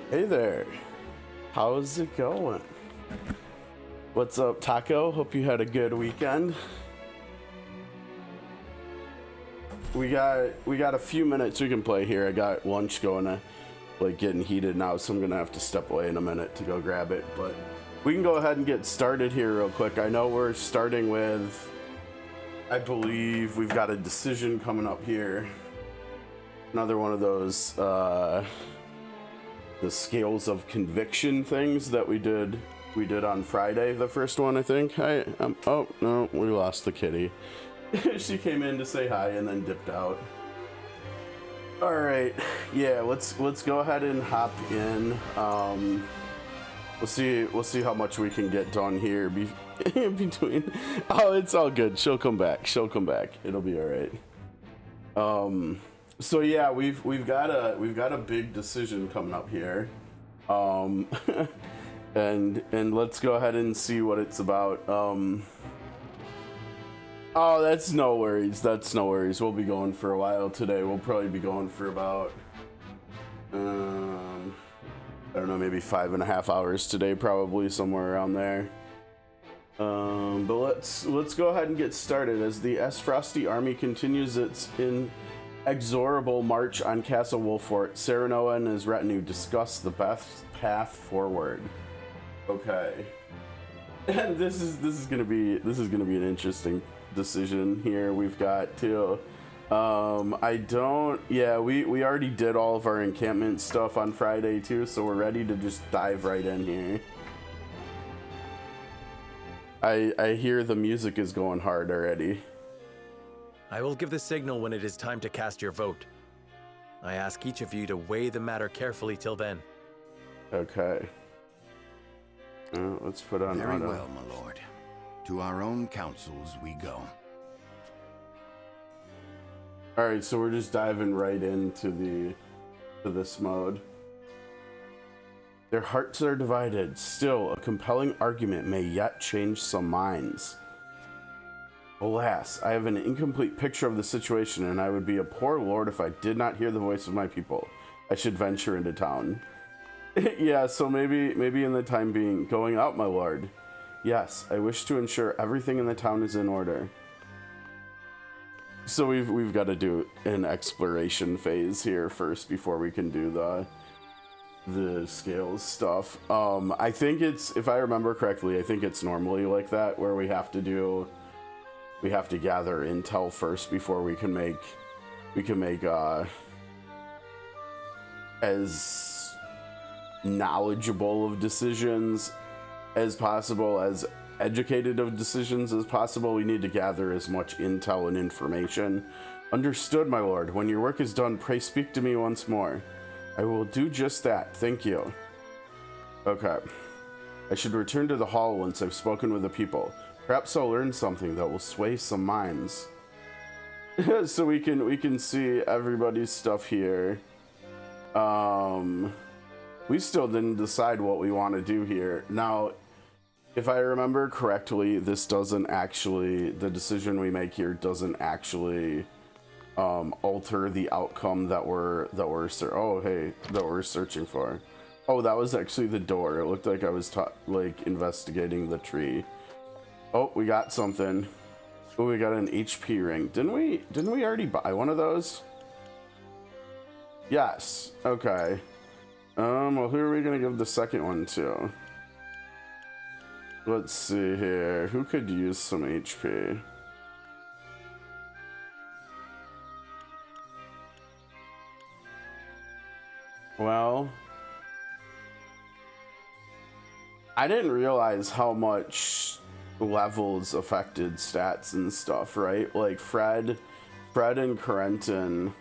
Hey there. How's it going? What's up, Taco? Hope you had a good weekend. We got a few minutes we can play here. I got lunch going to like getting heated now, so I'm gonna have to step away in a minute to go grab it. But we can go ahead and get started here real quick. I know we're starting with, I believe we've got a decision coming up here. Another one of those the scales of conviction things that we did on Friday, the first one, I think. Oh no, we lost the kitty. She came in to say hi and then dipped out. All right, yeah, let's go ahead and hop in. We'll see how much we can get done here between. Oh, it's all good. She'll come back. It'll be all right. So yeah, we've got a big decision coming up here, and let's go ahead and see what it's about. Oh, that's no worries. We'll be going for a while today. We'll probably be going for about I don't know, maybe 5.5 hours today, probably somewhere around there. But let's go ahead and get started as the Aesfrosti army continues its inexorable march on Castle Wolfort. Serenoa and his retinue discuss the best path forward. Okay, and this is gonna be an interesting decision here. We've got to. We already did all of our encampment stuff on Friday too, so we're ready to just dive right in here. I hear the music is going hard already. I will give the signal when it is time to cast your vote. I ask each of you to weigh the matter carefully till then. Okay. Let's put on Very auto. well, my lord. To our own councils we go. All right, so we're just diving right into this mode. Their hearts are divided. Still, a compelling argument may yet change some minds. Alas, I have an incomplete picture of the situation, and I would be a poor lord if I did not hear the voice of my people. I should venture into town. Yeah, so maybe in the time being, going out, my lord. Yes, I wish to ensure everything in the town is in order. So we've got to do an exploration phase here first before we can do the scales stuff. I think it's, if I remember correctly, I think it's normally like that, where we have to gather intel first before we can make as knowledgeable of decisions as possible, as educated of decisions as possible. We need to gather as much intel and information. Understood, my lord. When your work is done, pray speak to me once more. I will do just that. Thank you. Okay. I should return to the hall once I've spoken with the people. Perhaps I'll learn something that will sway some minds. So we can see everybody's stuff here. We still didn't decide what we want to do here. Now, if I remember correctly, this doesn't actually, the decision we make here doesn't actually alter the outcome that we're searching for. Oh, that was actually the door. It looked like I was investigating the tree. Oh, we got something. Oh, we got an HP ring. Didn't we already buy one of those? Yes. Okay. Well, who are we gonna give the second one to? Let's see here. Who could use some HP? Well, I didn't realize how much levels affected stats and stuff, right? Like Fred and Corentin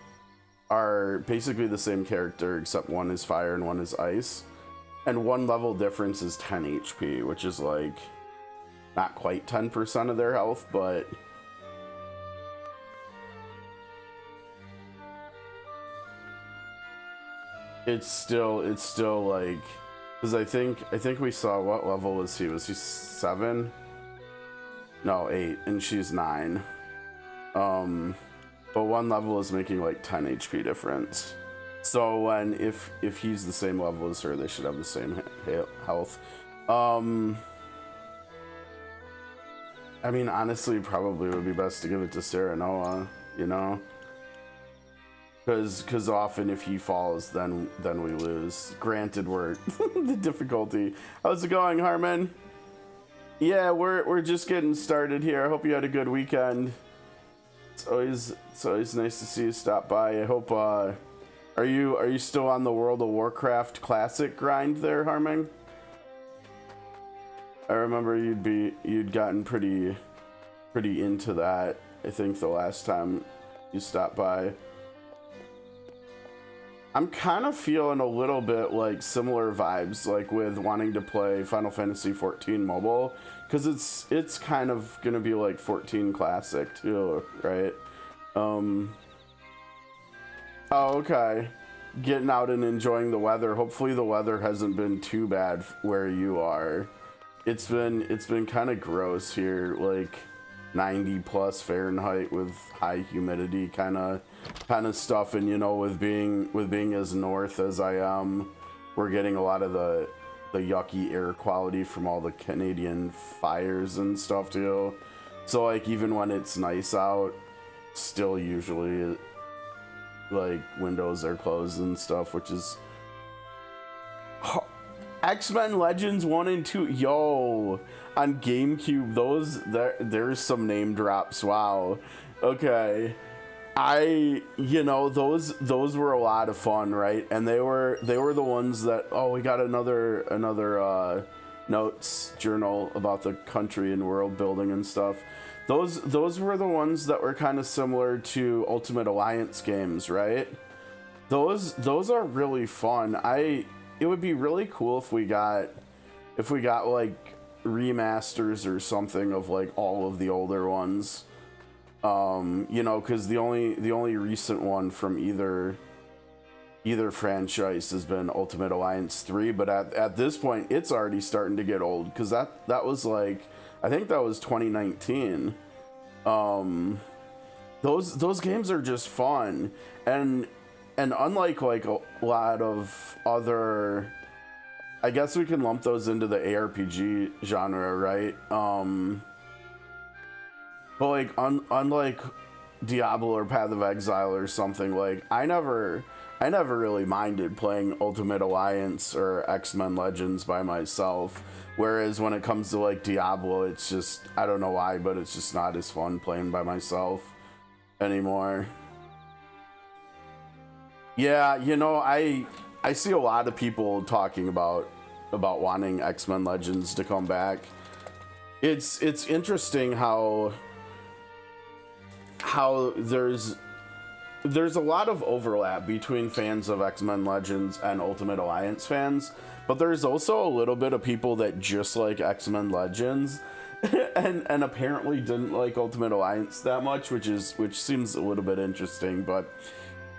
are basically the same character, except one is fire and one is ice. And one level difference is 10 HP, which is like not quite 10% of their health, but it's still like, because I think we saw, what level was he? Was he 7? No, 8, and she's 9. But one level is making like 10 HP difference. So when if he's the same level as her, they should have the same health. I mean, honestly, probably would be best to give it to Sarah Noah, you know, because often if he falls, then we lose. Granted, we're the difficulty. How's it going, Harmon? Yeah, we're just getting started here. I hope you had a good weekend. It's always nice to see you stop by. I hope are you still on the World of Warcraft Classic grind there, Harmon? I remember you'd gotten pretty into that, I think, the last time you stopped by. I'm kind of feeling a little bit like similar vibes, like with wanting to play Final Fantasy 14 mobile, because it's kind of gonna be like 14 Classic too, right? Oh, okay. Getting out and enjoying the weather. Hopefully the weather hasn't been too bad where you are. It's been kind of gross here, like 90 plus Fahrenheit with high humidity kind of stuff. And you know, with being as north as I am, we're getting a lot of the yucky air quality from all the Canadian fires and stuff too. So like even when it's nice out, still usually like windows are closed and stuff, which is X-Men Legends 1 and 2, yo, on GameCube, there's some name drops. Wow. Okay. Those were a lot of fun, right? And they were the ones that, oh, we got another notes journal about the country and world building and stuff. Those were the ones that were kind of similar to Ultimate Alliance games, right? Those are really fun. It would be really cool if we got like remasters or something of like all of the older ones. You know, because the only recent one from either franchise has been Ultimate Alliance 3, but at this point it's already starting to get old, because that was like, I think that was 2019. Those games are just fun, and unlike like a lot of other, I guess we can lump those into the ARPG genre, right? But like unlike Diablo or Path of Exile or something, like I never really minded playing Ultimate Alliance or X-Men Legends by myself. Whereas when it comes to like Diablo, it's just, I don't know why, but it's just not as fun playing by myself anymore. Yeah, you know, I see a lot of people talking about wanting X-Men Legends to come back. It's interesting how there's a lot of overlap between fans of X-Men Legends and Ultimate Alliance fans, but there's also a little bit of people that just like X-Men Legends and apparently didn't like Ultimate Alliance that much, which seems a little bit interesting. But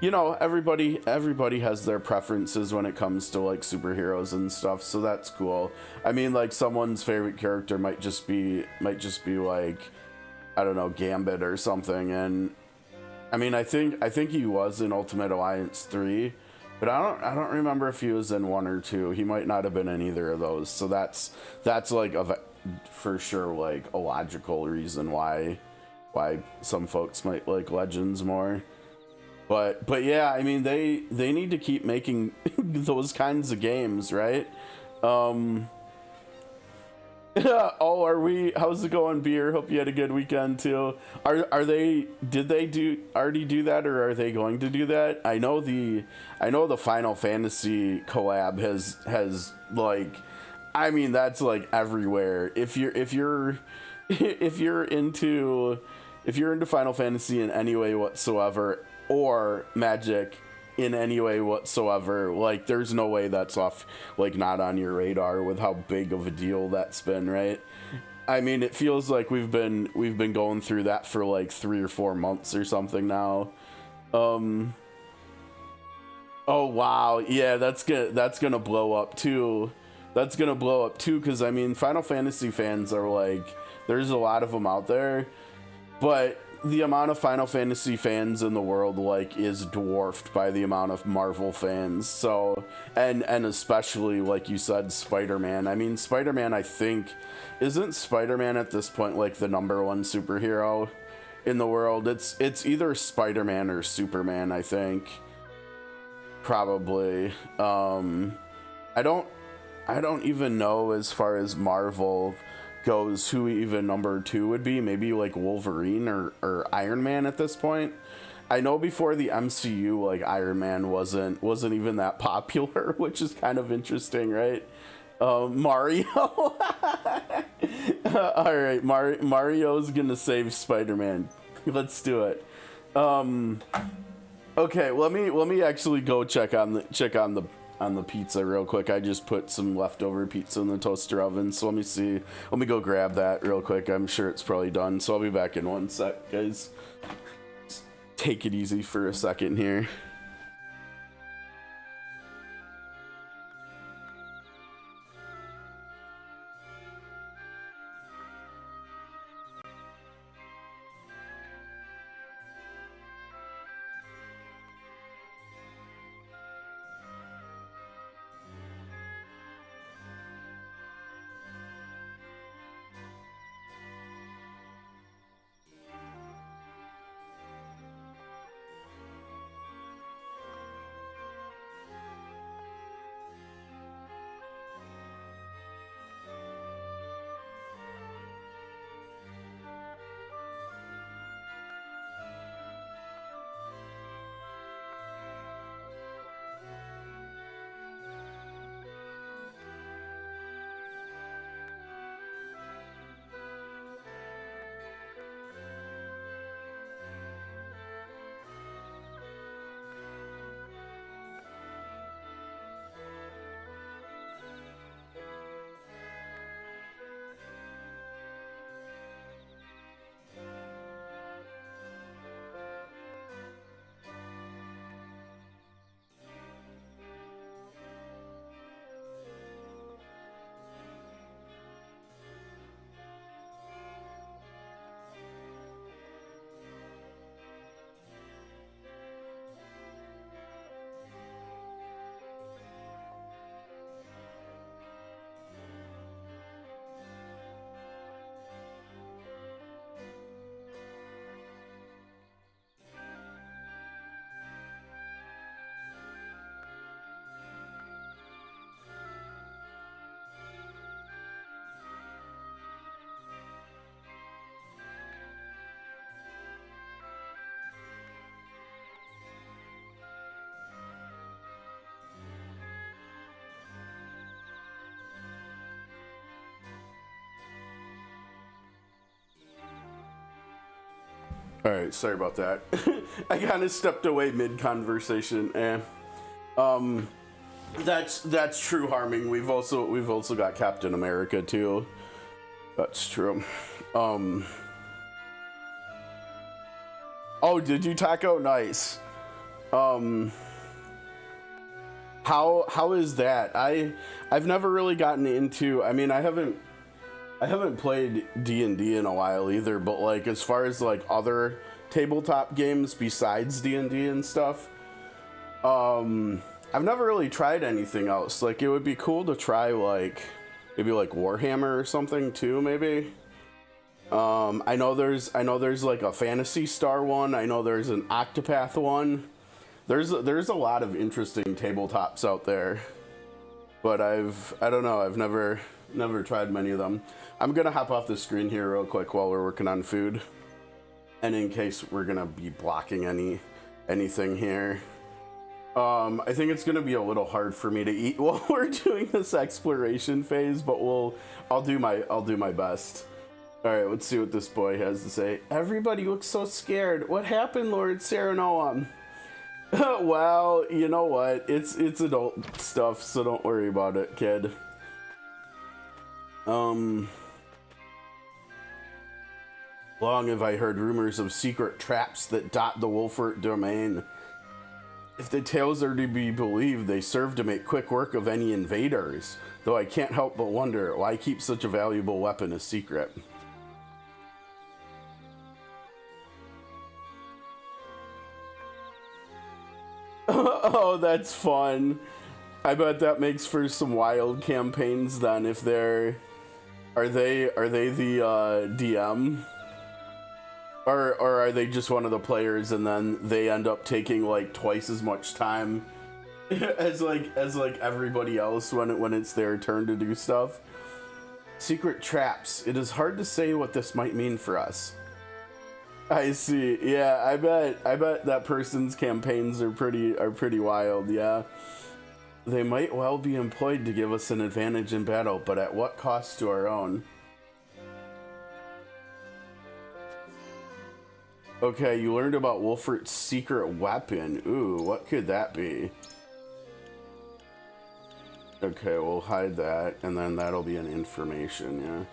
you know, everybody has their preferences when it comes to like superheroes and stuff, so that's cool. I mean, like someone's favorite character might just be like, I don't know, Gambit or something. And I mean, I think he was in Ultimate Alliance 3, but I don't remember if he was in 1 or 2. He might not have been in either of those. So that's like for sure like a logical reason why some folks might like Legends more. But yeah, I mean, they need to keep making those kinds of games, right? Oh, how's it going, Beer? Hope you had a good weekend too. Did they already do that, or are they going to do that? I know the Final Fantasy collab has like, I mean, that's like everywhere. If you're into Final Fantasy in any way whatsoever, or Magic in any way whatsoever, like there's no way that's off, like not on your radar with how big of a deal that's been, right? I mean, it feels like we've been going through that for like 3 or 4 months or something now. Oh wow, yeah, that's gonna blow up too. That's gonna blow up too, because I mean, Final Fantasy fans are like, there's a lot of them out there, but the amount of Final Fantasy fans in the world like is dwarfed by the amount of Marvel fans. So and especially like you said, Spider-Man. I mean, Spider-Man, I think, isn't Spider-Man at this point like the #1 superhero in the world? It's either Spider-Man or Superman, I think. Probably. I don't even know as far as Marvel goes who even #2 would be. Maybe like Wolverine or Iron Man at this point. I know before the MCU, like Iron Man wasn't even that popular, which is kind of interesting, right? Mario. All right, Mario's gonna save Spider-Man. Let's do it. Okay, let me actually go check on the pizza real quick. I just put some leftover pizza in the toaster oven, so let me see. Let me go grab that real quick. I'm sure it's probably done, so I'll be back in 1 sec, guys. Just take it easy for a second here. All right, sorry about that. I kind of stepped away mid-conversation. That's true, Harming. We've also got Captain America too. That's true. Oh, did you, Taco? Nice. How is that? I've never really gotten into. I mean, I haven't played D&D in a while either, but like as far as like other tabletop games besides D&D and stuff, I've never really tried anything else. Like it would be cool to try like maybe like Warhammer or something too, maybe. I know there's like a Phantasy Star one. I know there's an Octopath one. There's a lot of interesting tabletops out there, but I don't know. I've never tried many of them. I'm gonna hop off the screen here real quick while we're working on food, and in case we're gonna be blocking anything here. I think it's gonna be a little hard for me to eat while we're doing this exploration phase, but I'll do my best. All right, let's see what this boy has to say. Everybody looks so scared. What happened, Lord Serenoam? Well, you know what? It's adult stuff, so don't worry about it, kid. Long have I heard rumors of secret traps that dot the Wolfert domain. If the tales are to be believed, they serve to make quick work of any invaders, though I can't help but wonder why keep such a valuable weapon a secret. Oh, that's fun. I bet that makes for some wild campaigns then. If they're, are they the DM, or are they just one of the players and then they end up taking like twice as much time as like everybody else when it's their turn to do stuff? Secret traps. It is hard to say what this might mean for us. I see. Yeah, I bet that person's campaigns are pretty wild. Yeah. They might well be employed to give us an advantage in battle, but at what cost to our own? Okay, you learned about Wolfert's secret weapon. Ooh, what could that be? Okay, we'll hide that, and then that'll be an information, yeah.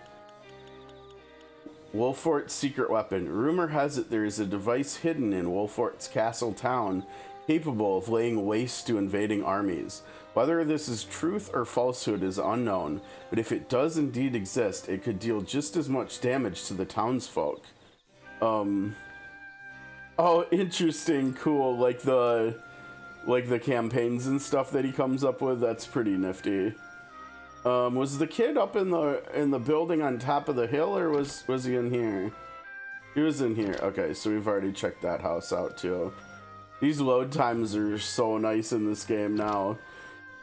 Wolfert's secret weapon. Rumor has it there is a device hidden in Wolfert's castle town capable of laying waste to invading armies. Whether this is truth or falsehood is unknown, but if it does indeed exist, it could deal just as much damage to the townsfolk. Oh, interesting, cool. Like the campaigns and stuff that he comes up with, that's pretty nifty. Was the kid up in the building on top of the hill, or was he in here? He was in here. Okay, so we've already checked that house out too. These load times are so nice in this game now.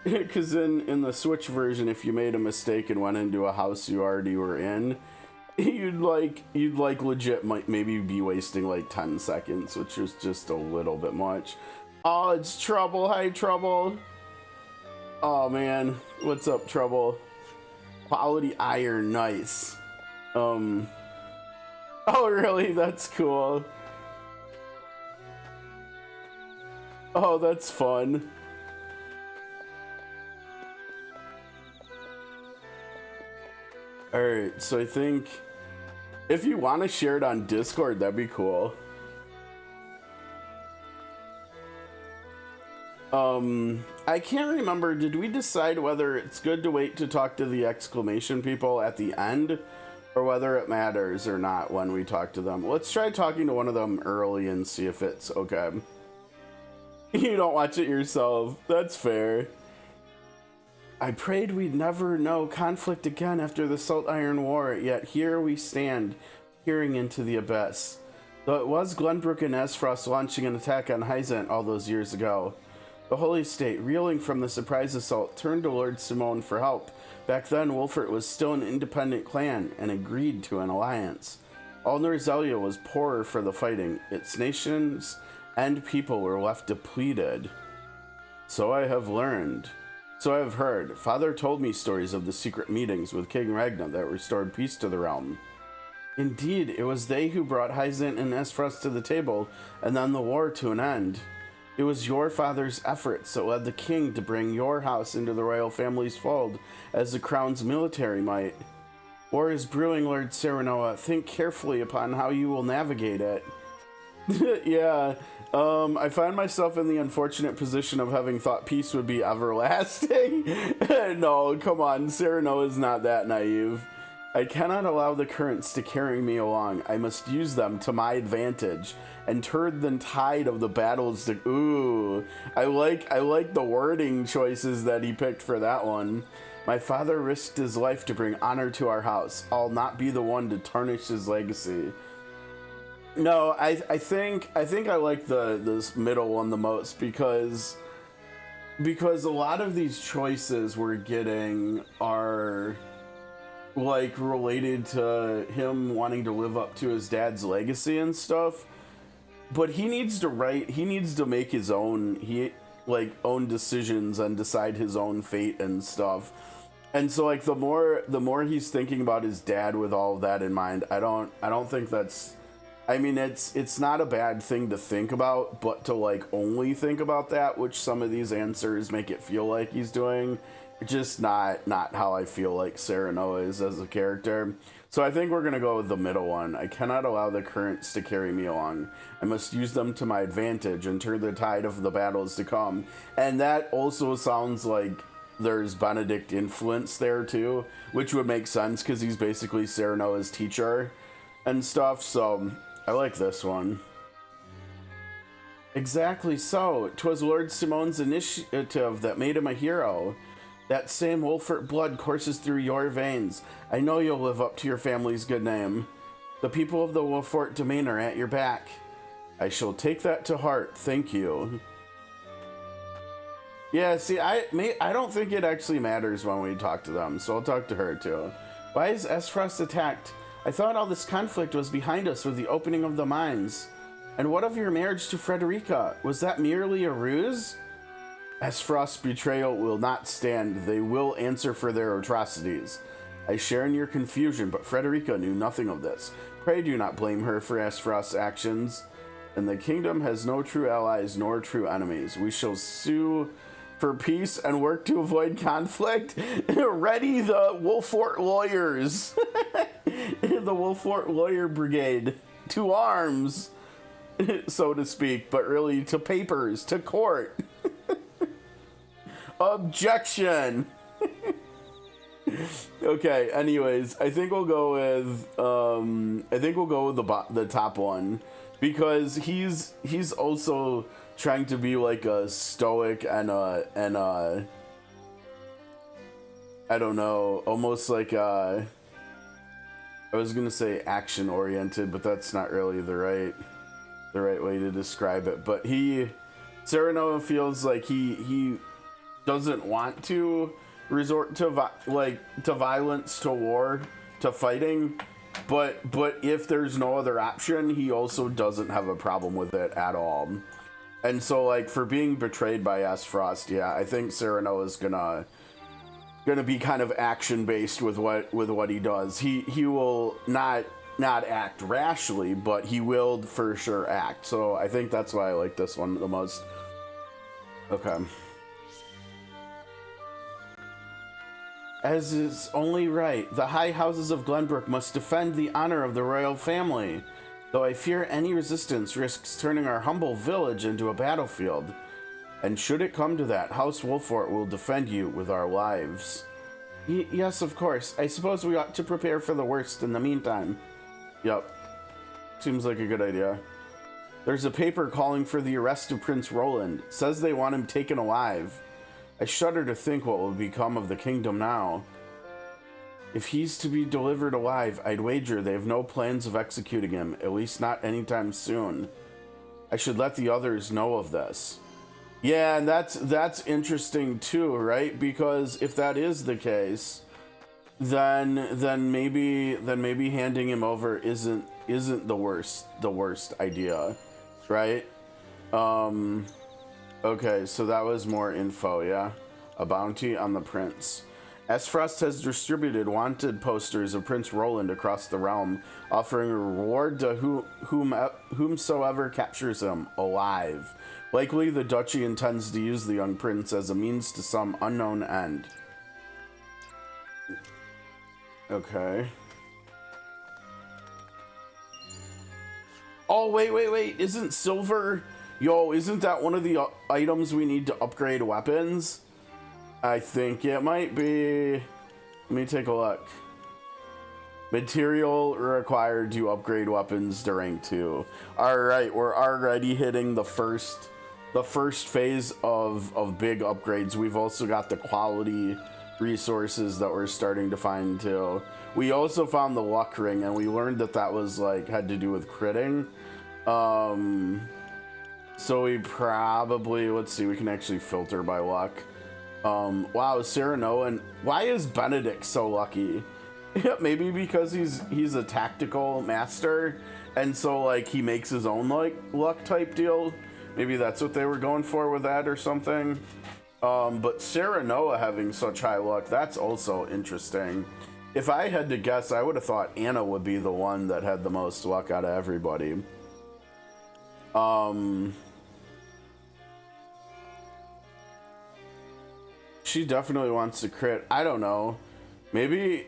Because in the Switch version, if you made a mistake and went into a house you already were in, you'd legit might maybe be wasting like 10 seconds, which is just a little bit much. Oh, it's Trouble. Hi, Trouble. Oh man, what's up, Trouble? Quality iron, nice. Oh really? That's cool. Oh, that's fun. Alright, so I think if you want to share it on Discord, that'd be cool. I can't remember, did we decide whether it's good to wait to talk to the exclamation people at the end, or whether it matters or not when we talk to them? Let's try talking to one of them early and see if it's okay. You don't watch it yourself, that's fair. I prayed we'd never know conflict again after the Salt Iron War, yet here we stand, peering into the abyss. Though it was Glenbrook and Aesfrost launching an attack on Hyzante all those years ago. The Holy State, reeling from the surprise assault, turned to Lord Simone for help. Back then, Wolfert was still an independent clan and agreed to an alliance. All Norzelia was poorer for the fighting. Its nations and people were left depleted. So I have learned. So I have heard. Father told me stories of the secret meetings with King Ragnar that restored peace to the realm. Indeed, it was they who brought Hyzante and Aesfrost to the table, and then the war to an end. It was your father's efforts that led the king to bring your house into the royal family's fold, as the crown's military might. War is brewing, Lord Serenoa. Think carefully upon how you will navigate it. Yeah. I find myself in the unfortunate position of having thought peace would be everlasting. No, come on, Serenoa is not that naive. I cannot allow the currents to carry me along. I must use them to my advantage and turn the tide of the battles to... Ooh, I like the wording choices that he picked for that one. My father risked his life to bring honor to our house. I'll not be the one to tarnish his legacy. No, I think I like this middle one the most because a lot of these choices we're getting are like related to him wanting to live up to his dad's legacy and stuff. But he needs to make his own own decisions and decide his own fate and stuff. And so like the more he's thinking about his dad with all of that in mind, I don't think that's, I mean, it's not a bad thing to think about, but to like only think about that, which some of these answers make it feel like he's doing, just not how I feel like Serenoa is as a character. So I think we're gonna go with the middle one. I cannot allow the currents to carry me along. I must use them to my advantage and turn the tide of the battles to come. And that also sounds like there's Benedict influence there too, which would make sense because he's basically Serenoa's teacher and stuff. So I like this one. Exactly so. 'Twas Lord Simone's initiative that made him a hero. That same Wolfert blood courses through your veins. I know you'll live up to your family's good name. The people of the Wolfort domain are at your back. I shall take that to heart. Thank you. Yeah, see, I don't think it actually matters when we talk to them, so I'll talk to her too. Why is Aesfrost attacked? I thought all this conflict was behind us with the opening of the mines. And what of your marriage to Frederica? Was that merely a ruse? Aesfrost's betrayal will not stand. They will answer for their atrocities. I share in your confusion, but Frederica knew nothing of this. Pray do not blame her for Aesfrost's actions. And the kingdom has no true allies nor true enemies. We shall sue for peace and work to avoid conflict. Ready the Wolfort lawyers. The Wolfort lawyer brigade. To arms, so to speak, but really to papers, to court. Objection. Okay, anyways, I think we'll go with the top one, because he's also trying to be like a stoic and I don't know, almost like I was gonna say action oriented, but that's not really the right way to describe it. But Serenoa feels like he doesn't want to resort to violence, to war, to fighting, but if there's no other option, he also doesn't have a problem with it at all. And so, like, for being betrayed by Aesfrost, yeah, I think Serenoa is gonna be kind of action based with what he does. He will not act rashly, but he will for sure act. So I think that's why I like this one the most. Okay. As is only right, the high houses of Glenbrook must defend the honor of the royal family, though I fear any resistance risks turning our humble village into a battlefield. And should it come to that, House Wolfort will defend you with our lives. Yes, of course. I suppose we ought to prepare for the worst in the meantime. Yep. Seems like a good idea. There's a paper calling for the arrest of Prince Roland. Says they want him taken alive. I shudder to think what will become of the kingdom now. If he's to be delivered alive, I'd wager they have no plans of executing him, at least not anytime soon. I should let the others know of this. Yeah, and that's interesting too, right? Because if that is the case, then maybe handing him over isn't the worst idea, right? Okay, so that was more info, yeah? A bounty on the prince. Aesfrost has distributed wanted posters of Prince Roland across the realm, offering a reward to whomsoever captures him alive. Likely the duchy intends to use the young prince as a means to some unknown end. Okay. Oh, wait. Isn't silver... Yo, isn't that one of the items we need to upgrade weapons? I think it might be. Let me take a look. Material required to upgrade weapons to rank 2. Alright, we're already hitting the first phase of big upgrades. We've also got the quality resources that we're starting to find too. We also found the luck ring, and we learned that was like had to do with critting. So we probably, let's see, we can actually filter by luck. Wow, Serenoa, and why is Benedict so lucky? Maybe because he's a tactical master, and so like he makes his own like luck type deal. Maybe that's what they were going for with that or something. But Serenoa having such high luck, that's also interesting. If I had to guess, I would have thought Anna would be the one that had the most luck out of everybody. She definitely wants to crit. I don't know. Maybe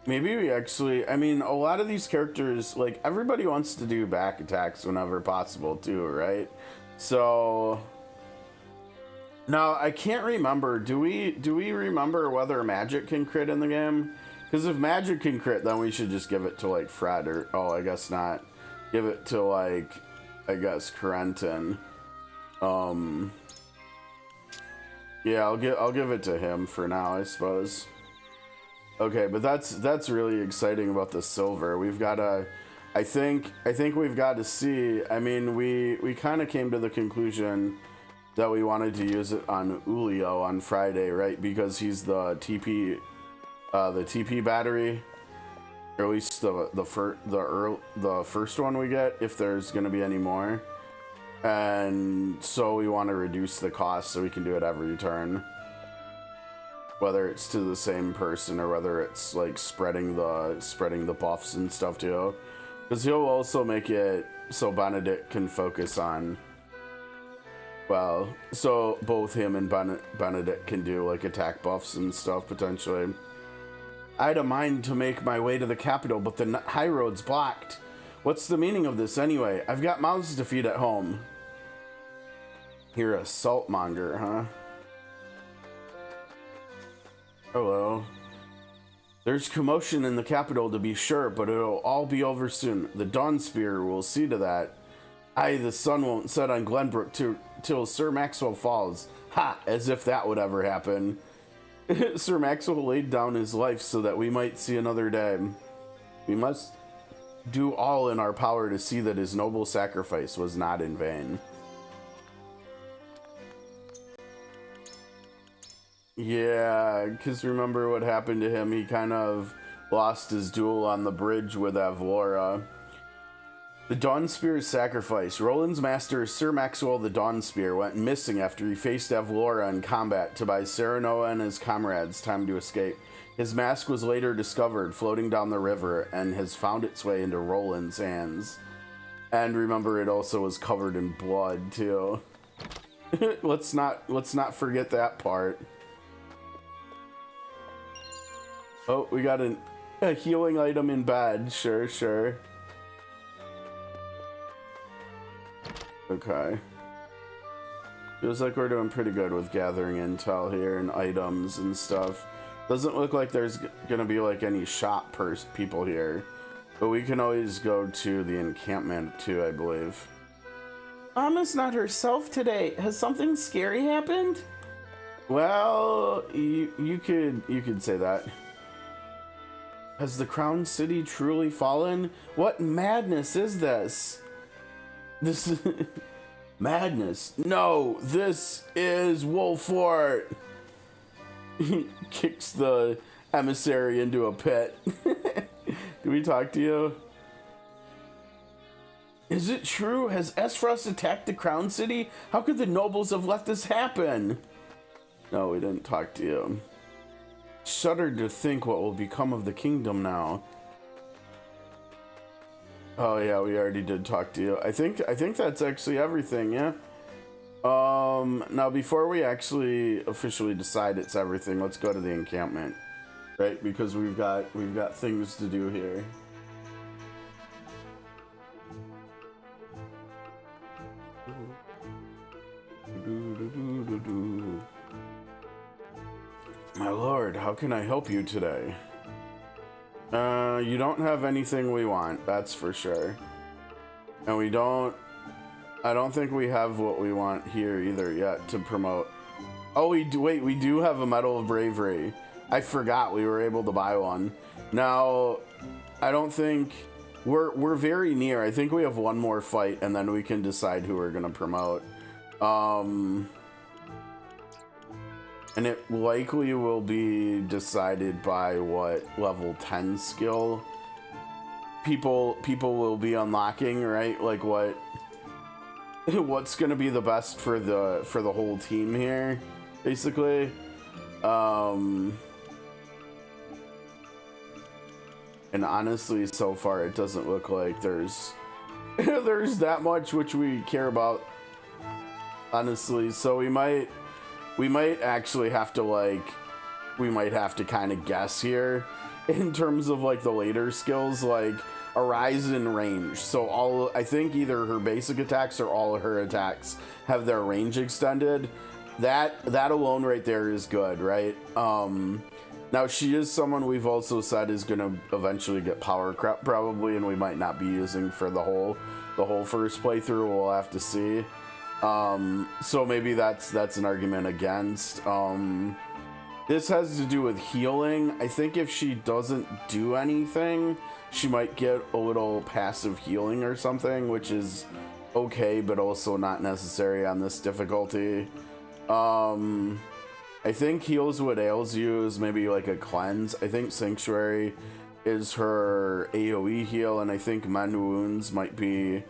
we actually, I mean, a lot of these characters, like, everybody wants to do back attacks whenever possible too, right? So now I can't remember. Do we remember whether magic can crit in the game? Because if magic can crit, then we should just give it to like Fred, or I guess not. Give it to like, I guess Corentin. Yeah, I'll give it to him for now, I suppose. Okay, but that's really exciting about the silver. We've got to, I think we've got to see. I mean, we kind of came to the conclusion that we wanted to use it on Ulio on Friday, right? Because he's the TP battery, or at least the first one we get, if there's gonna be any more. And so we want to reduce the cost so we can do it every turn, whether it's to the same person or whether it's like spreading the buffs and stuff too, because he'll also make it so Benedict can focus on, well, so both him and Benedict can do like attack buffs and stuff potentially. I had a mind to make my way to the capital, but the high road's blocked. What's the meaning of this anyway? I've got mouths to feed at home. You're a saltmonger, huh? Hello. There's commotion in the capital to be sure, but it'll all be over soon. The Dawn Spear will see to that. Aye, the sun won't set on Glenbrook till Sir Maxwell falls. Ha! As if that would ever happen. Sir Maxwell laid down his life so that we might see another day. We must do all in our power to see that his noble sacrifice was not in vain. Yeah, because remember what happened to him? He kind of lost his duel on the bridge with Avlora. The Dawnspear's sacrifice. Roland's master, Sir Maxwell the Dawnspear, went missing after he faced Avlora in combat to buy Serenoa and his comrades time to escape. His mask was later discovered floating down the river and has found its way into Roland's hands. And remember, it also was covered in blood too. let's not forget that part. Oh, we got a healing item in bed. Sure. Okay. Feels like we're doing pretty good with gathering intel here and items and stuff. Doesn't look like there's gonna be like any shop people here. But we can always go to the encampment too, I believe. Mama's not herself today. Has something scary happened? Well, you could say that. Has the Crown City truly fallen? What madness is this? This is madness. No, this is Wolfort. He kicks the emissary into a pit. Did we talk to you? Is it true? Has Aesfrost attacked the Crown City? How could the nobles have let this happen? No, we didn't talk to you. Shuddered to think what will become of the kingdom now. Oh yeah, we already did talk to you. I think that's actually everything, yeah? Now before we actually officially decide it's everything, let's go to the encampment. Right? Because we've got things to do here. My lord, how can I help you today? You don't have anything we want, that's for sure. And I don't think we have what we want here either yet to promote. Oh, we do have a Medal of Bravery. I forgot we were able to buy one. Now, I don't think we're very near. I think we have one more fight and then we can decide who we're gonna promote. And it likely will be decided by what level 10 skill people will be unlocking, right? Like what's gonna be the best for the whole team here, basically. And honestly, so far it doesn't look like there's that much which we care about, honestly. So we might actually have to kind of guess here in terms of like the later skills, like Arise in range. So I think either her basic attacks or all of her attacks have their range extended. That alone right there is good, right? Now she is someone we've also said is gonna eventually get power crept probably, and we might not be using for the whole first playthrough. We'll have to see. So maybe that's an argument against. This has to do with healing. I think if she doesn't do anything, she might get a little passive healing or something, which is okay, but also not necessary on this difficulty. I think Heals What Ails You is maybe like a cleanse. I think Sanctuary is her AoE heal, and I think Mend Wounds might be...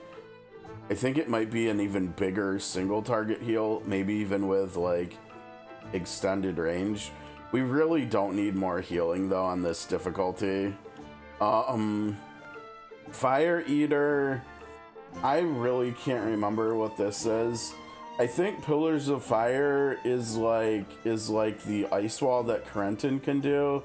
I think it might be an even bigger single target heal, maybe even with like extended range. We really don't need more healing though on this difficulty. Fire Eater, I really can't remember what this is. I think Pillars of Fire is like the ice wall that Corentin can do,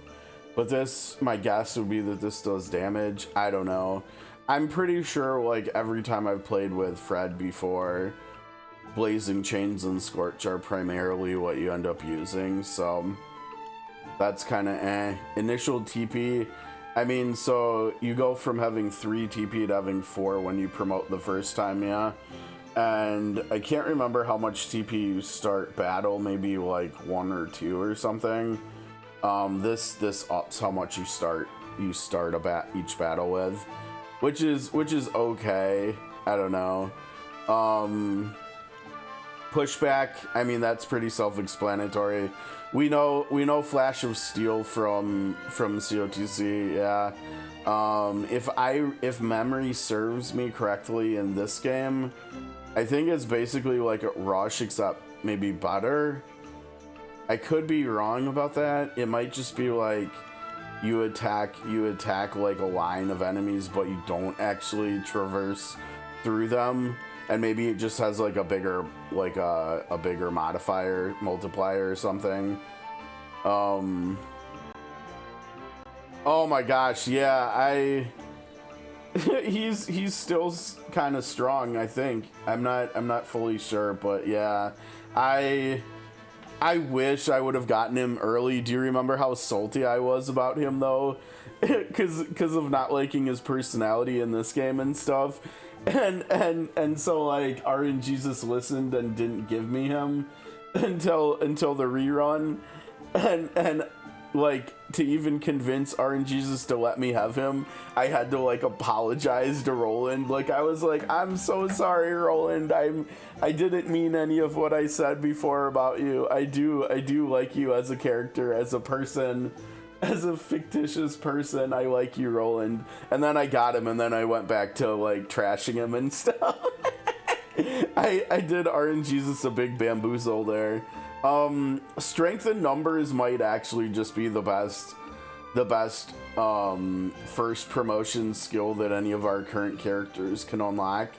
but this, my guess would be that this does damage. I don't know. I'm pretty sure like every time I've played with Fred before, Blazing Chains and Scorch are primarily what you end up using, so that's kind of eh. Initial TP, I mean, so you go from having 3 TP to having 4 when you promote the first time, yeah? And I can't remember how much TP you start battle, maybe like 1 or 2 or something. This ups how much you start each battle with, which is okay. I don't know. Pushback, I mean, that's pretty self-explanatory. We know Flash of Steel from COTC, yeah. If memory serves me correctly in this game, I think it's basically like a rush except maybe better. I could be wrong about that. It might just be like you attack like a line of enemies, but you don't actually traverse through them. And maybe it just has like a bigger modifier, multiplier or something. Oh my gosh, yeah, he's still kind of strong, I think. I'm not fully sure, but yeah, I wish I would have gotten him early. Do you remember how salty I was about him though? Because of not liking his personality in this game and stuff. And so like RNGesus listened and didn't give me him until the rerun, and like to even convince RNGesus to let me have him, I had to like apologize to Roland. Like I was like, I'm so sorry, Roland. I didn't mean any of what I said before about you. I do like you as a character, as a person. As a fictitious person, I like you, Roland. And then I got him, and then I went back to, like, trashing him and stuff. I did RNGesus a big bamboozle there. Strength in numbers might actually just be the best first promotion skill that any of our current characters can unlock.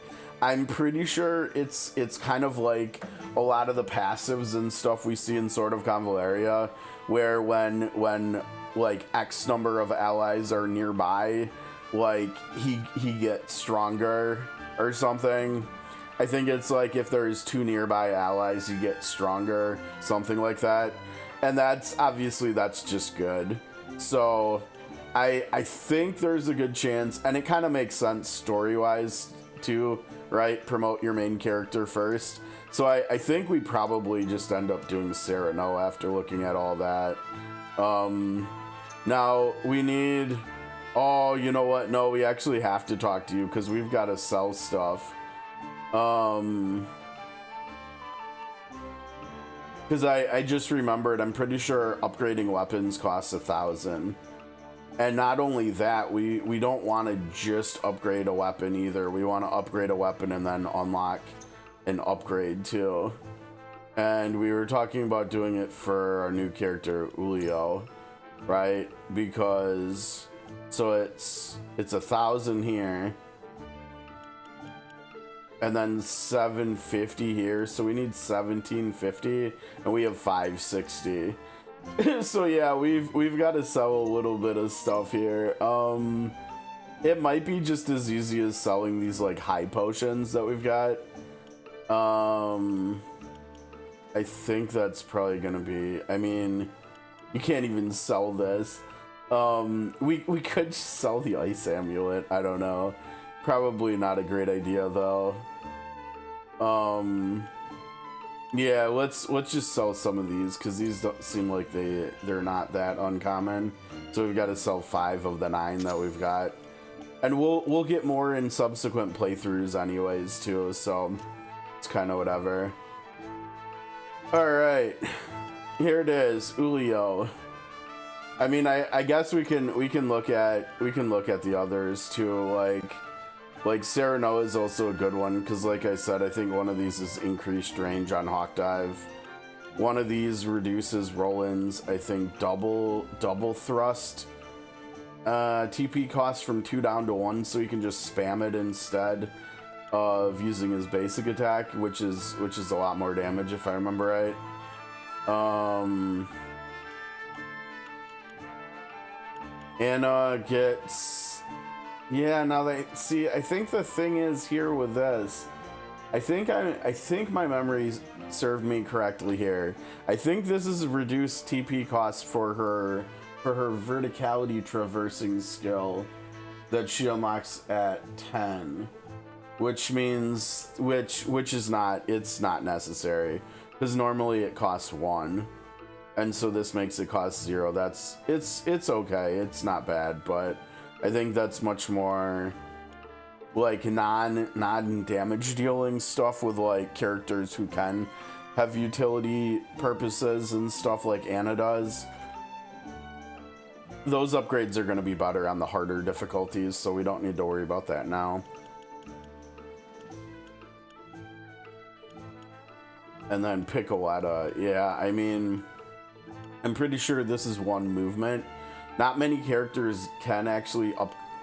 I'm pretty sure it's kind of like a lot of the passives and stuff we see in Sword of Convaleria, where when like X number of allies are nearby, like he gets stronger or something. I think it's like if there's 2 nearby allies, you get stronger, something like that. And that's obviously that's just good. So I think there's a good chance, and it kind of makes sense story-wise too, right? Promote your main character first. So I think we probably just end up doing Cyrano after looking at all that. Now we need, oh, you know what? No, we actually have to talk to you because we've got to sell stuff. Because I just remembered, I'm pretty sure upgrading weapons costs 1,000. And not only that, we don't want to just upgrade a weapon either. We want to upgrade a weapon and then unlock an upgrade too. And we were talking about doing it for our new character, Ulio, right? Because, so it's 1,000 here. And then 750 here, so we need 1,750, and we have 560. So yeah, we've got to sell a little bit of stuff here. It might be just as easy as selling these like high potions that we've got. I think that's probably gonna be. I mean, you can't even sell this. We could sell the ice amulet. I don't know. Probably not a great idea though. Yeah, let's just sell some of these because these don't seem like they're not that uncommon. So we've got to sell 5 of the 9 that we've got, and we'll get more in subsequent playthroughs anyways too. So it's kind of whatever. All right, here it is, Ulio. I mean, I guess we can look at the others too, like Sereno is also a good one because, like I said, I think one of these is increased range on Hawk Dive. One of these reduces Roland's, I think, double thrust TP cost from 2 down to 1, so you can just spam it instead of using his basic attack, which is a lot more damage if I remember right. And gets. Yeah, now they see. I think the thing is here with this. I think my memories served me correctly here. I think this is a reduced TP cost for her verticality traversing skill that she unlocks at 10, which means which is not, it's not necessary because normally it costs 1, and so this makes it cost 0. It's okay. It's not bad, but I think that's much more like non damage dealing stuff with like characters who can have utility purposes and stuff like Anna does. Those upgrades are going to be better on the harder difficulties, so we don't need to worry about that now. And then Piccoletta, yeah, I mean, I'm pretty sure this is 1 movement. Not many characters can actually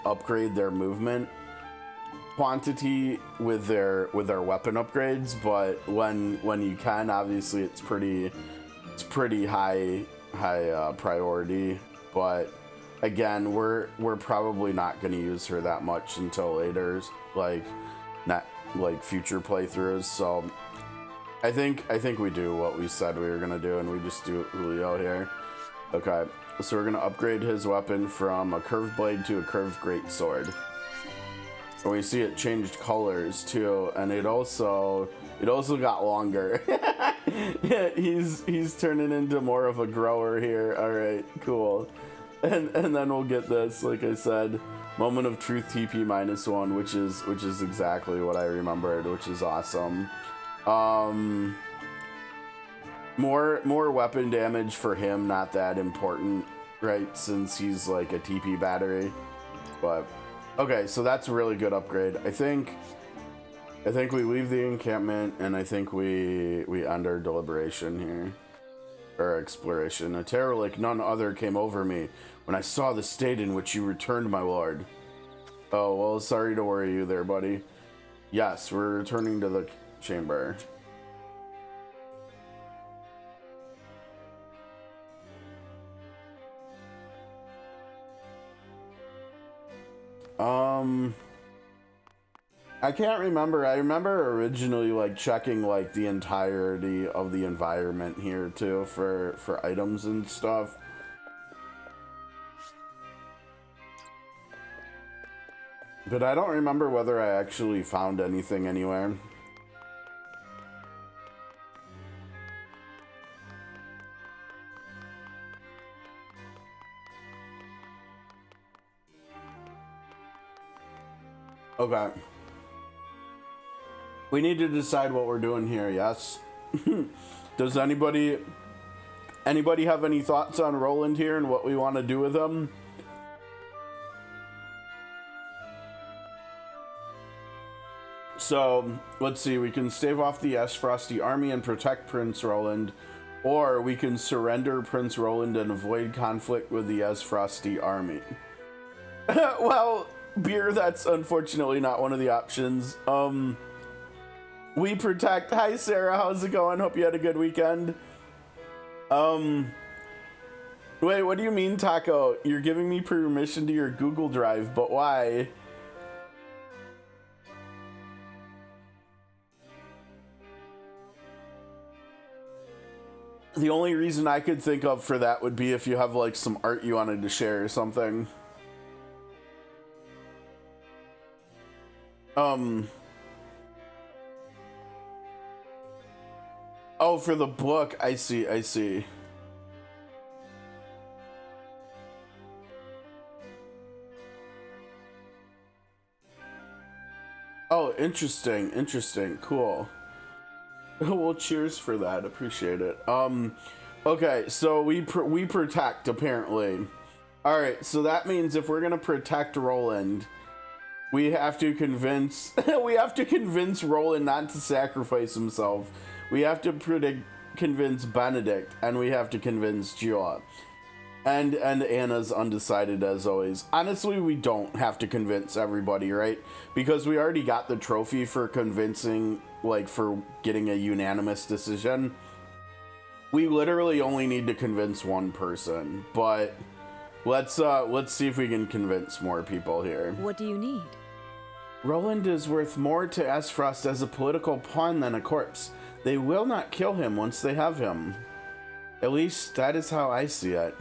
upgrade their movement quantity with their weapon upgrades, but when you can, obviously it's pretty high priority. But again, we're probably not going to use her that much until later, like not like future playthroughs. So I think we do what we said we were gonna do, and we just do Julio here. Okay, so we're gonna upgrade his weapon from a curved blade to a curved greatsword. And we see it changed colors too, and it also got longer. Yeah, he's turning into more of a grower here. All right, cool. And then we'll get this, like I said, Moment of Truth TP -1, which is exactly what I remembered, which is awesome. More weapon damage for him, not that important, right? Since he's like a TP battery. But okay, so that's a really good upgrade. I think we leave the encampment, and I think we end our deliberation here. Or exploration. A terror like none other came over me when I saw the state in which you returned, my lord. Oh, well, sorry to worry you there, buddy. Yes, we're returning to the chamber. I can't remember. I remember originally like checking like the entirety of the environment here too for items and stuff. But I don't remember whether I actually found anything anywhere. Okay. We need to decide what we're doing here, yes? Does anybody have any thoughts on Roland here and what we want to do with him? So, let's see, we can stave off the Aesfrost army and protect Prince Roland, or we can surrender Prince Roland and avoid conflict with the Aesfrost army. Well, beer, that's unfortunately not one of the options. We protect. Hi, Sarah. How's it going? Hope you had a good weekend. Wait, what do you mean, Taco? You're giving me permission to your Google Drive, but why? The only reason I could think of for that would be if you have like some art you wanted to share or something. Oh, for the book. I see, I see. Oh, interesting, interesting, cool. Well, cheers for that. Appreciate it. Okay, so we protect apparently. All right, so that means if we're gonna protect Roland, we have to convince Roland not to sacrifice himself. We have to convince Benedict, and we have to convince Gila. And Anna's undecided as always. Honestly, we don't have to convince everybody, right? Because we already got the trophy for convincing, like, for getting a unanimous decision. We literally only need to convince one person, but let's see if we can convince more people here. What do you need? Roland is worth more to Aesfrost as a political pawn than a corpse. They will not kill him once they have him. At least that is how I see it.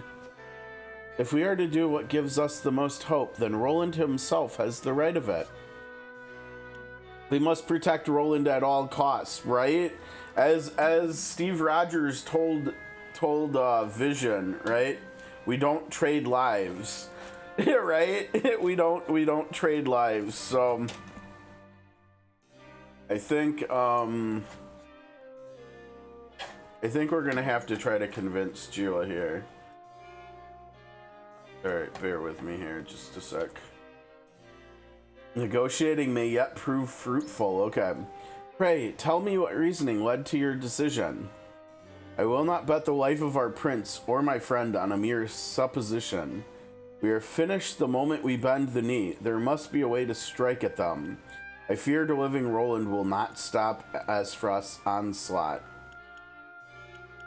If we are to do what gives us the most hope, then Roland himself has the right of it. We must protect Roland at all costs, right? As Steve Rogers told Vision, right? We don't trade lives, right? We don't trade lives. So I think we're gonna have to try to convince Gila here. Alright, bear with me here just a sec. Negotiating may yet prove fruitful. Okay. Pray, tell me what reasoning led to your decision. I will not bet the life of our prince or my friend on a mere supposition. We are finished the moment we bend the knee. There must be a way to strike at them. I fear the living Roland will not stop Aesfrost's onslaught.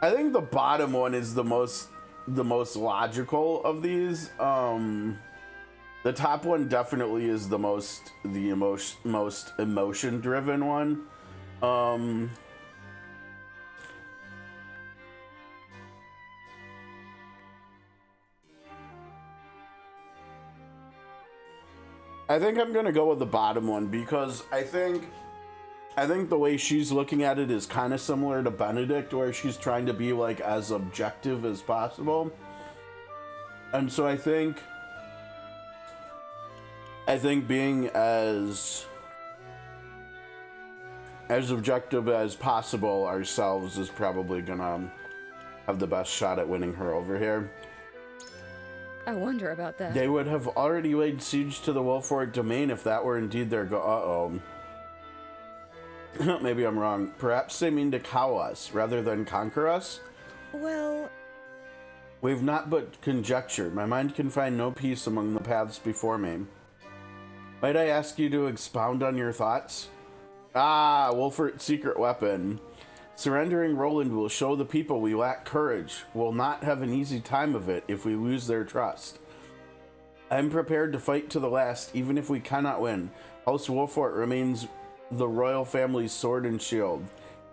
I think the bottom one is the most logical of these. The top one definitely is the most emotion driven one. I think I'm gonna go with the bottom one because I think the way she's looking at it is kind of similar to Benedict, where she's trying to be like as objective as possible. And so I think being as objective as possible ourselves is probably gonna have the best shot at winning her over here. I wonder about that. They would have already laid siege to the Wolford domain if that were indeed their uh-oh. Maybe I'm wrong. Perhaps they mean to cow us rather than conquer us? Well... We've not but conjectured. My mind can find no peace among the paths before me. Might I ask you to expound on your thoughts? Ah, Wolfert's secret weapon. Surrendering Roland will show the people we lack courage. We'll not have an easy time of it if we lose their trust. I'm prepared to fight to the last, even if we cannot win. House Wolfort remains the royal family's sword and shield.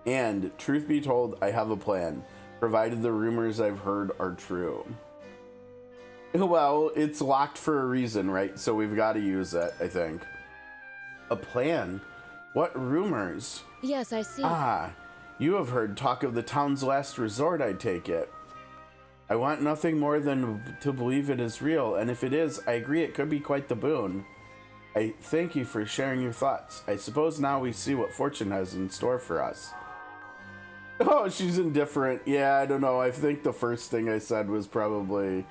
And, truth be told, I have a plan, provided the rumors I've heard are true. Well, it's locked for a reason, right? So we've got to use it, I think. A plan? What rumors? Yes, I see. Ah, you have heard talk of the town's last resort, I take it. I want nothing more than to believe it is real, and if it is, I agree it could be quite the boon. I thank you for sharing your thoughts. I suppose now we see what fortune has in store for us. Oh, she's indifferent. Yeah, I don't know. I think the first thing I said was probably...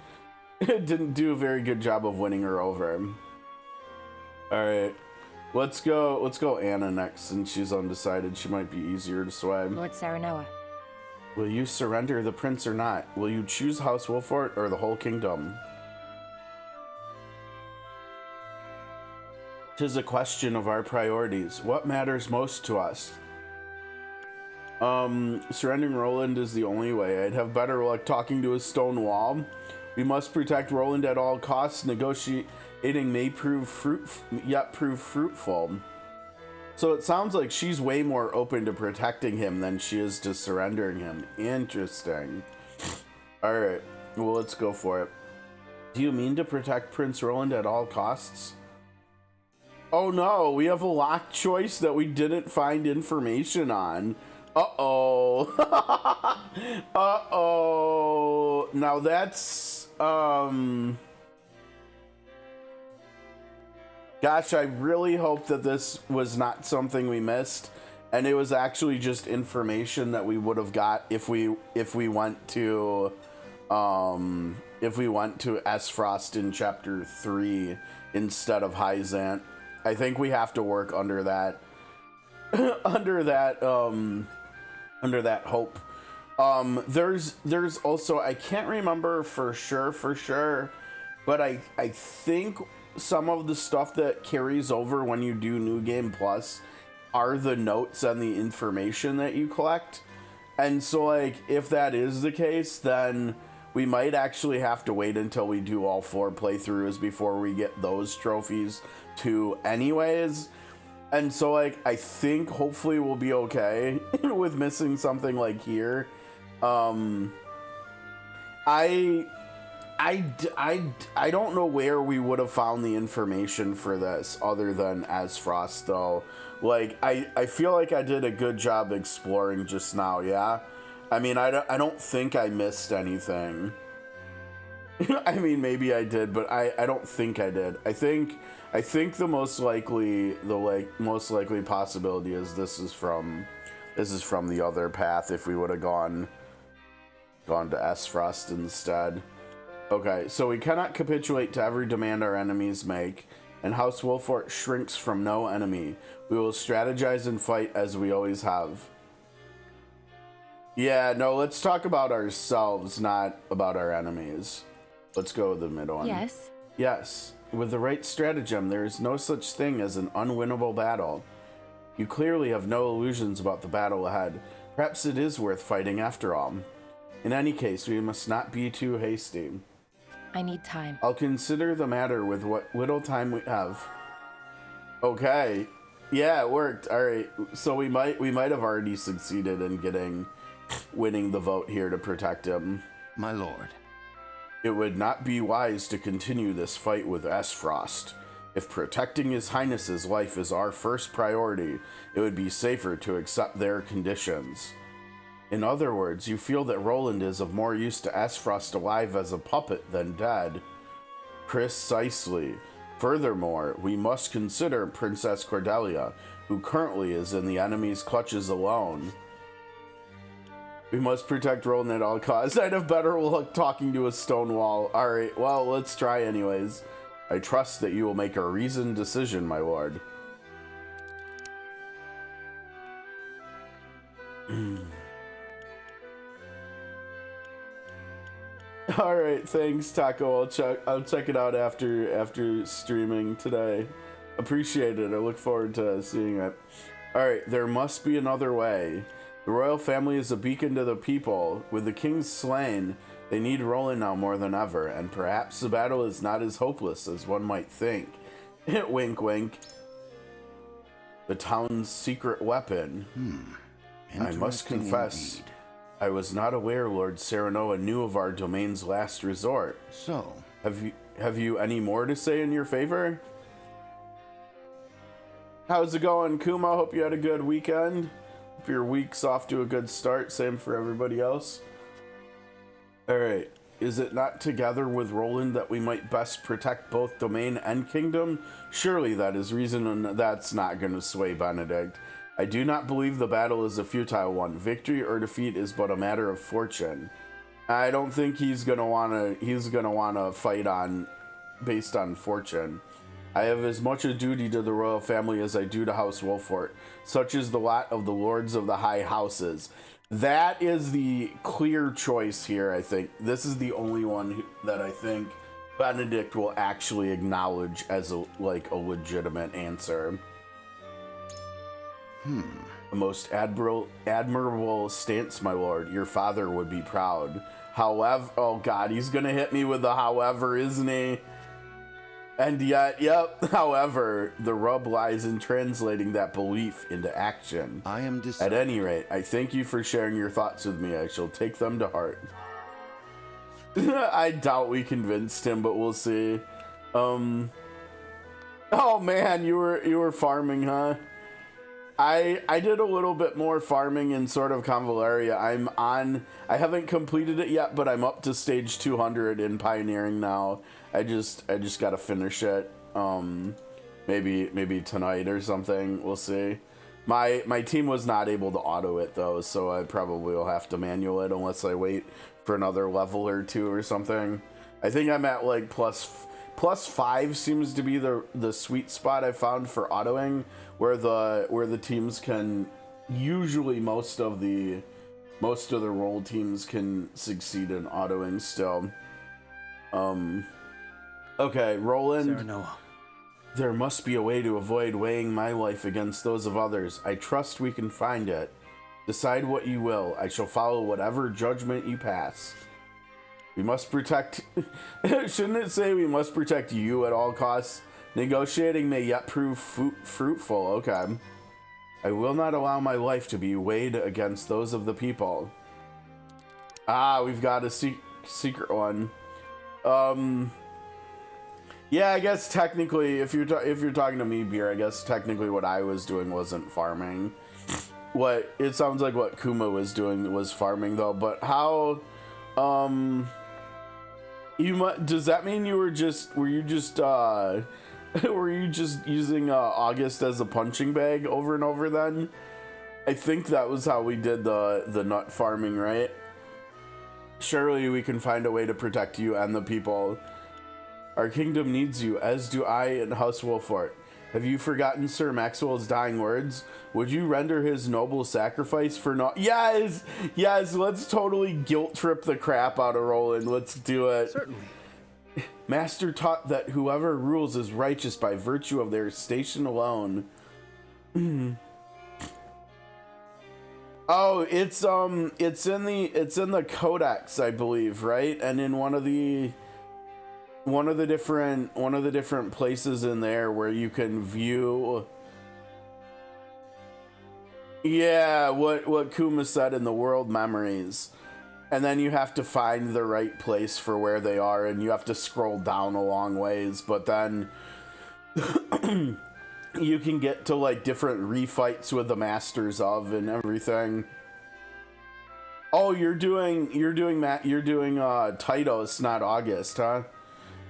It didn't do a very good job of winning her over. Alright. Let's go Anna next, since she's undecided. She might be easier to sway. Lord Saranoa. Will you surrender the prince or not? Will you choose House Wolfort or the whole kingdom? 'Tis a question of our priorities. What matters most to us? Surrendering Roland is the only way. I'd have better luck talking to a stone wall. We must protect Roland at all costs. Negotiating may prove fruitful. So it sounds like she's way more open to protecting him than she is to surrendering him. Interesting. Alright, well, let's go for it. Do you mean to protect Prince Roland at all costs? Oh no, we have a locked choice that we didn't find information on. Uh-oh. Uh-oh. Now that's, gosh, I really hope that this was not something we missed, and it was actually just information that we would have got if we went to Aesfrost in chapter 3 instead of Hyzante. I think we have to work under that under that hope. There's also, I can't remember for sure, but I think some of the stuff that carries over when you do New Game Plus are the notes and the information that you collect. And so, like, if that is the case, then we might actually have to wait until we do all 4 playthroughs before we get those trophies too anyways. And so, like, I think hopefully we'll be okay with missing something like here. I don't know where we would have found the information for this other than Aesfrost, though. Like, I feel like I did a good job exploring just now, yeah? I mean, I don't think I missed anything. I mean, maybe I did, but I don't think I did. I think the most likely possibility is this is from the other path if we would have gone to Aesfrost instead. Okay, so we cannot capitulate to every demand our enemies make, and House Wolfort shrinks from no enemy. We will strategize and fight as we always have. Yeah, no, let's talk about ourselves, not about our enemies. Let's go with the mid one. Yes. Yes. With the right stratagem, there is no such thing as an unwinnable battle. You clearly have no illusions about the battle ahead. Perhaps it is worth fighting after all. In any case, we must not be too hasty. I need time. I'll consider the matter with what little time we have. Okay. Yeah, it worked. All right. So we might have already succeeded in winning the vote here to protect him. My lord. It would not be wise to continue this fight with Aesfrost. If protecting His Highness's life is our first priority, it would be safer to accept their conditions. In other words, you feel that Roland is of more use to Aesfrost alive as a puppet than dead. Precisely. Furthermore, we must consider Princess Cordelia, who currently is in the enemy's clutches alone. We must protect Roland at all costs. I'd have better luck talking to a stone wall. Alright, well, let's try anyways. I trust that you will make a reasoned decision, my lord. Alright, thanks, Taco. I'll check it out after streaming today. Appreciate it. I look forward to seeing it. Alright, there must be another way. The royal family is a beacon to the people. With the king slain, they need Roland now more than ever, and perhaps the battle is not as hopeless as one might think. Wink, wink. The town's secret weapon. I must confess, indeed. I was not aware Lord Serenoa knew of our domain's last resort. So, Have you any more to say in your favor? How's it going, Kuma? Hope you had a good weekend. Hope your week's off to a good start. Same for everybody else. Alright. Is it not together with Roland that we might best protect both domain and kingdom? Surely that is reason, and that's not going to sway Benedict. I do not believe the battle is a futile one. Victory or defeat is but a matter of fortune. I don't think he's gonna wanna fight based on fortune. I have as much a duty to the royal family as I do to House Wolfort. Such is the lot of the lords of the high houses. That is the clear choice here, I think. This is the only one that I think Benedict will actually acknowledge as a legitimate answer. The most admirable stance, my lord. Your father would be proud. However, oh god, he's gonna hit me with the however, isn't he? And yet, yep, however, the rub lies in translating that belief into action. I am At any rate, I thank you for sharing your thoughts with me. I shall take them to heart. I doubt we convinced him, but we'll see. Oh man, you were farming, huh? I did a little bit more farming in sort of Convalaria. I haven't completed it yet, but I'm up to stage 200 in Pioneering now. I just gotta finish it. Maybe tonight or something. We'll see. My team was not able to auto it though, so I probably will have to manual it unless I wait for another level or two or something. I think I'm at like plus 5 seems to be the sweet spot I found for autoing, where the teams can usually most of the role teams can succeed in autoing still. Okay, Roland. There must be a way to avoid weighing my life against those of others. I trust we can find it. Decide what you will. I shall follow whatever judgment you pass. We must protect... Shouldn't it say we must protect you at all costs? Negotiating may yet prove fruitful. Okay. I will not allow my life to be weighed against those of the people. Ah, we've got a secret one. Yeah, I guess technically, if you're talking to me, Beer, I guess technically what I was doing wasn't farming. It sounds like what Kuma was doing was farming though. But how, does that mean were you just using August as a punching bag over and over then? I think that was how we did the nut farming, right? Surely we can find a way to protect you and the people. Our kingdom needs you, as do I and House Wolfort. Have you forgotten Sir Maxwell's dying words? Would you render his noble sacrifice for no— Yes! Yes, let's totally guilt trip the crap out of Roland. Let's do it. Certainly. Master taught that whoever rules is righteous by virtue of their station alone. Oh, it's in the Codex, I believe, right? And in one of the different places in there where you can view, yeah, what Kuma said in the world memories, and then you have to find the right place for where they are, and you have to scroll down a long ways, but then you can get to like different refights with the masters of and everything. Oh, you're doing Titos, not August, huh?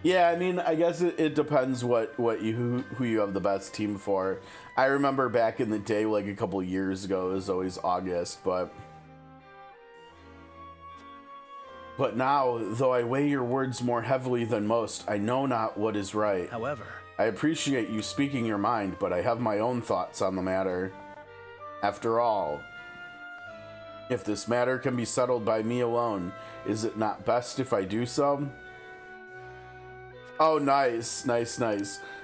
Yeah, I mean, I guess it depends who you have the best team for. I remember back in the day, like a couple years ago, it was always August, but now, though I weigh your words more heavily than most, I know not what is right. However, I appreciate you speaking your mind, but I have my own thoughts on the matter. After all, if this matter can be settled by me alone, is it not best if I do so? Oh, nice.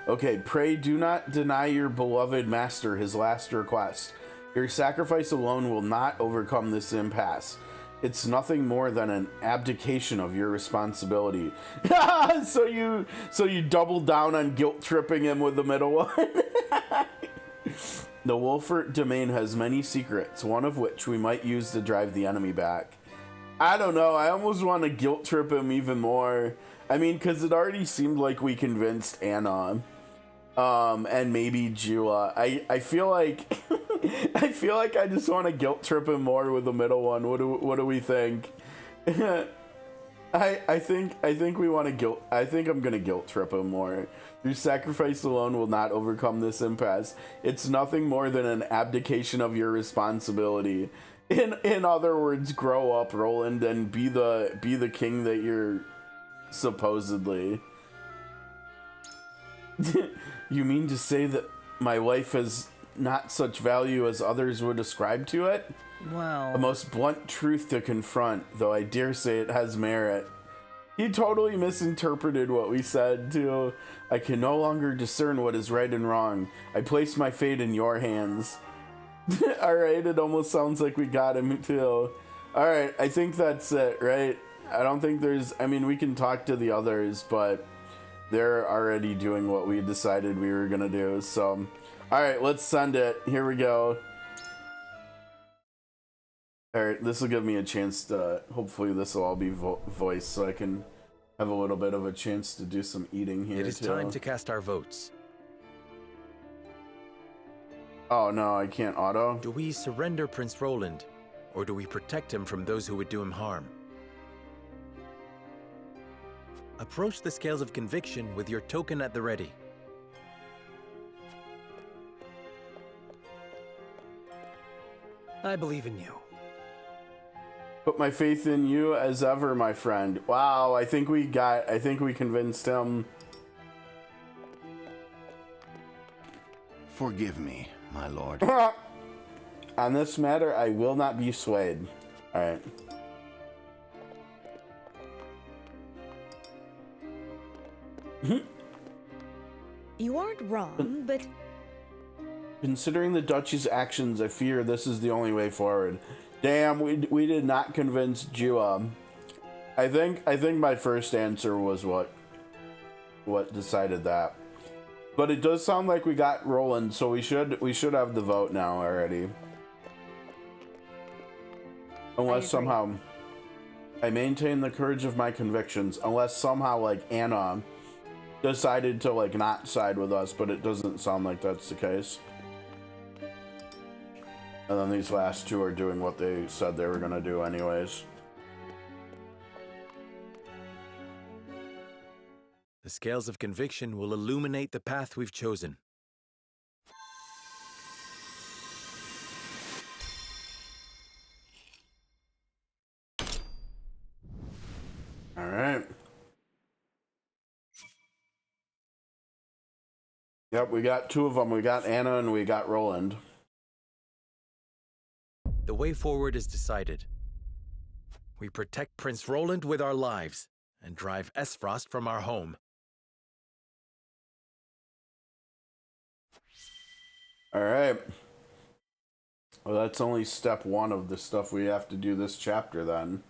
Okay, pray do not deny your beloved master his last request. Your sacrifice alone will not overcome this impasse. It's nothing more than an abdication of your responsibility. So you double down on guilt tripping him with the middle one. The Wolfert domain has many secrets, one of which we might use to drive the enemy back. I don't know, I almost want to guilt trip him even more. I mean, because it already seemed like we convinced Anna, and maybe Jula. I feel like I just want to guilt trip him more with the middle one. What do we think? I think we want to guilt. I think I'm gonna guilt trip him more. Your sacrifice alone will not overcome this impasse. It's nothing more than an abdication of your responsibility. In other words, grow up, Roland, and be the king that you're supposedly. You mean to say that my life has not such value as others would ascribe to it? well... A most blunt truth to confront, though I dare say it has merit. He totally misinterpreted what we said, too. I can no longer discern what is right and wrong. I place my fate in your hands. Alright, it almost sounds like we got him, too. Alright, I think that's it, right? I don't think there's... I mean, we can talk to the others, but they're already doing what we decided we were gonna do, so... Alright, let's send it. Here we go. Alright, this will give me a chance to... Hopefully this will all be voice, so I can have a little bit of a chance to do some eating here, It is time to cast our votes. Oh no, I can't auto. Do we surrender Prince Roland, or do we protect him from those who would do him harm? Approach the scales of conviction with your token at the ready. I believe in you. Put my faith in you as ever, my friend. Wow, I think we convinced him. Forgive me, my lord. On this matter, I will not be swayed. All right. You aren't wrong, but Considering the duchy's actions, I fear this is the only way forward. Damn, we did not convince Jua. I think my first answer was what decided that. But it does sound like we got Roland, so we should have the vote now already. Unless somehow I maintain the courage of my convictions. Unless somehow like Anna decided to like not side with us, but it doesn't sound like that's the case. And then these last two are doing what they said they were gonna do anyways. The scales of conviction will illuminate the path we've chosen. All right. Yep, we got two of them. We got Anna and we got Roland. The way forward is decided. We protect Prince Roland with our lives and drive Aesfrost from our home. All right. Well, that's only step one of the stuff we have to do this chapter then.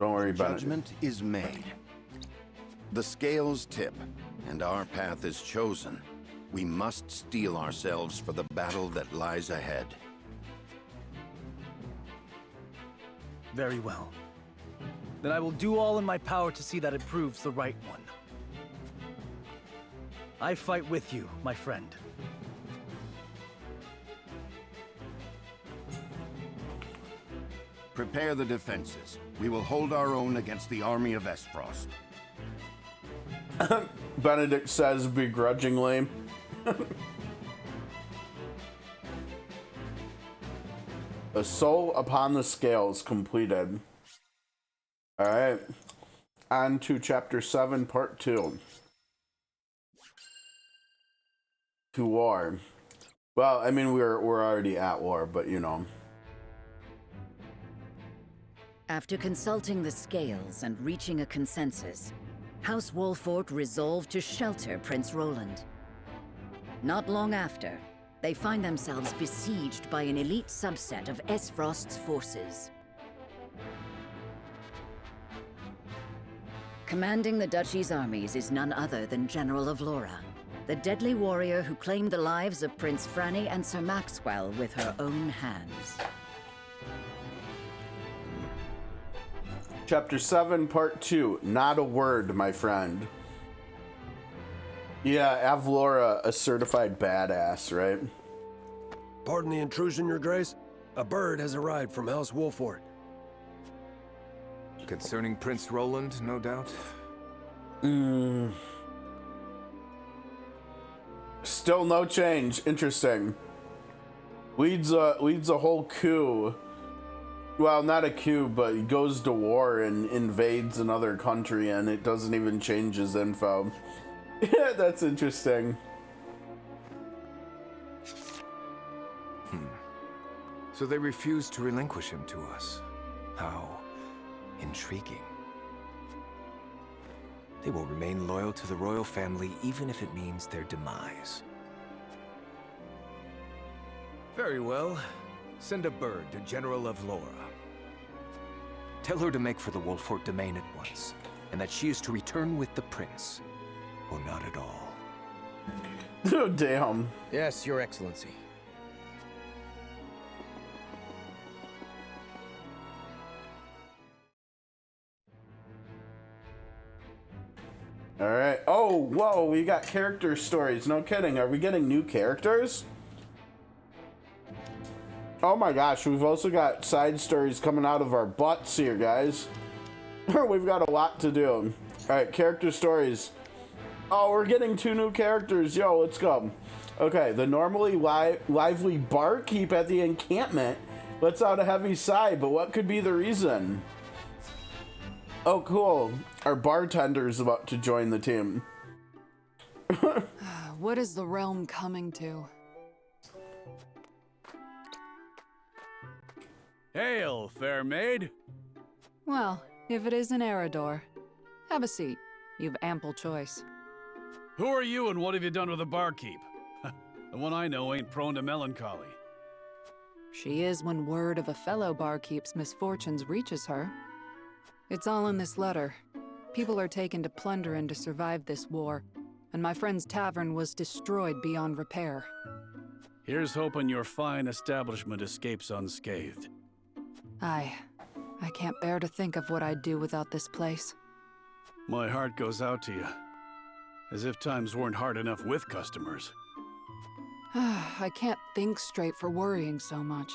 Don't worry about it. Judgment is made. The scales tip, and our path is chosen. We must steel ourselves for the battle that lies ahead. Very well. Then I will do all in my power to see that it proves the right one. I fight with you, my friend. Prepare the defenses. We will hold our own against the army of Aesfrost. Benedict says begrudgingly. Assault upon the scales completed. All right. On to chapter 7, part 2. To war. Well, I mean, we're already at war, but you know. After consulting the scales and reaching a consensus, House Wolfort resolved to shelter Prince Roland. Not long after, they find themselves besieged by an elite subset of Aesfrost's forces. Commanding the Duchy's armies is none other than General of Laura, the deadly warrior who claimed the lives of Prince Franny and Sir Maxwell with her own hands. Chapter 7, part 2. Not a word, my friend. Yeah, Avlora, a certified badass, right? Pardon the intrusion, Your Grace. A bird has arrived from House Wolfort. Concerning Prince Roland, no doubt? Still no change. Interesting. Leads a whole coup. Well, not a coup, but he goes to war and invades another country, and it doesn't even change his info. Yeah, that's interesting. So they refused to relinquish him to us. How intriguing. They will remain loyal to the royal family even if it means their demise. Very well. Send a bird to General of Laura. Tell her to make for the Wolfort domain at once, and that she is to return with the prince, or not at all. Oh, damn. Yes, Your Excellency. All right. Oh, whoa, we got character stories. No kidding. Are we getting new characters? Oh my gosh, we've also got side stories coming out of our butts here, guys. We've got a lot to do. All right, character stories. Oh, we're getting 2 new characters. Yo, let's go. Okay, the normally lively barkeep at the encampment lets out a heavy sigh, but what could be the reason? Oh, cool. Our bartender's about to join the team. What is the realm coming to? Hail, fair maid. Well, if it isn't Eridor. Have a seat. You've ample choice. Who are you and what have you done with the barkeep? The one I know ain't prone to melancholy. She is when word of a fellow barkeep's misfortunes reaches her. It's all in this letter. People are taken to plunder and to survive this war, and my friend's tavern was destroyed beyond repair. Here's hoping your fine establishment escapes unscathed. I can't bear to think of what I'd do without this place. My heart goes out to you. As if times weren't hard enough with customers. I can't think straight for worrying so much.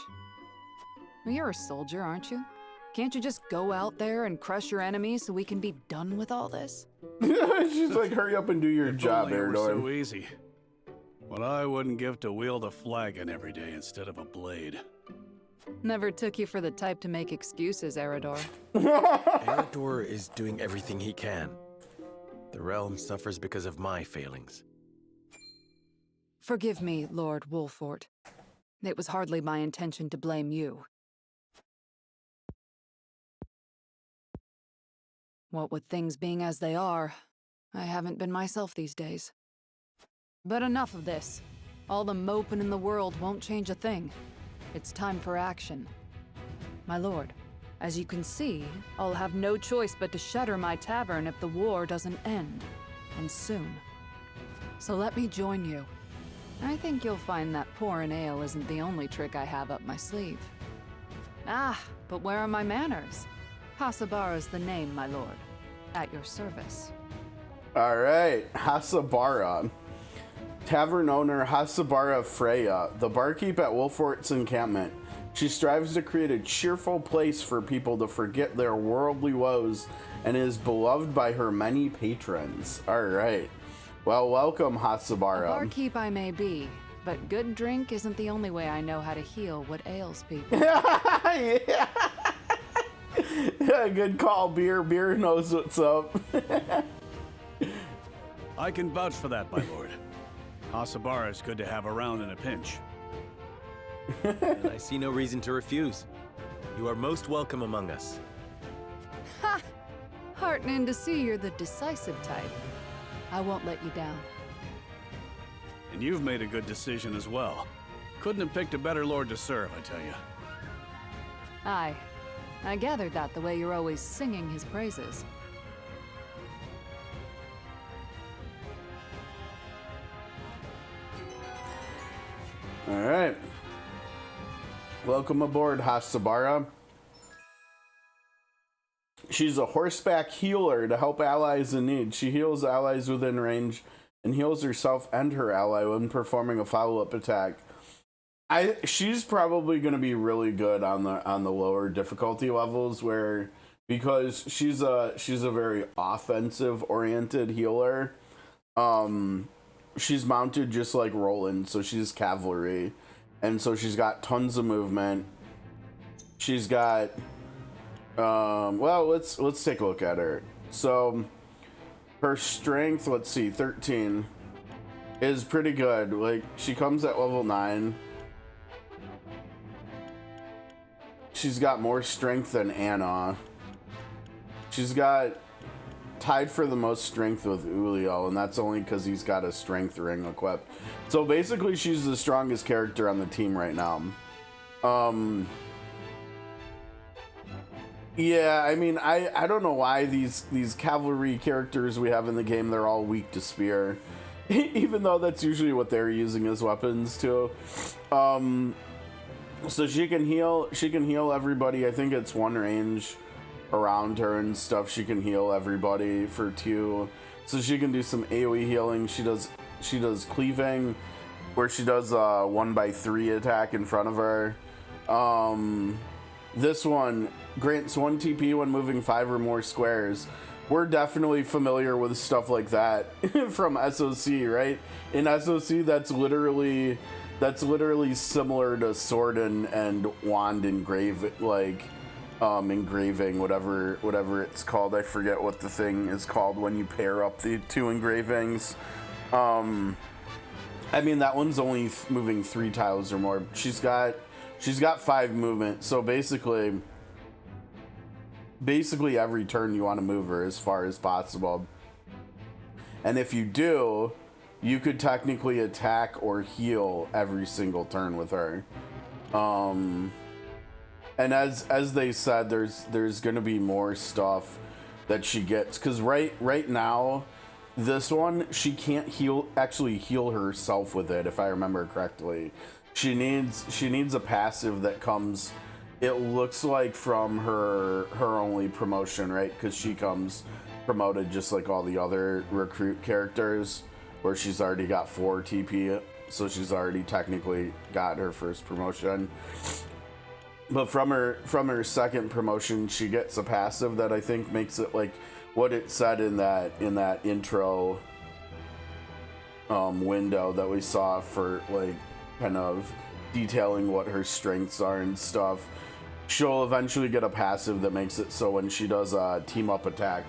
Well, you're a soldier, aren't you? Can't you just go out there and crush your enemies so we can be done with all this? She's like, hurry up and do your job, If only it were Eridor. so easy. What I wouldn't give to wield a flagon every day instead of a blade. Never took you for the type to make excuses, Eridor. Eridor is doing everything he can. The realm suffers because of my failings. Forgive me, Lord Wolfort. It was hardly my intention to blame you. What with things being as they are, I haven't been myself these days. But enough of this. All the moping in the world won't change a thing. It's time for action. My lord, as you can see, I'll have no choice but to shutter my tavern if the war doesn't end. And soon. So let me join you. I think you'll find that pouring ale isn't the only trick I have up my sleeve. Ah, but where are my manners? Hasabara's the name, my lord. At your service. All right, Hasabara. Tavern owner Hasabara Freya, the barkeep at Wolfort's encampment. She strives to create a cheerful place for people to forget their worldly woes and is beloved by her many patrons. All right. Well, welcome, Hasabara. A barkeep I may be, but good drink isn't the only way I know how to heal what ails people. Yeah. Yeah, good call, Beer. Beer knows what's up. I can vouch for that, my lord. Hasabara is good to have around in a pinch. And I see no reason to refuse. You are most welcome among us. Ha! Heartening to see you're the decisive type. I won't let you down. And you've made a good decision as well. Couldn't have picked a better lord to serve, I tell you. Aye. I gathered that the way you're always singing his praises. All right. Welcome aboard, Hasabara. She's a horseback healer to help allies in need. She heals allies within range and heals herself and her ally when performing a follow-up attack. She's probably going to be really good on the lower difficulty levels because she's a very offensive oriented healer. She's mounted just like Roland, so she's cavalry, and so she's got tons of movement. She's got well, let's take a look at her. So her strength, let's see, 13 is pretty good. Like, she comes at level 9. She's got more strength than Anna. She's got tied for the most strength with Ulio, and that's only because he's got a strength ring equipped. So basically, she's the strongest character on the team right now. Yeah, I mean, I don't know why these cavalry characters we have in the game, they're all weak to spear. Even though that's usually what they're using as weapons too. So she can heal everybody. I think it's one range around her and stuff. She can heal everybody for 2. So she can do some AoE healing. She does cleaving, where she does a 1x3 attack in front of her. This one grants 1 TP when moving 5 or more squares. We're definitely familiar with stuff like that from SOC, right? In SOC, that's literally similar to sword and wand engraving, whatever it's called. I forget what the thing is called when you pair up the 2 engravings. I mean, that one's only moving 3 tiles or more. She's got 5 movement, so basically every turn you want to move her as far as possible. And if you do, you could technically attack or heal every single turn with her. And as they said, there's gonna be more stuff that she gets, because right now, this one, she can't actually heal herself with it, if I remember correctly. She needs a passive that comes, it looks like, from her only promotion, right? Because she comes promoted just like all the other recruit characters, where she's already got 4 TP, so she's already technically got her first promotion. But from her second promotion, she gets a passive that I think makes it like what it said in that intro window that we saw, for like kind of detailing what her strengths are and stuff. She'll eventually get a passive that makes it so when she does a team up attack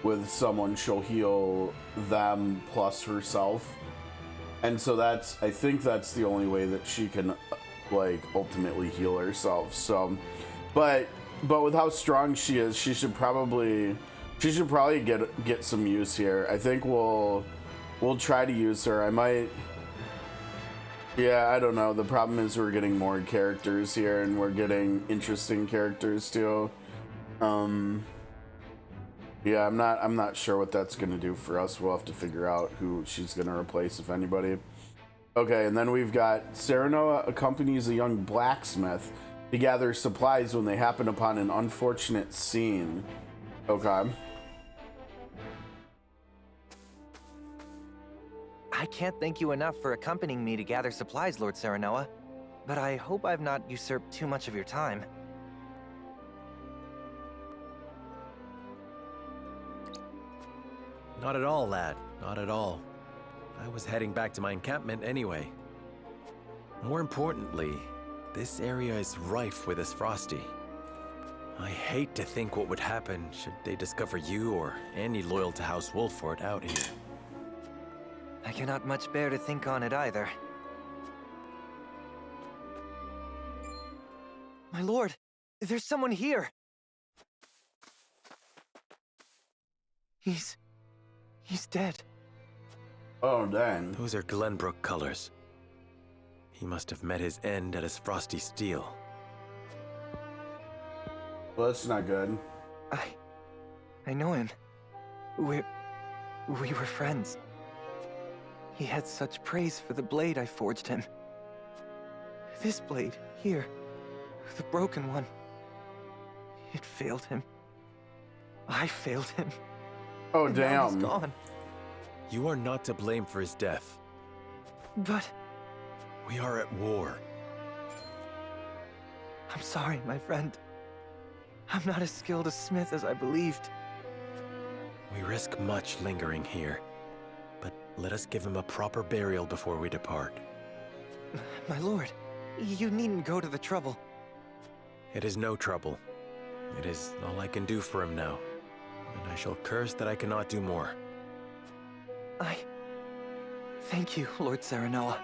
with someone, she'll heal them plus herself. And so I think that's the only way that she can like ultimately heal herself. So but with how strong she is, she should probably get some use here. I think we'll try to use her. I might, yeah, I don't know. The problem is we're getting more characters here, and we're getting interesting characters too. Yeah, I'm not sure what that's gonna do for us. We'll have to figure out who she's gonna replace, if anybody. Okay, and then we've got Serenoa accompanies a young blacksmith to gather supplies when they happen upon an unfortunate scene. Okay. I can't thank you enough for accompanying me to gather supplies, Lord Serenoa, but I hope I've not usurped too much of your time. Not at all, lad. Not at all. I was heading back to my encampment anyway. More importantly, this area is rife with Aesfrosti. I hate to think what would happen should they discover you or any loyal to House Wolfort out here. I cannot much bear to think on it either. My lord, there's someone here! He's dead. Oh, dang. Those are Glenbrook colors. He must have met his end at his frosty steel. Well, that's not good. I know him. We were friends. He had such praise for the blade I forged him. This blade, here, the broken one, it failed him. I failed him. Oh, and damn. Now he's gone. You are not to blame for his death. But we are at war. I'm sorry, my friend. I'm not as skilled a smith as I believed. We risk much lingering here, but let us give him a proper burial before we depart. My lord, you needn't go to the trouble. It is no trouble. It is all I can do for him now, and I shall curse that I cannot do more. Thank you, Lord Serenoa.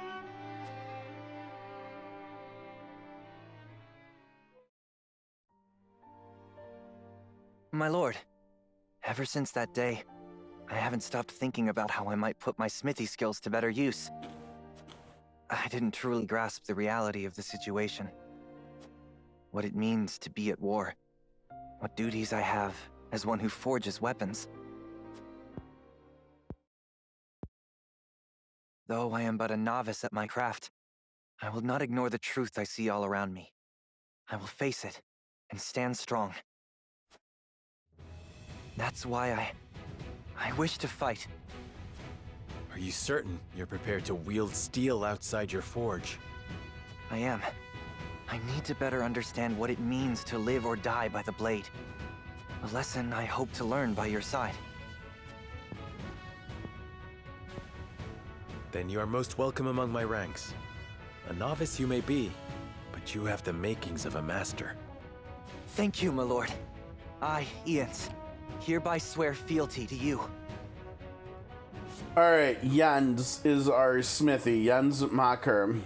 My lord, ever since that day, I haven't stopped thinking about how I might put my smithy skills to better use. I didn't truly grasp the reality of the situation. What it means to be at war. What duties I have as one who forges weapons. Though I am but a novice at my craft, I will not ignore the truth I see all around me. I will face it and stand strong. That's why I wish to fight. Are you certain you're prepared to wield steel outside your forge? I am. I need to better understand what it means to live or die by the blade. A lesson I hope to learn by your side. Then you are most welcome among my ranks. A novice you may be, but you have the makings of a master. Thank you, my lord. I, Ians, hereby swear fealty to you. Alright, Jens is our smithy. Jens Macher,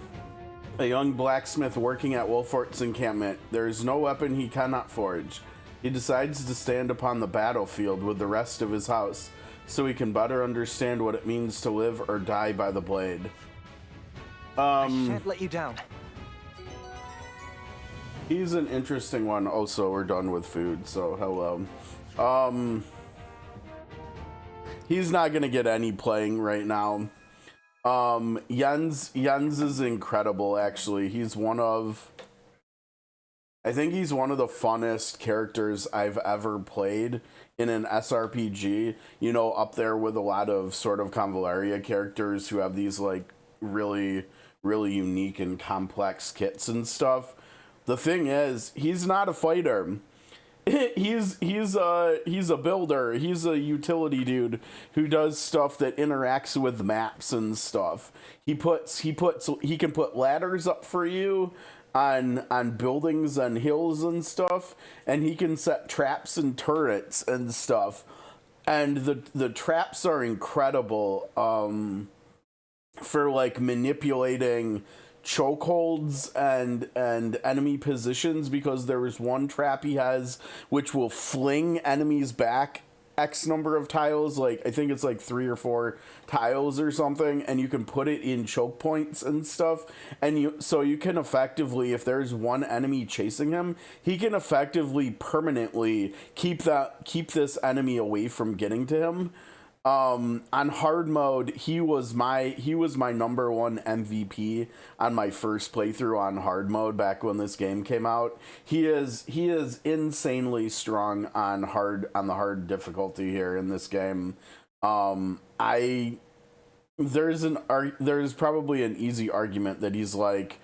a young blacksmith working at Wolfort's encampment. There is no weapon he cannot forge. He decides to stand upon the battlefield with the rest of his house, so he can better understand what it means to live or die by the blade. I shan't let you down. He's an interesting one. Also, we're done with food, so hello. He's not gonna get any playing right now. Jens is incredible, actually. I think he's one of the funnest characters I've ever played in an SRPG. You know, up there with a lot of sort of Convaleria characters who have these like really unique and complex kits and stuff. The thing is, he's not a fighter. He's a builder. He's a utility dude who does stuff that interacts with maps and stuff. He can put ladders up for you on buildings and hills and stuff, and he can set traps and turrets and stuff. And the traps are incredible for like manipulating chokeholds and enemy positions, because there is one trap he has which will fling enemies back X number of tiles, like I think it's like 3 or 4 tiles or something, and you can put it in choke points and stuff, and you can effectively, if there's one enemy chasing him, he can effectively permanently keep this enemy away from getting to him. On hard mode, he was my number 1 MVP on my first playthrough on hard mode back when this game came out. He is insanely strong on the hard difficulty here in this game. There's probably an easy argument that he's like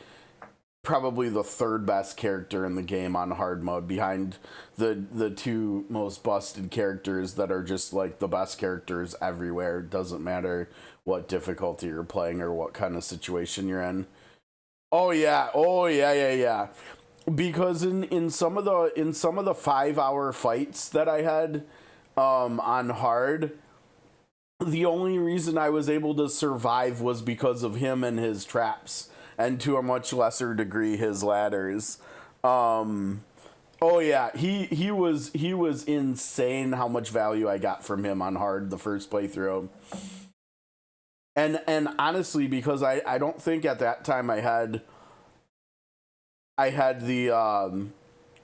probably the 3rd best character in the game on hard mode, behind the 2 most busted characters that are just like the best characters everywhere. Doesn't matter what difficulty you're playing or what kind of situation you're in. Oh yeah. Because in some of the 5-hour fights that I had on hard, the only reason I was able to survive was because of him and his traps, and to a much lesser degree his ladders. Oh yeah, he was insane how much value I got from him on hard the first playthrough. And honestly, because I don't think at that time I had the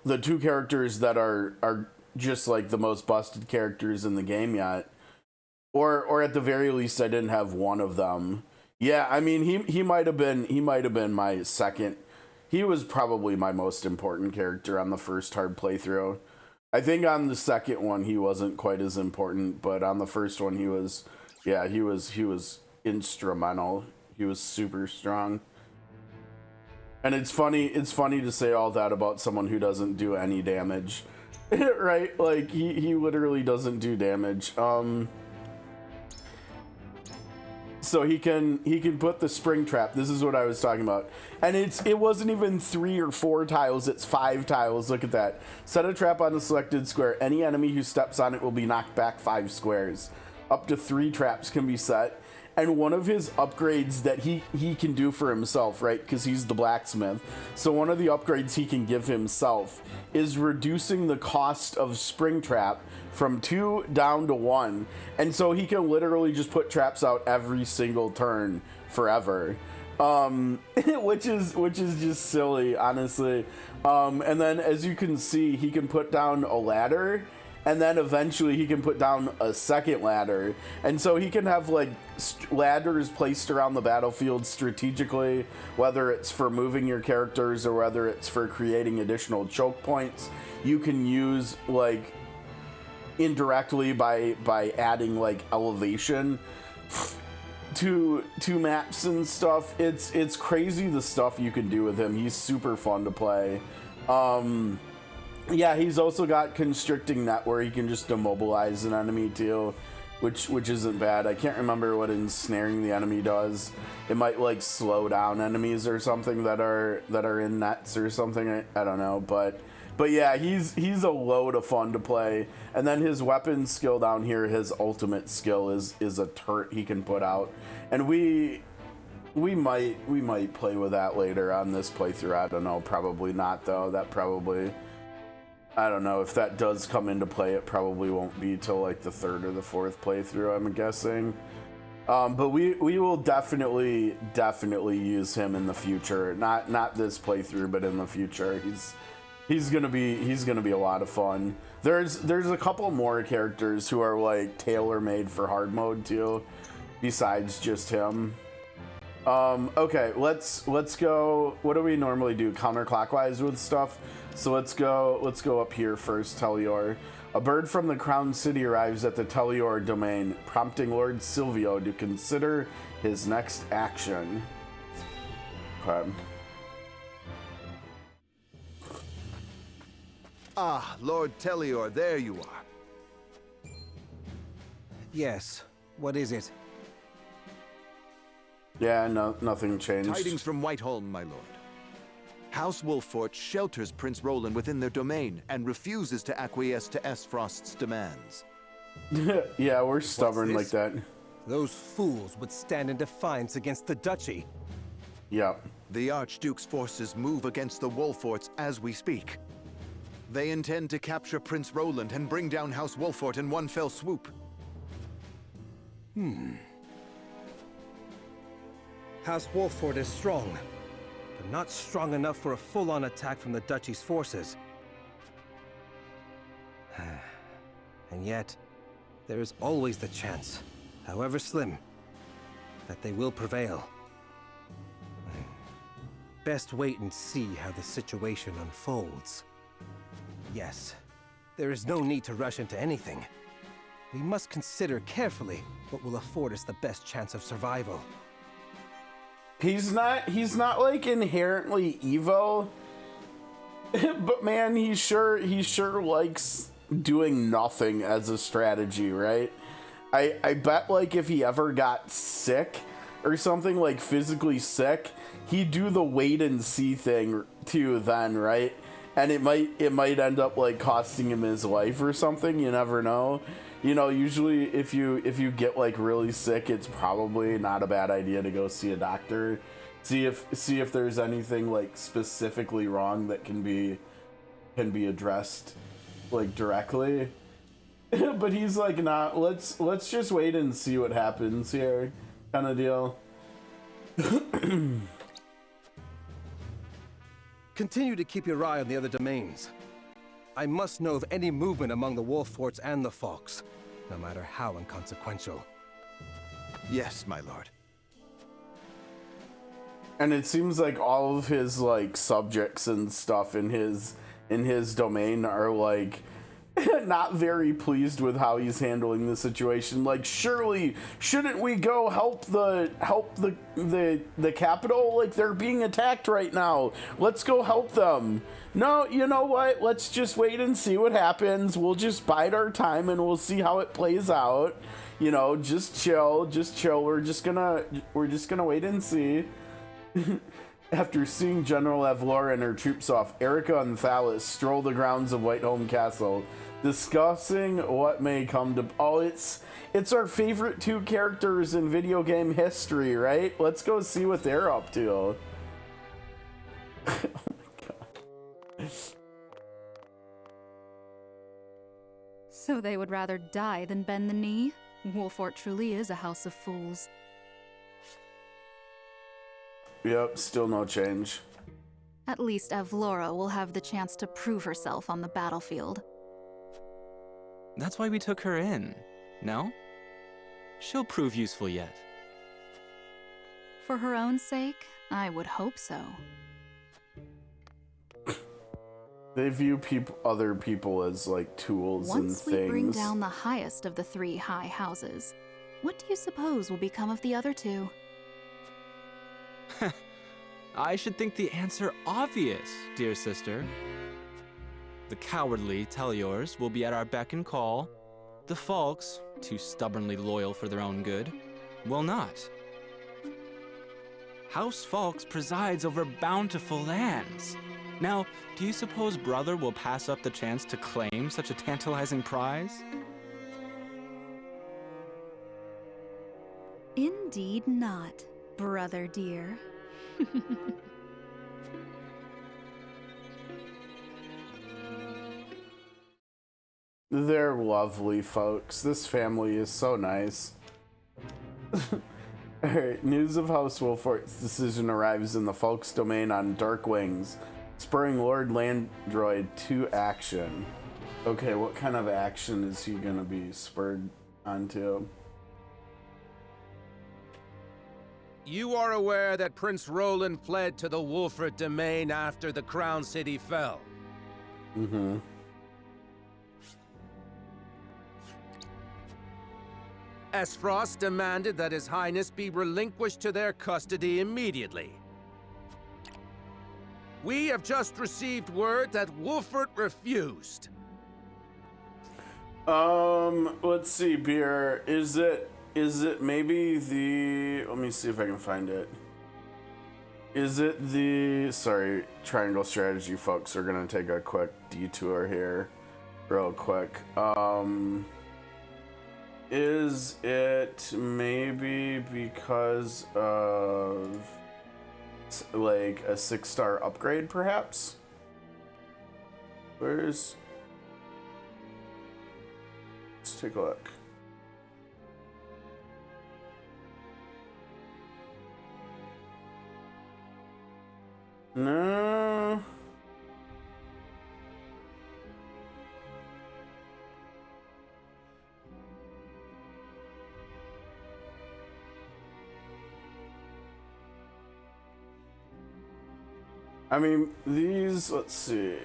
2 characters that are just like the most busted characters in the game yet. Or at the very least I didn't have one of them. Yeah, I mean, he might have been my second. He was probably my most important character on the first hard playthrough. I think on the second one he wasn't quite as important, but on the first one he was instrumental. He was super strong. And it's funny to say all that about someone who doesn't do any damage. Right? Like he literally doesn't do damage. So he can put the spring trap. This is what I was talking about. And it wasn't even 3 or 4 tiles, it's 5 tiles. Look at that. Set a trap on the selected square. Any enemy who steps on it will be knocked back 5 squares. Up to 3 traps can be set. And one of his upgrades that he can do for himself, right? Because he's the blacksmith. So one of the upgrades he can give himself is reducing the cost of spring trap from 2 down to 1. And so he can literally just put traps out every single turn forever. Which is just silly, honestly. And then as you can see, he can put down a ladder, and then eventually he can put down a second ladder. And so he can have like ladders placed around the battlefield strategically, whether it's for moving your characters or whether it's for creating additional choke points. You can use like indirectly by adding like elevation to maps and stuff. It's crazy the stuff you can do with him. He's super fun to play. Yeah, he's also got constricting net where he can just immobilize an enemy too, which isn't bad. I can't remember what ensnaring the enemy does. It might like slow down enemies or something that are in nets or something. I don't know, but yeah, he's a load of fun to play. And then his weapon skill down here, his ultimate skill is a turret he can put out, and we might play with that later on this playthrough. I don't know, probably not though. That probably, I don't know if that does come into play. It probably won't be till like the third or the fourth playthrough, I'm guessing. But we will definitely use him in the future. Not this playthrough, but in the future. He's gonna be a lot of fun. There's a couple more characters who are like tailor-made for hard mode too, besides just him. Okay, let's go. What do we normally do? Counterclockwise with stuff. So let's go up here first. Telior. A bird from the Crown City arrives at the Telior domain, prompting Lord Silvio to consider his next action. Okay. Ah, Lord Telior, there you are. Yes, what is it? Yeah, no, nothing changed. Tidings from Whiteholm, my lord. House Wolffort shelters Prince Roland within their domain and refuses to acquiesce to Aesfrost's demands. Yeah, we're stubborn like that. Those fools would stand in defiance against the duchy. Yep. The Archduke's forces move against the Wolfforts as we speak. They intend to capture Prince Roland and bring down House Wolffort in one fell swoop. House Wolffort is strong, but not strong enough for a full-on attack from the duchy's forces. And yet, there is always the chance, however slim, that they will prevail. Best wait and see how the situation unfolds. Yes, there is no need to rush into anything. We must consider carefully what will afford us the best chance of survival. He's not like inherently evil, but man, he sure likes doing nothing as a strategy, right? I bet like if he ever got sick or something, like physically sick, he'd do the wait and see thing too then, right? And it might end up like costing him his life or something. You never know. You know, usually if you get like really sick, it's probably not a bad idea to go see a doctor. See if there's anything like specifically wrong that can be addressed like directly. But he's like, nah, let's just wait and see what happens here, kind of deal. Continue to keep your eye on the other domains. I must know of any movement among the Wolfforts and the Fox, no matter how inconsequential. Yes, my lord. And it seems like all of his like subjects and stuff in his domain are like not very pleased with how he's handling the situation. Like, surely shouldn't we go help the capital? Like, they're being attacked right now. Let's go help them. No, you know what? Let's just wait and see what happens. We'll just bide our time and we'll see how it plays out. You know, just chill. We're just gonna wait and see. After seeing General Evlora and her troops off, Erica and Thalis stroll the grounds of Whiteholm Castle, discussing what may come to... Oh, it's our favorite two characters in video game history, right? Let's go see what they're up to. Oh my god. So they would rather die than bend the knee? Wolffort truly is a house of fools. Yep, still no change. At least Evlora will have the chance to prove herself on the battlefield. That's why we took her in, no? She'll prove useful yet. For her own sake, I would hope so. They view other people as like tools and Once things. we bring down the highest of the 3 high houses, what do you suppose will become of the other 2? I should think the answer obvious, dear sister. The cowardly Teliors will be at our beck and call. The Falks, too stubbornly loyal for their own good, will not. House Falks presides over bountiful lands. Now, do you suppose brother will pass up the chance to claim such a tantalizing prize? Indeed not, brother dear. They're lovely folks. This family is so nice. Alright, news of House Wolfort's decision arrives in the Falk's domain on Dark Wings, spurring Lord Landroid to action. Okay, what kind of action is he gonna be spurred onto? You are aware that Prince Roland fled to the Wolfort domain after the Crown City fell. Mm-hmm. Aesfrost demanded that His Highness be relinquished to their custody immediately. We have just received word that Wolfort refused. Let's see, Beer. Is it maybe the... Let me see if I can find it. Is it the... Sorry, Triangle Strategy folks are gonna take a quick detour here. Real quick. Is it maybe because of like a 6-star upgrade, perhaps? Let's take a look. No. I mean, these, let's see.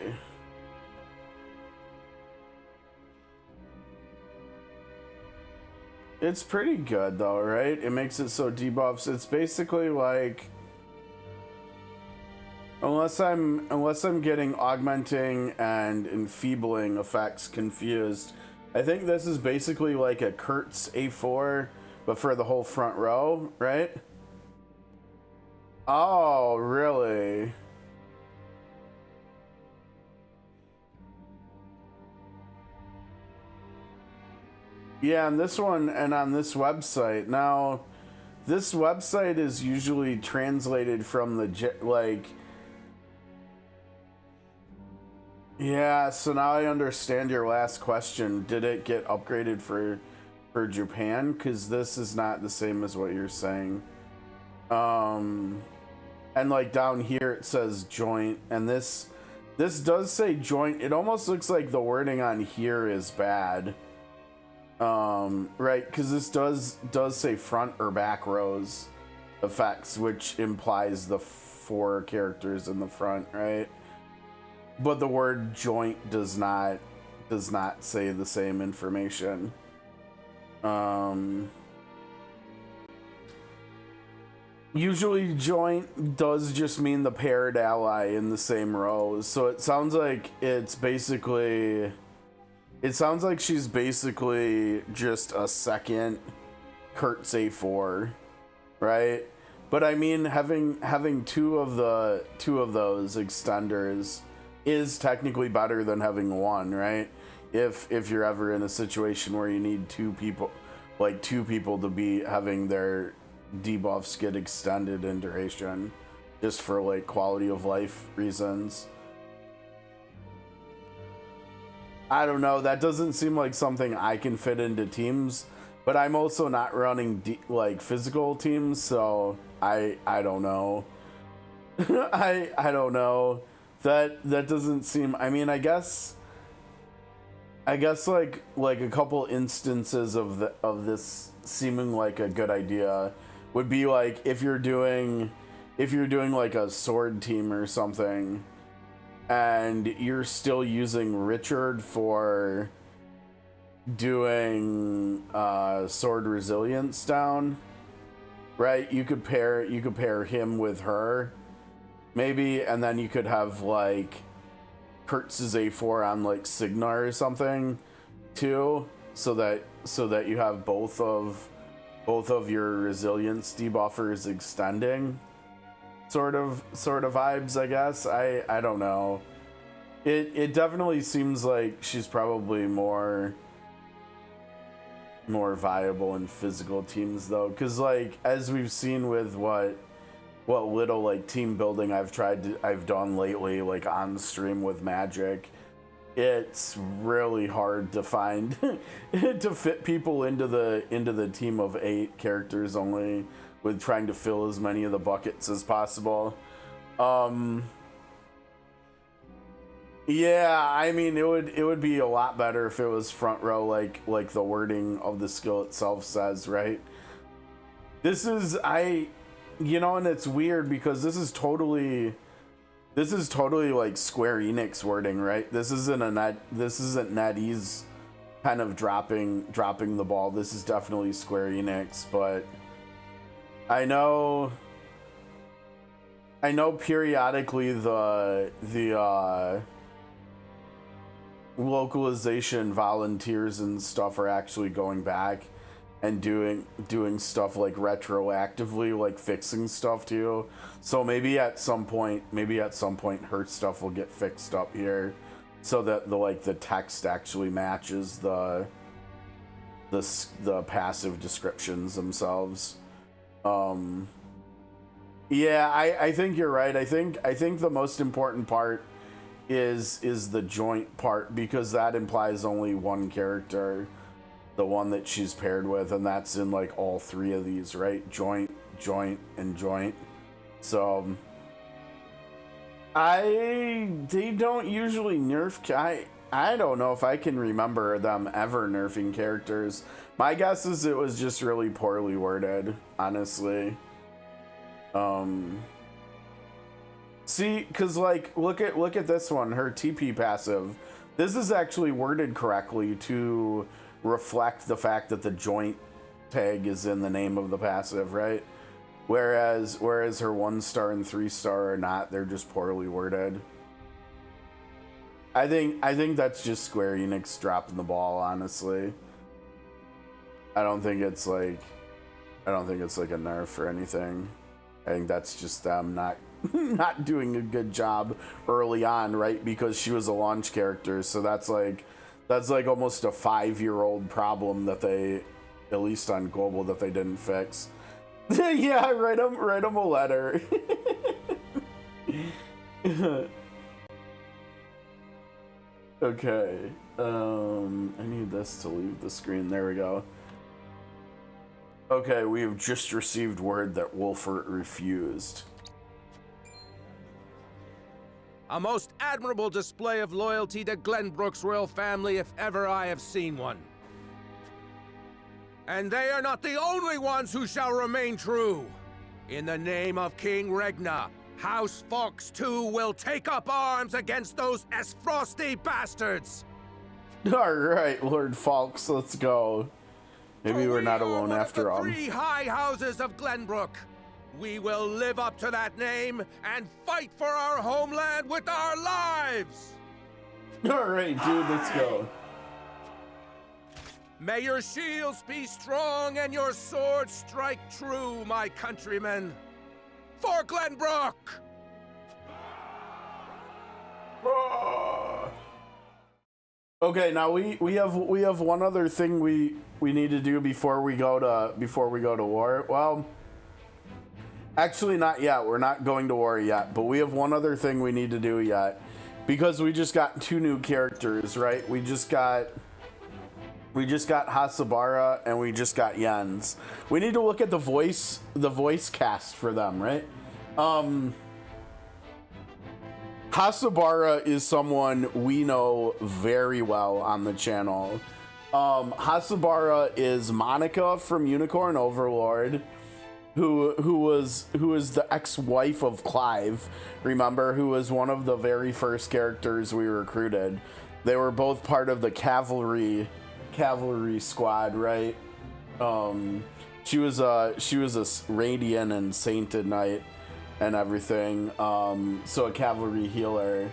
It's pretty good though, right? It makes it so debuffs. It's basically like, unless I'm getting augmenting and enfeebling effects confused, I think this is basically like a Kurtz A4, but for the whole front row, right? Oh, really? Yeah, and this one, and on this website. Now, this website is usually translated from the, like... Yeah, so now I understand your last question. Did it get upgraded for Japan? Because this is not the same as what you're saying. And like down here it says joint, and this does say joint. It almost looks like the wording on here is bad. Right, because this does say front or back rows effects, which implies the 4 characters in the front, right? But the word joint does not say the same information. Usually joint does just mean the paired ally in the same rows. So it sounds like it's basically... It sounds like she's basically just a second Kurtz A4, right? But I mean, having two of those extenders is technically better than having one, right? If you're ever in a situation where you need two people to be having their debuffs get extended in duration, just for like quality of life reasons. I don't know, that doesn't seem like something I can fit into teams, but I'm also not running like physical teams, so I don't know. I don't know. That doesn't seem, I mean, I guess like a couple instances of this seeming like a good idea would be like if you're doing like a sword team or something, and you're still using Richard for doing sword resilience down, right? You could pair him with her, maybe, and then you could have like Kurtz's A4 on like Signar or something too, so that you have both of your resilience debuffers extending, sort of vibes, I guess. I don't know. It definitely seems like she's probably more viable in physical teams though, because like as we've seen with what little like team building I've done lately, like on stream with Magic, it's really hard to find to fit people into the team of 8 characters only, with trying to fill as many of the buckets as possible. Yeah, I mean, it would be a lot better if it was front row, like the wording of the skill itself says, right? This is and it's weird because this is totally like Square Enix wording, right? This isn't NetEase kind of dropping the ball. This is definitely Square Enix, but I know periodically the localization volunteers and stuff are actually going back and doing stuff like retroactively, like fixing stuff too. So maybe at some point her stuff will get fixed up here, so that the text actually matches the passive descriptions themselves. Yeah, I think you're right. I think the most important part is the joint part, because that implies only one character, the one that she's paired with, and that's in like all 3 of these, right? Joint, and joint. So they don't usually nerf. I don't know if I can remember them ever nerfing characters. My guess is it was just really poorly worded, honestly. See, because like look at this one, her TP passive. This is actually worded correctly to reflect the fact that the joint tag is in the name of the passive, right? Whereas her 1-star and 3-star are not. They're just poorly worded. I think that's just Square Enix dropping the ball, honestly. I don't think it's like a nerf or anything. I think that's just them not doing a good job early on, right? Because she was a launch character, so that's like almost a 5-year-old problem that they, at least on global, that they didn't fix. Yeah, write them a letter. Okay. I need this to leave the screen. There we go. Okay, we have just received word that Wolfert refused. A most admirable display of loyalty to Glenbrook's royal family, if ever I have seen one. And they are not the only ones who shall remain true. In the name of King Regna, House Fox too will take up arms against those Aesfrosty bastards! Alright, Lord Fox, let's go. Maybe we're not alone after all. 3 high houses of Glenbrook. We will live up to that name and fight for our homeland with our lives! Alright, dude, let's go. May your shields be strong and your swords strike true, my countrymen. For Glenbrook! Okay, now we have one other thing we need to do before we go to war. Well, actually not yet. We're not going to war yet, but we have one other thing we need to do yet, because we just got 2 new characters, right? We just got Hasabara and we just got Jens. We need to look at the voice cast for them, right? Hasabara is someone we know very well on the channel. Hasabara is Monica from Unicorn Overlord, who was the ex-wife of Clive, remember, who was one of the very first characters we recruited. They were both part of the cavalry squad, right? She was a Radiant and Sainted Knight and everything. So a cavalry healer.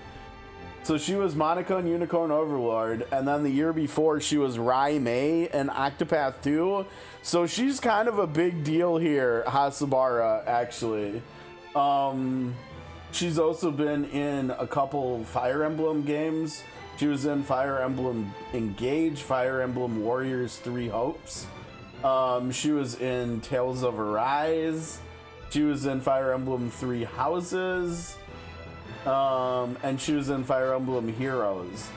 So she was Monica and Unicorn Overlord, and then the year before she was Rai Mei in Octopath 2. So she's kind of a big deal here, Hasabara, actually. She's also been in a couple Fire Emblem games. She was in Fire Emblem Engage, Fire Emblem Warriors 3 Hopes. She was in Tales of Arise. She was in Fire Emblem 3 Houses. And she was in Fire Emblem Heroes.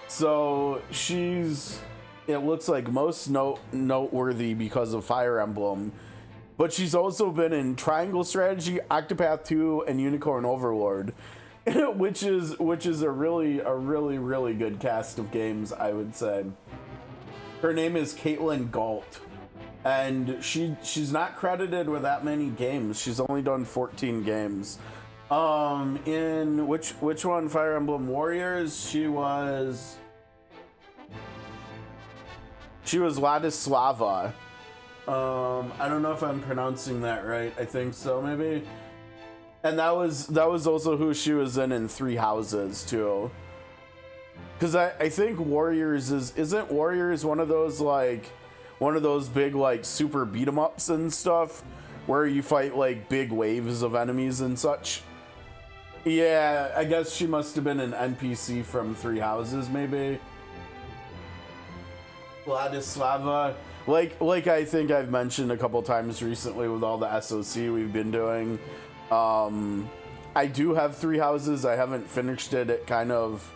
So she's, it looks like, most noteworthy because of Fire Emblem. But she's also been in Triangle Strategy, Octopath 2, and Unicorn Overlord, which is a really good cast of games, I would say. Her name is Caitlin Galt, and she's not credited with that many games. She's only done 14 games. In which one? Fire Emblem Warriors. She was Ladislava. I don't know if I'm pronouncing that right. I think so, maybe. And that was also who she was in Three Houses too. Because I think Warriors isn't Warriors one of those big like super beat 'em ups and stuff where you fight like big waves of enemies and such. Yeah, I guess she must have been an NPC from Three Houses, maybe. Vladislava, like I think I've mentioned a couple times recently with all the SOC we've been doing. I do have Three Houses. I haven't finished it. It kind of,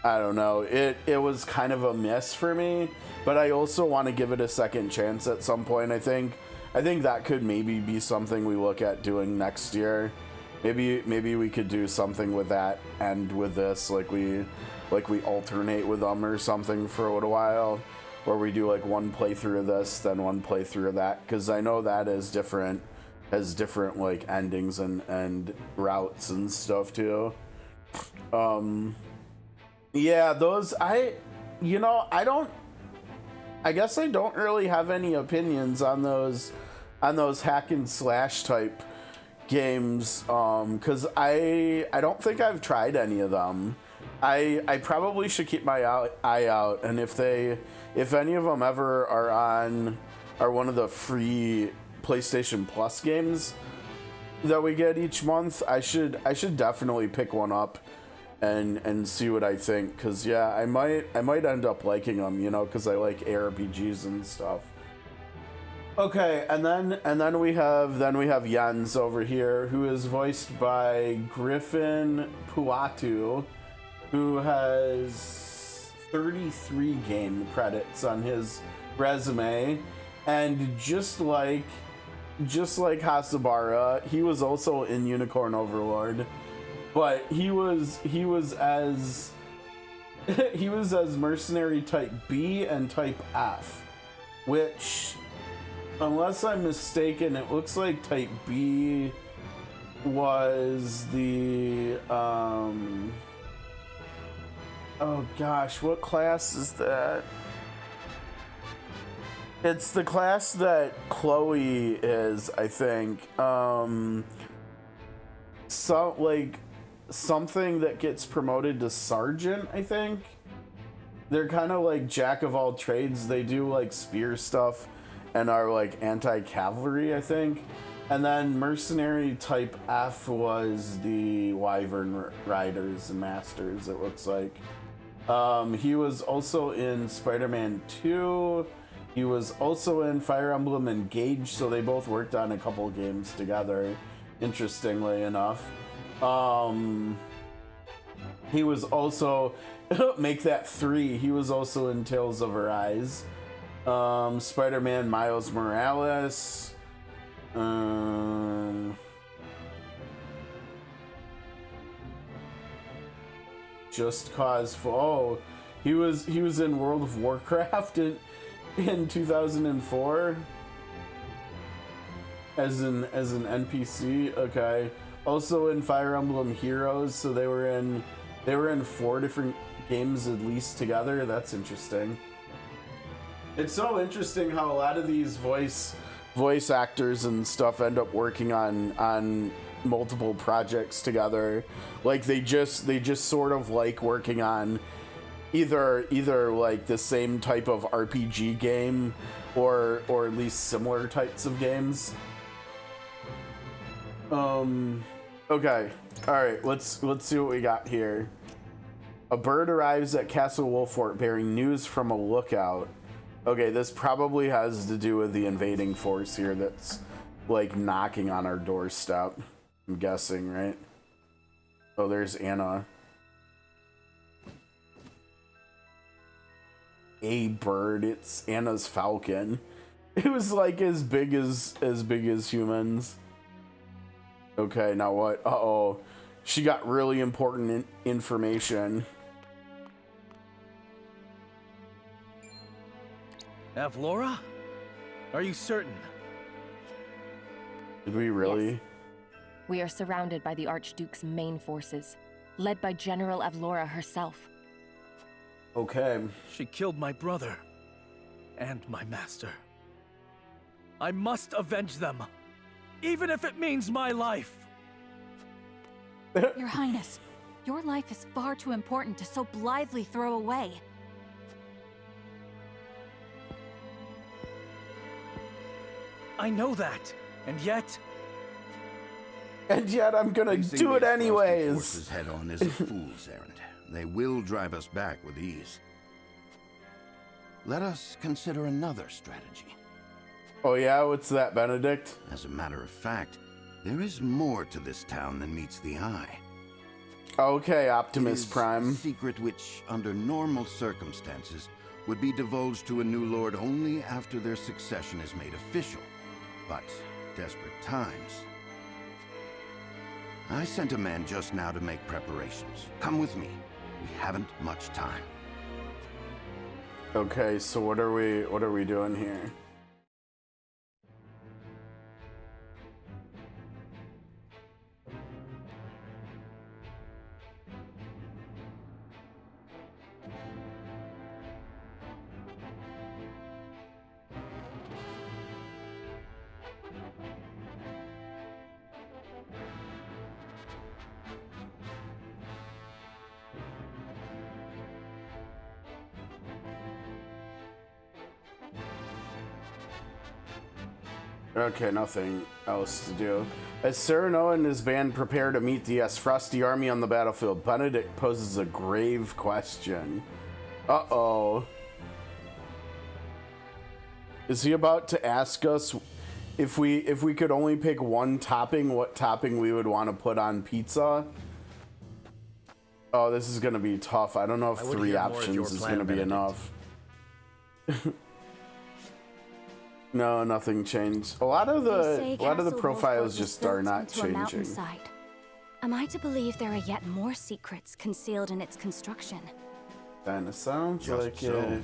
I don't know. It was kind of a miss for me, but I also want to give it a second chance at some point. I think that could maybe be something we look at doing next year. Maybe we could do something with that and with this, like we alternate with them or something for a little while, or we do like one playthrough of this, then one playthrough of that, because I know that has different like endings and routes and stuff too. Yeah, those I guess I don't really have any opinions on those hack and slash type games, because I don't think I've tried any of them. I probably should keep my eye out, and if any of them ever are one of the free PlayStation Plus games that we get each month, I should definitely pick one up and see what I think, because yeah, I might end up liking them, because I like ARPGs and stuff. Okay, and then we have Jens over here, who is voiced by Griffin Puatu, who has 33 game credits on his resume, and just like Hasabara, he was also in Unicorn Overlord, but he was as mercenary type B and type F, which, unless I'm mistaken, it looks like type B was the oh gosh, what class is that? It's the class that Chloe is, I think. Something that gets promoted to sergeant, I think. They're kind of like jack of all trades. They do like spear stuff and are like anti-cavalry, I think. And then mercenary type F was the Wyvern Riders and Masters, it looks like. He was also in Spider-Man 2. He was also in Fire Emblem Engage, so they both worked on a couple games together, interestingly enough. He was also, make that 3, he was also in Tales of Arise. Spider-Man Miles Morales. Just Cause 4. Oh, he was in World of Warcraft in 2004. As an NPC, okay. Also in Fire Emblem Heroes, so they were in 4 different games at least together. That's interesting. It's so interesting how a lot of these voice actors and stuff end up working on multiple projects together. Like they just sort of like working on either like the same type of RPG game or at least similar types of games. Okay. All right, let's see what we got here. A bird arrives at Castle Wolffort bearing news from a lookout. Okay, this probably has to do with the invading force here that's like knocking on our doorstep. I'm guessing, right? Oh, there's Anna. A bird. It's Anna's falcon. It was like as big as humans. Okay, now what? Uh-oh. She got really important information. Avlora? Are you certain? Did we really? Yes. We are surrounded by the Archduke's main forces, led by General Avlora herself. Okay. She killed my brother and my master. I must avenge them, even if it means my life. Your Highness, your life is far too important to so blithely throw away. I know that, and yet... I'm gonna do it anyways. Forces head on is a fool's errand. They will drive us back with ease. Let us consider another strategy. Oh yeah, what's that, Benedict? As a matter of fact, there is more to this town than meets the eye. Okay, Optimus Prime. A secret which, under normal circumstances, would be divulged to a new lord only after their succession is made official. But desperate times. I sent a man just now to make preparations. Come with me. We haven't much time. Okay, so what are we doing here? Okay, nothing else to do. As Cyrano and his band prepare to meet the Aesfrosti army on the battlefield, Benedict poses a grave question. Uh-oh. Is he about to ask us if we could only pick one topping, what topping we would want to put on pizza? Oh, this is gonna be tough. I don't know if 3 options is gonna be enough. No, nothing changed. A lot of the profiles just are not changing. Am I to believe there are yet more secrets concealed in its construction? Kinda sounds like so. it.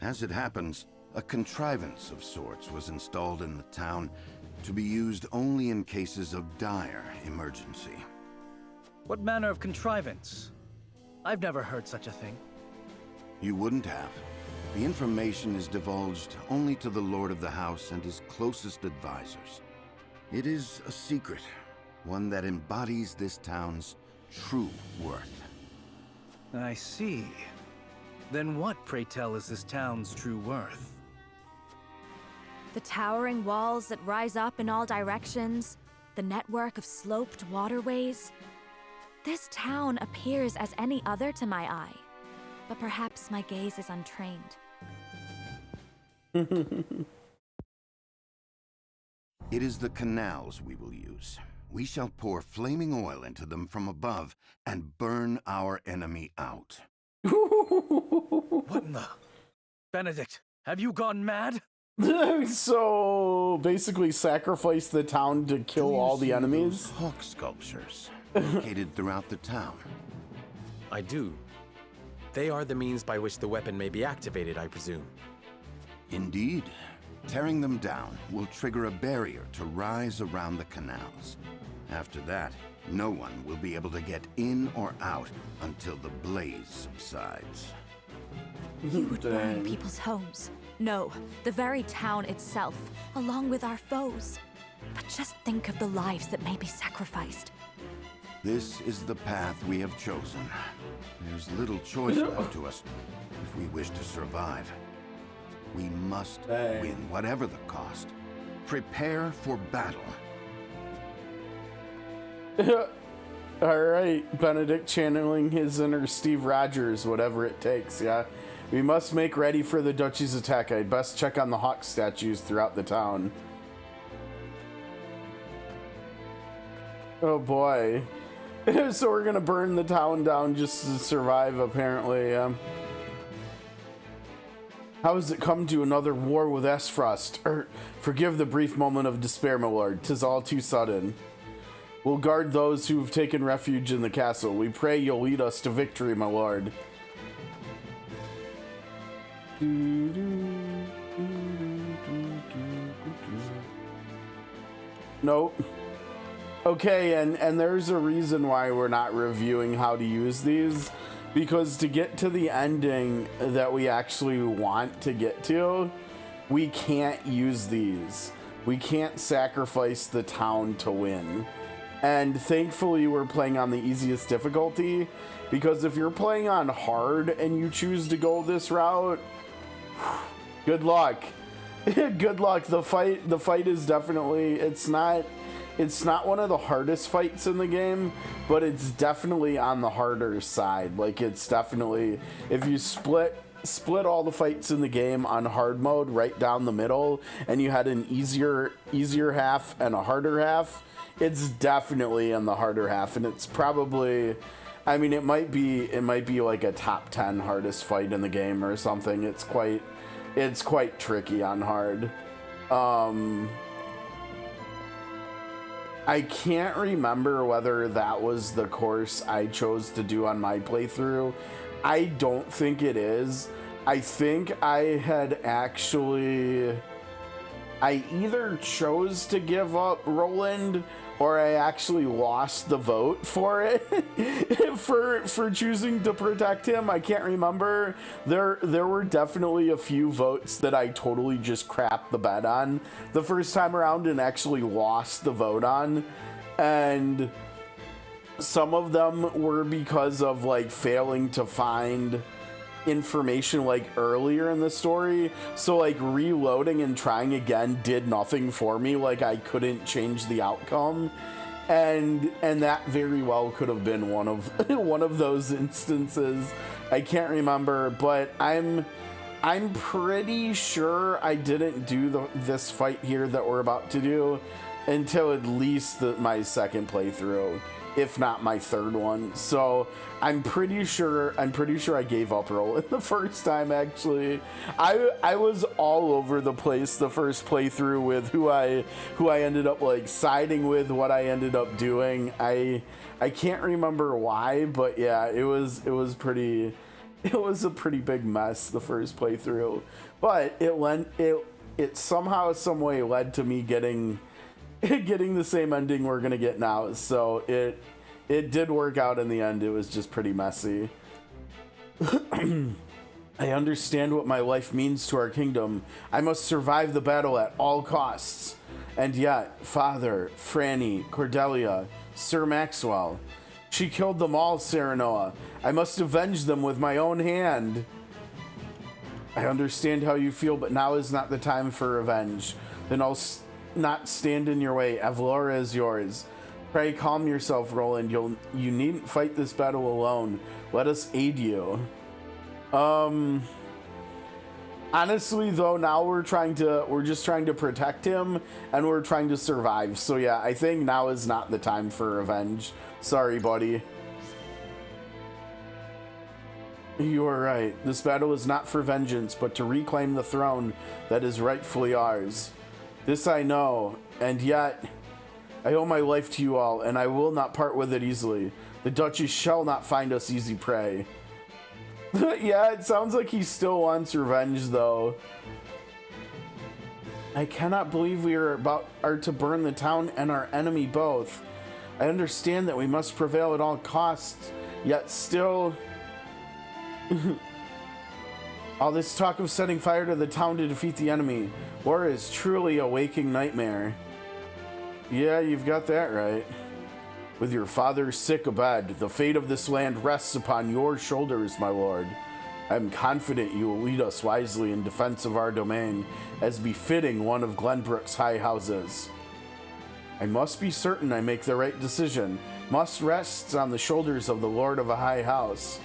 As it happens, a contrivance of sorts was installed in the town to be used only in cases of dire emergency. What manner of contrivance? I've never heard such a thing. You wouldn't have. The information is divulged only to the Lord of the House and his closest advisors. It is a secret, one that embodies this town's true worth. I see. Then what, pray tell, is this town's true worth? The towering walls that rise up in all directions, the network of sloped waterways. This town appears as any other to my eye, but perhaps my gaze is untrained. It is the canals we will use. We shall pour flaming oil into them from above and burn our enemy out. What in the... Benedict, have you gone mad? So, basically sacrifice the town to kill all the enemies? Those hawk sculptures located throughout the town. I do. They are the means by which the weapon may be activated, I presume. Indeed. Tearing them down will trigger a barrier to rise around the canals. After that, no one will be able to get in or out until the blaze subsides. You would burn people's homes. No, the very town itself, along with our foes. But just think of the lives that may be sacrificed. This is the path we have chosen. There's little choice left to us if we wish to survive. We must win whatever the cost. Prepare for battle. Alright, Benedict channeling his inner Steve Rogers, whatever it takes, yeah. We must make ready for the Duchy's attack. I'd best check on the hawk statues throughout the town. Oh boy. So we're gonna burn the town down just to survive, apparently. How has it come to another war with Aesfrost? Forgive the brief moment of despair, my lord. 'Tis all too sudden. We'll guard those who've taken refuge in the castle. We pray you'll lead us to victory, my lord. Nope. Okay, and there's a reason why we're not reviewing how to use these, because to get to the ending that we actually want to get to, we can't use these. We can't sacrifice the town to win. And thankfully we're playing on the easiest difficulty, because if you're playing on hard and you choose to go this route, good luck. Good luck. The fight is definitely, it's not one of the hardest fights in the game, but it's definitely on the harder side. Like, it's definitely, if you split all the fights in the game on hard mode right down the middle, and you had an easier half and a harder half, it's definitely in the harder half. And it's probably, I mean, it might be like a top 10 hardest fight in the game or something. It's quite tricky on hard. I can't remember whether that was the course I chose to do on my playthrough. I don't think it is. I think I either chose to give up Roland, or I actually lost the vote for it for choosing to protect him. I can't remember. There were definitely a few votes that I totally just crapped the bed on the first time around and actually lost the vote on. And some of them were because of like failing to find information like earlier in the story, so like reloading and trying again did nothing for me. Like, I couldn't change the outcome, and that very well could have been one of those instances. I can't remember, but I'm pretty sure I didn't do this fight here that we're about to do until at least my second playthrough, if not my third one. So I'm pretty sure I gave up Roland the first time. Actually, I was all over the place the first playthrough with who I ended up like siding with, what I ended up doing. I can't remember why, but yeah, it was a pretty big mess the first playthrough. But it somehow, some way led to me getting the same ending we're gonna get now. So it did work out in the end. It was just pretty messy. I understand what my life means to our kingdom. I must survive the battle at all costs. And yet, Father, Franny, Cordelia, Sir Maxwell, she killed them all, Serenoa. I must avenge them with my own hand. I understand how you feel, but now is not the time for revenge. Then I'll not stand in your way. Avlora is yours. Pray calm yourself, Roland. You needn't fight this battle alone. Let us aid you. Honestly though, now we're just trying to protect him, and we're trying to survive. So yeah, I think now is not the time for revenge. Sorry, buddy. You are right. This battle is not for vengeance, but to reclaim the throne that is rightfully ours. This I know, and yet I owe my life to you all, and I will not part with it easily. The Duchy shall not find us easy prey. Yeah, it sounds like he still wants revenge, though. I cannot believe we are to burn the town and our enemy both. I understand that we must prevail at all costs, yet still... all this talk of setting fire to the town to defeat the enemy. War is truly a waking nightmare. Yeah, you've got that right. With your father sick abed, the fate of this land rests upon your shoulders, my lord. I am confident you will lead us wisely in defense of our domain, as befitting one of Glenbrook's high houses. I must be certain I make the right decision. Must rest on the shoulders of the lord of a high house.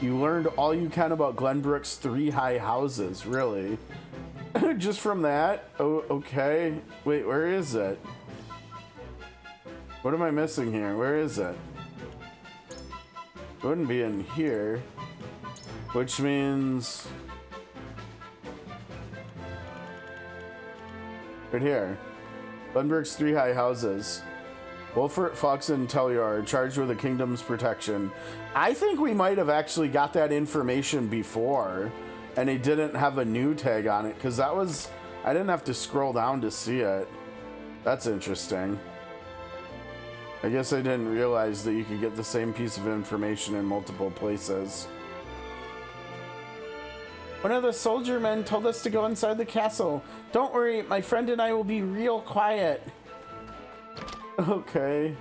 You learned all you can about Glenbrook's 3 high houses, really? Just from that? Oh, okay. Wait, where is it? What am I missing here? Where is it? It wouldn't be in here. Which means... right here. Glenbrook's 3 high houses. Wolfert, Fox, and Telior are charged with the kingdom's protection. I think we might have actually got that information before, and it didn't have a new tag on it, because that was... I didn't have to scroll down to see it. That's interesting. I guess I didn't realize that you could get the same piece of information in multiple places. One of the soldier men told us to go inside the castle. Don't worry, my friend and I will be real quiet. Okay.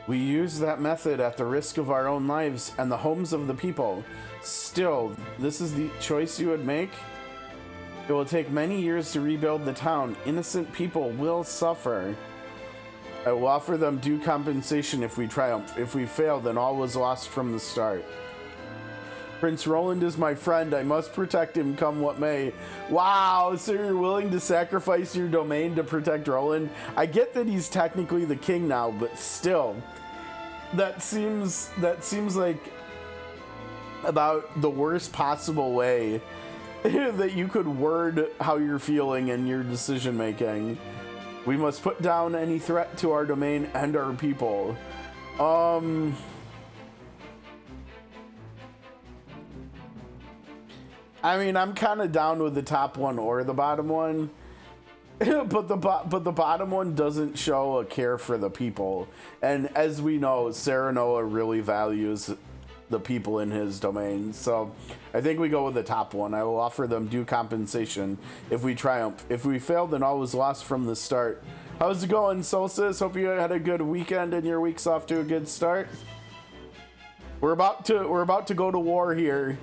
We use that method at the risk of our own lives and the homes of the people. Still, this is the choice you would make? It will take many years to rebuild the town. Innocent people will suffer. I will offer them due compensation if we triumph. If we fail, then all was lost from the start. Prince Roland is my friend. I must protect him come what may. Wow, so you're willing to sacrifice your domain to protect Roland? I get that he's technically the king now, but still. That seems like about the worst possible way that you could word how you're feeling in your decision making. We must put down any threat to our domain and our people. I mean, I'm kind of down with the top one or the bottom one, but the bottom one doesn't show a care for the people. And as we know, Serenoa really values the people in his domain. So I think we go with the top one. I will offer them due compensation if we triumph. If we fail, then all was lost from the start. How's it going, Solstice? Hope you had a good weekend and your week's off to a good start. We're about to go to war here.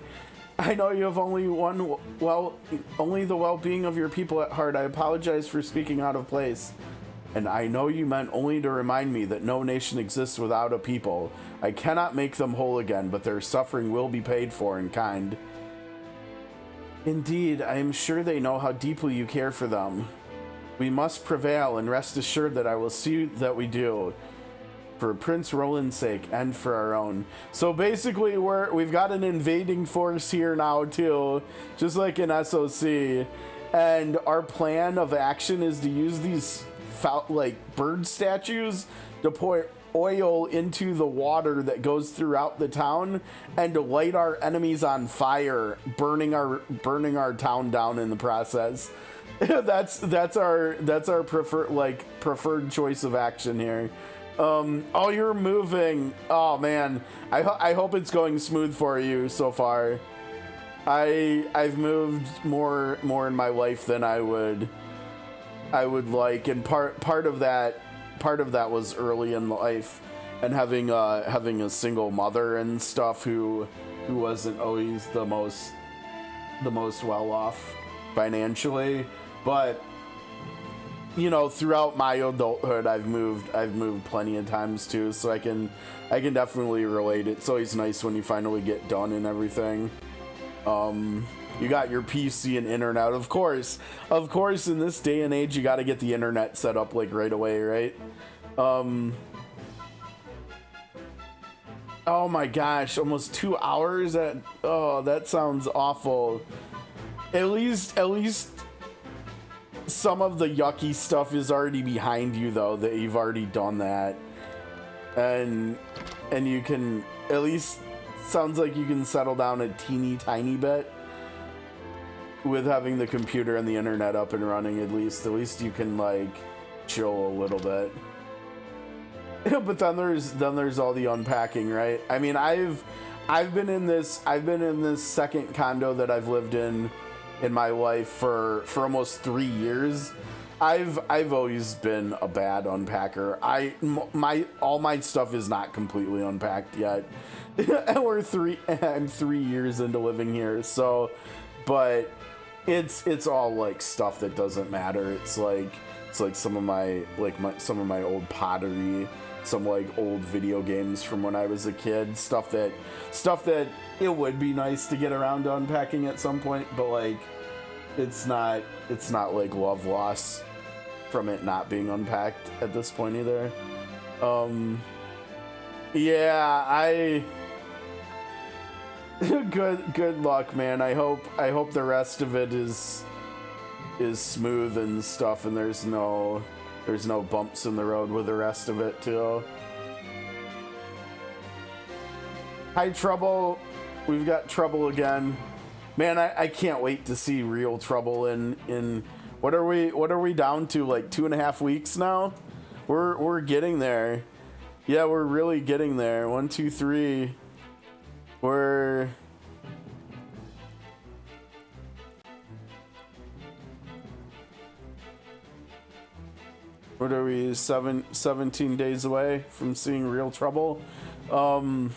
I know you have only the well-being of your people at heart. I apologize for speaking out of place. And I know you meant only to remind me that no nation exists without a people. I cannot make them whole again, but their suffering will be paid for in kind. Indeed, I am sure they know how deeply you care for them. We must prevail, and rest assured that I will see that we do. For Prince Roland's sake and for our own. So basically we've got an invading force here now too, just like in SOC, and our plan of action is to use these like bird statues to pour oil into the water that goes throughout the town and to light our enemies on fire, burning our town down in the process. that's our preferred choice of action here. Oh, you're moving. Oh man, I hope it's going smooth for you so far. I've moved more in my life than I would like, and part of that was early in life, and having a single mother and stuff who wasn't always the most well off financially, but you know, throughout my adulthood, I've moved plenty of times too, so I can definitely relate. It's always nice when you finally get done and everything. You got your PC and internet, of course. In this day and age, you got to get the internet set up like right away, right? Oh my gosh, almost 2 hours. That sounds awful. At least some of the yucky stuff is already behind you, though, that you've already done that, and you can at least, sounds like you can settle down a teeny tiny bit. with having the computer and the internet up and running, at least you can like chill a little bit. But then there's all the unpacking, right? I mean, I've been in this second condo that I've lived in my life for almost 3 years. I've always been a bad unpacker. All my stuff is not completely unpacked yet. And I'm 3 years into living here, so, but it's all like stuff that doesn't matter. It's like some of my old pottery, some like old video games from when I was a kid, stuff that it would be nice to get around to unpacking at some point, but like it's not like love loss from it not being unpacked at this point either. Yeah, good luck, man. I hope the rest of it is smooth and stuff, and there's no bumps in the road with the rest of it too. Hi, Trouble. We've got Trouble again. Man, I can't wait to see real Trouble in what are we down to, like 2.5 weeks now? We're getting there. Yeah, we're really getting there. 1, 2, 3. What are we, 17 days away from seeing real Trouble? I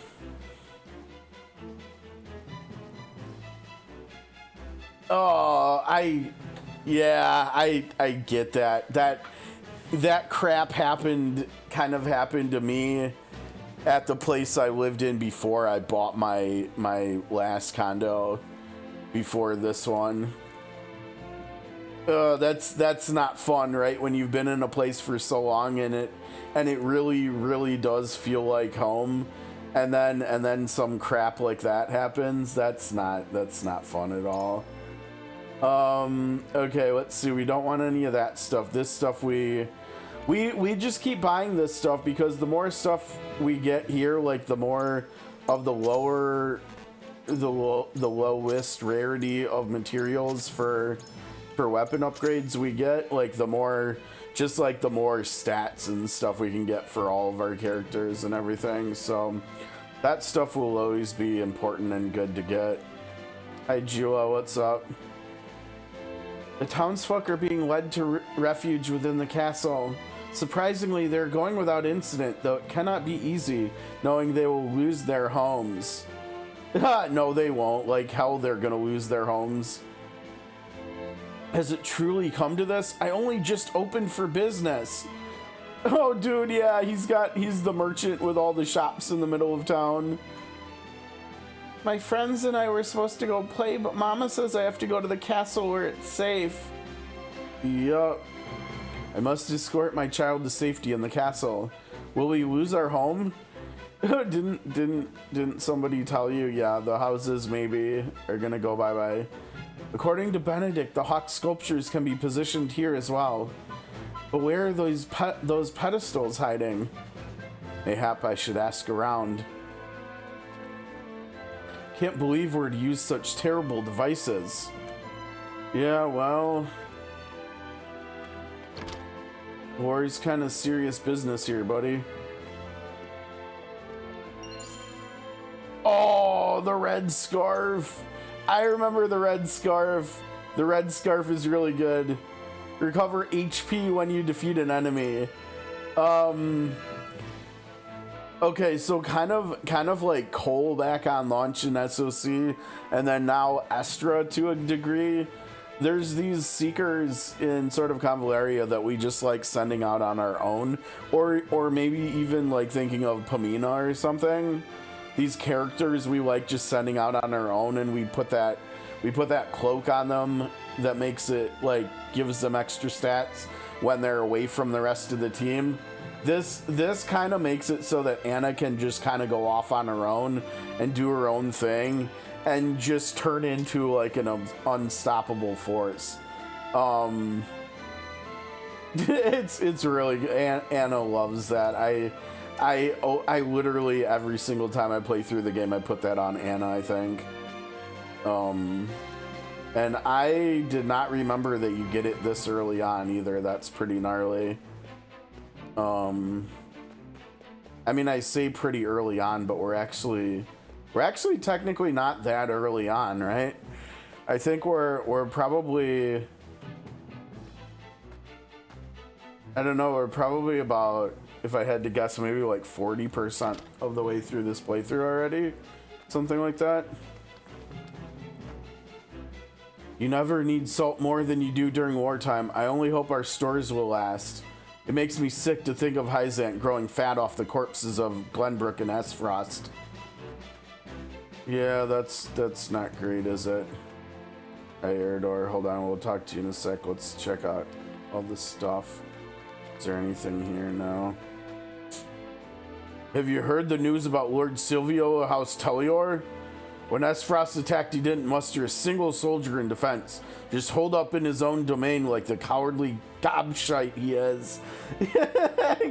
get that crap happened to me at the place I lived in before I bought my last condo before this one. That's not fun, right? When you've been in a place for so long and it really does feel like home, and then some crap like that happens. That's not fun at all. Okay, let's see. We don't want any of that stuff. This stuff we just keep buying this stuff because the more stuff we get here, like the more of the lowest rarity of materials for weapon upgrades we get, like the more stats and stuff we can get for all of our characters and everything. So that stuff will always be important and good to get. Hi, Jula, what's up? The townsfolk are being led to refuge within the castle. Surprisingly, they're going without incident, though it cannot be easy, knowing they will lose their homes. No, they won't. Like hell, they're gonna lose their homes. Has it truly come to this? I only just opened for business. Oh, dude, yeah, he's the merchant with all the shops in the middle of town. My friends and I were supposed to go play, but Mama says I have to go to the castle where it's safe. Yup. I must escort my child to safety in the castle. Will we lose our home? Didn't somebody tell you? Yeah, the houses maybe are gonna go bye-bye. According to Benedict, the hawk sculptures can be positioned here as well. But where are those pedestals hiding? Mayhap I should ask around. Can't believe we're to use such terrible devices. Yeah, well, war's kind of serious business here, buddy. Oh, the red scarf. I remember the red scarf. The red scarf is really good. Recover HP when you defeat an enemy. Okay, so kind of like Cole back on launch in SOC, and then now Estra to a degree. There's these seekers in sort of Convalaria that we just like sending out on our own, or maybe even like thinking of Pamina or something. These characters we like just sending out on our own, and we put that cloak on them that makes it like gives them extra stats when they're away from the rest of the team. This kind of makes it so that Anna can just kind of go off on her own and do her own thing and just turn into like an unstoppable force. It's really good. Anna loves that. I literally every single time I play through the game I put that on Anna, I think. And I did not remember that you get it this early on either. That's pretty gnarly. I mean, I say pretty early on, but we're actually technically not that early on, right? I think we're probably, I don't know, we're probably about, if I had to guess, maybe like 40% of the way through this playthrough already. Something like that. You never need salt more than you do during wartime. I only hope our stores will last. It makes me sick to think of Hyzante growing fat off the corpses of Glenbrook and Aesfrost. Yeah, that's not great, is it? Hey, Eridor, hold on, we'll talk to you in a sec. Let's check out all this stuff. Is there anything here now? Have you heard the news about Lord Silvio of House Tellior? When Aesfrost attacked, he didn't muster a single soldier in defense. Just holed up in his own domain like the cowardly gobshite he is.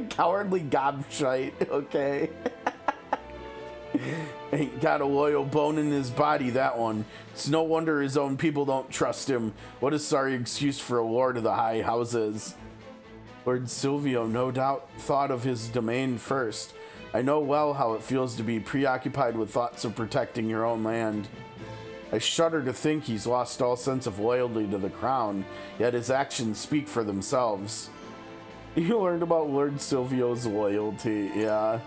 Cowardly gobshite, okay. Ain't got a loyal bone in his body, that one. It's no wonder his own people don't trust him. What a sorry excuse for a lord of the high houses. Lord Silvio no doubt thought of his domain first. I know well how it feels to be preoccupied with thoughts of protecting your own land. I shudder to think he's lost all sense of loyalty to the crown, yet his actions speak for themselves. You learned about Lord Silvio's loyalty, yeah.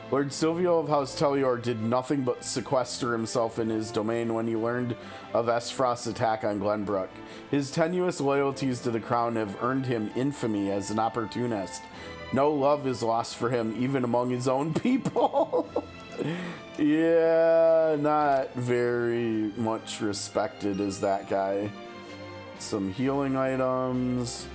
Lord Silvio of House Tellior did nothing but sequester himself in his domain when he learned of Aesfrost's attack on Glenbrook. His tenuous loyalties to the crown have earned him infamy as an opportunist. No love is lost for him, even among his own people. Yeah, not very much respected as that guy. Some healing items.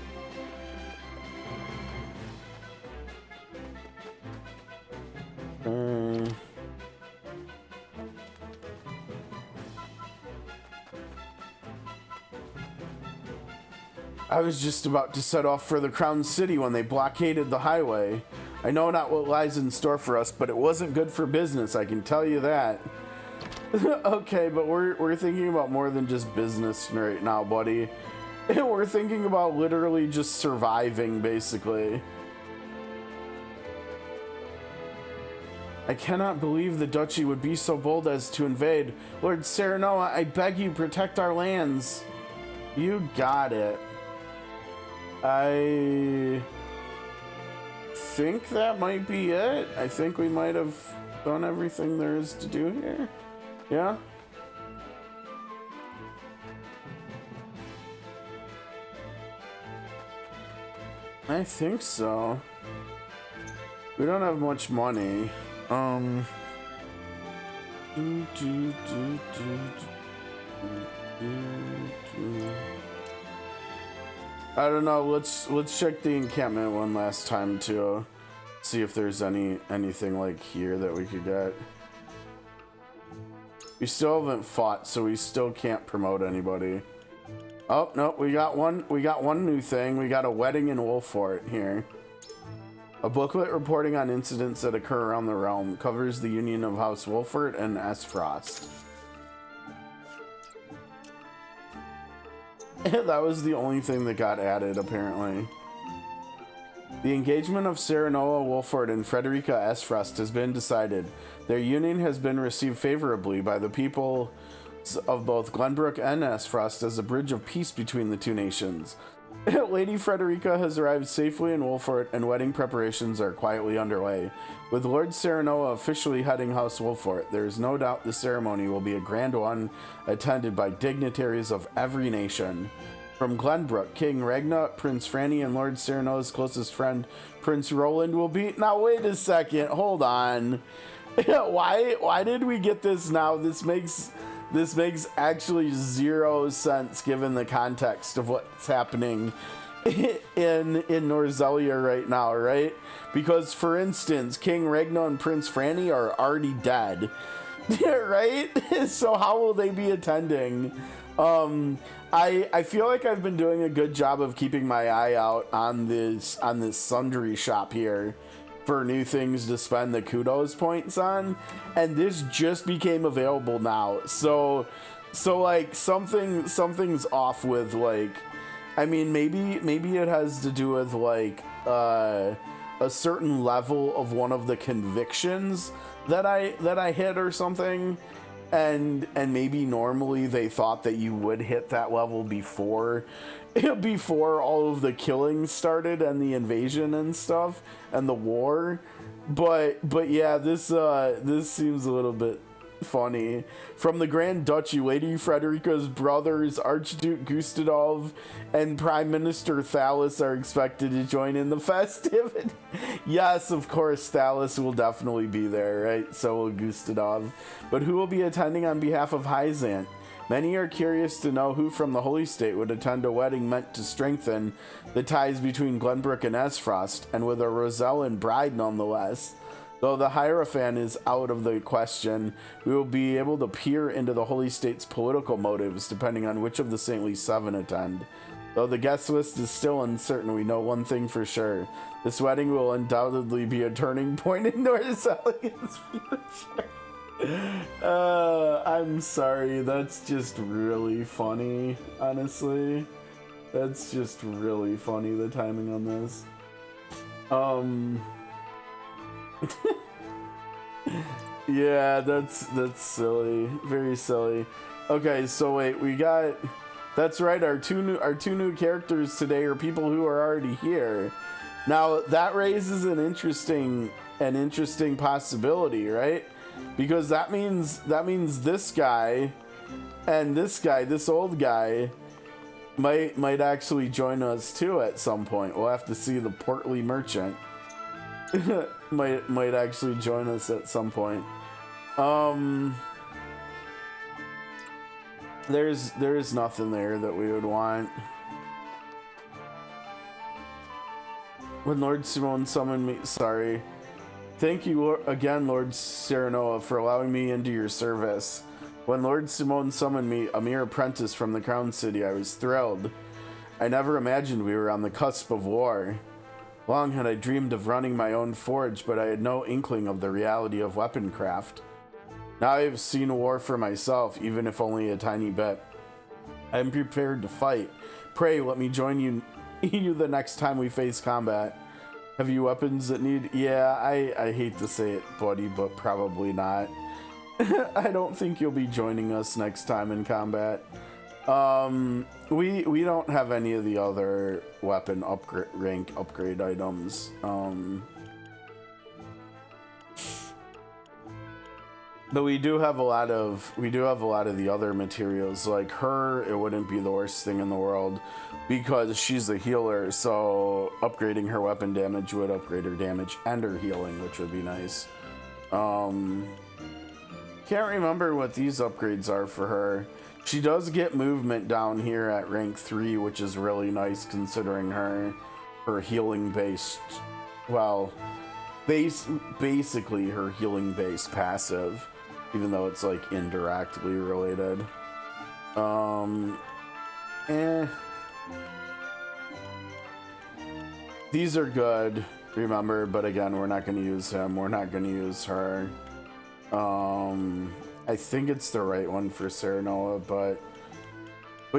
I was just about to set off for the Crown City when they blockaded the highway. I know not what lies in store for us, but it wasn't good for business, I can tell you that. Okay, but we're thinking about more than just business right now, buddy. We're thinking about literally just surviving, basically. I cannot believe the duchy would be so bold as to invade. Lord Serenoa, I beg you, protect our lands. You got it. I think that might be it. I think we might have done everything there is to do here. Yeah? I think so. We don't have much money. I don't know. Let's check the encampment one last time to see if there's anything like here that we could get. We still haven't fought, so we still can't promote anybody. Oh no, we got one new thing. We got a wedding in Wolfort here. A booklet reporting on incidents that occur around the realm covers the union of House Wolfort and Aesfrost. That was the only thing that got added, apparently. The engagement of Serenoa Wolfort and Frederica Aesfrost has been decided. Their union has been received favorably by the people of both Glenbrook and Aesfrost as a bridge of peace between the two nations. Lady Frederica has arrived safely in Wolfort, and wedding preparations are quietly underway. With Lord Serenoa officially heading House Wolfort, there is no doubt the ceremony will be a grand one, attended by dignitaries of every nation. From Glenbrook, King Ragnar, Prince Franny, and Lord Serenoa's closest friend, Prince Roland, will be... Now, wait a second. Hold on. Why did we get this now? This makes actually zero sense given the context of what's happening in Norzelia right now, right? Because, for instance, King Ragnar and Prince Franny are already dead, right? So how will they be attending? I feel like I've been doing a good job of keeping my eye out on this sundry shop here. for new things to spend the kudos points on, and this just became available now. So like something's off with, like, I mean, maybe it has to do with like a certain level of one of the convictions that I hit or something, and maybe normally they thought that you would hit that level before all of the killing started and the invasion and stuff and the war, but yeah, this seems a little bit funny. From the Grand Duchy, Lady Frederica's brothers, Archduke Gustave and Prime Minister Thalys are expected to join in the festivity. Yes, of course, Thalys will definitely be there, right? So will Gustave. But who will be attending on behalf of Hyzante? Many are curious to know who from the Holy State would attend a wedding meant to strengthen the ties between Glenbrook and Aesfrost, and with a Rosellan bride nonetheless. Though the Hierophant is out of the question, we will be able to peer into the Holy State's political motives depending on which of the Saintly Seven attend. Though the guest list is still uncertain, we know one thing for sure. This wedding will undoubtedly be a turning point in Norzellian's future. I'm sorry, that's just really funny, honestly. That's just really funny, the timing on this. Yeah, that's silly, very silly. Okay, so wait, we got, that's right, our two new characters today are people who are already here. Now that raises an interesting possibility, right? Because that means this guy and this guy, this old guy, might actually join us too at some point. We'll have to see. The portly merchant might actually join us at some point. There's nothing there that we would want. When Lord Simone summoned me, sorry. Thank you again, Lord Serenoa, for allowing me into your service. When Lord Simone summoned me, a mere apprentice from the Crown City, I was thrilled. I never imagined we were on the cusp of war. Long had I dreamed of running my own forge, but I had no inkling of the reality of weaponcraft. Now I have seen war for myself, even if only a tiny bit. I am prepared to fight. Pray let me join you the next time we face combat. Have you weapons that need... Yeah, I hate to say it, buddy, but probably not. I don't think you'll be joining us next time in combat. We don't have any of the other weapon rank upgrade items. But we do have a lot of the other materials. Like her, it wouldn't be the worst thing in the world because she's a healer, so upgrading her weapon damage would upgrade her damage and her healing, which would be nice. Can't remember what these upgrades are for her. She does get movement down here at rank 3, which is really nice considering her healing based, well, basically her healing based passive, even though it's like indirectly related. These are good, remember, but again, we're not going to use him. We're not going to use her. I think it's the right one for Serenoa, but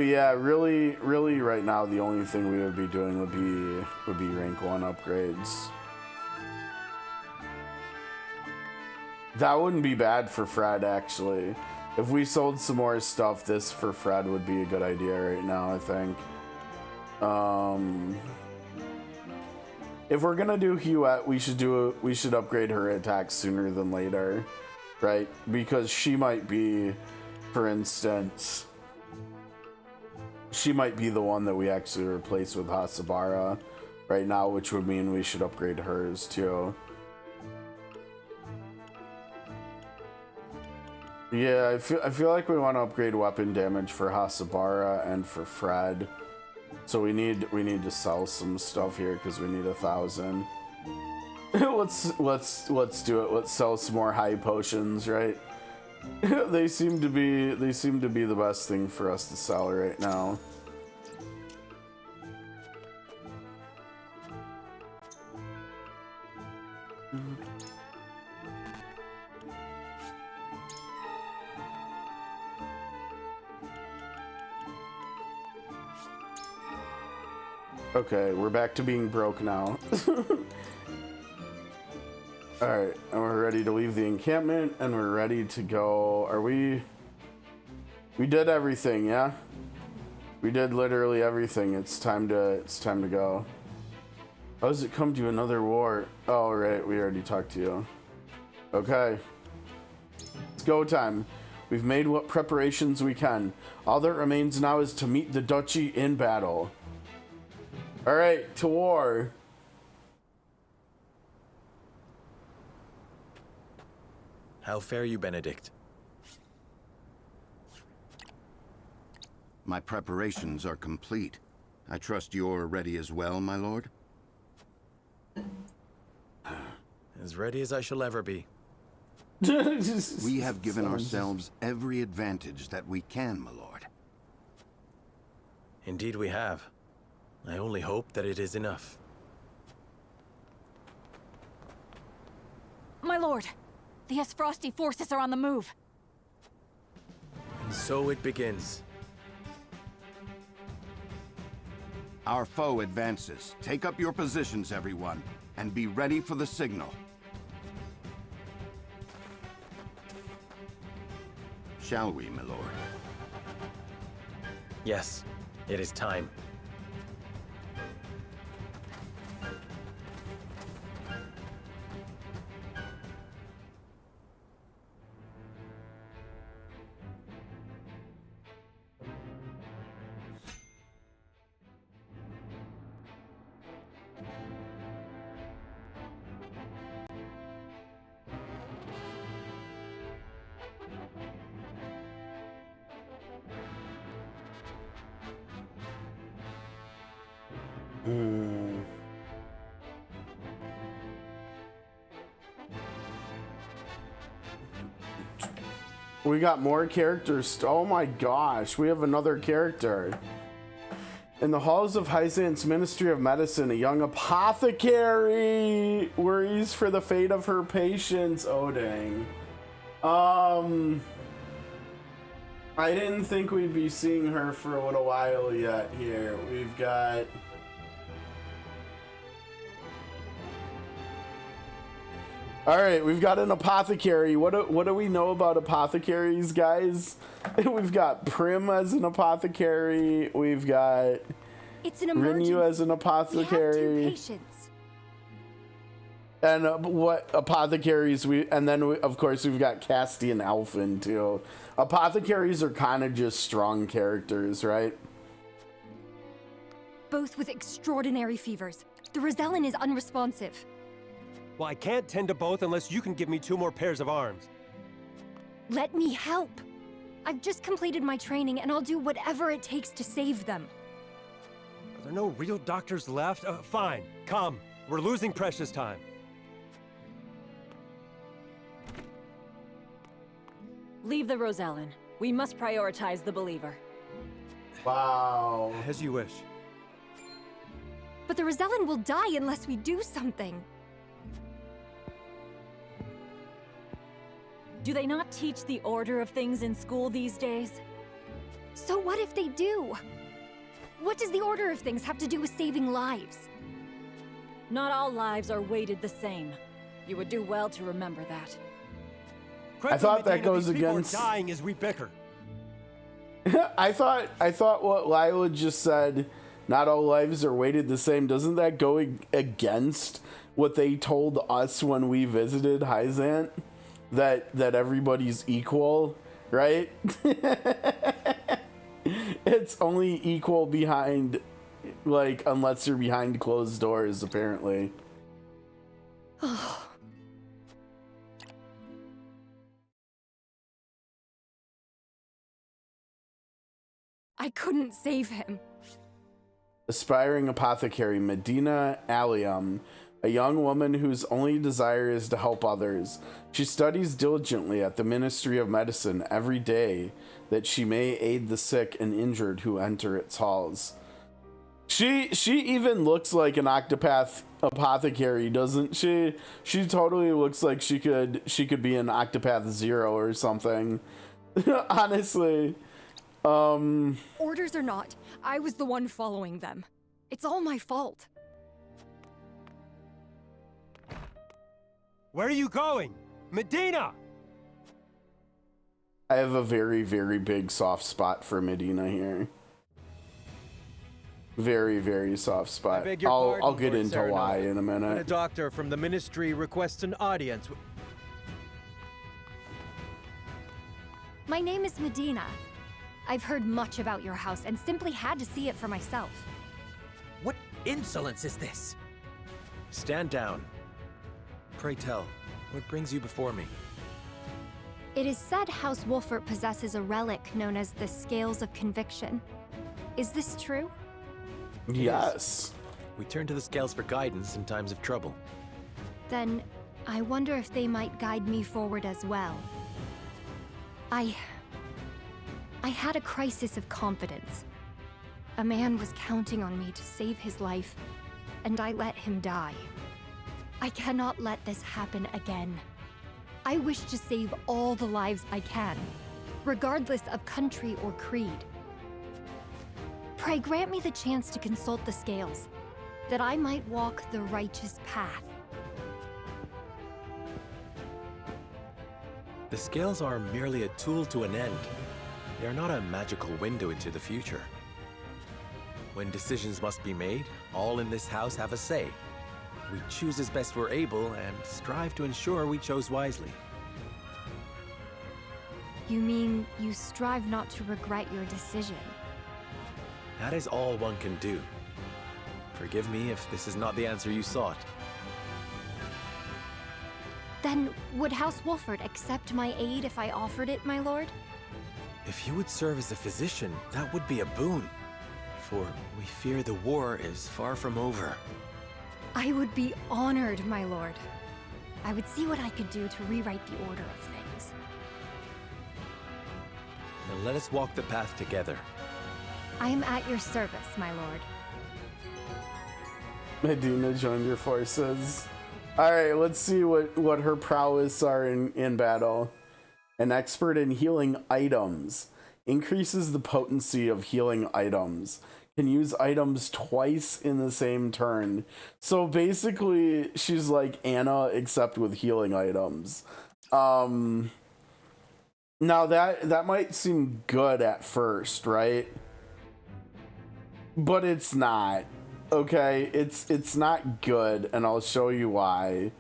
yeah, really right now the only thing we would be doing would be rank 1 upgrades. That wouldn't be bad for Fred, actually. If we sold some more stuff, this for Fred would be a good idea right now, I think. If we're gonna do Huette, we should upgrade her attack sooner than later, right? Because she might be, for instance, she might be the one that we actually replace with Hasabara right now, which would mean we should upgrade hers too. Yeah, I feel like we want to upgrade weapon damage for Hasabara and for Fred. So we need to sell some stuff here because we need 1,000. let's do it. Let's sell some more high potions, right? they seem to be the best thing for us to sell right now. Okay, we're back to being broke now. Alright, and we're ready to leave the encampment, and we're ready to go. Are we... We did everything, yeah? We did literally everything. It's time to go. How does it come to another war? Oh, right, we already talked to you. Okay. It's go time. We've made what preparations we can. All that remains now is to meet the duchy in battle. Alright, to war. How fare you, Benedict? My preparations are complete. I trust you're ready as well, my lord? As ready as I shall ever be. We have given ourselves every advantage that we can, my lord. Indeed we have. I only hope that it is enough. My lord, the Aesfrosti forces are on the move. And so it begins. Our foe advances. Take up your positions, everyone, and be ready for the signal. Shall we, my lord? Yes, it is time. We got more characters. Oh my gosh, we have another character. In the halls of Hyzante's Ministry of Medicine, a young apothecary worries for the fate of her patients. Oh dang. I didn't think we'd be seeing her for a little while yet here. We've got... Alright, we've got an apothecary. What do we know about apothecaries, guys? We've got Prim as an apothecary. We've got Rinyu as an apothecary. We have 2 patients. And what apothecaries and then of course we've got Castian Elfin too. Apothecaries are kind of just strong characters, right? Both with extraordinary fevers. The Rosellan is unresponsive. Well, I can't tend to both unless you can give me 2 more pairs of arms. Let me help. I've just completed my training and I'll do whatever it takes to save them. Are there no real doctors left? Fine, come. We're losing precious time. Leave the Rosellan. We must prioritize the believer. Wow. As you wish. But the Rosellan will die unless we do something. Do they not teach the order of things in school these days? So what if they do? What does the order of things have to do with saving lives? Not all lives are weighted the same. You would do well to remember that. I thought that goes against... People are dying as we bicker. I thought what Lila just said, not all lives are weighted the same, doesn't that go against what they told us when we visited Hyzante? That everybody's equal, right? It's only equal behind, like, unless you're behind closed doors, apparently. I couldn't save him. Aspiring apothecary Medina Allium, a young woman whose only desire is to help others. She studies diligently at the Ministry of Medicine every day that she may aid the sick and injured who enter its halls. She even looks like an Octopath apothecary, doesn't she? She totally looks like she could be an Octopath Zero or something. Honestly. Orders or not, I was the one following them. It's all my fault. Where are you going? Medina! I have a very, very big soft spot for Medina here. Very, very soft spot. I beg your I'll pardon, get Lord into Serenade. why in a When a minute. doctor from the ministry requests an audience. My name is Medina. I've heard much about your house and simply had to see it for myself. What insolence is this? Stand down. Pray tell, what brings you before me? It is said House Wolfert possesses a relic known as the Scales of Conviction. Is this true? Yes. We turn to the scales for guidance in times of trouble. Then, I wonder if they might guide me forward as well. I had a crisis of confidence. A man was counting on me to save his life, and I let him die. I cannot let this happen again. I wish to save all the lives I can, regardless of country or creed. Pray grant me the chance to consult the scales, that I might walk the righteous path. The scales are merely a tool to an end. They are not a magical window into the future. When decisions must be made, all in this house have a say. We choose as best we're able and strive to ensure we chose wisely. You mean you strive not to regret your decision? That is all one can do. Forgive me if this is not the answer you sought. Then, would House Wolfert accept my aid if I offered it, my lord? If you would serve as a physician, that would be a boon. For we fear the war is far from over. I would be honored, my lord. I would see what I could do to rewrite the order of things. Then let us walk the path together. I am at your service, my lord. Medina joined your forces. Alright, let's see what her prowess are in battle. An expert in healing items. Increases the potency of healing items. Can use items twice in the same turn. So basically, she's like Anna, except with healing items. Now that might seem good at first, right? But it's not. Okay, it's not good, and I'll show you why.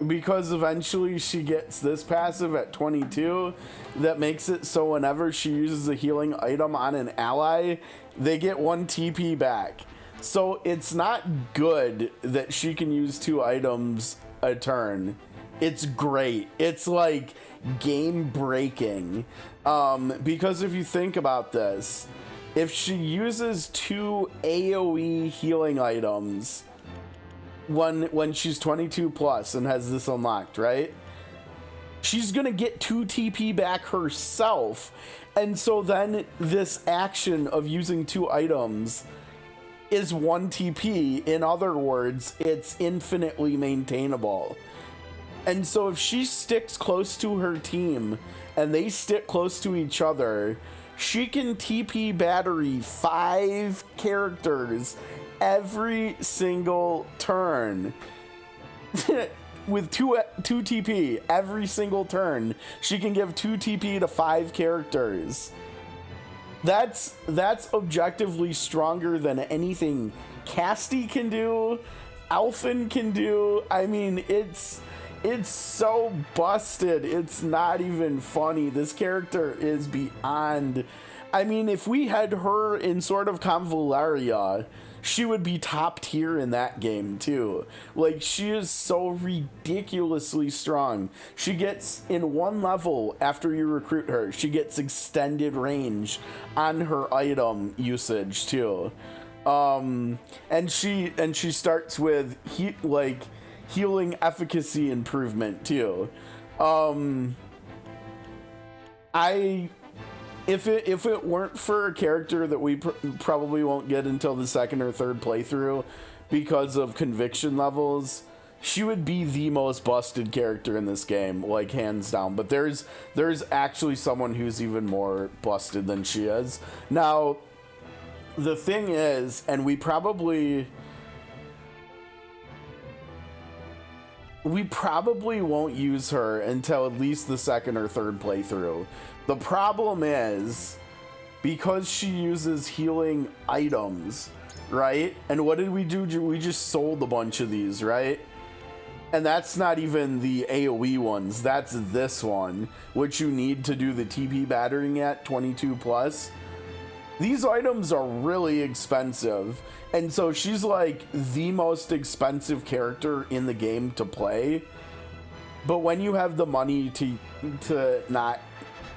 Because eventually she gets this passive at 22 that makes it so whenever she uses a healing item on an ally, they get 1 TP back. So it's not good that she can use 2 items a turn. It's great. It's like game breaking. Because if you think about this, if she uses 2 AoE healing items when she's 22 plus and has this unlocked, right? She's gonna get 2 TP back herself. And so then this action of using 2 items is 1 TP. In other words, it's infinitely maintainable. And so if she sticks close to her team and they stick close to each other, she can TP battery 5 characters every single turn. With 2 TP every single turn, she can give 2 TP to 5 characters. That's objectively stronger than anything Casty can do, Alphen can do. I mean, it's so busted. It's not even funny. This character is beyond. I mean, if we had her in Sword of Convularia, she would be top tier in that game too. Like, she is so ridiculously strong. She gets, in 1 level after you recruit her, she gets extended range on her item usage too. And she starts with healing efficacy improvement too. if it weren't for a character that we probably won't get until the second or third playthrough because of conviction levels, she would be the most busted character in this game, like hands down. But there's actually someone who's even more busted than she is. Now, the thing is, and we probably won't use her until at least the second or third playthrough. The problem is, because she uses healing items, right? And what did we do? We just sold a bunch of these, right? And that's not even the AoE ones. That's this one, which you need to do the TP battering at 22 plus. These items are really expensive. And so she's like the most expensive character in the game to play. But when you have the money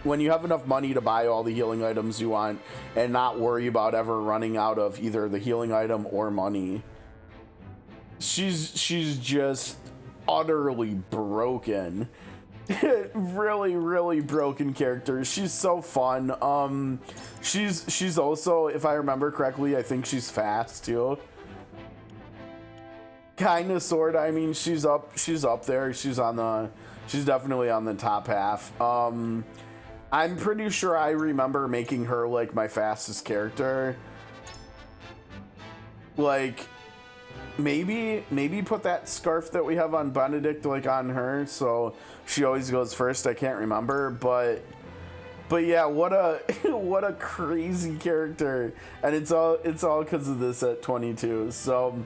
when you have enough money to buy all the healing items you want and not worry about ever running out of either the healing item or money, she's just utterly broken. Really, really broken character. She's so fun. She's also, if I remember correctly, I think she's fast too. Kinda, sorta. I mean, she's up there. She's definitely on the top half. I'm pretty sure I remember making her like my fastest character. Like, maybe put that scarf that we have on Benedict like on her, so she always goes first. I can't remember, but yeah, what a crazy character, and it's all because of this at 22. So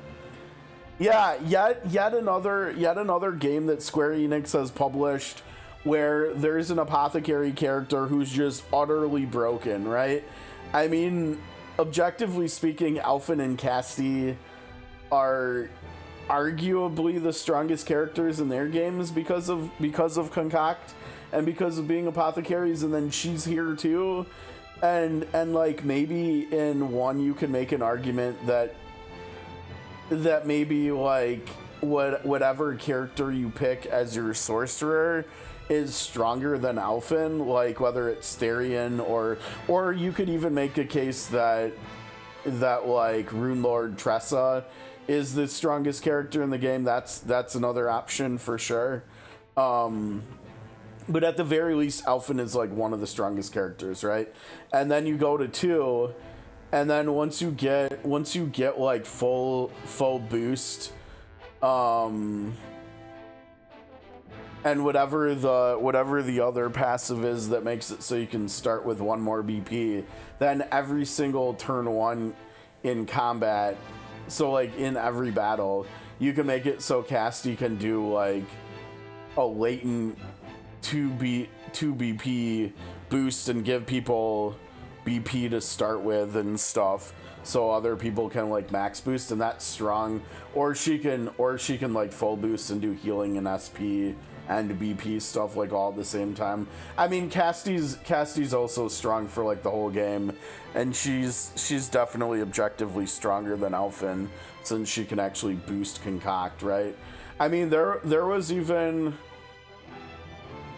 yeah, yet another game that Square Enix has published where there's an apothecary character who's just utterly broken, right? I mean, objectively speaking, Alphen and Casti are arguably the strongest characters in their games because of Concoct and because of being apothecaries, and then she's here too, and like maybe in one you can make an argument that maybe like whatever character you pick as your sorcerer is stronger than Alphen, like whether it's Therian or you could even make a case that like Runelord Tressa is the strongest character in the game. That's another option for sure. But at the very least, Alphen is like one of the strongest characters, right? And then you go to 2, and then once you get like full boost, and whatever the other passive is that makes it so you can start with 1 more BP, then every single turn 1 in combat, so like in every battle, you can make it so Casti can do like a latent 2 BP boost and give people BP to start with and stuff, so other people can like max boost, and that's strong. Or she can like full boost and do healing and SP and BP stuff like all at the same time. I mean, Casti's also strong for like the whole game, and she's definitely objectively stronger than Alphen since she can actually boost Concoct, right? I mean, there was even,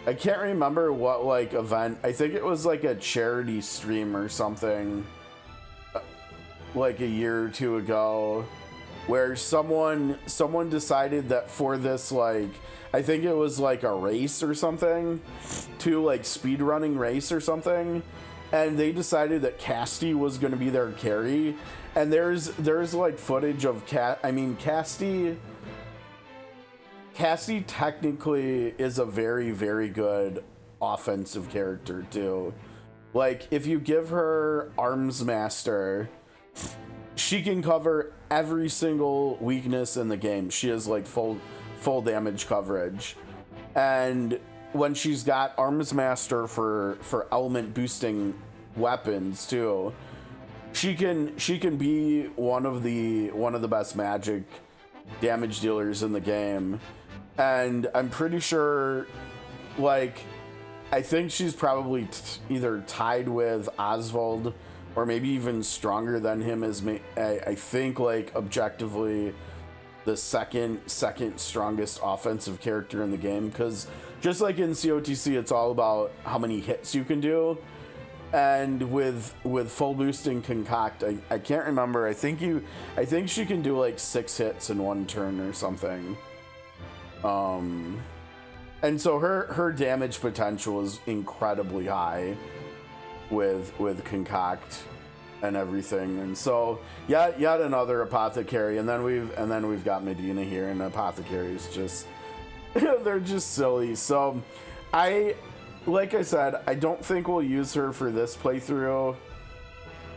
I can't remember what like event, I think it was like a charity stream or something like a year or 2 ago, where someone decided that for this, like, I think it was like a race or something, to like speedrunning race or something, and they decided that Casti was going to be their carry, and there's like footage of Casti technically is a very, very good offensive character too. Like, if you give her Arms Master, she can cover every single weakness in the game. She has like full damage coverage, and when she's got Arms Master for element boosting weapons too, she can be one of the best magic damage dealers in the game. And I'm pretty sure, like, I think she's probably either tied with Oswald or maybe even stronger than him as I think, like, objectively the second strongest offensive character in the game, because just like in COTC, it's all about how many hits you can do. And with full boosting concoct, I can't remember. I think she can do like 6 hits in 1 turn or something. And so her damage potential is incredibly high with concoct and everything. And so yet another apothecary, and then we've got Medina here, and apothecary is just they're just silly. So like I said, I don't think we'll use her for this playthrough.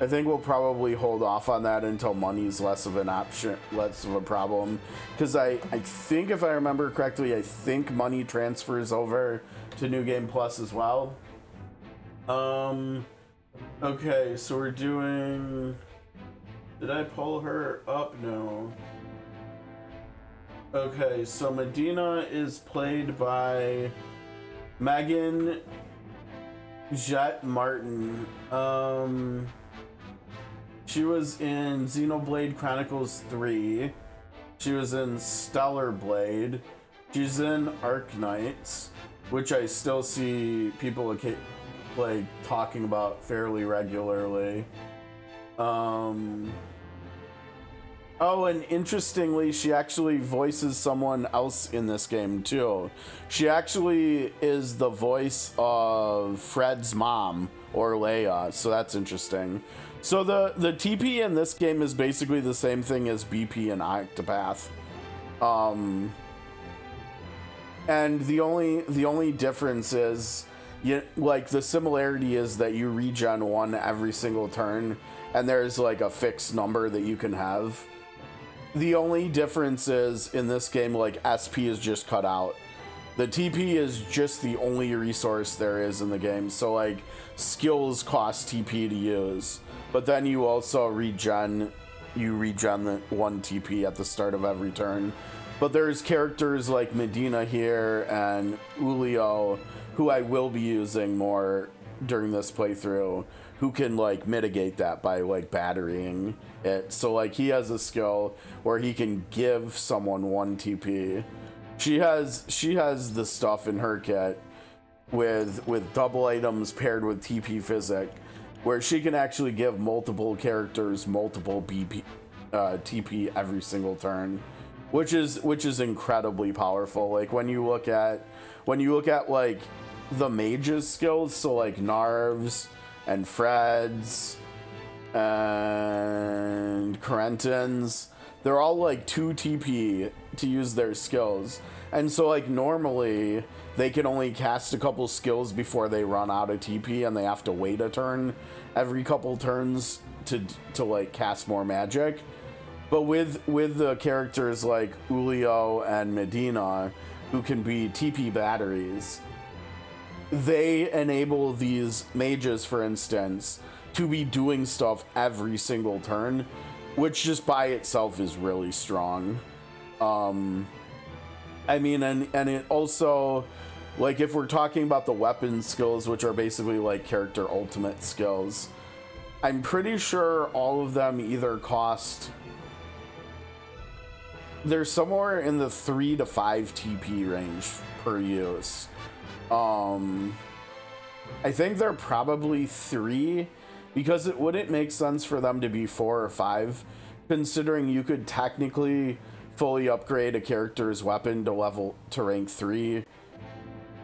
I think we'll probably hold off on that until money's less of an option, less of a problem. Because I think, if I remember correctly, I think money transfers over to New Game Plus as well. Okay, so we're doing... Did I pull her up? No. Okay, so Medina is played by Megan Jett Martin. She was in Xenoblade Chronicles 3. She was in Stellar Blade. She's in Arknights, which I still see people like talking about fairly regularly. Oh, and interestingly, she actually voices someone else in this game too. She actually is the voice of Fred's mom, or Leia, so that's interesting. So the TP in this game is basically the same thing as BP and Octopath. And the only difference is, like, the similarity is that you regen 1 every single turn, and there's like a fixed number that you can have. The only difference is, in this game, like, SP is just cut out. The TP is just the only resource there is in the game. So, like, skills cost TP to use, but then you also regen the 1 TP at the start of every turn. But there's characters like Medina here and Ulio, who I will be using more during this playthrough, who can, like, mitigate that by, like, batterying it. So, like, he has a skill where he can give someone 1 TP. She has the stuff in her kit with double items paired with TP Physic, where she can actually give multiple characters multiple TP every single turn, which is incredibly powerful. Like, when you look at like the mage's skills, so like Narv's and Fred's and Corentin's, they're all like 2 TP to use their skills. And so, like, normally they can only cast a couple skills before they run out of TP, and they have to wait a turn every couple turns to like cast more magic. But with the characters like Ulio and Medina, who can be TP batteries, they enable these mages, for instance, to be doing stuff every single turn, which just by itself is really strong. I mean, and it also, like, if we're talking about the weapon skills, which are basically like character ultimate skills, I'm pretty sure all of them either cost, they're somewhere in the 3 to 5 TP range per use. I think they're probably 3, because it wouldn't make sense for them to be 4 or 5, considering you could technically fully upgrade a character's weapon to rank 3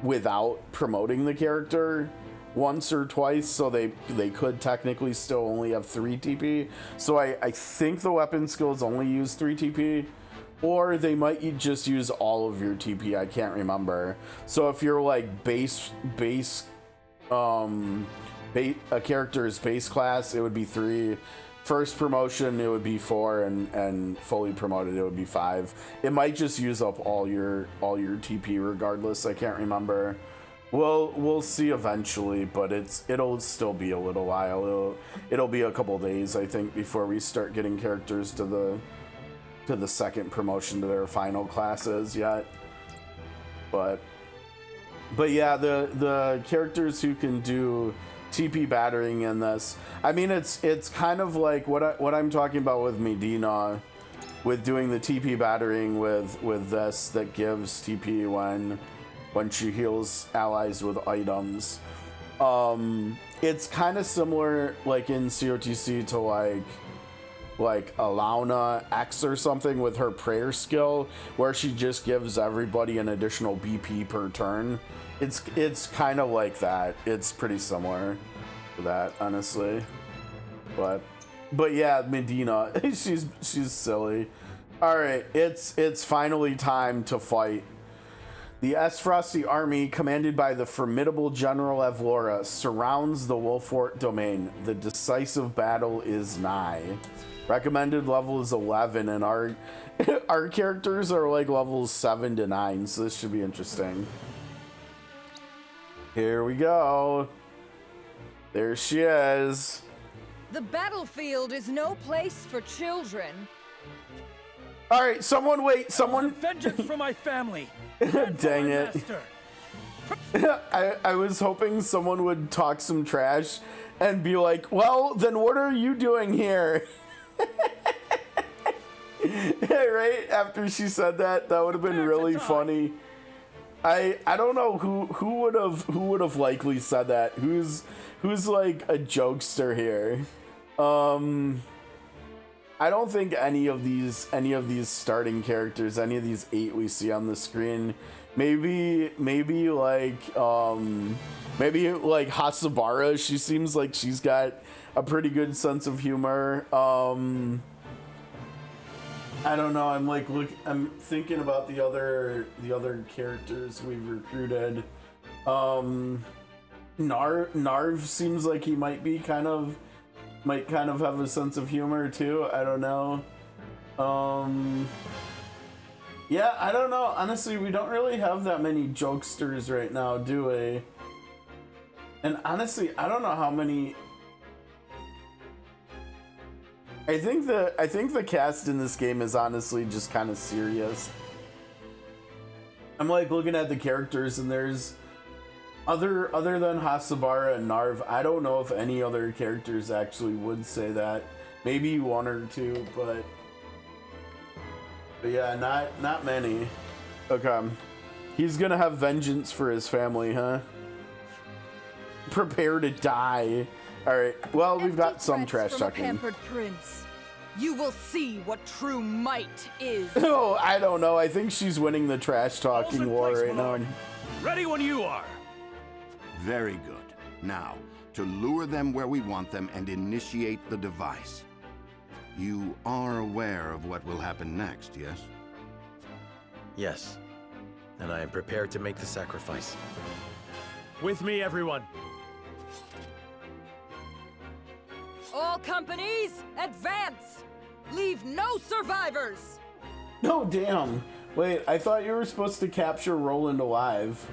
without promoting the character once or twice, so they could technically still only have 3 TP. So I think the weapon skills only use 3 TP, or they might just use all of your TP. I can't remember. So if you're like a character's base class, it would be 3. First promotion, it would be 4, and fully promoted, it would be 5. It might just use up all your TP regardless. I can't remember. We'll see eventually, but it'll still be a little while. It'll be a couple days, I think, before we start getting characters to the second promotion to their final classes yet. But yeah, the characters who can do TP battering in this, I mean, it's kind of like what I'm talking about with Medina, with doing the TP battering with this that gives TP when she heals allies with items. It's kind of similar, like in COTC, to like Alauna X or something with her prayer skill, where she just gives everybody an additional BP per turn. It's kind of like that. It's pretty similar to that, honestly. But yeah, Medina, she's silly. All right, it's finally time to fight. The Aesfrost army, commanded by the formidable General Evlora, surrounds the Wolfort domain. The decisive battle is nigh. Recommended level is 11, and our characters are like levels 7 to 9, so this should be interesting. Here we go. There she is. The battlefield is no place for children. All right, someone wait. Someone. Vengeance for my family. Dang it. I was hoping someone would talk some trash and be like, well, then what are you doing here? Right after she said that, that would have been really funny. I don't know who would have likely said that. Who's like a jokester here? I don't think any of these starting characters, any of these 8 we see on the screen, maybe like Hasabara. She seems like she's got a pretty good sense of humor. I don't know. I'm thinking about the other characters we've recruited. Narv seems like he might kind of have a sense of humor too. I don't know. Yeah, I don't know. Honestly, we don't really have that many jokesters right now, do we? And honestly, I don't know how many. I think the cast in this game is honestly just kind of serious. I'm like looking at the characters, and there's other than Hasabara and Narv, I don't know if any other characters actually would say that. Maybe 1 or 2, but yeah, not many. Okay, he's gonna have vengeance for his family, huh? Prepare to die. All right. Well, we've got some trash talking. Pampered prince, you will see what true might is. Oh, I don't know. I think she's winning the trash talking war right now. Ready when you are. Very good. Now, to lure them where we want them and initiate the device. You are aware of what will happen next, yes? Yes, and I am prepared to make the sacrifice. With me, everyone. All companies, advance! Leave no survivors! No, damn. Wait, I thought you were supposed to capture Roland alive.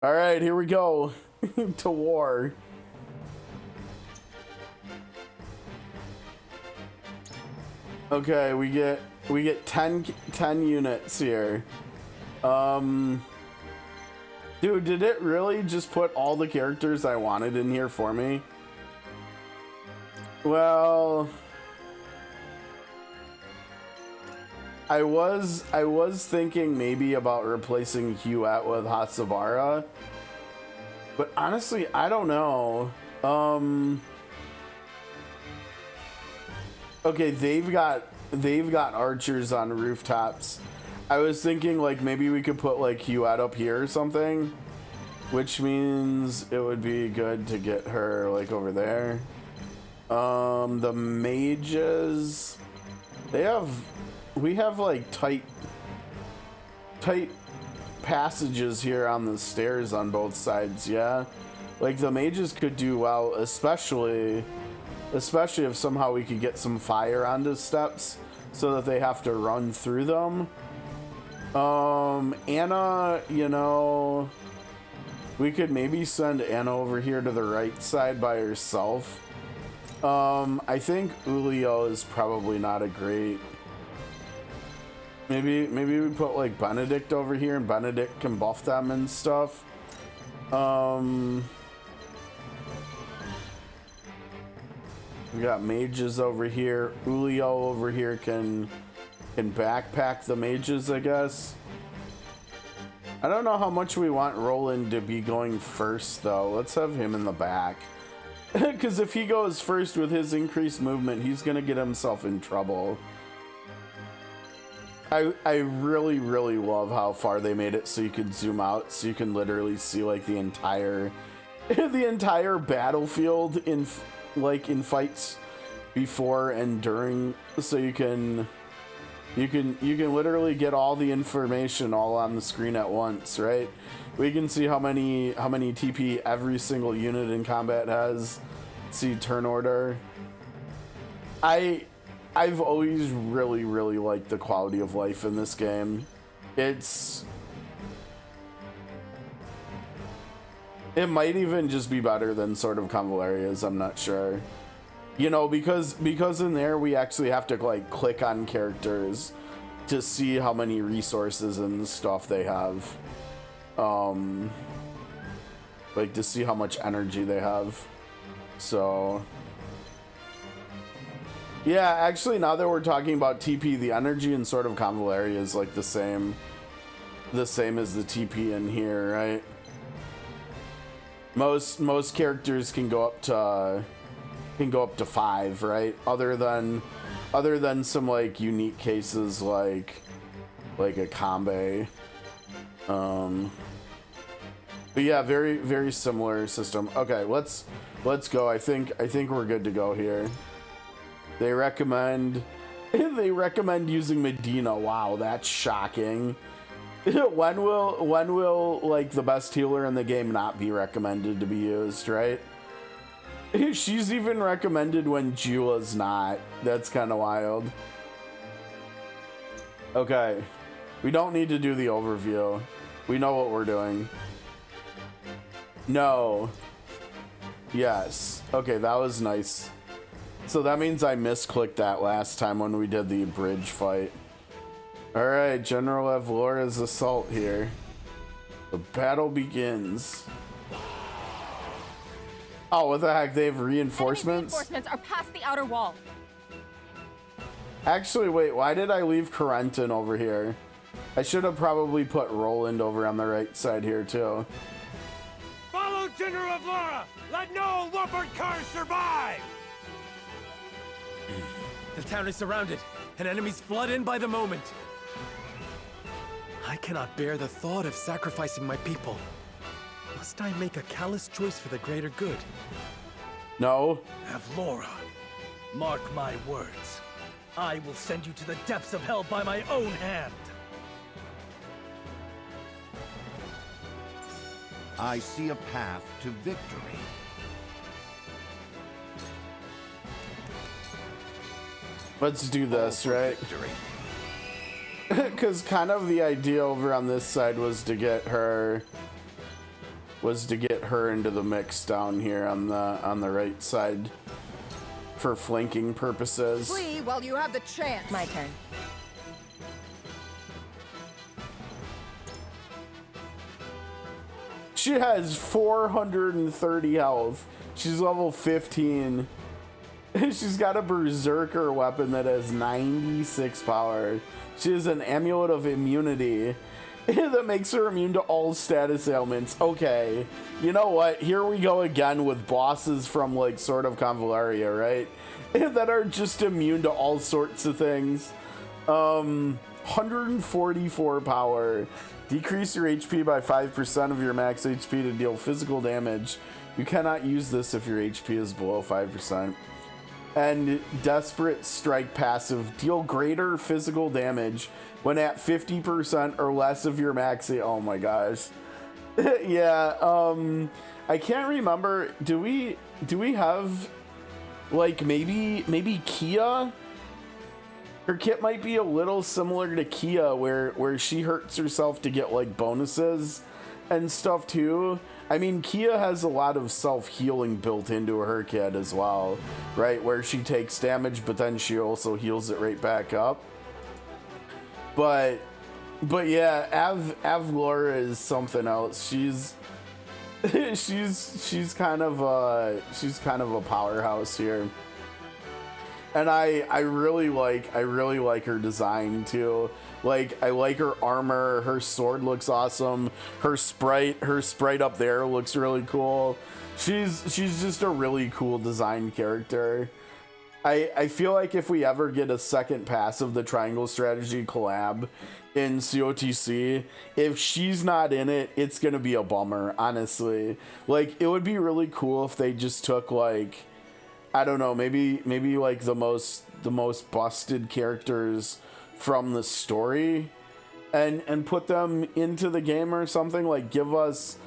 All right, here we go. To war. Okay, we get 10 units here. Dude, did it really just put all the characters I wanted in here for me? Well, I was thinking maybe about replacing Huette with Hasabara, but honestly, I don't know. Okay, they've got archers on rooftops. I was thinking like maybe we could put like Huette up here or something, which means it would be good to get her like over there. The mages, we have like tight passages here on the stairs on both sides. Yeah, like the mages could do well, especially if somehow we could get some fire onto steps so that they have to run through them. Anna, you know, we could maybe send Anna over here to the right side by herself. I think Ulio is probably not a great. Maybe we put like Benedict over here, and Benedict can buff them and stuff. We got mages over here. Ulio over here can backpack the mages, I guess. I don't know how much we want Roland to be going first, though. Let's have him in the back. Because if he goes first with his increased movement, he's going to get himself in trouble. I really, really love how far they made it so you could zoom out, so you can literally see, like, the entire battlefield in fights before and during, so you can literally get all the information all on the screen at once, right? We can see how many TP every single unit in combat has. See turn order. I've always really, really liked the quality of life in this game. It might even just be better than sort of Convaleria's, I'm not sure. You know, because in there we actually have to like click on characters to see how many resources and stuff they have. Like to see how much energy they have. So yeah, actually now that we're talking about TP, the energy in sort of Convaleria is like the same as the TP in here, right? Most characters can go up to 5, right? Other than some like unique cases like a Kambe. But yeah, very, very similar system. Okay, let's go. I think we're good to go here. They recommend using Medina. Wow, that's shocking. When will like the best healer in the game not be recommended to be used, right? She's even recommended when Jula's not. That's kind of wild. Okay, we don't need to do the overview. We know what we're doing. No. Yes. Okay, that was nice. So that means I misclicked that last time when we did the bridge fight. Alright, General Evlora's assault here. The battle begins. Oh, what the heck? They have reinforcements? Reinforcements are past the outer wall. Actually, wait, why did I leave Corentin over here? I should have probably put Roland over on the right side here, too. Follow General Evlora! Let no Wolford cars survive! The town is surrounded, and enemies flood in by the moment. I cannot bear the thought of sacrificing my people. Must I make a callous choice for the greater good? No. Evlora, mark my words. I will send you to the depths of hell by my own hand. I see a path to victory. Let's do this, right? Because kind of the idea over on this side was to get her into the mix down here on the right side for flanking purposes. Flee while you have the chance. My turn. She has 430 health. She's level 15. She's got a berserker weapon that has 96 power. She has an amulet of immunity that makes her immune to all status ailments. Okay, you know what? Here we go again with bosses from like sort of Convaleria, right? That are just immune to all sorts of things. 144 power. Decrease your HP by 5% of your max HP to deal physical damage. You cannot use this if your HP is below 5%. And Desperate Strike passive. Deal greater physical damage when at 50% or less of your max. Oh my gosh. Yeah, I can't remember. Do we have like maybe Kia? Her kit might be a little similar to Kia where she hurts herself to get like bonuses and stuff too. I mean, Kia has a lot of self-healing built into her kit as well, right? Where she takes damage, but then she also heals it right back up. But yeah, Evlora is something else. She's kind of a powerhouse here. And I really like her design too. Like, I like her armor, her sword looks awesome, her sprite up there looks really cool. She's just a really cool design character. I feel like if we ever get a second pass of the Triangle Strategy collab in COTC, if she's not in it, it's gonna be a bummer, honestly. Like, it would be really cool if they just took, like, I don't know, maybe like the most busted characters from the story and put them into the game or something. Like, give us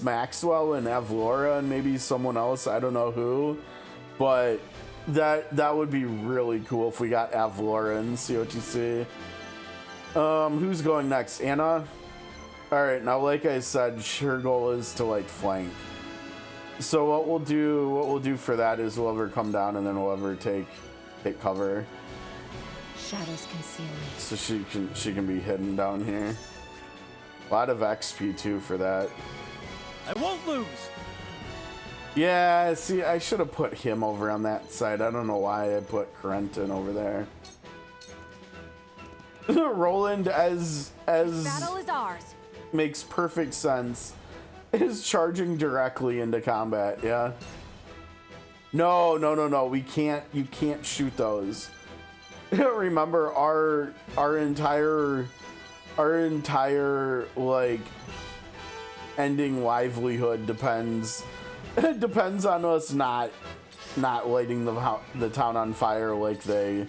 Maxwell and Avlora and maybe someone else, I don't know who, but that would be really cool if we got Avlora in COTC. Who's going next? Anna? Alright, now like I said, her goal is to like flank. So what we'll do for that is we'll have her come down and then we'll have her take cover. Shadows conceal me. So she can be hidden down here. A lot of XP too for that. I won't lose. Yeah, see, I should have put him over on that side. I don't know why I put Corentin over there. Roland as Battle is ours. makes perfect sense. Is charging directly into combat, yeah. No, we can't, you can't shoot those. Remember, our entire like ending livelihood depends on us not lighting the town on fire like they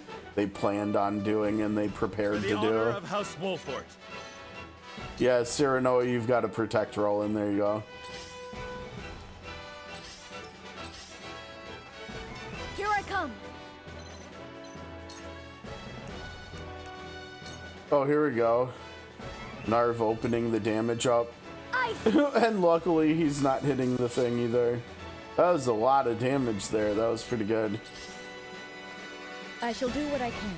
planned on doing and they prepared to do. Honor of House Wolfort. Yeah, Cyranoa, you've got to protect Roland. There you go. Here I come. Oh, here we go. Narv opening the damage up. And luckily he's not hitting the thing either. That was a lot of damage there. That was pretty good. I shall do what I can.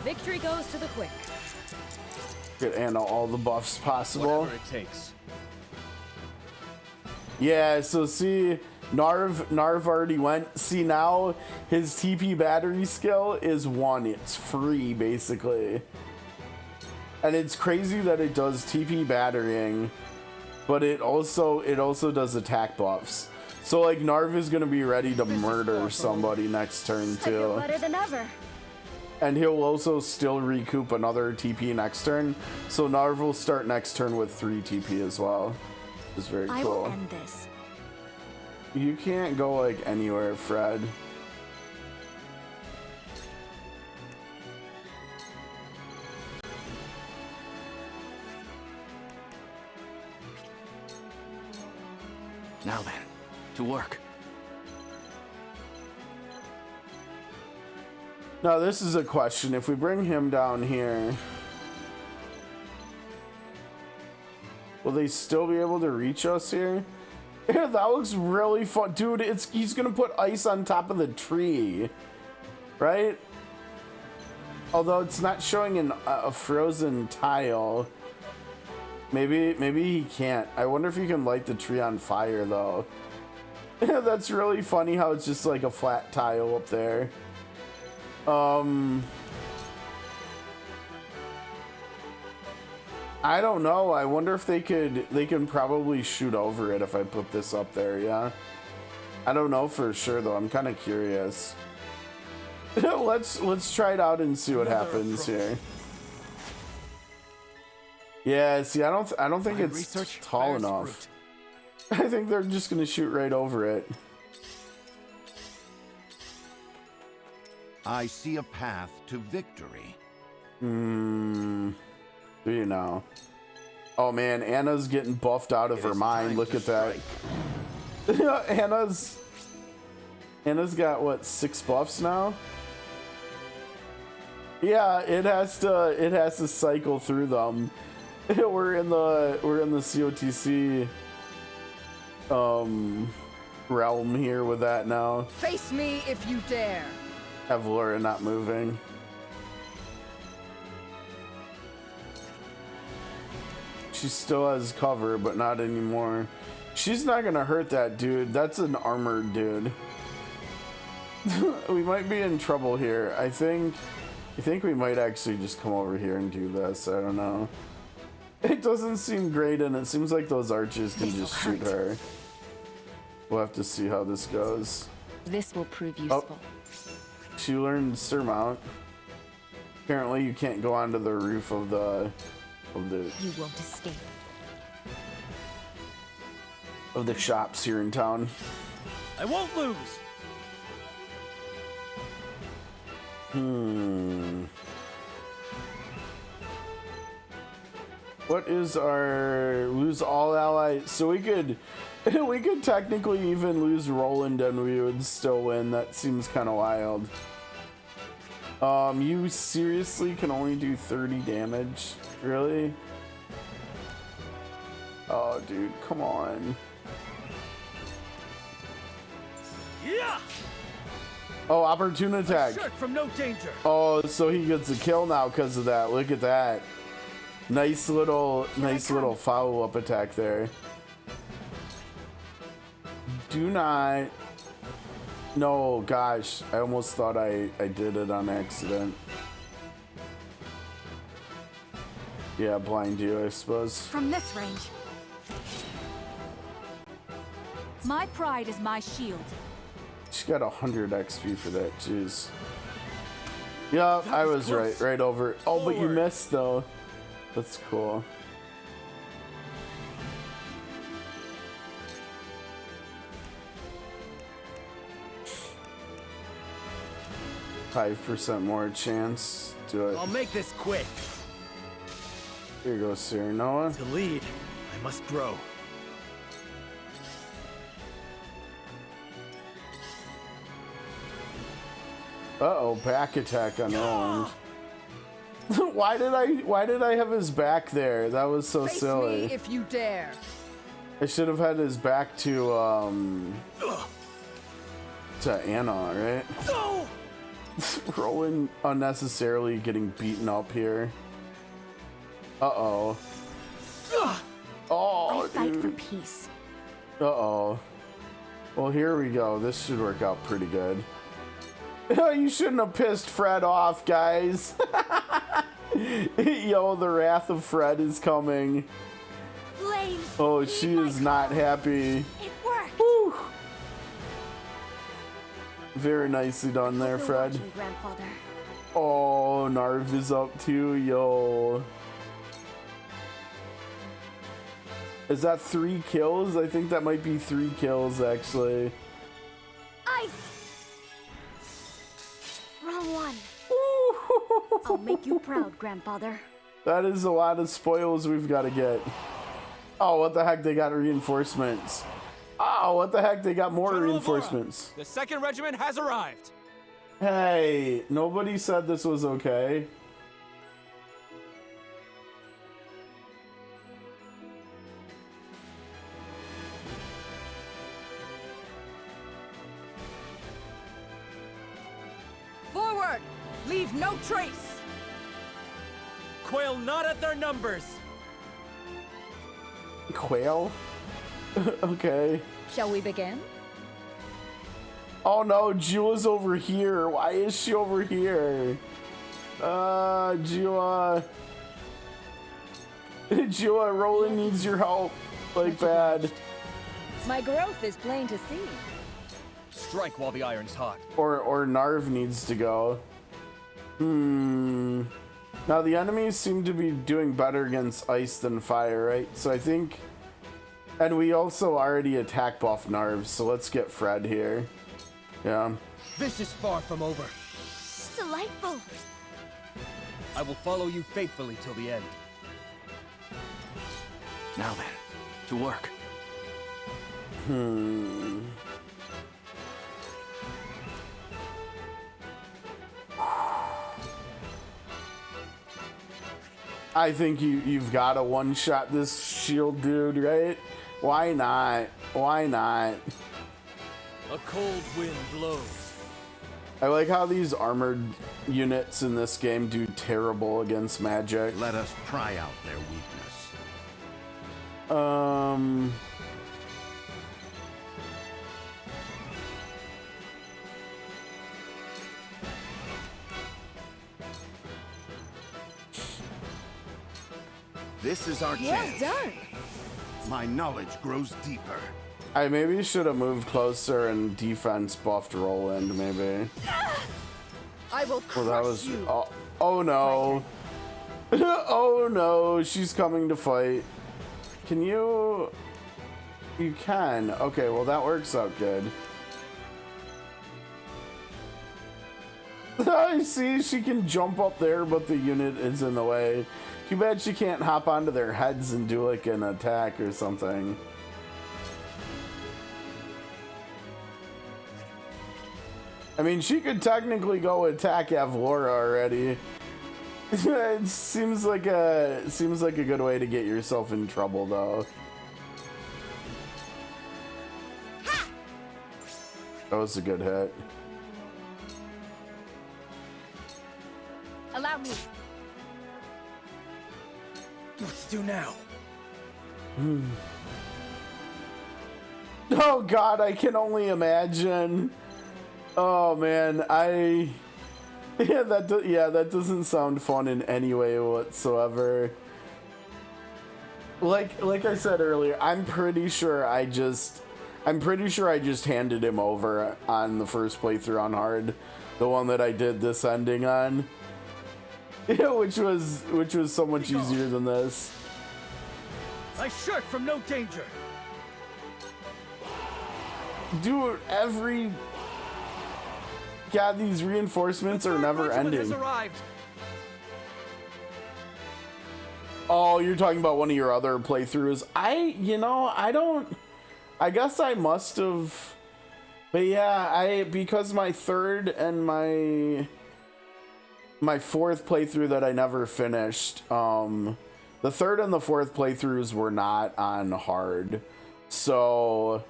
Victory goes to the quick. Get Anna all the buffs possible. Whatever it takes. Yeah, so see, Narv already went. See, now his TP battery skill is 1. It's free, basically. And it's crazy that it does TP batterying, but it also does attack buffs. So, like, Narv is going to be ready to murder somebody next turn, I feel too. better than ever. And he'll also still recoup another TP next turn. So Narv will start next turn with 3 TP as well. It's very I cool. will end this. You can't go like anywhere, Fred. Now then, to work. Now this is a question. If we bring him down here, will they still be able to reach us here? Yeah, that looks really fun. Dude, he's gonna put ice on top of the tree, right? Although it's not showing a frozen tile. Maybe he can't. I wonder if he can light the tree on fire though. That's really funny how it's just like a flat tile up there. I don't know. I wonder if they can probably shoot over it if I put this up there, yeah. I don't know for sure though. I'm kind of curious. Let's try it out and see what happens here. Yeah, see, I don't think it's tall enough. I think they're just gonna shoot right over it. I see a path to victory. Do you know? Oh man, Anna's getting buffed out of her mind. Look at that. Anna's got what, 6 buffs now? Yeah, it has to cycle through them. We're in the COTC realm here with that now. Face me if you dare. Have Laura not moving. She still has cover, but not anymore. She's not gonna hurt that dude. That's an armored dude. We might be in trouble here. I think we might actually just come over here and do this. I don't know. It doesn't seem great, and it seems like those archers can just shoot her. We'll have to see how this goes. This will prove useful. Oh, she learned surmount. Apparently, you can't go onto the roof of the. You won't escape. Of the shops here in town. I won't lose. What is our lose all allies? So we could technically even lose Roland and we would still win. That seems kind of wild. You seriously can only do 30 damage? Really? Oh, dude, come on. Yeah. Oh, opportune attack. Shirt from no danger. Oh, so he gets a kill now because of that. Look at that. Nice little follow-up attack there. Do not. No, gosh, I almost thought I did it on accident. Yeah, blind you, I suppose. From this range. My pride is my shield. She got 100 XP for that, jeez. Yeah, I was right over it. Oh, but you missed though. That's cool. %5 more chance. Do it. I'll make this quick. Here you go, Sir Noah. To lead, I must grow. Uh-oh, back attack on Roland. Why did I have his back there? That was so Face silly. me if you dare. I should have had his back to Anna, right? No! Roland unnecessarily getting beaten up here. Uh-oh. Oh, I fight dude. for peace. Uh-oh. Well, here we go. This should work out pretty good. You shouldn't have pissed Fred off, guys. Yo, the wrath of Fred is coming. Flames. Oh, she is not happy. It worked. Woo. Very nicely done there, Fred. Watching, Grandfather. Oh, Narv is up too, yo. Is that 3 kills? I think that might be 3 kills, actually. Ice. Wrong one. I'll make you proud, Grandfather. That is a lot of spoils we've got to get. Oh, what the heck? They got reinforcements. Oh, what the heck? They got more General reinforcements. Lavora, the 2nd Regiment has arrived. Hey, nobody said this was okay. Forward! Leave no trace! Quail not at their numbers. Quail? Okay. Shall we begin? Oh no, Jula's over here. Why is she over here? Jula. Jula, Roland needs your help. Like bad. My growth is plain to see. Strike while the iron's hot. Or Narv needs to go. Now the enemies seem to be doing better against ice than fire, right? So I think... And we also already attack buff Narv, so let's get Fred here. Yeah. This is far from over. Delightful. I will follow you faithfully till the end. Now then, to work. I think you've got to one-shot this shield dude, right? Why not? Why not? A cold wind blows. I like how these armored units in this game do terrible against magic. Let us pry out their weakness. This is our chance. Well done. My knowledge grows deeper. I maybe should have moved closer and defense buffed Roland, maybe. I will crush Well, that was. you. Oh no. Oh no, she's coming to fight. Can you. You can. Okay, well, that works out good. I see she can jump up there, but the unit is in the way. Too bad she can't hop onto their heads and do like an attack or something. I mean, she could technically go attack Avlora already. It seems like a good way to get yourself in trouble, though. That was a good hit. Allow me. What to do now? Oh God, I can only imagine. Oh man, that doesn't sound fun in any way whatsoever. Like I said earlier, I'm pretty sure I just handed him over on the first playthrough on hard, the one that I did this ending on. Yeah, which was so much easier than this. I shirk from no danger. Dude, God, these reinforcements are never ending. Oh, you're talking about one of your other playthroughs. I guess I must have, but yeah, because my third and my fourth playthrough that I never finished, the third and the fourth playthroughs were not on hard, so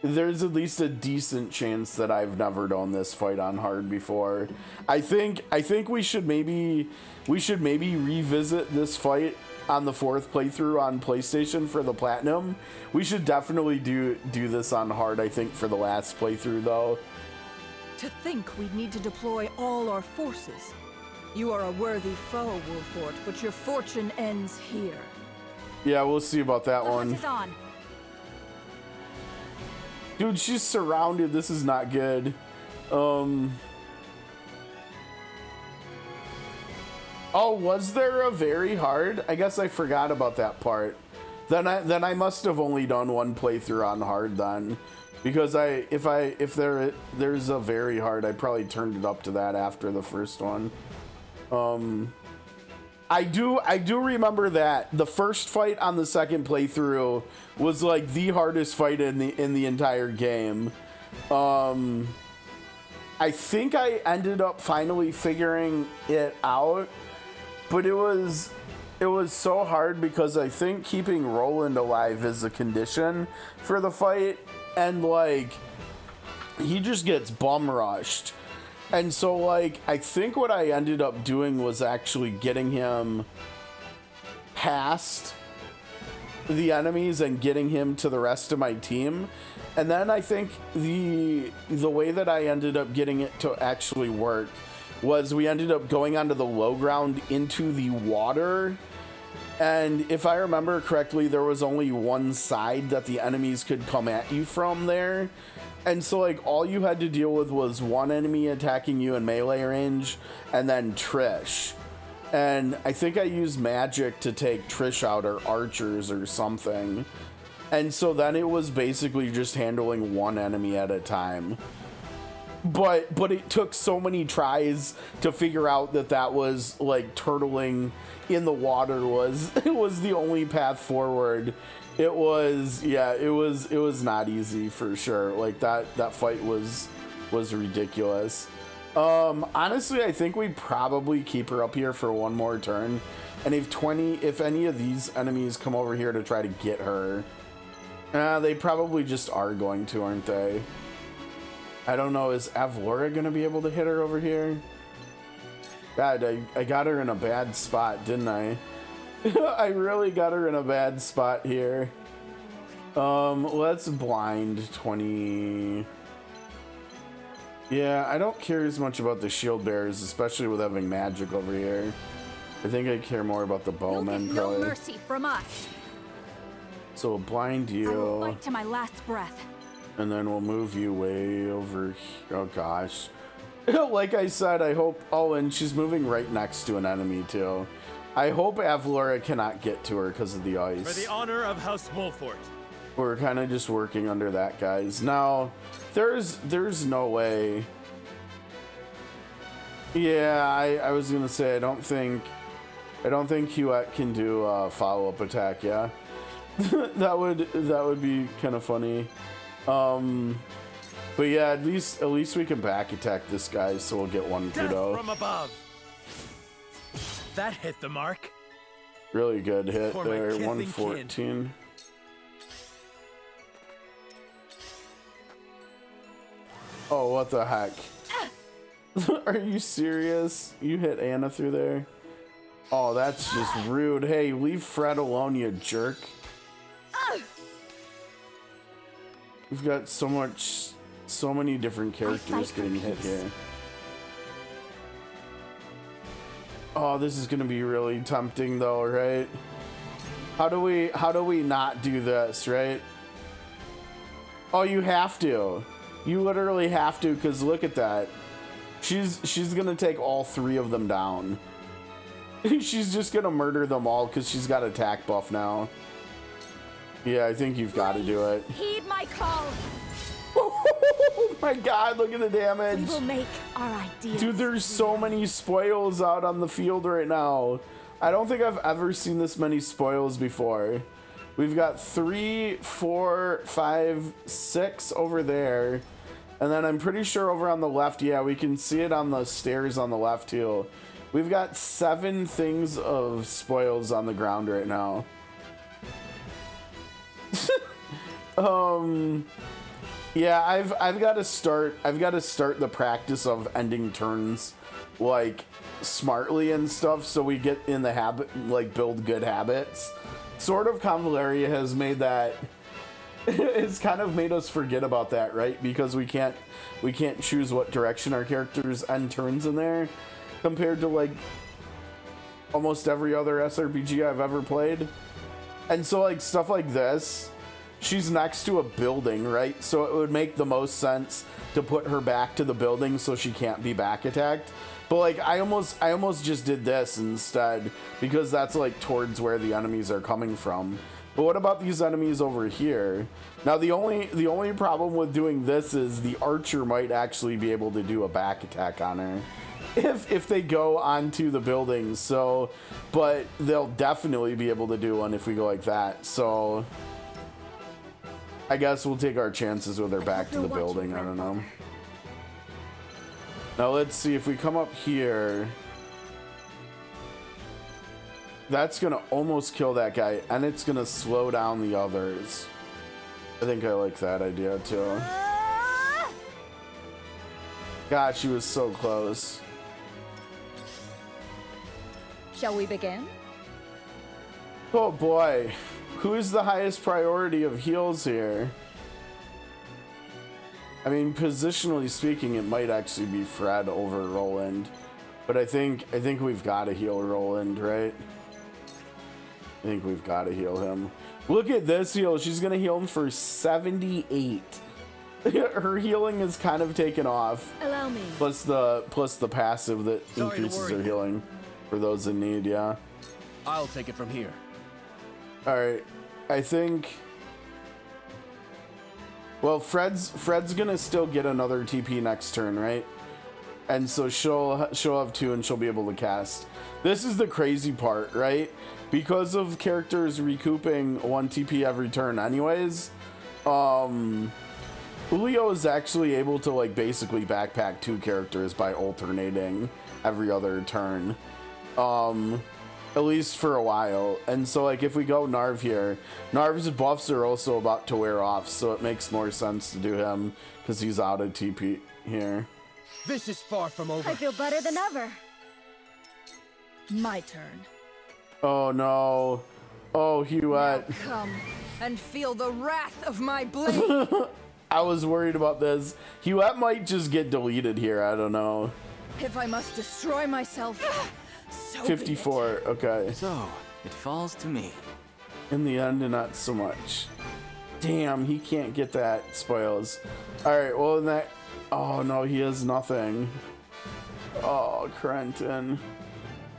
there's at least a decent chance that I've never done this fight on hard before. I think we should maybe revisit this fight on the fourth playthrough on PlayStation for the Platinum. We should definitely do this on hard, I think, for the last playthrough, though. To think we'd need to deploy all our forces. You are a worthy foe, Wolfort, but your fortune ends here. Yeah, we'll see about that one. The hunt is on. Dude, she's surrounded. This is not good. Oh, was there a very hard? I guess I forgot about that part. Then I must have only done one playthrough on hard then, because if there's a very hard, I probably turned it up to that after the first one. I do remember that the first fight on the second playthrough was like the hardest fight in the entire game. I think I ended up finally figuring it out, but it was so hard because I think keeping Roland alive is a condition for the fight, and like he just gets bum rushed. And so, like, I think what I ended up doing was actually getting him past the enemies and getting him to the rest of my team. And then I think the way that I ended up getting it to actually work was we ended up going onto the low ground into the water. And if I remember correctly, there was only one side that the enemies could come at you from there. And so, like, all you had to deal with was one enemy attacking you in melee range, and then Trish. And I think I used magic to take Trish out, or archers or something. And so then it was basically just handling one enemy at a time. But it took so many tries to figure out that was, like, turtling in the water was the only path forward. It was not easy for sure. Like that fight was ridiculous. Honestly, I think we probably keep her up here for one more turn. And if any of these enemies come over here to try to get her, they probably just are going to, aren't they? I don't know. Is Avlora gonna be able to hit her over here? God, I got her in a bad spot, didn't I? I really got her in a bad spot here. Let's blind 20. Yeah, I don't care as much about the shield bearers, especially with having magic over here. I think I care more about the bowmen, You'll get probably. no mercy from us. So we'll blind I will you, fight to my last breath. and then we'll move you way over here. Oh gosh. Like I said, I hope. Oh, and she's moving right next to an enemy too. I hope Avlora cannot get to her because of the ice. For the honor of House Wolfort. We're kind of just working under that, guys. Now, there's no way. Yeah, I was gonna say I don't think Huet can do a follow-up attack. Yeah, that would be kind of funny. But yeah, at least we can back attack this guy, so we'll get one kudo. From above. That hit the mark. Really good hit For my there, kith and 114. Oh, what the heck? Are you serious? You hit Anna through there? Oh, that's just rude. Hey, leave Fred alone, you jerk. We've got so many different characters getting hit here. Oh, this is gonna be really tempting though, right? How do we not do this, right? Oh, you have to. You literally have to, because look at that. She's gonna take all three of them down. She's just gonna murder them all because she's got attack buff now. Yeah, I think you've got to do it. Heed my call. Oh my god, look at the damage. We will make our ideas. Dude, there's so many spoils out on the field right now. I don't think I've ever seen this many spoils before. We've got 3, 4, 5, 6 over there. And then I'm pretty sure over on the left, yeah, we can see it on the stairs on the left too. We've got 7 things of spoils on the ground right now. Yeah, I've got to start the practice of ending turns like smartly and stuff, so we get in the habit, like build good habits. Sort of Convaleria has made that. It's kind of made us forget about that, right? Because we can't choose what direction our characters end turns in there, compared to like almost every other SRPG I've ever played. And so like stuff like this, she's next to a building, right? So it would make the most sense to put her back to the building so she can't be back attacked. But like I almost just did this instead, because that's like towards where the enemies are coming from. But what about these enemies over here? Now the only problem with doing this is the archer might actually be able to do a back attack on her if they go onto the buildings. So, but they'll definitely be able to do one if we go like that. So I guess we'll take our chances with her back to the building. I don't know. Now let's see if we come up here. That's gonna almost kill that guy, and it's gonna slow down the others. I think I like that idea too. God, she was so close. Shall we begin? Oh boy, who's the highest priority of heals here? I mean, positionally speaking, it might actually be Fred over Roland, but I think we've got to heal Roland, right? I think we've got to heal him. Look at this heal. She's gonna heal him for 78. Her healing is kind of taken off. Allow me. Plus the passive that increases her healing for those in need. Yeah. I'll take it from here. All right. I think. Well, Fred's gonna still get another TP next turn, right? And so she'll have 2 and she'll be able to cast. This is the crazy part, right? Because of characters recouping 1 TP every turn anyways, Julio is actually able to like basically backpack 2 characters by alternating every other turn. At least for a while. And so like if we go Narv here, Narv's buffs are also about to wear off, so it makes more sense to do him because he's out of TP here. This is far from over. I feel better than ever. My turn. Oh no. Oh, Huet. Now come and feel the wrath of my blade. I was worried about this. Huet might just get deleted here. I don't know. If I must destroy myself, 54, okay. So, it falls to me. In the end, not so much. Damn, he can't get that spoils. Alright, well, in that... Oh, no, he has nothing. Oh, Crenton.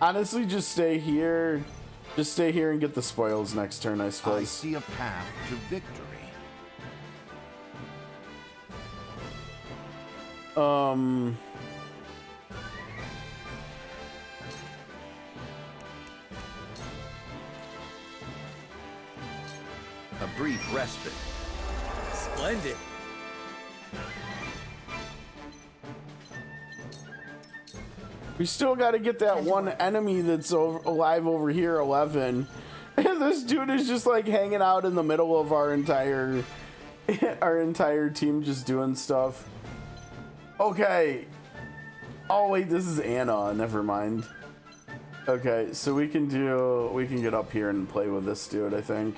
Honestly, just stay here. Just stay here and get the spoils next turn, I suppose. I see a path to victory. A brief respite. Splendid. We still got to get that one enemy that's alive over here, 11. And this dude is just like hanging out in the middle of our entire team, just doing stuff. Okay. Oh wait, this is Anna. Never mind. Okay, so we can get up here and play with this dude, I think.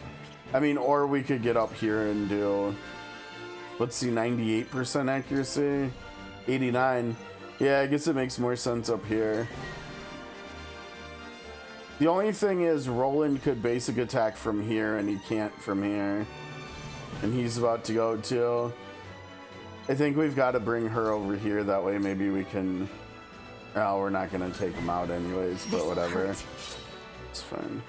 I mean, or we could get up here and do, let's see, 98% accuracy, 89. Yeah, I guess it makes more sense up here. The only thing is Roland could basic attack from here and he can't from here. And he's about to go too. I think we've got to bring her over here. That way maybe we can... Oh, we're not going to take him out anyways, but whatever. It's fine.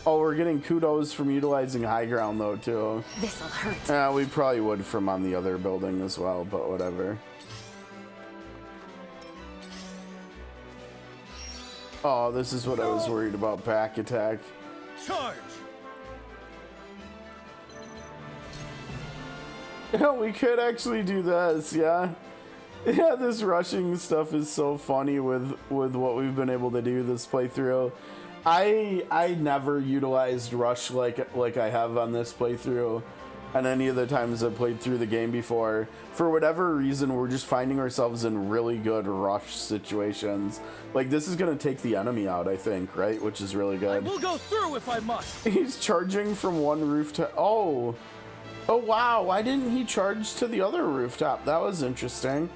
Oh, we're getting kudos from utilizing high ground though too. This'll hurt. Yeah, we probably would from on the other building as well, but whatever. Oh, this is what I was worried about, back attack. Charge! Yeah, we could actually do this, yeah. Yeah, this rushing stuff is so funny with what we've been able to do this playthrough. I never utilized rush like I have on this playthrough and any of the times I've played through the game before. For whatever reason, we're just finding ourselves in really good rush situations. Like, this is gonna take the enemy out, I think, right? Which is really good. I will go through if I must. He's charging from one roof to... Oh! Oh, wow! Why didn't he charge to the other rooftop? That was interesting.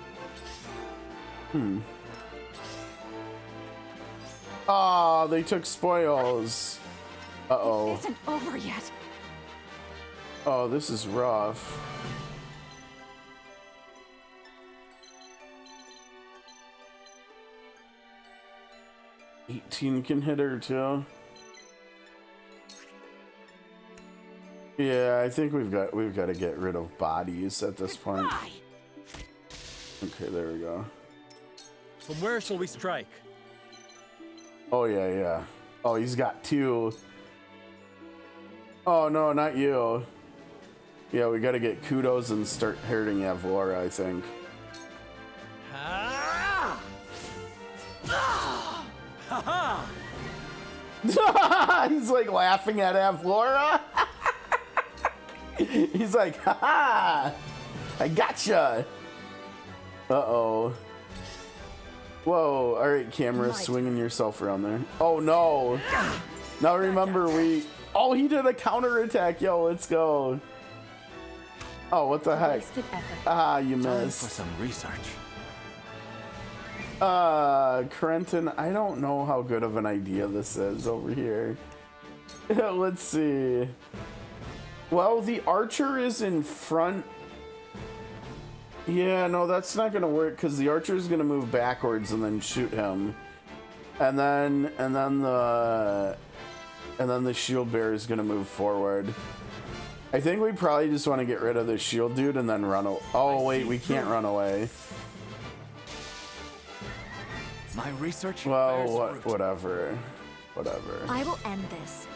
Ah, they took spoils. Uh-oh. It isn't over yet. Oh, this is rough. $18 can hit her too. Yeah, I think we've got to get rid of bodies at this point. Okay, there we go. From where shall we strike? Oh yeah, yeah. Oh, he's got two. Oh no, not you. Yeah, we gotta get kudos and start hurting Avlora, I think. He's like laughing at Avlora. He's like, ha! I gotcha. Uh-oh. Whoa, all right, camera, swinging yourself around there. Oh no. Now remember, oh, he did a counter attack. Yo, let's go. Oh, what the heck? Ah, you missed. For some research. Crenton, I don't know how good of an idea this is over here. Let's see. Well, the archer is in front. Yeah, no, that's not gonna work because the archer is gonna move backwards and then shoot him, and then the shield bearer is gonna move forward. I think we probably just want to get rid of the shield dude and then run away. Oh wait, we can't run away. My research. Well, whatever. I will end this.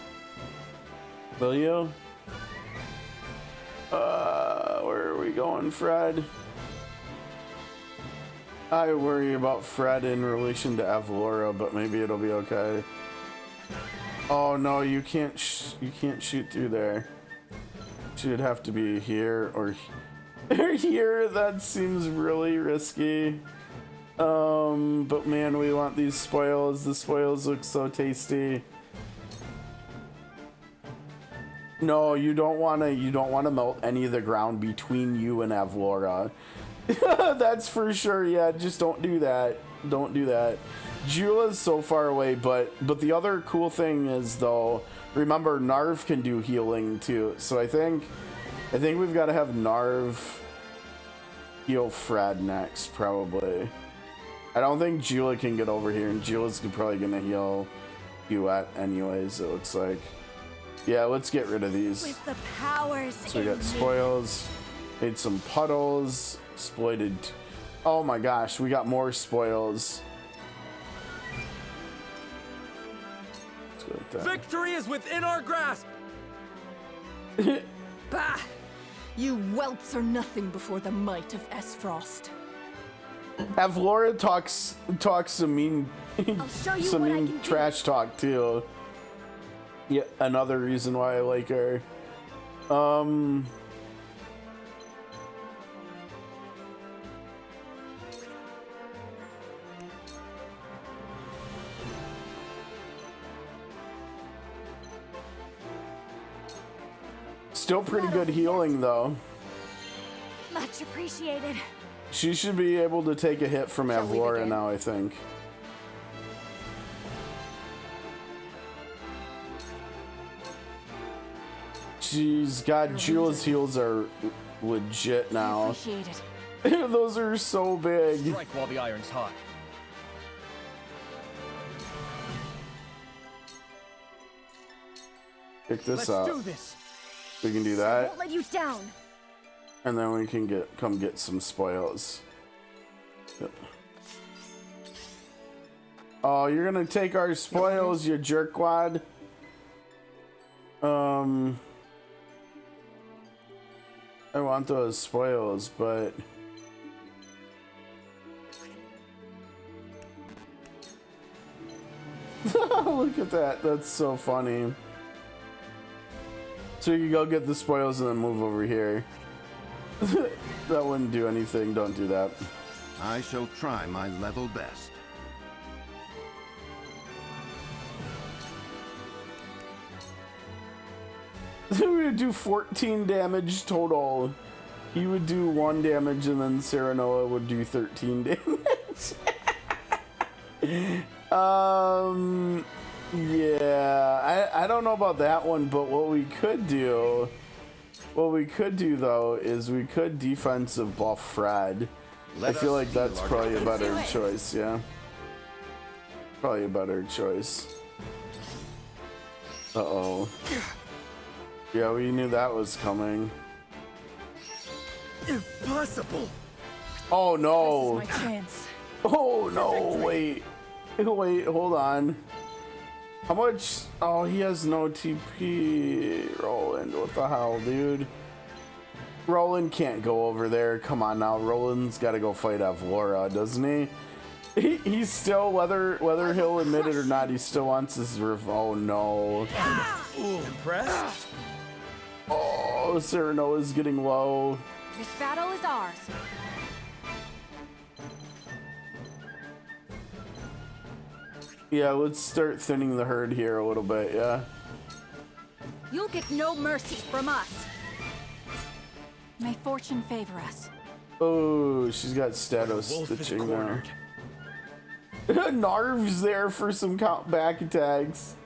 Will you? Where are we going, Fred? I worry about Fred in relation to Avlora, but maybe it'll be okay. Oh no, you can't shoot through there. Should have to be here or here. That seems really risky. But man, we want these spoils. The spoils look so tasty. No, you don't want to melt any of the ground between you and Avlora. That's for sure. Yeah, just don't do that. Don't do that. Jula's so far away, but the other cool thing is though, remember Narv can do healing too. So I think we've got to have Narv heal Frad next, probably. I don't think Jula can get over here, and Jula's probably gonna heal you at anyways, it looks like. Yeah, let's get rid of these. With the powers So we got spoils, made some puddles, exploited. Oh my gosh, we got more spoils. Let's go like that. Victory is within our grasp! Bah! You whelps are nothing before the might of Aesfrost. Avlora talks some mean, show you some what I mean can do. trash talk too. Yeah, another reason why I like her. Still pretty good healing though. Much appreciated. She should be able to take a hit from Avlora now, I think. Jeez, God, Jula's heals are legit now. Appreciate it. Those are so big. Strike while the iron's hot. Pick this Let's up. do this. We can do I that, won't let you down. and then we can come get some spoils. Yep. Oh, you're gonna take our spoils, you jerkwad. I want those spoils, but look at that. That's so funny. So you can go get the spoils and then move over here. That wouldn't do anything. Don't do that. I shall try my level best. We would do 14 damage total. He would do 1 damage, and then Serenoa would do 13 damage. Yeah, I don't know about that one, but what we could do though is we could defensive buff Frad. I feel like that's probably a better choice, yeah. Probably a better choice. Uh-oh. Yeah, we knew that was coming. Impossible! Oh no! This is my chance. Oh no, wait. Wait, hold on. How much? Oh, he has no TP. Roland, what the hell, dude? Roland can't go over there. Come on now, Roland's got to go fight Avlora, doesn't he? He's still, whether he'll admit it or not, he still wants his oh no. Impressed? Oh, Serenoa's getting low. This battle is ours. Yeah, let's start thinning the herd here a little bit, yeah. You'll get no mercy from us. May fortune favor us. Oh, she's got status stitching now. Narv's there for some back attacks.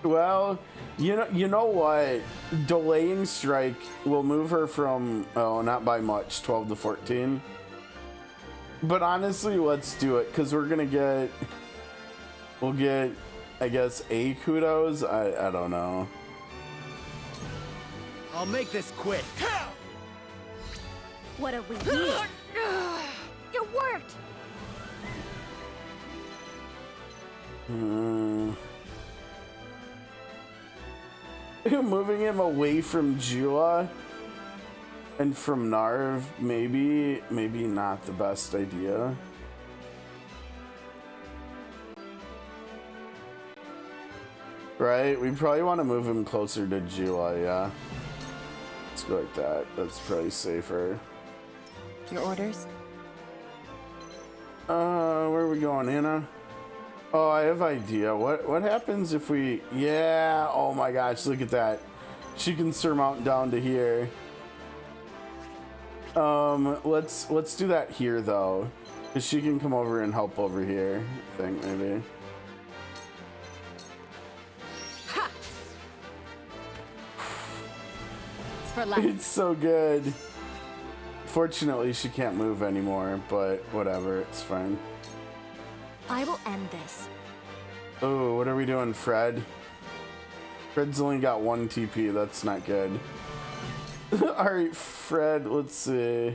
Well, you know what? Delaying strike will move her from, oh, not by much, 12 to 14. But honestly, let's do it, because we'll get, I guess, a kudos. I don't know. I'll make this quick. What have we here? It worked! Moving him away from Jula and from Narv, maybe not the best idea. Right? We probably want to move him closer to Jula, yeah. Let's go like that. That's probably safer. Your orders? Where are we going, Anna? Oh, I have idea. What happens if we... Yeah, oh my gosh, look at that. She can surmount down to here. Let's do that here, though. She can come over and help over here, I think, maybe. Ha! For life. It's so good. Fortunately, she can't move anymore, but whatever, it's fine. I will end this. Oh, what are we doing, Fred? Fred's only got 1 TP, that's not good. Alright, Fred, let's see.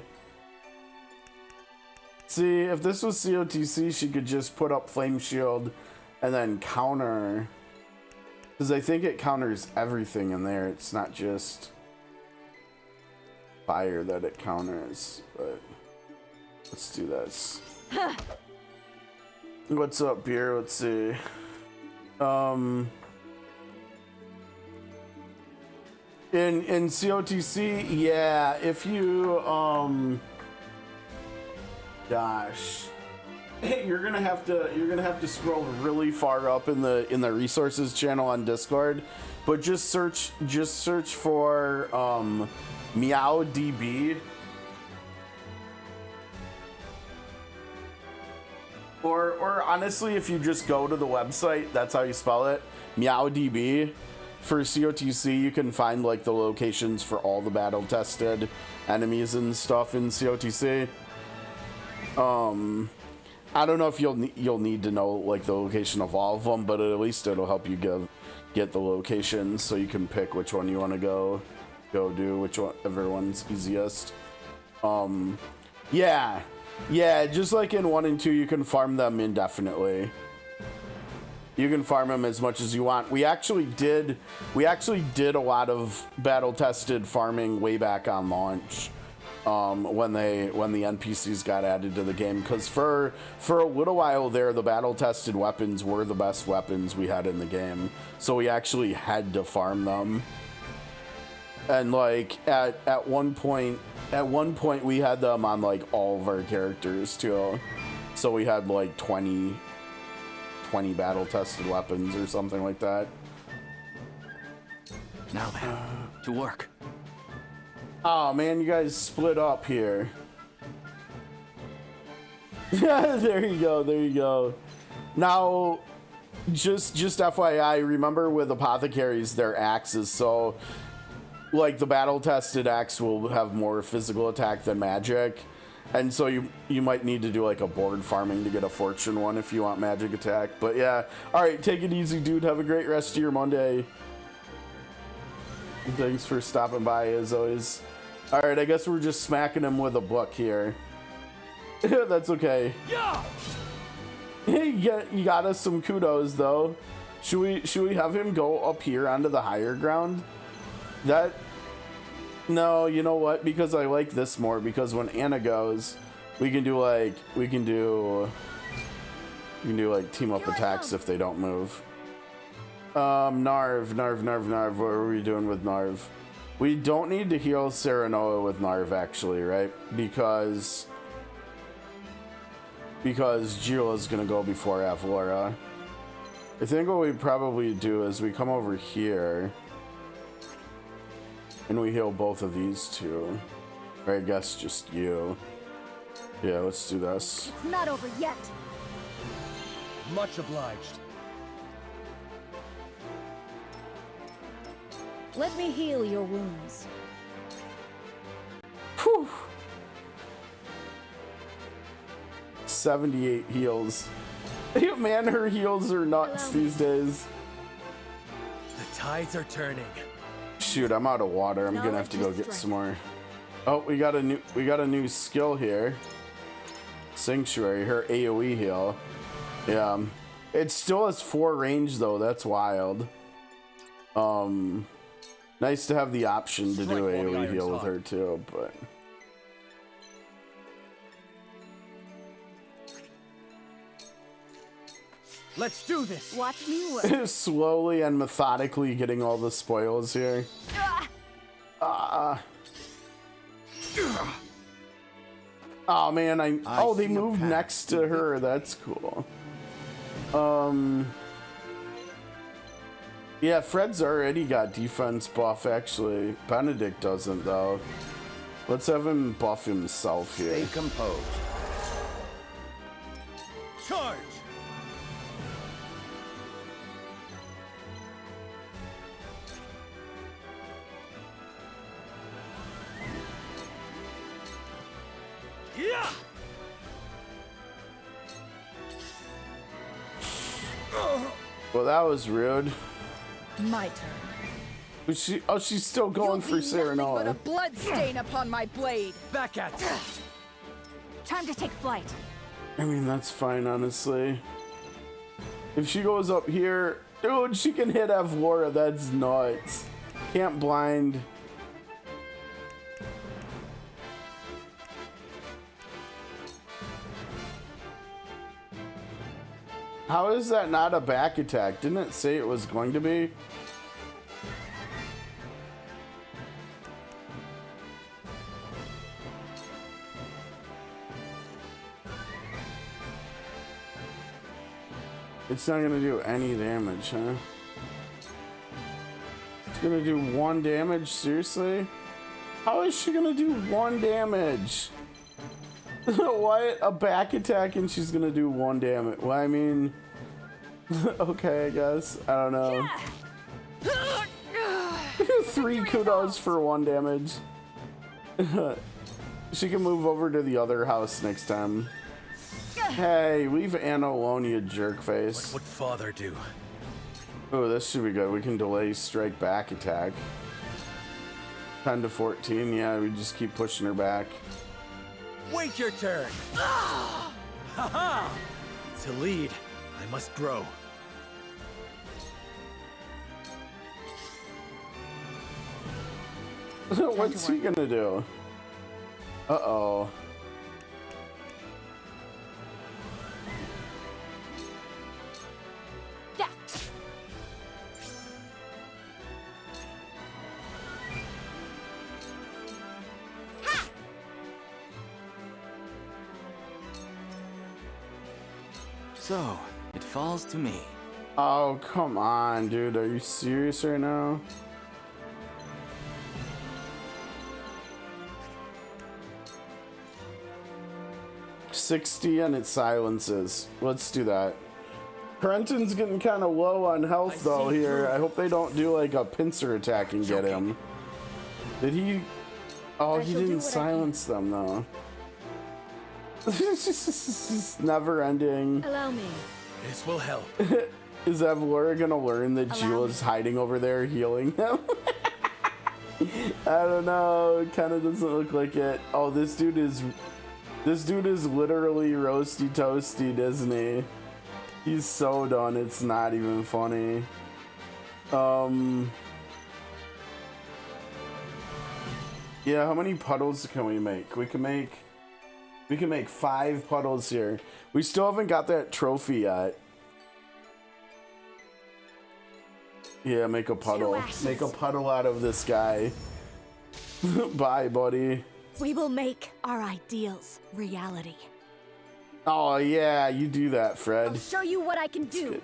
See, if this was COTC, she could just put up Flame Shield and then counter. Because I think it counters everything in there. It's not just fire that it counters. But let's do this. What's up here? Let's see. In COTC, yeah, if you gosh, you're gonna have to scroll really far up in the resources channel on Discord, but just search for MeowDB, or honestly, if you just go to the website, that's how you spell it, MeowDB. For COTC, you can find like the locations for all the battle tested enemies and stuff in COTC. I don't know if you'll need to know like the location of all of them, but at least it'll help you get the locations so you can pick which one you want to go do, whichever one's easiest. Yeah, just like in 1 and 2, you can farm them indefinitely. You can farm them as much as you want. We actually did a lot of battle tested farming way back on launch. When the NPCs got added to the game, because for a little while there, the battle tested weapons were the best weapons we had in the game, so we actually had to farm them. And like at one point we had them on like all of our characters too, so we had like 20 battle tested weapons or something like that. Now then, to work. Oh man, you guys split up here. There you go. Now, just FYI, remember with apothecaries, they're axes, so like the battle tested axe will have more physical attack than magic, and so you might need to do like a board farming to get a fortune one if you want magic attack. But yeah, all right, take it easy, dude. Have a great rest of your Monday. Thanks for stopping by as always. All right, I guess we're just smacking him with a book here. That's okay. Yeah. You got us some kudos though. Should we have him go up here onto the higher ground? No, you know what? Because I like this more. Because when Anna goes, we can do like team up attacks if they don't move. Narv. What are we doing with Narv? We don't need to heal Serenoa with Narv actually, right? Because Gila's gonna go before Avlora. I think what we probably do is we come over here and we heal both of these two. Or I guess just you. Yeah, let's do this. It's not over yet. Much obliged. Let me heal your wounds. Whew. 78 heals. Man, her heals are nuts these days. The tides are turning. Shoot, I'm out of water. I'm gonna have to go get some more. Oh, we got a new skill here. Sanctuary, her AoE heal. Yeah. It still has 4 range though, that's wild. Nice to have the option to do AoE heal with her too, but let's do this. Watch me work. slowly and methodically getting all the spoils here. Oh man, they moved next to her. That's cool. Yeah, Fred's already got defense buff, actually. Benedict doesn't, though. Let's have him buff himself here. Stay composed. Charge! Yeah! Well, that was rude. My turn. Was she? Oh, she's still going for But a Serenoa. blood stain upon my blade. Back at you. Time to take flight. I mean, that's fine, honestly. If she goes up here, dude, she can hit Avlora. That's nuts. Can't blind. How is that not a back attack? Didn't it say it was going to be? It's not gonna do any damage, huh? It's gonna do 1 damage? Seriously? How is she gonna do 1 damage? What? A back attack and she's gonna do 1 damage? Well, I mean... okay, I guess. I don't know. 3 kudos for 1 damage. She can move over to the other house next time. Hey, leave Anna alone, you jerk face. What would Father do? Oh, this should be good. We can delay strike back attack. 10 to 14, yeah, we just keep pushing her back. Wait your turn! Ha-ha! To lead, I must grow. What's he gonna do? Uh-oh. Yeah. So, it falls to me. Oh, come on, dude. Are you serious right now? $60 and it silences. Let's do that. Renton's getting kind of low on health though here. I hope they don't do like a pincer attack and get him. Did he? Oh, he didn't silence them though. It's just never ending. Allow me. This will help. Is Avlora gonna learn that Jula's hiding over there healing him? I don't know. It kind of doesn't look like it. Oh, this dude is literally roasty toasty, isn't he? He's so done. It's not even funny. Yeah. How many puddles can we make? We can make 5 puddles here. We still haven't got that trophy yet. Yeah, make a puddle. Make a puddle out of this guy. Bye, buddy. We will make our ideals reality. Oh, yeah, you do that, Fred. I'll show you what I can do.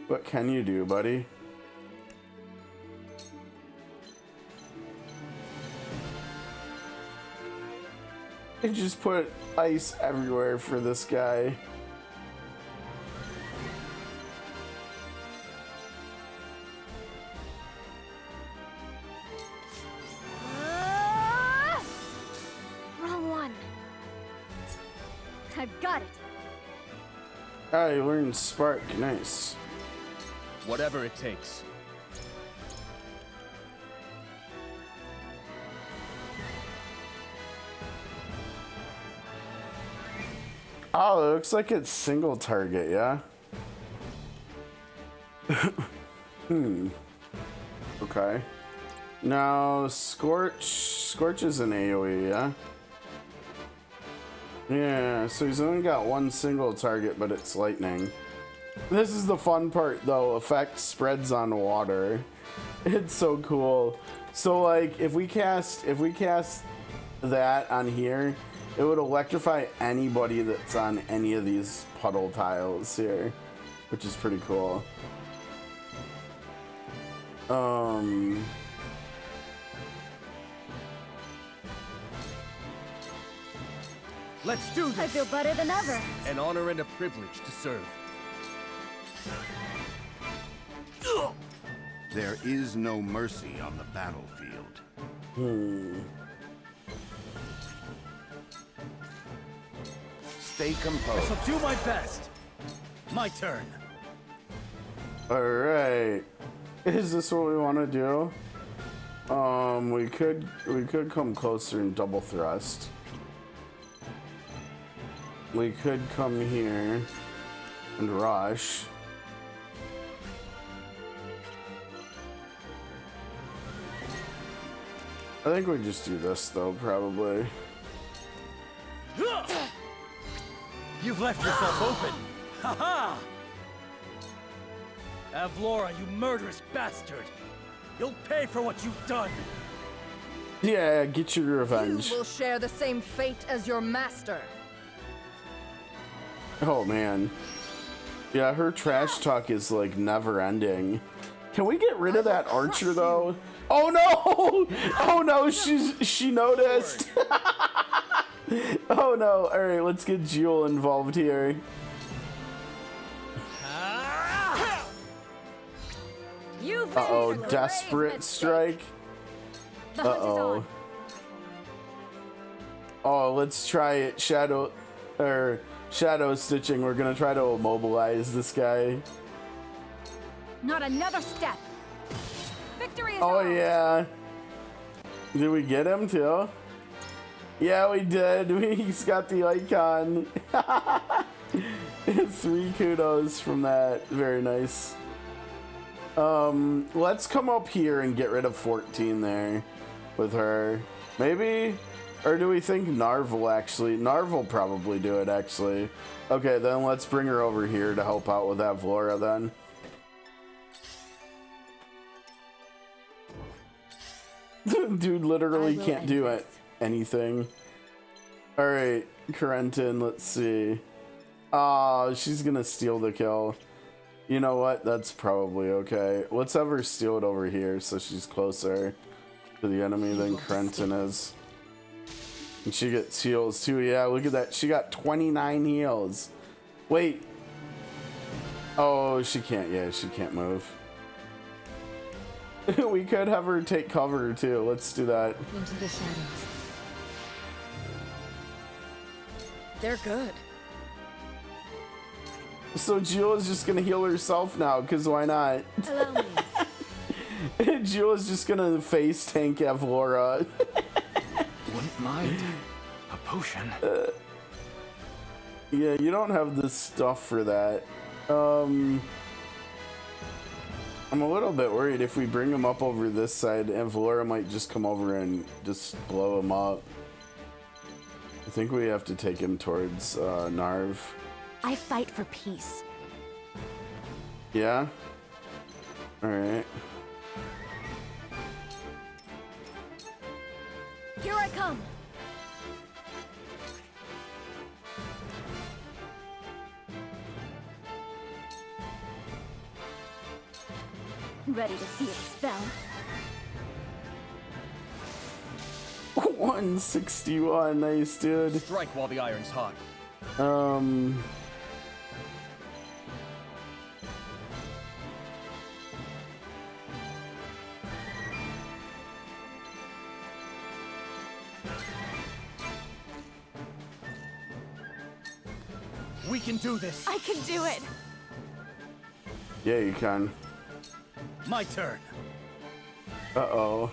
What can you do, buddy? I just put ice everywhere for this guy. Wrong one. I've got it. I learned Spark. Nice. Whatever it takes. Oh, it looks like it's single target, yeah? Okay. Now, Scorch is an AoE, yeah? Yeah, so he's only got 1 single target, but it's lightning. This is the fun part, though. Effect spreads on water. It's so cool. So, like, if we cast that on here, it would electrify anybody that's on any of these puddle tiles here, which is pretty cool. Let's do this! I feel better than ever. An honor and a privilege to serve. There is no mercy on the battlefield. Stay I composed. shall do my best. My turn. All right. Is this what we want to do? We could come closer and double thrust. We could come here and rush. I think we just do this though, probably. You've left yourself open. Ha ha! Avlora, you murderous bastard! You'll pay for what you've done! Yeah, get your revenge. You will share the same fate as your master. Oh man. Yeah, her trash talk is like never ending. Can we get rid of that archer though? Oh no! Oh no, she noticed. Oh no. All right, let's get Jewel involved here. Uh-oh, desperate strike. Uh-oh. Oh, let's try it. Shadow stitching. We're gonna try to immobilize this guy. Not another step. Victory is Oh ours. yeah. Did we get him too? Yeah, we did. He's got the icon. 3 kudos from that. Very nice. Let's come up here and get rid of 14 there with her. Maybe? Or do we think Narv will actually? Narv will probably do it actually. Okay, then let's bring her over here to help out with that Vlora then. Dude literally can't do it. Anything. Alright, Corentin, let's see. Oh, she's gonna steal the kill. You know what? That's probably okay. Let's have her steal it over here so she's closer to the enemy than Corentin is. And she gets heals too. Yeah, look at that. She got 29 heals. Wait. Oh, she can't. Yeah, she can't move. We could have her take cover too. Let's do that. Into the shadows. They're good. So Jewel is just gonna heal herself now, because why not? Allow me. Jewel is just gonna face tank Avlora. Wouldn't mind a potion. Yeah, you don't have the stuff for that. I'm a little bit worried if we bring him up over this side, Avlora might just come over and just blow him up. I think we have to take him towards Narv. I fight for peace. Yeah? Alright. Here I come. Ready to see a spell? 161, nice dude. Strike while the iron's hot. We can do this. I can do it. Yeah, you can. My turn. Uh-oh.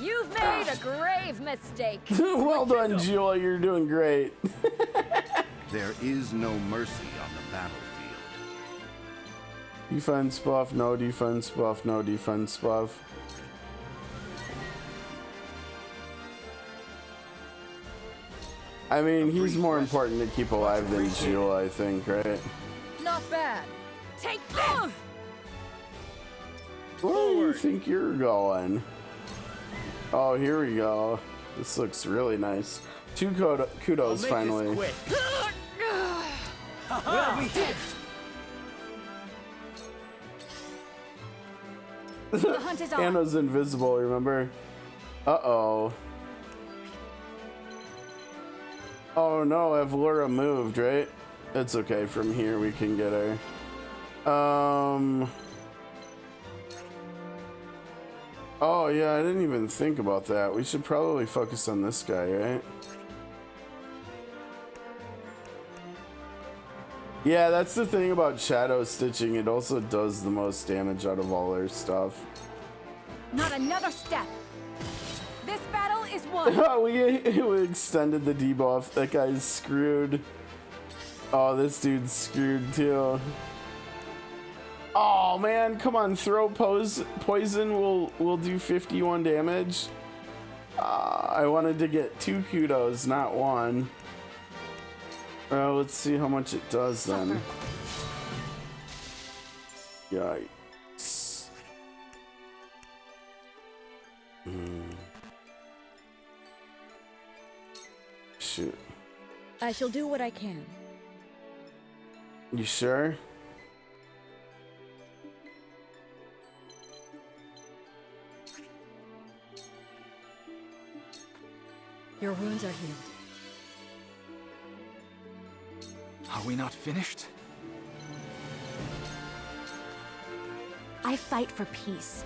You've made a grave mistake. Well done, Jewel. You're doing great. There is no mercy on the battlefield. Defense buff, no defense buff, no defense buff. I mean, he's more important to keep alive than Jewel, I think, right? Not bad. Take this! Where do you think you're going? Oh, here we go. This looks really nice. 2 kudos finally. Well, we did. The hunt is on. Anna's invisible, remember? Uh-oh. Oh no, Evlora moved, right? It's okay, from here we can get her. Oh yeah, I didn't even think about that. We should probably focus on this guy, right? Yeah, that's the thing about shadow stitching. It also does the most damage out of all their stuff. Not another step. This battle is won. we extended the debuff. That guy's screwed. Oh, this dude's screwed too. Oh man, come on, throw poison will do 51 damage. I wanted to get 2 kudos, not 1. Let's see how much it does then. Yikes. Shoot. I shall do what I can. You sure? Your wounds are healed. Are we not finished? I fight for peace.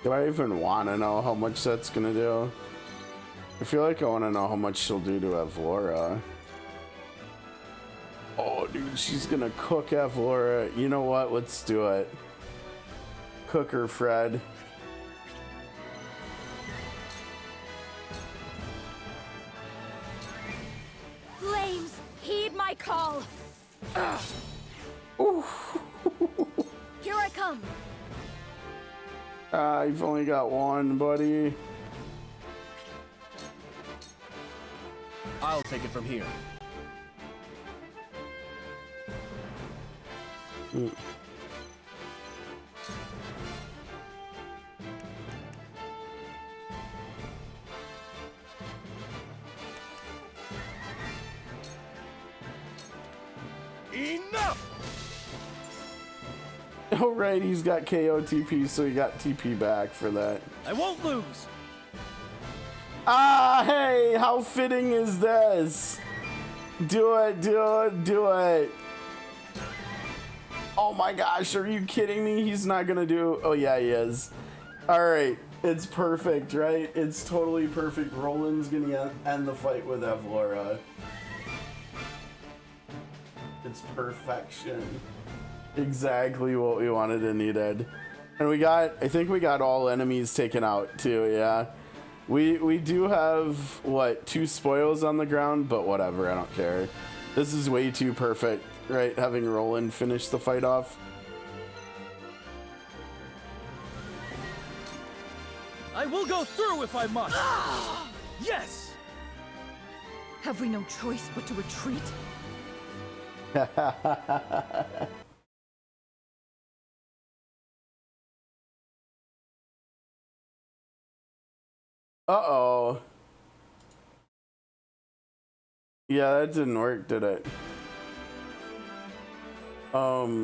Do I even want to know how much that's gonna do? I feel like I want to know how much she'll do to Evlora. Oh, dude, she's gonna cook Evlora. You know what? Let's do it. Cook her, Fred. Flames, heed my call. Here I come. You've only got 1, buddy. I'll take it from here. Enough! Oh, right, he's got KO TP, so he got TP back for that. I won't lose. Ah, hey, how fitting is this? Do it, do it, do it. Oh my gosh, are you kidding me? He's not gonna do, oh yeah, he is. All right, it's perfect, right? It's totally perfect. Roland's gonna end the fight with Evlora. It's perfection. Exactly what we wanted and needed. And we got, I think we got all enemies taken out too, yeah. We do have, what, 2 spoils on the ground, but whatever, I don't care. This is way too perfect, right? Having Roland finish the fight off. I will go through if I must. Yes! Have we no choice but to retreat? Uh-oh. Yeah, that didn't work, did it? How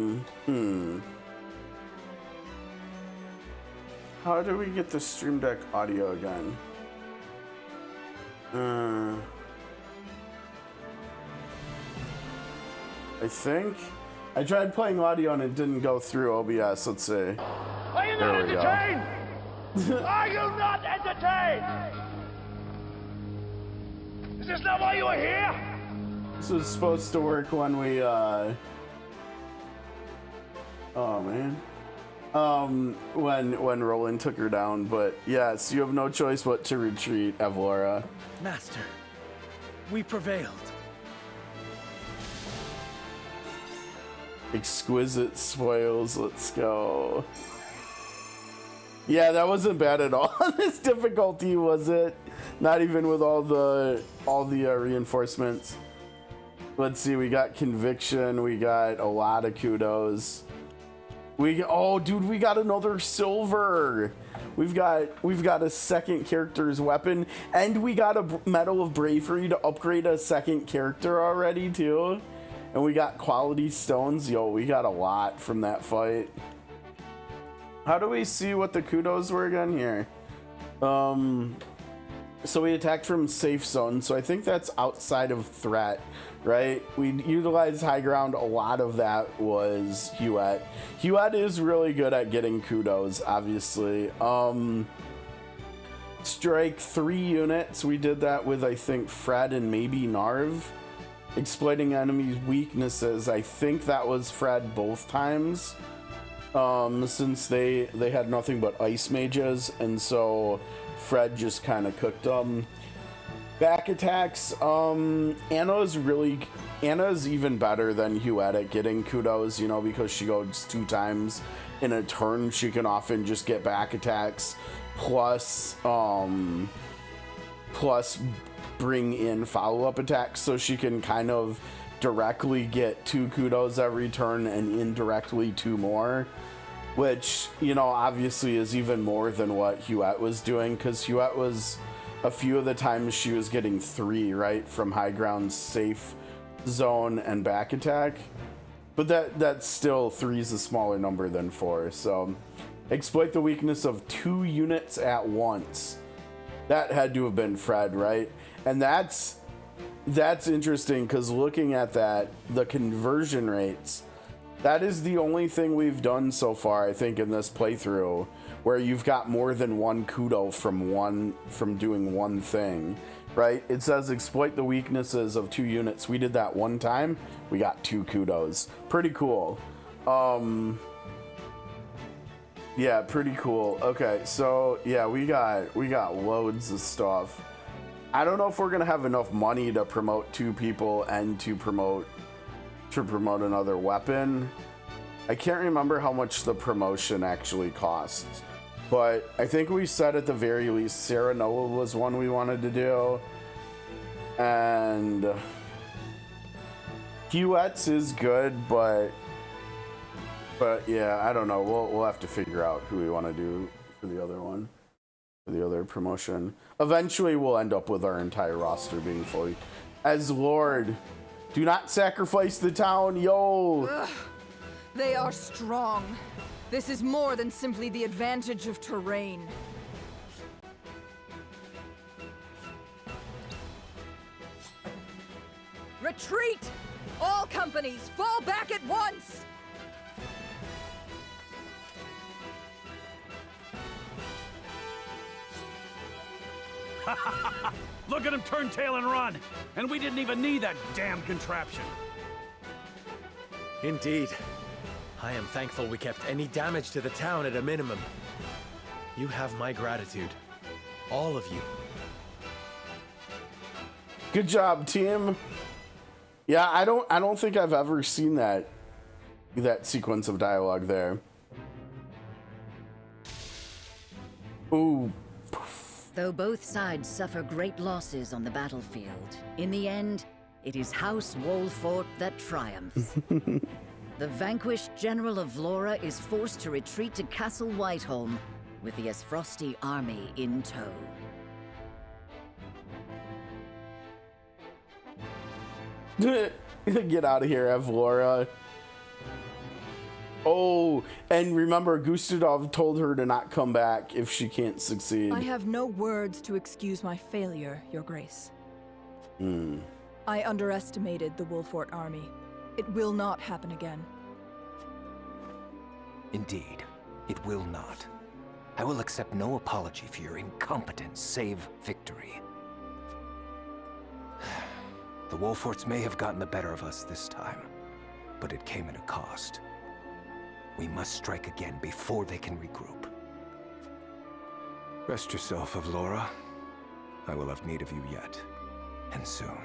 do we get the Stream Deck audio again? I think I tried playing audio and it didn't go through OBS. Let's see. Are you not entertained? Are you not entertained? Is this not why you are here? This was supposed to work when we oh man. When Roland took her down, but yes, you have no choice but to retreat, Evlora. Master, we prevailed. Exquisite spoils, let's go. Yeah, that wasn't bad at all. This difficulty, was it? Not even with all the reinforcements. Let's see, we got conviction, we got a lot of kudos. Oh dude, we got another silver. We've got a second character's weapon, and we got a Medal of Bravery to upgrade a second character already too. And we got quality stones. Yo, we got a lot from that fight. How do we see what the kudos were again here? So we attacked from safe zone, so I think that's outside of threat, right? We utilized high ground. A lot of that was Hyzante. Hyzante is really good at getting kudos, obviously. Strike 3 units. We did that with, I think, Fred and maybe Narv. Exploiting enemies' weaknesses. I think that was Fred both times. Since they had nothing but ice mages, and so Fred just kind of cooked them. Back attacks, Anna's even better than Hyzante at getting kudos, you know, because she goes 2 times in a turn. She can often just get back attacks plus bring in follow-up attacks, so she can kind of directly get 2 kudos every turn and indirectly 2 more, which, you know, obviously is even more than what Hyzante was doing, because Hyzante was, a few of the times she was getting 3, right, from high ground, safe zone, and back attack. But that's still 3 is a smaller number than 4. So exploit the weakness of 2 units at once. That had to have been Fred, right? And that's interesting, because looking at that, the conversion rates, that is the only thing we've done so far, I think, in this playthrough, where you've got more than 1 kudo from doing one thing, right? It says exploit the weaknesses of 2 units. We did that 1 time. We got 2 kudos. Pretty cool. Yeah, pretty cool. Okay, so yeah, we got loads of stuff. I don't know if we're gonna have enough money to promote 2 people and to promote another weapon. I can't remember how much the promotion actually costs, but I think we said at the very least Sarah Noah was one we wanted to do, and Hyzante's is good, but yeah, I don't know. We'll have to figure out who we want to do for the other one, for the other promotion. Eventually, we'll end up with our entire roster being fully. As Lord, do not sacrifice the town, yo! Ugh, they are strong. This is more than simply the advantage of terrain. Retreat! All companies, fall back at once! Look at him turn tail and run! And we didn't even need that damn contraption. Indeed. I am thankful we kept any damage to the town at a minimum. You have my gratitude. All of you. Good job, team. Yeah, I don't think I've ever seen that sequence of dialogue there. Ooh. Though both sides suffer great losses on the battlefield, in the end, it is House Wolfort that triumphs. The vanquished General of Laura is forced to retreat to Castle Whiteholm, with the Aesfrosti army in tow. Get out of here, Evlora. Oh, and remember, Gustadov told her to not come back if she can't succeed. I have no words to excuse my failure, Your Grace. I underestimated the Wolfort army. It will not happen again. Indeed, it will not. I will accept no apology for your incompetence, save victory. The Wolforts may have gotten the better of us this time, but it came at a cost. We must strike again before they can regroup. Rest yourself, Evlora. I will have need of you yet, and soon.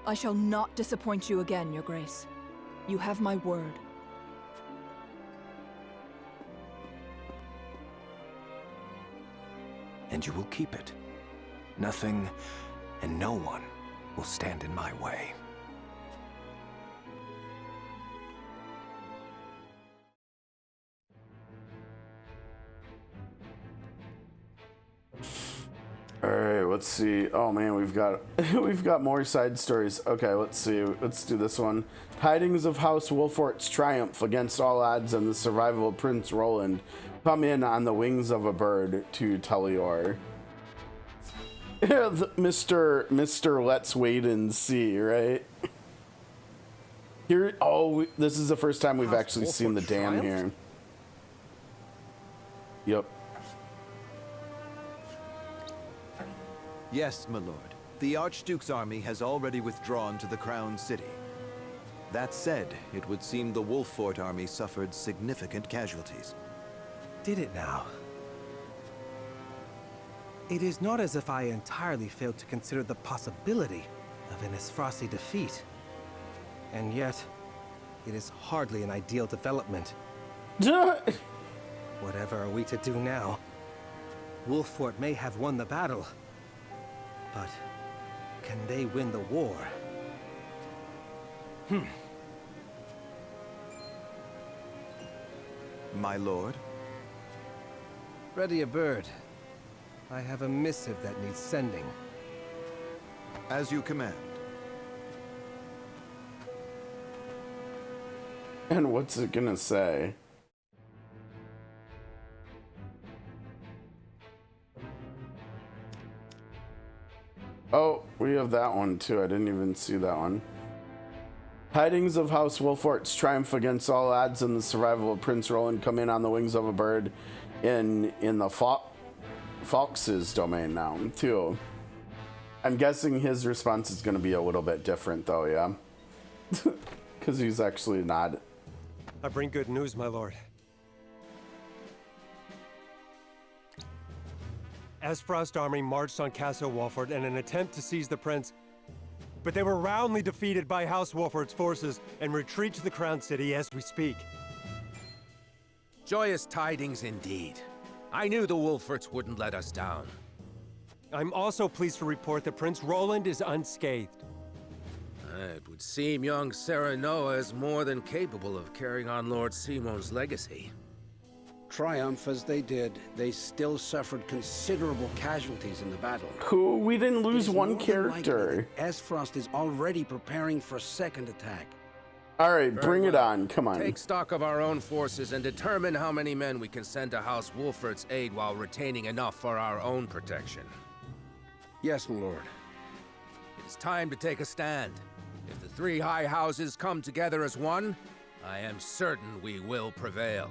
I shall not disappoint you again, Your Grace. You have my word. And you will keep it. Nothing and no one will stand in my way. let's see. Oh man, we've got we've got more side stories. Okay, let's see. Let's do this one. Tidings of House Wolfort's triumph against all odds and the survival of Prince Roland come in on the wings of a bird to Telior. Mr. Let's wait and see, right? Here, this is the first time we've actually seen the dam here. Yep. Yes, my lord. The Archduke's army has already withdrawn to the Crown City. That said, it would seem the Wolffort army suffered significant casualties. Did it now? It is not as if I entirely failed to consider the possibility of an Aesfrosti defeat. And yet, it is hardly an ideal development. Whatever are we to do now? Wolffort may have won the battle, but can they win the war? My lord? Ready a bird. I have a missive that needs sending. As you command. And what's it gonna say? Oh, we have that one too. I didn't even see that one. Tidings of House Wolfort's triumph against all odds and the survival of Prince Roland come in on the wings of a bird in the Fox's domain now, too. I'm guessing his response is going to be a little bit different, though, yeah? Because he's actually not. I bring good news, my lord. Aesfrost army marched on Castle Wolffort in an attempt to seize the prince, but they were roundly defeated by House Wolfort's forces and retreat to the Crown City as we speak. Joyous tidings indeed. I knew the Wolforts wouldn't let us down. I'm also pleased to report that Prince Roland is unscathed. It would seem young Serenoa is more than capable of carrying on Lord Simon's legacy. Triumph as they did, they still suffered considerable casualties in the battle. Who? We didn't lose one character. Aesfrost is already preparing for a second attack. All right, bring it on. Come on. Take stock of our own forces and determine how many men we can send to House Wolfort's aid while retaining enough for our own protection. Yes, my lord. It is time to take a stand. If the three high houses come together as one, I am certain we will prevail.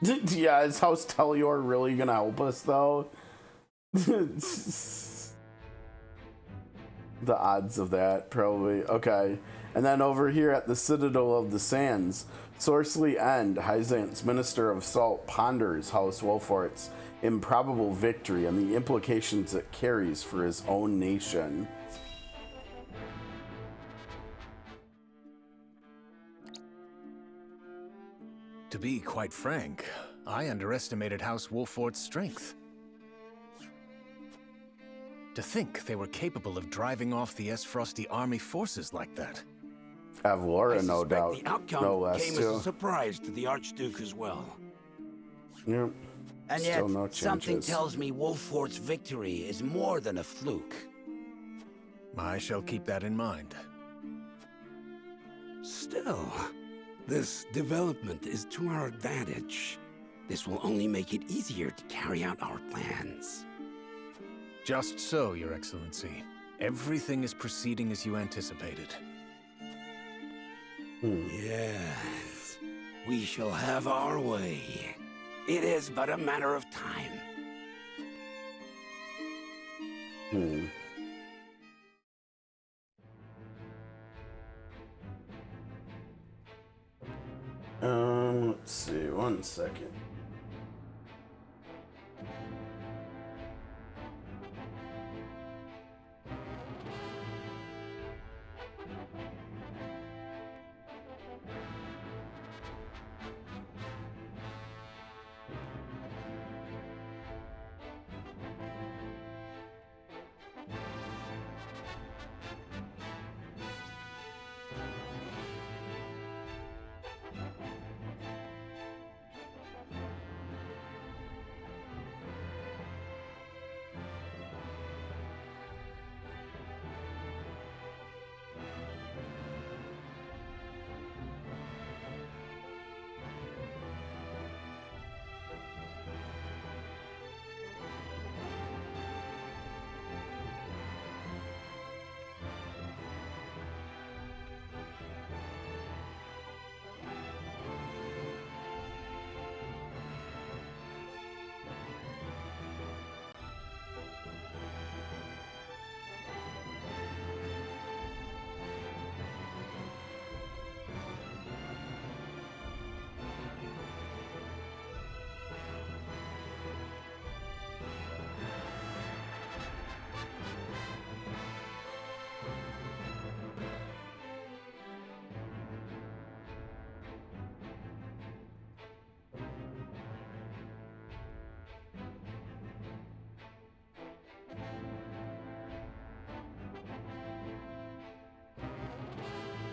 Yeah, is House Telior really gonna help us, though? The odds of that, probably. Okay. And then over here at the Citadel of the Sands, Sorceley End, Hyzante's Minister of Salt, ponders House Wolfort's improbable victory and the implications it carries for his own nation. To be quite frank, I underestimated House Wolfort's strength. To think they were capable of driving off the Aesfrosti army forces like that. Avlora, no doubt. The outcome no less, came as a surprise to the Archduke as well. Yep. And Still yet, no something changes. tells me Wolfort's victory is more than a fluke. I shall keep that in mind. Still, this development is to our advantage. This will only make it easier to carry out our plans. Just so, Your Excellency. Everything is proceeding as you anticipated. Yes, we shall have our way. It is but a matter of time. Let's see, 1 second.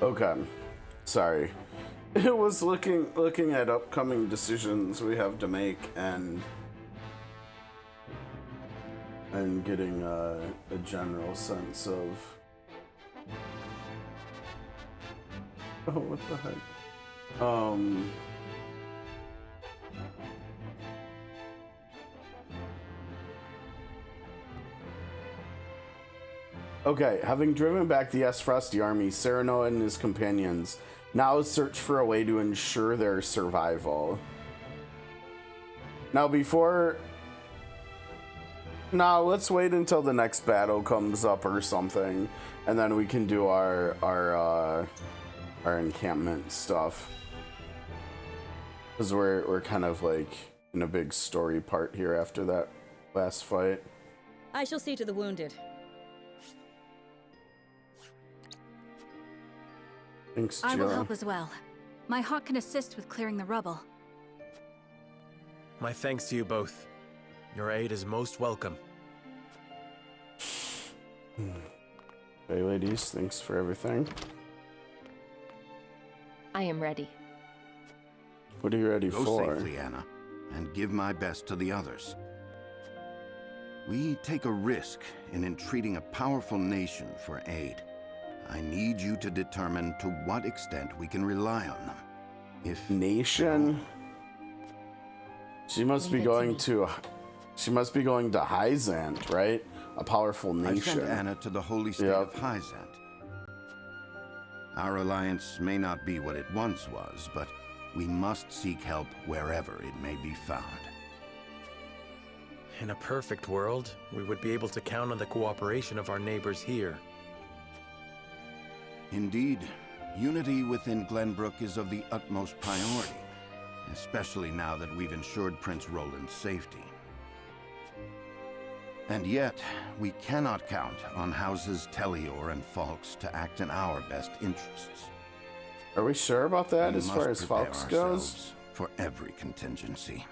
Okay. Sorry. It was looking at upcoming decisions we have to make and getting a general sense of what the heck? Okay, having driven back the Aesfrost army, Serenoa and his companions now search for a way to ensure their survival. Now let's wait until the next battle comes up or something, and then we can do our encampment stuff. Because we're kind of like in a big story part here after that last fight. I shall see to the wounded. Thanks, I will Jill. help as well. My hawk can assist with clearing the rubble. My thanks to you both. Your aid is most welcome. Hey, ladies, thanks for everything. I am ready. What are you ready Go for? safely, Anna, and give my best to the others. We take a risk in entreating a powerful nation for aid. I need you to determine to what extent we can rely on them. If nation, she must be going to Hyzante, right? A powerful nation. I sent Anna to the holy state of Hyzante. Our alliance may not be what it once was, but we must seek help wherever it may be found. In a perfect world, we would be able to count on the cooperation of our neighbors here. Indeed, unity within Glenbrook is of the utmost priority, especially now that we've ensured Prince Roland's safety. And yet, we cannot count on houses Tellior and Falks to act in our best interests. Are we sure about that We as must far as prepare Falks goes? ourselves for every contingency.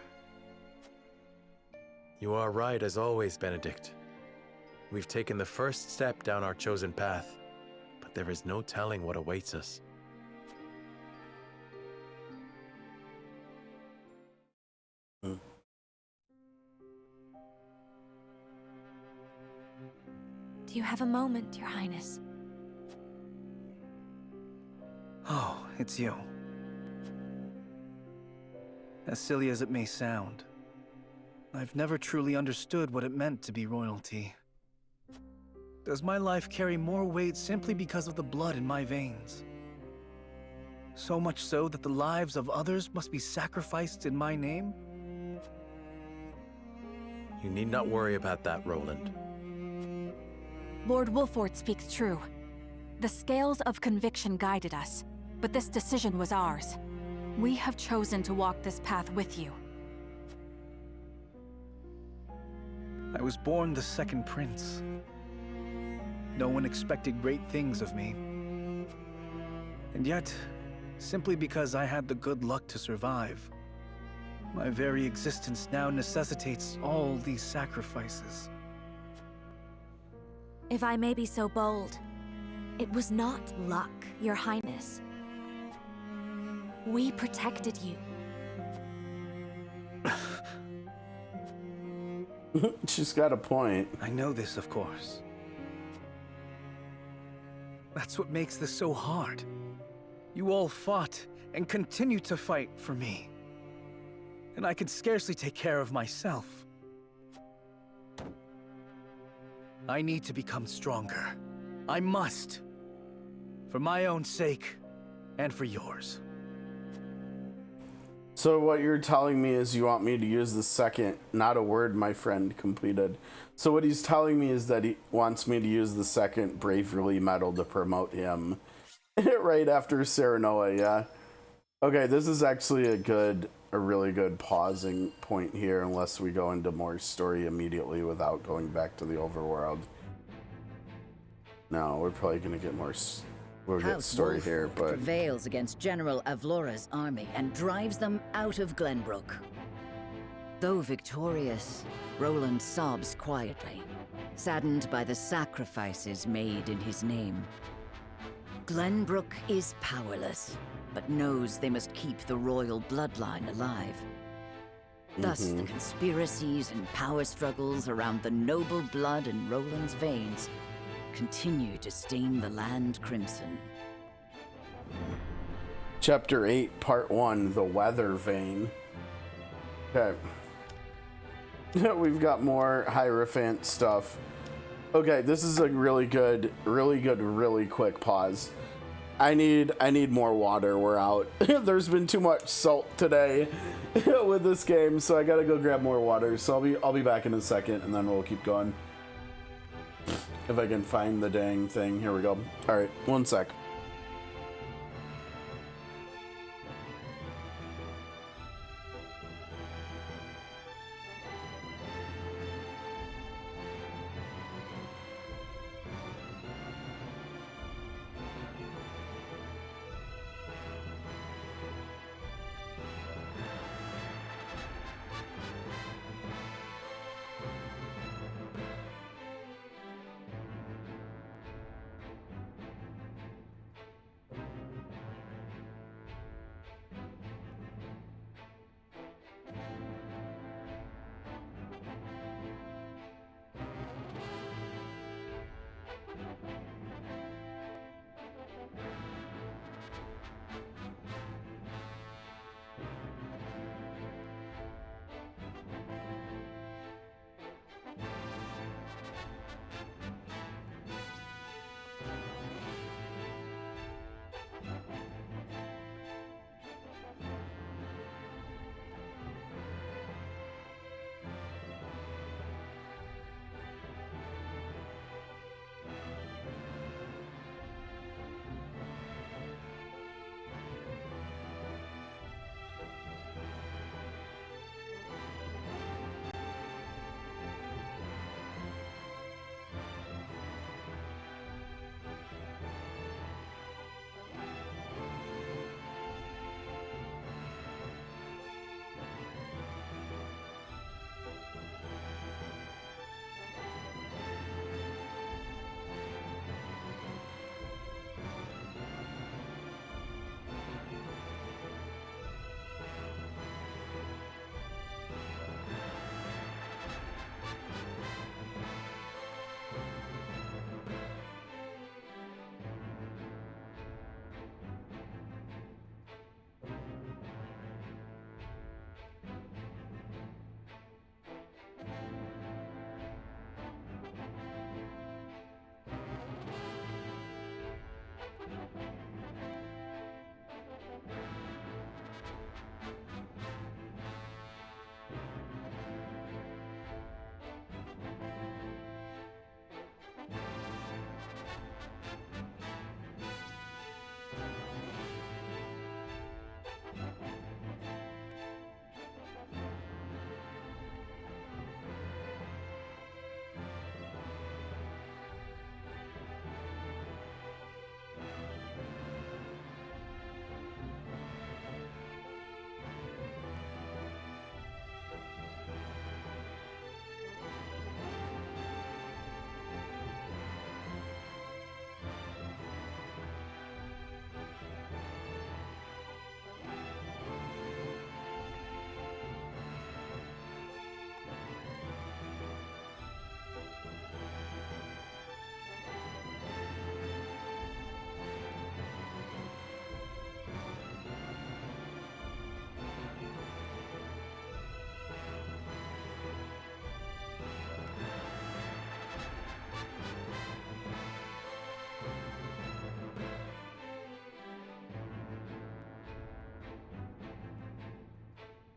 You are right as always, Benedict. We've taken the first step down our chosen path, but there is no telling what awaits us. Do you have a moment, Your Highness? Oh, it's you. As silly as it may sound, I've never truly understood what it meant to be royalty. Does my life carry more weight simply because of the blood in my veins? So much so that the lives of others must be sacrificed in my name? You need not worry about that, Roland. Lord Wolfort speaks true. The scales of conviction guided us, but this decision was ours. We have chosen to walk this path with you. I was born the second prince. No one expected great things of me. And yet, simply because I had the good luck to survive, my very existence now necessitates all these sacrifices. If I may be so bold, it was not luck, Your Highness. We protected you. She's got a point. I know this, of course. That's what makes this so hard. You all fought and continue to fight for me. And I could scarcely take care of myself. I need to become stronger. I must. For my own sake, and for yours. So what you're telling me is you want me to use the second, not a word my friend completed. So what he's telling me is that he wants me to use the second Bravery Medal to promote him. Right after Serenoa, yeah. Okay, this is actually a really good pausing point here, unless we go into more story immediately without going back to the overworld. No, we're probably gonna get more. We'll get story here, but prevails against General Avlora's army and drives them out of Glenbrook. Though victorious, Roland sobs quietly, saddened by the sacrifices made in his name. Glenbrook is powerless, but knows they must keep the royal bloodline alive. Thus, the conspiracies and power struggles around the noble blood in Roland's veins continue to stain the land crimson. Chapter 8, Part 1, The Weather Vane. Okay. We've got more Hierophant stuff. Okay, this is a really quick pause. I need more water. We're out. There's been too much salt today with this game, so I gotta go grab more water. So I'll be back in a second, and then we'll keep going. If I can find the dang thing. Here we go. All right, one sec.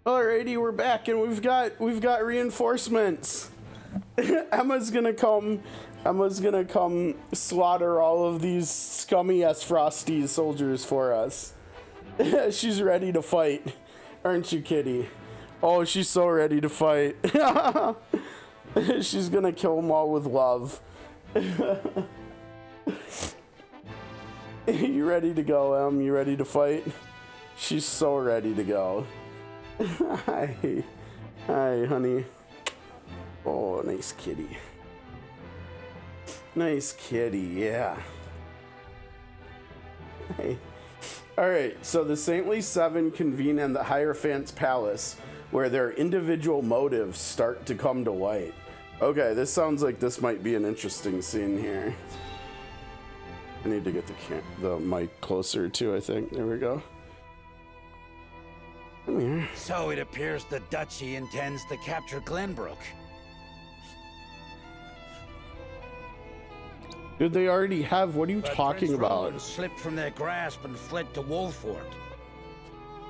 Alrighty, we're back, and we've got reinforcements. Emma's gonna come slaughter all of these scummy Aesfrost soldiers for us. She's ready to fight, aren't you, Kitty? Oh, she's so ready to fight. She's gonna kill them all with love. You ready to go, Em? You ready to fight? She's so ready to go. Hi, honey. Oh, nice kitty. Nice kitty, yeah. Alright, so the Saintly Seven convene in the Hierophant's Palace, where their individual motives start to come to light. Okay, this sounds like this might be an interesting scene here. I need to get the mic closer too, I think. There we go. Come here. So it appears the Duchy intends to capture Glenbrook. Dude, they already have. What are you talking about? Roland slipped from their grasp and fled to Wolfort.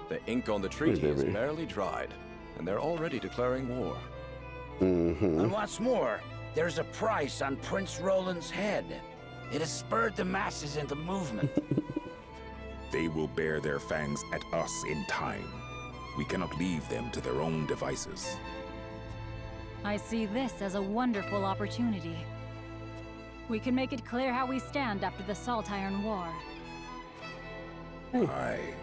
The ink on the treaty is barely dried, and they're already declaring war. And what's more, there's a price on Prince Roland's head. It has spurred the masses into movement. They will bear their fangs at us in time. We cannot leave them to their own devices. I see this as a wonderful opportunity. We can make it clear how we stand after the Salt Iron War. Aye.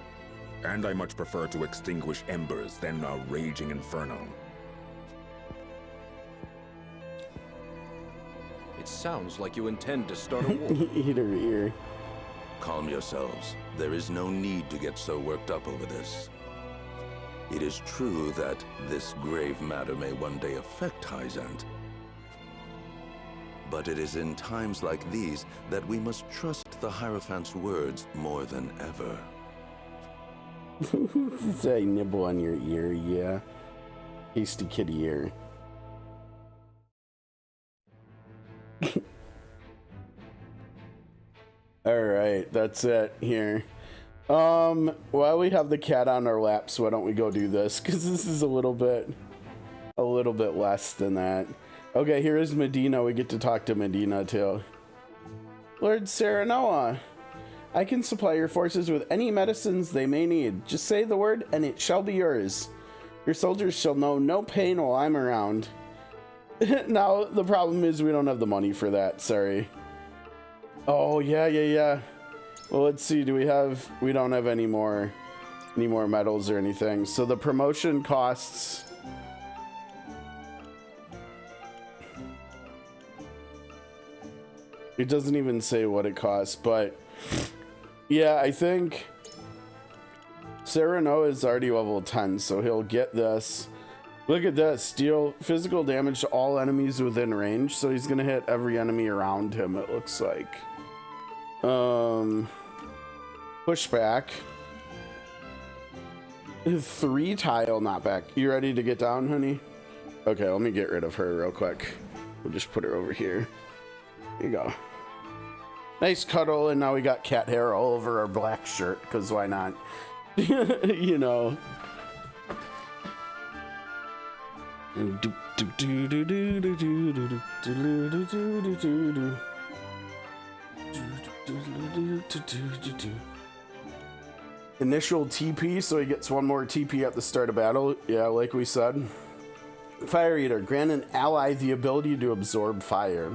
And I much prefer to extinguish embers than a raging inferno. It sounds like you intend to start a war. Eat her ear. Calm yourselves. There is no need to get so worked up over this. It is true that this grave matter may one day affect Hyzante. But it is in times like these that we must trust the Hierophant's words more than ever. Say nibble on your ear, yeah. Hasty kitty ear. Alright, that's it here. While we have the cat on our laps, why don't we go do this? Because this is a little bit less than that. Okay, here is Medina. We get to talk to Medina too. Lord Serenoa, I can supply your forces with any medicines they may need. Just say the word and it shall be yours. Your soldiers shall know no pain while I'm around. Now, the problem is we don't have the money for that, sorry. Oh, yeah. Well, let's see, we don't have any more medals or anything. So the promotion costs... It doesn't even say what it costs, but yeah, I think Sereno is already level 10, so he'll get this. Look at this, deal physical damage to all enemies within range, so he's gonna hit every enemy around him, it looks like. Pushback. 3 tile knockback. You ready to get down, honey? Okay, let me get rid of her real quick. We'll just put her over here. There you go. Nice cuddle, and now we got cat hair all over our black shirt, because why not? You know. Initial TP, so he gets 1 more TP at the start of battle. Yeah, like we said. Fire Eater, grant an ally the ability to absorb fire.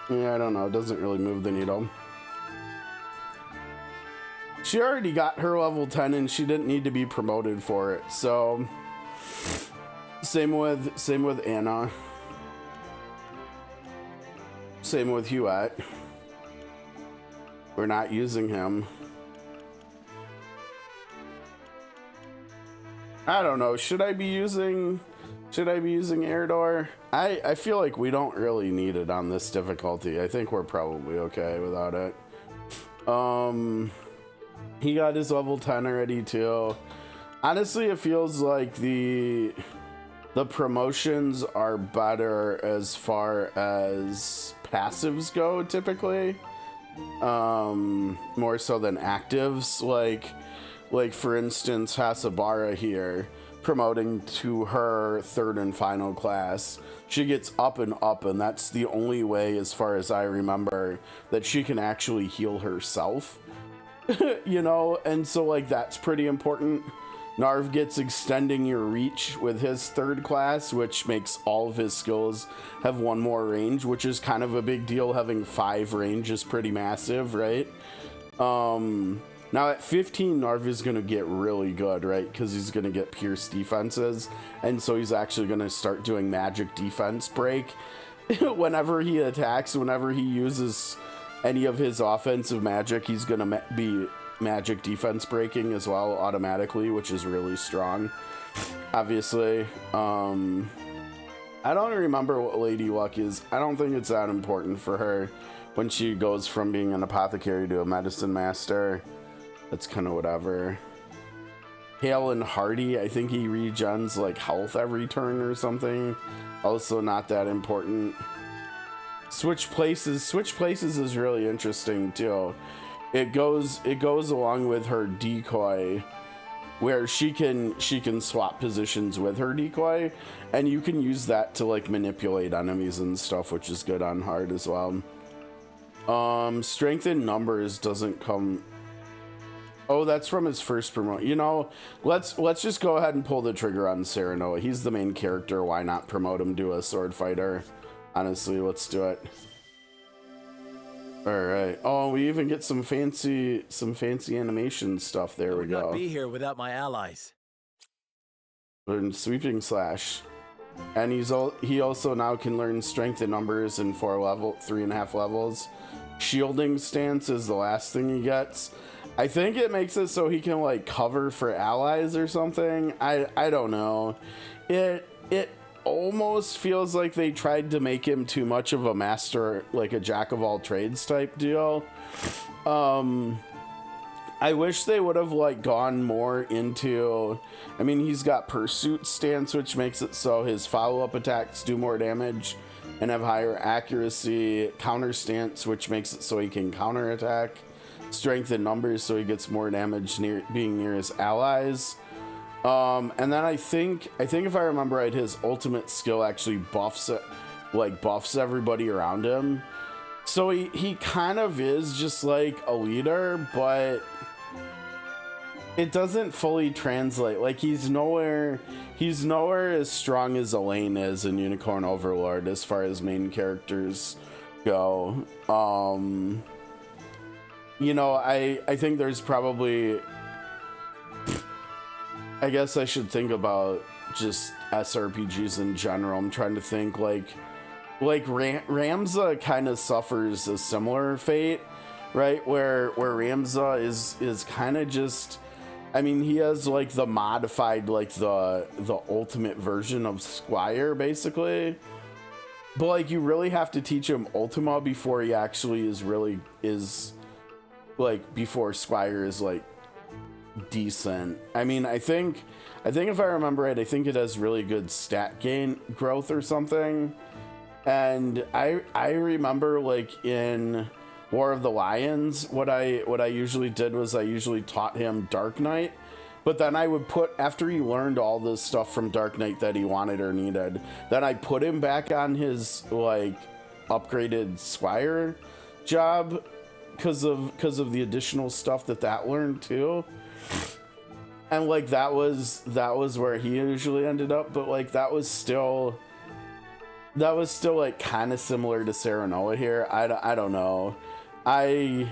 Yeah, I don't know. It doesn't really move the needle. She already got her level 10 and she didn't need to be promoted for it. So same with Anna. Same with Huet. We're not using him. I don't know. Should I be using Erdor? I feel like we don't really need it on this difficulty. I think we're probably okay without it. He got his level 10 already too. Honestly, it feels like the promotions are better as far as passives go typically. More so than actives. Like for instance, Hasabara here, promoting to her 3rd and final class. She gets up, and that's the only way, as far as I remember, that she can actually heal herself. You know, and so like that's pretty important. Narv gets extending your reach with his 3rd class, which makes all of his skills have 1 more range, which is kind of a big deal. Having 5 range is pretty massive, right? Now at 15, Narv is going to get really good, right? Because he's going to get pierce defenses. And so he's actually going to start doing magic defense break. Whenever he attacks, whenever he uses any of his offensive magic, he's gonna be magic defense breaking as well automatically, which is really strong. Obviously, I don't remember what Lady Luck is. I don't think it's that important for her when she goes from being an apothecary to a medicine master. That's kind of whatever. Hale and Hardy, I think he regens like health every turn or something. Also not that important. Switch places is really interesting too. It goes along with her decoy, where she can swap positions with her decoy, and you can use that to like manipulate enemies and stuff, which is good on hard as well. Strength in numbers doesn't come. Oh, that's from his first promote. You know, let's just go ahead and pull the trigger on Serenoa. He's the main character. Why not promote him to a sword fighter? Honestly, let's do it. All right. Oh, we even get some fancy animation stuff. There we go. I would not be here without my allies. Learn sweeping slash, and he also now can learn strength in numbers in 3.5 levels. Shielding stance is the last thing he gets. I think it makes it so he can like cover for allies or something. I don't know. It almost feels like they tried to make him too much of a master, like a jack of all trades type deal. I wish they would have like gone more into, I mean, he's got pursuit stance, which makes it so his follow-up attacks do more damage and have higher accuracy. Counter stance, which makes it so he can counter attack. Strength in numbers, so he gets more damage being near his allies. And then I think if I remember right, his ultimate skill actually buffs everybody around him. So he kind of is just like a leader, but it doesn't fully translate. Like he's nowhere as strong as Elaine is in Unicorn Overlord as far as main characters go. You know, I think there's probably, I guess I should think about just SRPGs in general. I'm trying to think like Ramza kind of suffers a similar fate, right? Where Ramza is kind of just, I mean, he has like the modified, like the ultimate version of Squire basically. But like you really have to teach him Ultima before he actually is like before Squire is like decent. I mean, I think if I remember right, I think it has really good stat gain growth or something. And I remember like in War of the Lions, what I usually did was I usually taught him Dark Knight, but then I would put, after he learned all this stuff from Dark Knight that he wanted or needed, then I put him back on his like upgraded Squire job because of the additional stuff that learned too. And like that was where he usually ended up, but like that was still like kind of similar to Serenoa here. I don't know. And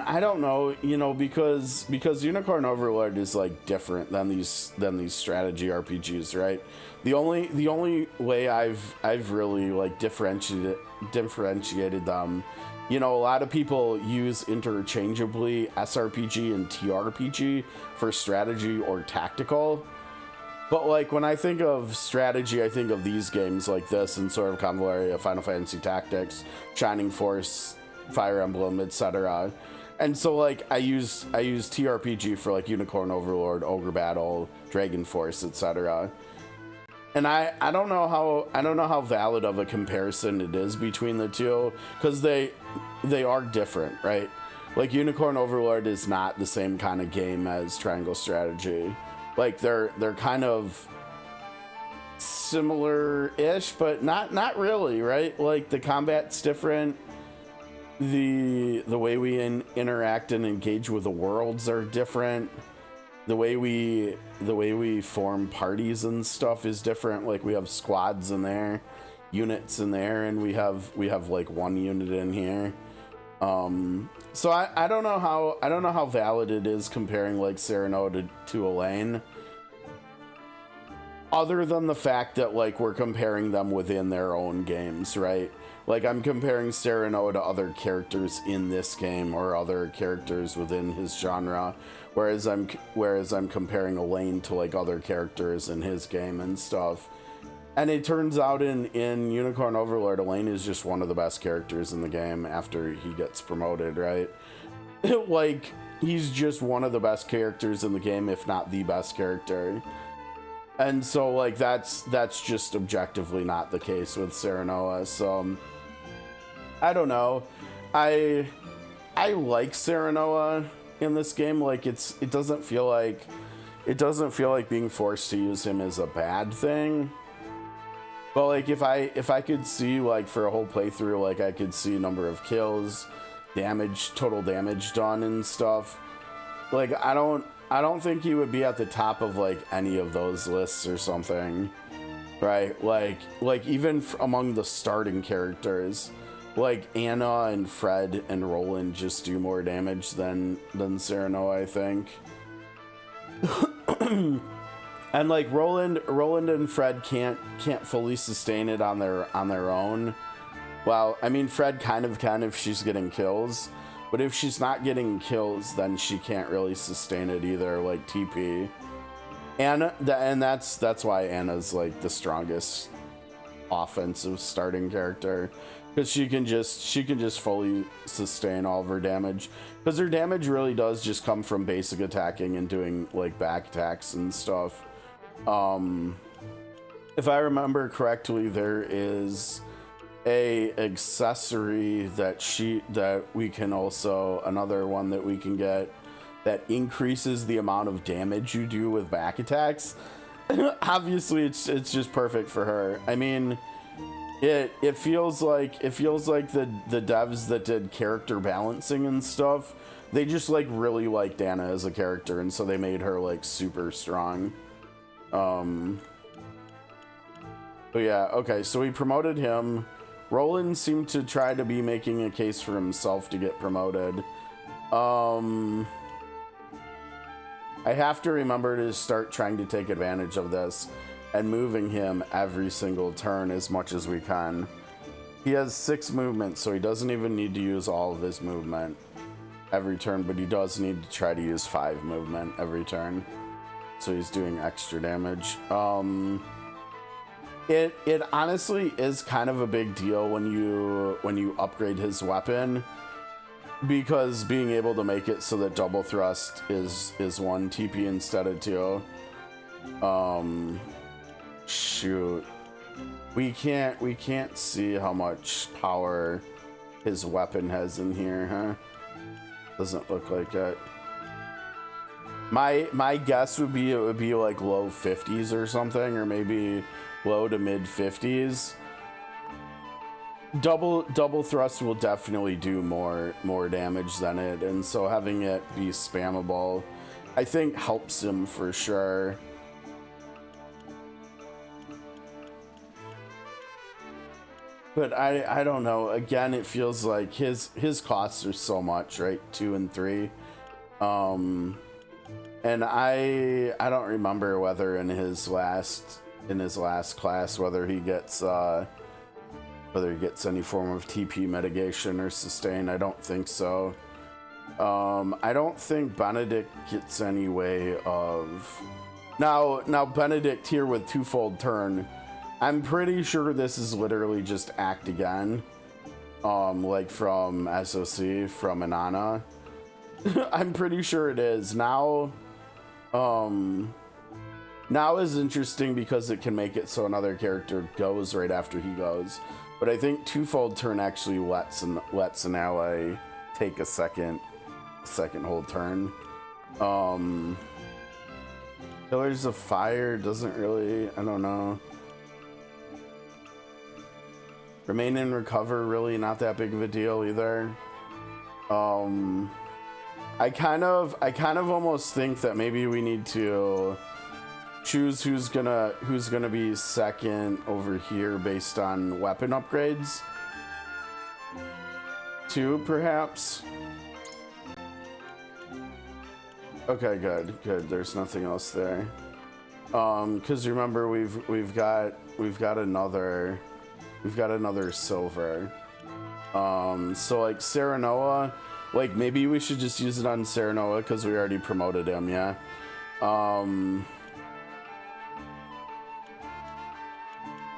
I don't know, you know, because Unicorn Overlord is like different than these strategy RPGs, right? The only way I've really like differentiated them, you know, a lot of people use interchangeably SRPG and TRPG for strategy or tactical. But like when I think of strategy, I think of these games like this and Sword of Convalaria, Final Fantasy Tactics, Shining Force, Fire Emblem, etc. And so like I use TRPG for like Unicorn Overlord, Ogre Battle, Dragon Force, etc. And I don't know how valid of a comparison it is between the two, because they are different, right? Like Unicorn Overlord is not the same kind of game as Triangle Strategy. Like they're kind of similar-ish, but not really, right? Like the combat's different. The way we interact and engage with the worlds are different. The way we form parties and stuff is different. Like we have squads in there, units in there, and we have like one unit in here. So I don't know how valid it is comparing like Serenoa to Elaine. other than the fact that like we're comparing them within their own games, right? Like I'm comparing Serenoa to other characters in this game or other characters within his genre, whereas I'm comparing Elaine to like other characters in his game and stuff. And it turns out in Unicorn Overlord, Elaine is just one of the best characters in the game after he gets promoted, right? Like, he's just one of the best characters in the game, if not the best character. And so, like, that's just objectively not the case with Serenoa. So, I don't know. I like Serenoa in this game. Like, it doesn't feel like being forced to use him is a bad thing. But like if I could see like for a whole playthrough, like I could see number of kills, damage, total damage done and stuff. Like I don't think he would be at the top of like any of those lists or something, right? Like even among the starting characters, like Anna and Fred and Roland just do more damage than Serenoa, I think. And like Roland and Fred can't fully sustain it on their own. Well, I mean Fred kind of can if she's getting kills, but if she's not getting kills, then she can't really sustain it either, like TP. And that's why Anna's like the strongest offensive starting character, because she can just fully sustain all of her damage, because her damage really does just come from basic attacking and doing like back attacks and stuff. If I remember correctly, there is a accessory that we can also, another one that we can get that increases the amount of damage you do with back attacks. Obviously it's just perfect for her. I mean, it feels like the devs that did character balancing and stuff, they just like really liked Anna as a character, and so they made her like super strong. But yeah, okay, so we promoted him. Roland seemed to try to be making a case for himself to get promoted. I have to remember to start trying to take advantage of this and moving him every single turn as much as we can. He has 6 movement, so he doesn't even need to use all of his movement every turn, but he does need to try to use 5 movement every turn. So he's doing extra damage. It honestly is kind of a big deal when you upgrade his weapon, because being able to make it so that double thrust is 1 TP instead of 2. Shoot, we can't see how much power his weapon has in here, huh? Doesn't look like it. My guess would be it would be like low 50s or something, or maybe low to mid 50s. Double thrust will definitely do more damage than it, and so having it be spammable, I think, helps him for sure. But I don't know. Again, it feels like his costs are so much, right? 2 and 3. And I don't remember whether in his last class whether he gets any form of TP mitigation or sustain. I don't think so. I don't think Benedict gets any way of now Benedict here with 2-fold turn. I'm pretty sure this is literally just act again, like from SOC, from Inanna. I'm pretty sure it is. Now is interesting because it can make it so another character goes right after he goes. But I think 2-fold turn actually lets an ally take a second whole turn. Pillars of Fire doesn't really, I don't know. Remain and Recover, really not that big of a deal either. I kind of almost think that maybe we need to choose who's gonna be second over here based on weapon upgrades too, perhaps. Okay, good. There's nothing else there. Because remember we've got another silver. So like Serenoa, like maybe we should just use it on Serenoa because we already promoted him, yeah.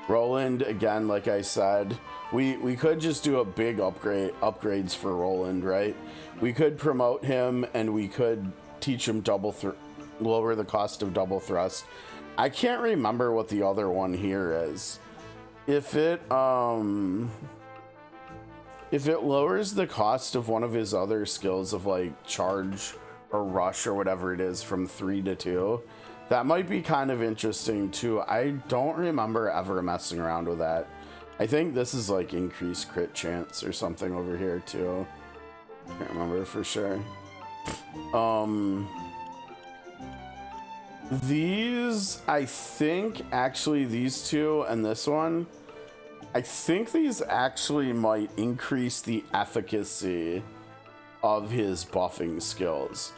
Roland, again, like I said, we could just do a big upgrades for Roland, right? We could promote him and we could teach him lower the cost of double thrust. I can't remember what the other one here is. If it lowers the cost of one of his other skills of like charge or rush or whatever it is from 3 to 2, that might be kind of interesting too. I don't remember ever messing around with that. I think this is like increased crit chance or something over here too. Can't remember for sure. These, I think actually these two and this one, I think these actually might increase the efficacy of his buffing skills.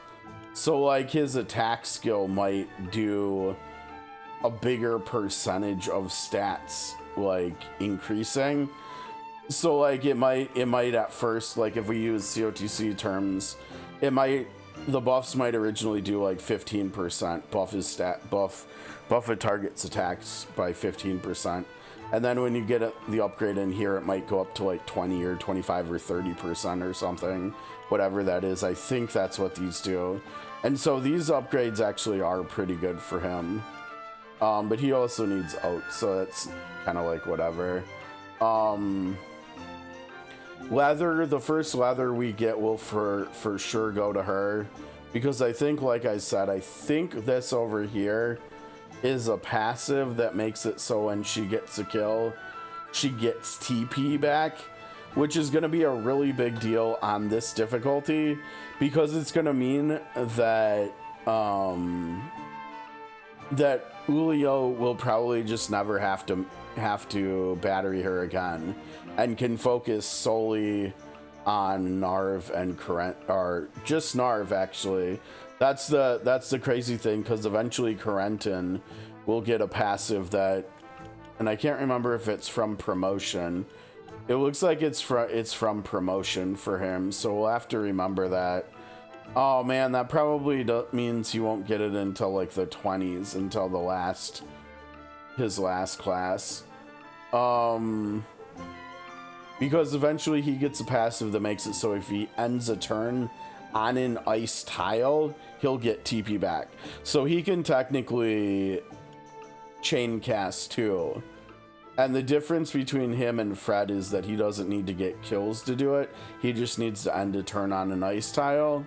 So like his attack skill might do a bigger percentage of stats like increasing. So like it might at first, like if we use COTC terms, the buffs might originally do like 15%, buff a target's attacks by 15. And then when you get the upgrade in here, it might go up to like 20 or 25 or 30% or something, whatever that is. I think that's what these do. And so these upgrades actually are pretty good for him. But he also needs oak, so that's kind of like whatever. Leather, the first leather we get will for sure go to her. Because I think, like I said, I think this over here is a passive that makes it so when she gets a kill, she gets TP back, which is going to be a really big deal on this difficulty because it's going to mean that that Ulio will probably just never have to battery her again and can focus solely on Narv and Corent, or just Narv actually. That's the crazy thing, because eventually Corentin will get a passive that, and I can't remember if it's from promotion. It looks like it's from promotion for him, so we'll have to remember that. Oh man, that probably means he won't get it until like the 20s, until his last class. Because eventually he gets a passive that makes it so if he ends a turn on an ice tile, he'll get TP back. So he can technically chain cast too. And the difference between him and Fred is that he doesn't need to get kills to do it. He just needs to end a turn on an ice tile.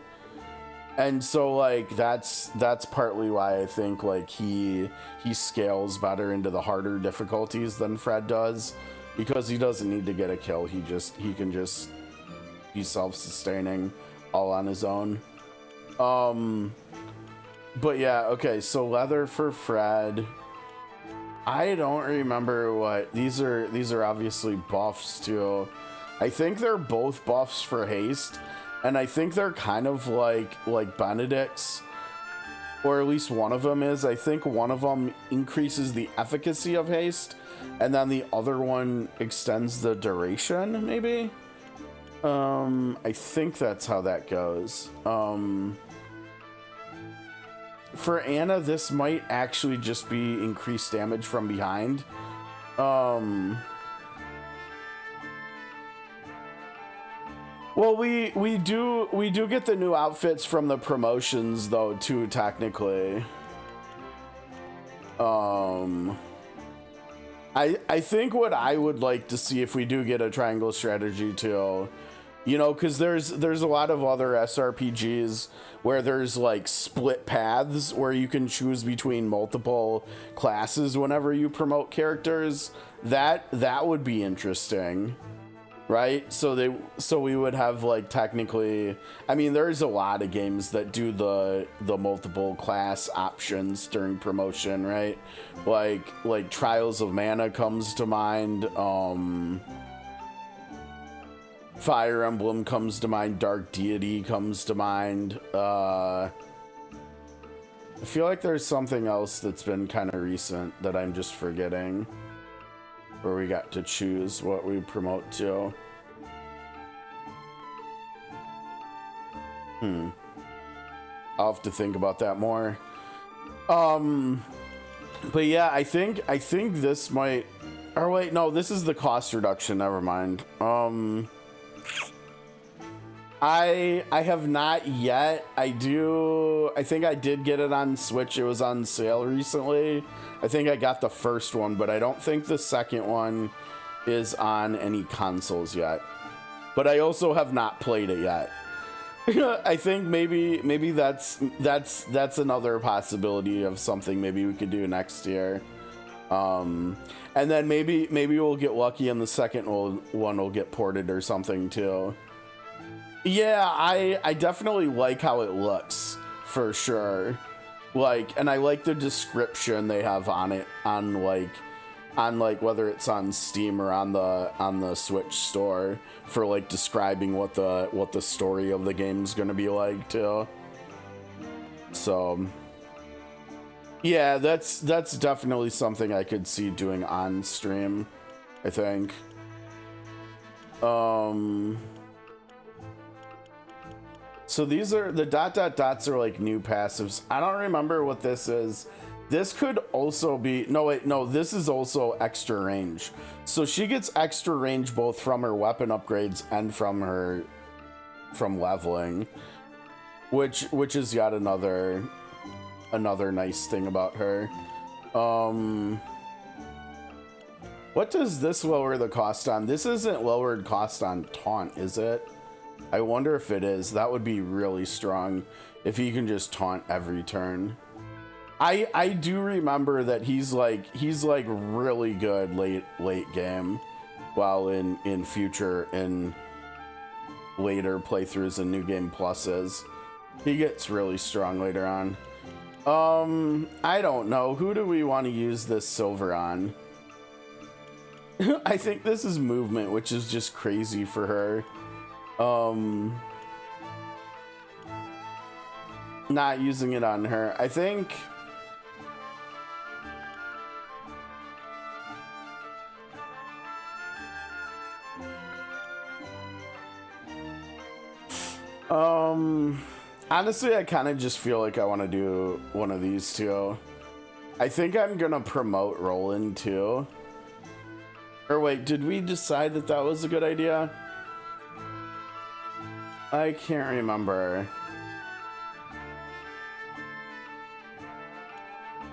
And so like that's partly why I think like he scales better into the harder difficulties than Fred does, because he doesn't need to get a kill. He can just be self-sustaining all on his own. But yeah, okay, so leather for Fred. I don't remember what these are obviously buffs too. I think they're both buffs for haste, and I think they're kind of like Benedict's, or at least one of them is. I think one of them increases the efficacy of haste, and then the other one extends the duration, maybe? I think that's how that goes. For Anna, this might actually just be increased damage from behind. Well, we do get the new outfits from the promotions though too, technically. I think what I would like to see if we do get a triangle strategy too, you know, because there's a lot of other SRPGs where there's like split paths where you can choose between multiple classes whenever you promote characters. That would be interesting, right? So we would have like technically, I mean, there's a lot of games that do the multiple class options during promotion, right? Like Trials of Mana comes to mind. Fire Emblem comes to mind, Dark Deity comes to mind. I feel like there's something else that's been kind of recent that I'm just forgetting, where we got to choose what we promote to. I'll have to think about that more. But yeah, I think this might, or wait, no, this is the cost reduction, never mind. I have not yet. I think I did get it on Switch. It was on sale recently. I think I got the first one, but I don't think the second one is on any consoles yet. But I also have not played it yet. I think maybe that's another possibility of something maybe we could do next year. And then maybe we'll get lucky and the second one will get ported or something too. Yeah, I definitely like how it looks for sure. Like, and I like the description they have on it on whether it's on Steam or on the Switch store for like describing what the story of the game's gonna be like too. So yeah, that's definitely something I could see doing on stream, I think. So these are the ... dots are like new passives. I don't remember what this is. This could also be, no wait, no, this is also extra range. So she gets extra range both from her weapon upgrades and from leveling, which is yet another nice thing about her. What does this lower the cost on? This isn't lowered cost on taunt, is it? I wonder if it is. That would be really strong if he can just taunt every turn. I do remember that he's like really good late game, while in later playthroughs and new game pluses, he gets really strong later on. I don't know, who do we want to use this silver on? I think this is movement, which is just crazy for her. Not using it on her. I think honestly, I kind of just feel like I want to do one of these two. I think I'm gonna promote Roland too. Or wait, did we decide that was a good idea? I can't remember.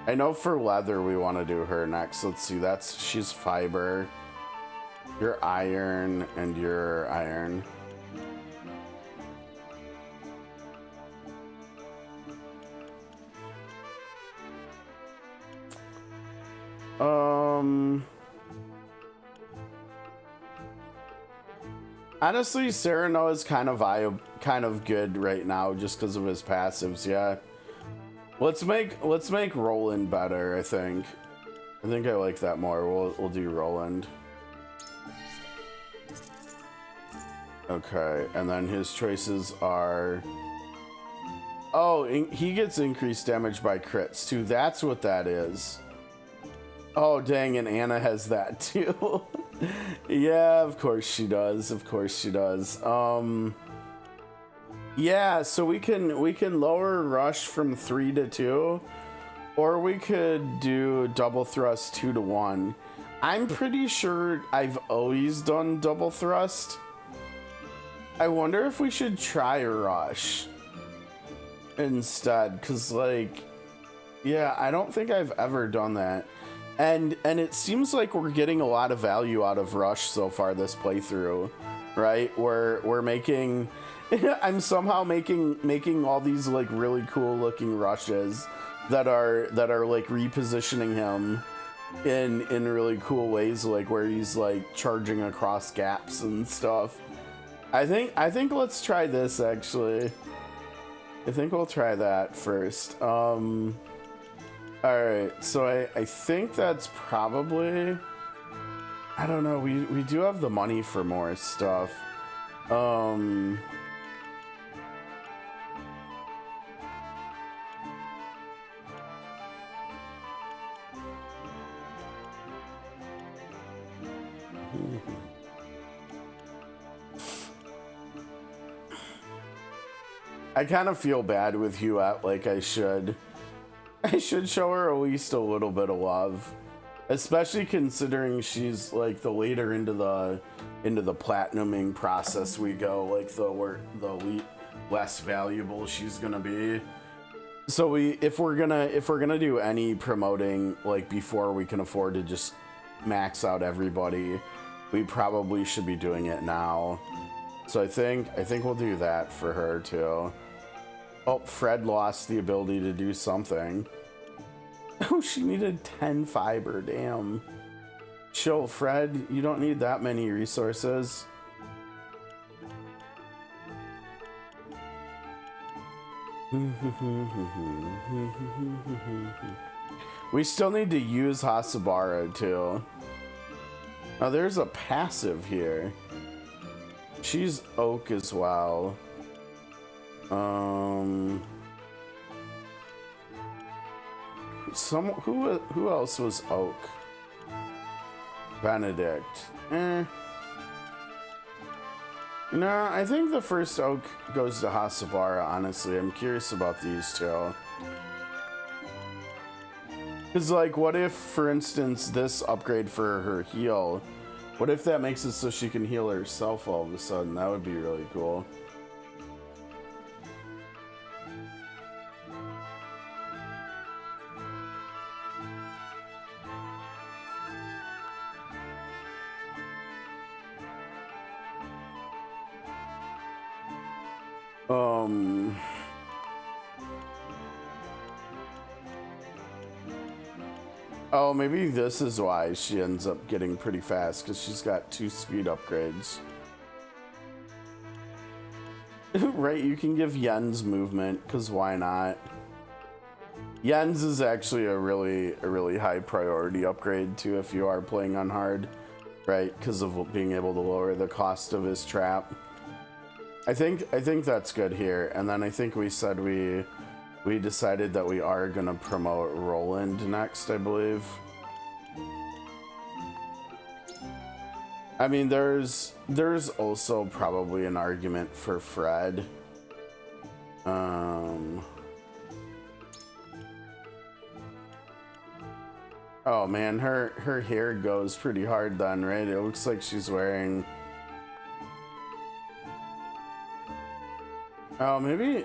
I know for leather we want to do her next. Let's see, she's fiber. You're iron and you're iron. Honestly, Cyrano is kind of good right now just because of his passives. Yeah, let's make Roland better. I think I like that more. We'll do Roland. Okay, and then his choices are. Oh, he gets increased damage by crits too. That's what that is. Oh dang, and Anna has that too. Yeah, of course she does. Of course she does. Yeah, so we can lower rush from 3 to 2, or we could do double thrust 2 to 1. I'm pretty sure I've always done double thrust. I wonder if we should try rush instead, cause like, yeah, I don't think I've ever done that. And it seems like we're getting a lot of value out of rush so far this playthrough, right? We're making, I'm somehow making all these like really cool looking rushes that are like repositioning him in really cool ways, like where he's like charging across gaps and stuff. I think let's try this actually. I think we'll try that first. Alright, so I think that's probably, I don't know, we do have the money for more stuff. I kind of feel bad with Huette, like I should show her at least a little bit of love, especially considering she's like the later into the platinuming process we go, like the less valuable she's gonna be. So if we're gonna do any promoting, like before we can afford to just max out everybody, we probably should be doing it now. So I think we'll do that for her too. Oh, Fred lost the ability to do something. Oh, she needed 10 fiber, damn. Chill, Fred, you don't need that many resources. We still need to use Hasabara too. Now there's a passive here. She's oak as well. Who else was oak? Benedict. No, I think the first oak goes to Hasabara, honestly. I'm curious about these two. Because, like, what if, for instance, this upgrade for her heal, what if that makes it so she can heal herself all of a sudden? That would be really cool. Oh, maybe this is why she ends up getting pretty fast, because she's got 2 speed upgrades. Right, you can give Yen's movement, because why not? Yen's is actually a really high priority upgrade too if you are playing on hard, right? Because of being able to lower the cost of his trap. I think that's good here. And then I think we said we decided that we are gonna promote Roland next, I believe. I mean, there's also probably an argument for Fred. Oh man, her hair goes pretty hard then, right? It looks like she's wearing... Oh, maybe...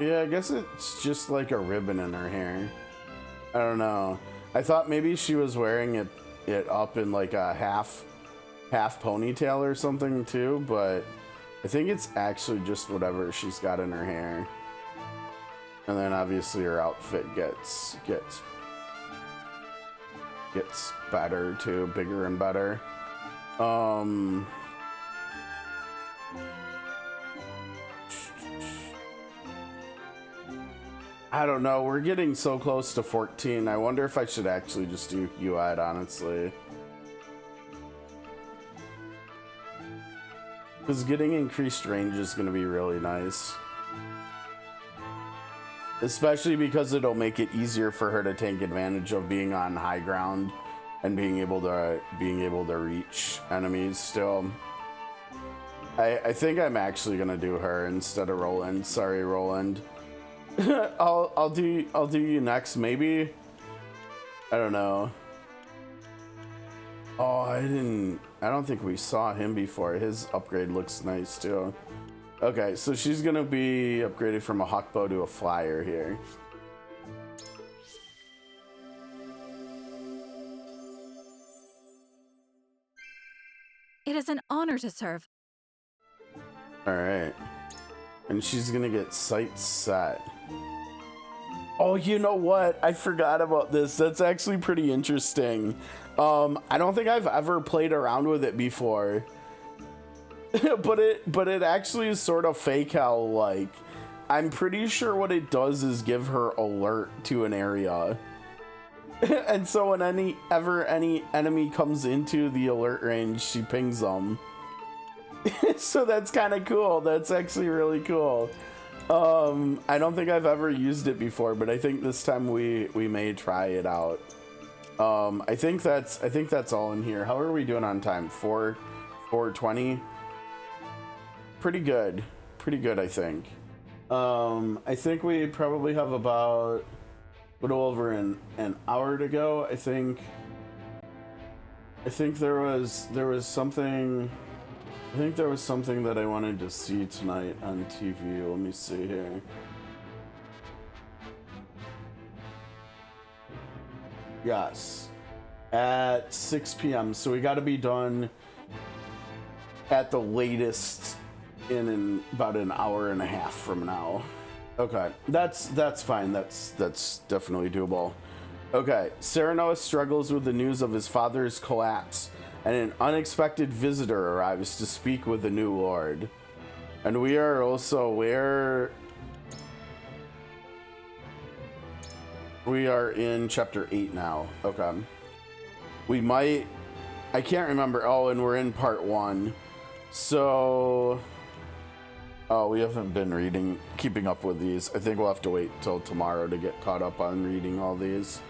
Yeah, I guess it's just like a ribbon in her hair. I don't know. I thought maybe she was wearing it up in like a half ponytail or something too, but I think it's actually just whatever she's got in her hair. And then obviously her outfit gets better too, bigger and better. I don't know, we're getting so close to 14. I wonder if I should actually just do Huette, honestly. Because getting increased range is going to be really nice. Especially because it'll make it easier for her to take advantage of being on high ground and being able to reach enemies still. I think I'm actually going to do her instead of Roland. Sorry, Roland. I'll do you next, maybe. I don't know. Oh, I don't think we saw him before. His upgrade looks nice too. Okay, so she's gonna be upgraded from a hawkbow to a flyer here. It is an honor to serve. All right, and she's gonna get sights set. Oh, you know what? I forgot about this. That's actually pretty interesting. I don't think I've ever played around with it before. but it actually is sort of fake out like. I'm pretty sure what it does is give her alert to an area. And so when any enemy comes into the alert range, she pings them. So that's kind of cool. That's actually really cool. I don't think I've ever used it before, but I think this time we may try it out. I think that's all in here. How are we doing on time? 4:20. Pretty good, I think. I think we probably have about a little over an hour to go. I think there was something. I think there was something that I wanted to see tonight on TV. Let me see here. Yes, at 6 p.m. So we got to be done at the latest in about an hour and a half from now. Okay, that's fine. That's definitely doable. Okay, Serenoa struggles with the news of his father's collapse, and an unexpected visitor arrives to speak with the new lord. And we are also we are in chapter 8 now. Okay. I can't remember. Oh, and we're in part 1. So, we haven't been keeping up with these. I think we'll have to wait till tomorrow to get caught up on reading all these.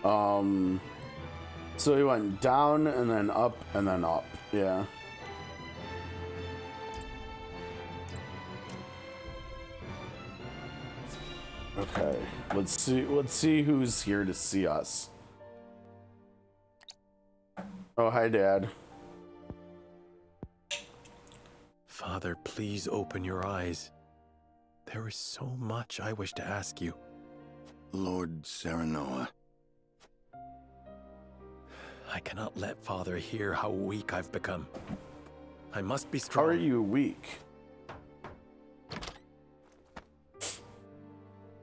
So we went down and then up and then up. Yeah. Okay, let's see who's here to see us. Oh, hi, Dad. Father, please open your eyes. There is so much I wish to ask you. Lord Serenoa. I cannot let Father hear how weak I've become. I must be strong. How are you weak?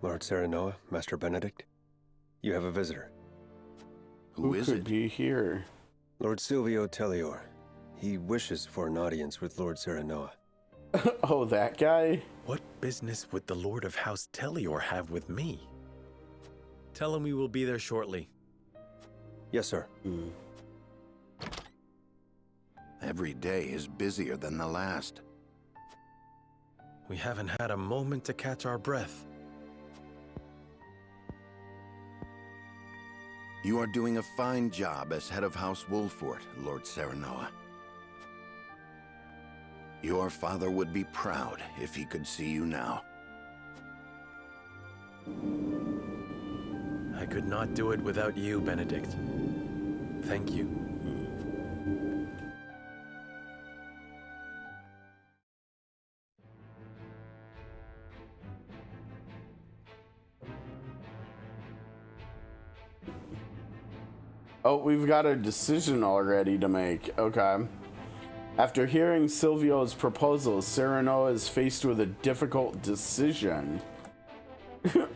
Lord Serenoa, Master Benedict, you have a visitor. Who is could be here? Lord Silvio Tellior. He wishes for an audience with Lord Serenoa. Oh, that guy? What business would the Lord of House Tellior have with me? Tell him we will be there shortly. Yes, sir. Every day is busier than the last. We haven't had a moment to catch our breath. You are doing a fine job as head of House Wolfort, Lord Serenoa. Your father would be proud if he could see you now. I could not do it without you, Benedict. Thank you. Oh, we've got a decision already to make. Okay. After hearing Silvio's proposal, Serenoa is faced with a difficult decision.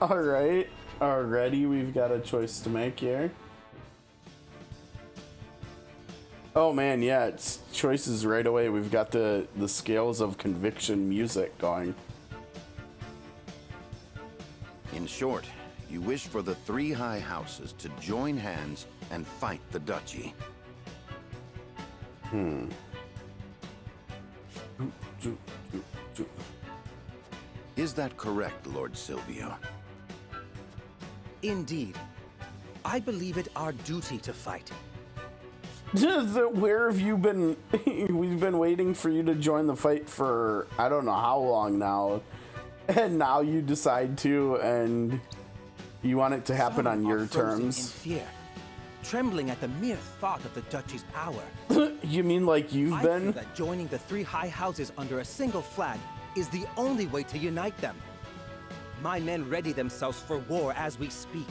All right. Already we've got a choice to make here. Oh man, yeah, it's choices right away. We've got the scales of conviction music going. In short, you wish for the 3 high houses to join hands and fight the duchy. Is that correct, Lord Silvio? Indeed. I believe it our duty to fight. Where have you been? We've been waiting for you to join the fight for I don't know how long now. And now you decide to, and you want it to happen on your terms. In fear, trembling at the mere thought of the duchy's power. You mean like you've been? I feel that joining the 3 high houses under a single flag is the only way to unite them. My men ready themselves for war as we speak.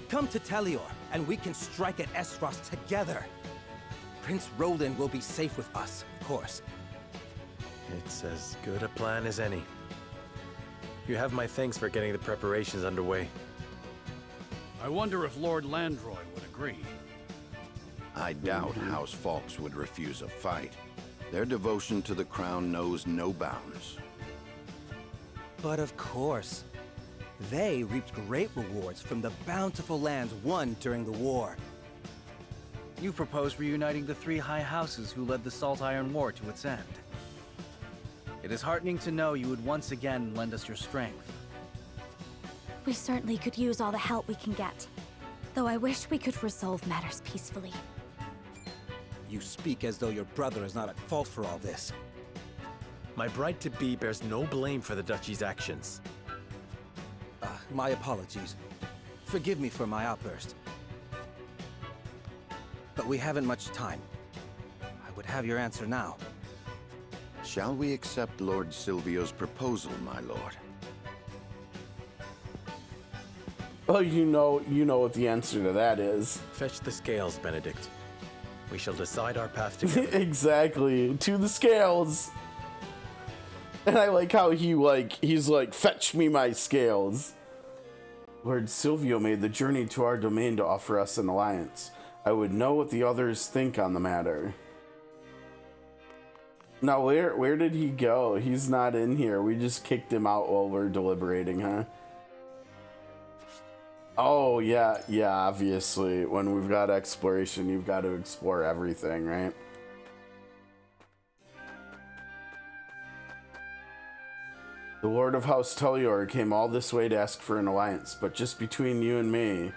Come to Tellior, and we can strike at Aesfrost together. Prince Roland will be safe with us, of course. It's as good a plan as any. You have my thanks for getting the preparations underway. I wonder if Lord Landroy would agree. I doubt House Fawkes would refuse a fight. Their devotion to the crown knows no bounds. But of course, they reaped great rewards from the bountiful lands won during the war. You propose reuniting the 3 high houses who led the Salt Iron War to its end. It is heartening to know you would once again lend us your strength. We certainly could use all the help we can get. Though I wish we could resolve matters peacefully. You speak as though your brother is not at fault for all this. My bride-to-be bears no blame for the duchy's actions. My apologies. Forgive me for my outburst. But we haven't much time. I would have your answer now. Shall we accept Lord Silvio's proposal, my lord? Well, you know what the answer to that is. Fetch the scales, Benedict. We shall decide our path together. Exactly. To the scales. And I like how he's like, fetch me my scales. Lord Silvio made the journey to our domain to offer us an alliance. I would know what the others think on the matter. Now, where did he go? He's not in here. We just kicked him out while we're deliberating, huh? Oh, yeah, obviously. When we've got exploration, you've got to explore everything, right? The Lord of House Tellior came all this way to ask for an alliance, but just between you and me,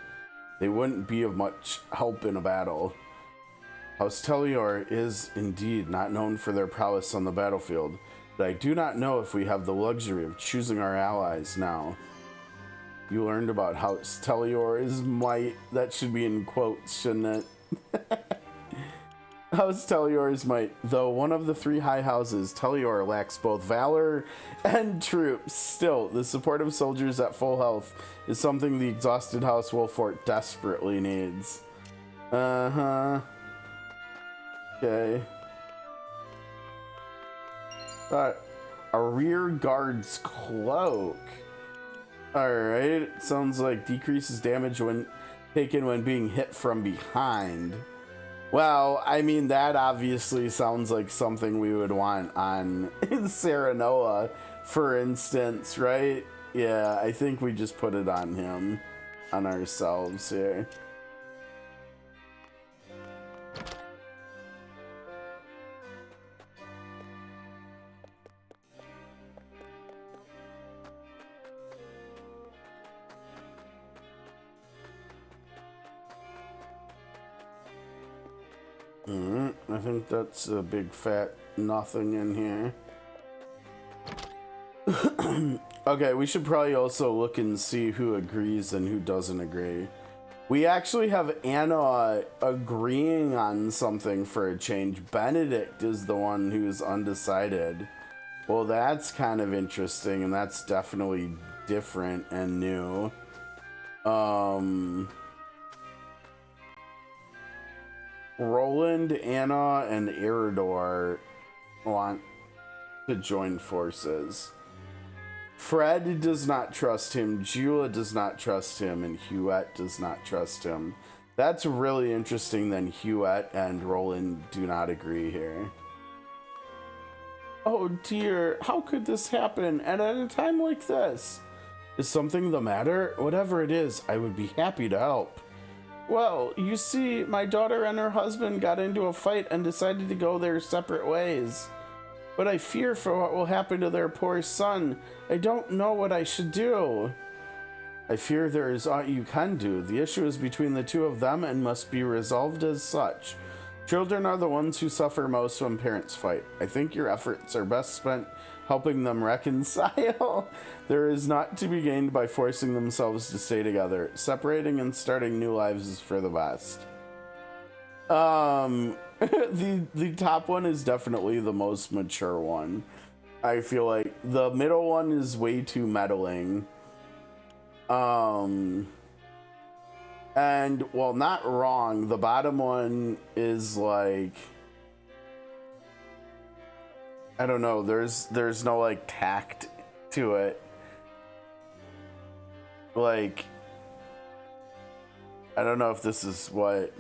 they wouldn't be of much help in a battle. House Tellior is indeed not known for their prowess on the battlefield, but I do not know if we have the luxury of choosing our allies now. You learned about House Tellior's might. That should be in quotes, shouldn't it? House Tellior's might. Though one of the three high houses, Tellior lacks both valor and troops. Still, the support of soldiers at full health is something the exhausted House Wolfort desperately needs. Uh-huh. Okay. A rear guard's cloak. Alright, sounds like decreases damage when taken when being hit from behind. Well, I mean, that obviously sounds like something we would want on Serenoa, for instance, right? Yeah, I think we just put it on him, on ourselves here. Alright, I think that's a big fat nothing in here. Okay, we should probably also look and see who agrees and who doesn't agree. We actually have Anna agreeing on something for a change. Benedict is the one who's undecided. Well, that's kind of interesting, and that's definitely different and new. Roland, Anna, and Eridor want to join forces. Fred does not trust him, Jula does not trust him, and Huette does not trust him. That's really interesting that Huette and Roland do not agree here. Oh dear, how could this happen? And at a time like this? Is something the matter? Whatever it is, I would be happy to help. Well, you see, my daughter and her husband got into a fight and decided to go their separate ways. But I fear for what will happen to their poor son. I don't know what I should do. I fear there is aught you can do. The issue is between the two of them and must be resolved as such. Children are the ones who suffer most when parents fight. I think your efforts are best spent helping them reconcile. There is not to be gained by forcing themselves to stay together. Separating and starting new lives is for the best. The top one is definitely the most mature one. I feel like the middle one is way too meddling. And well, not wrong. The bottom one is like, I don't know, there's no like tact to it. Like, I don't know if this is what,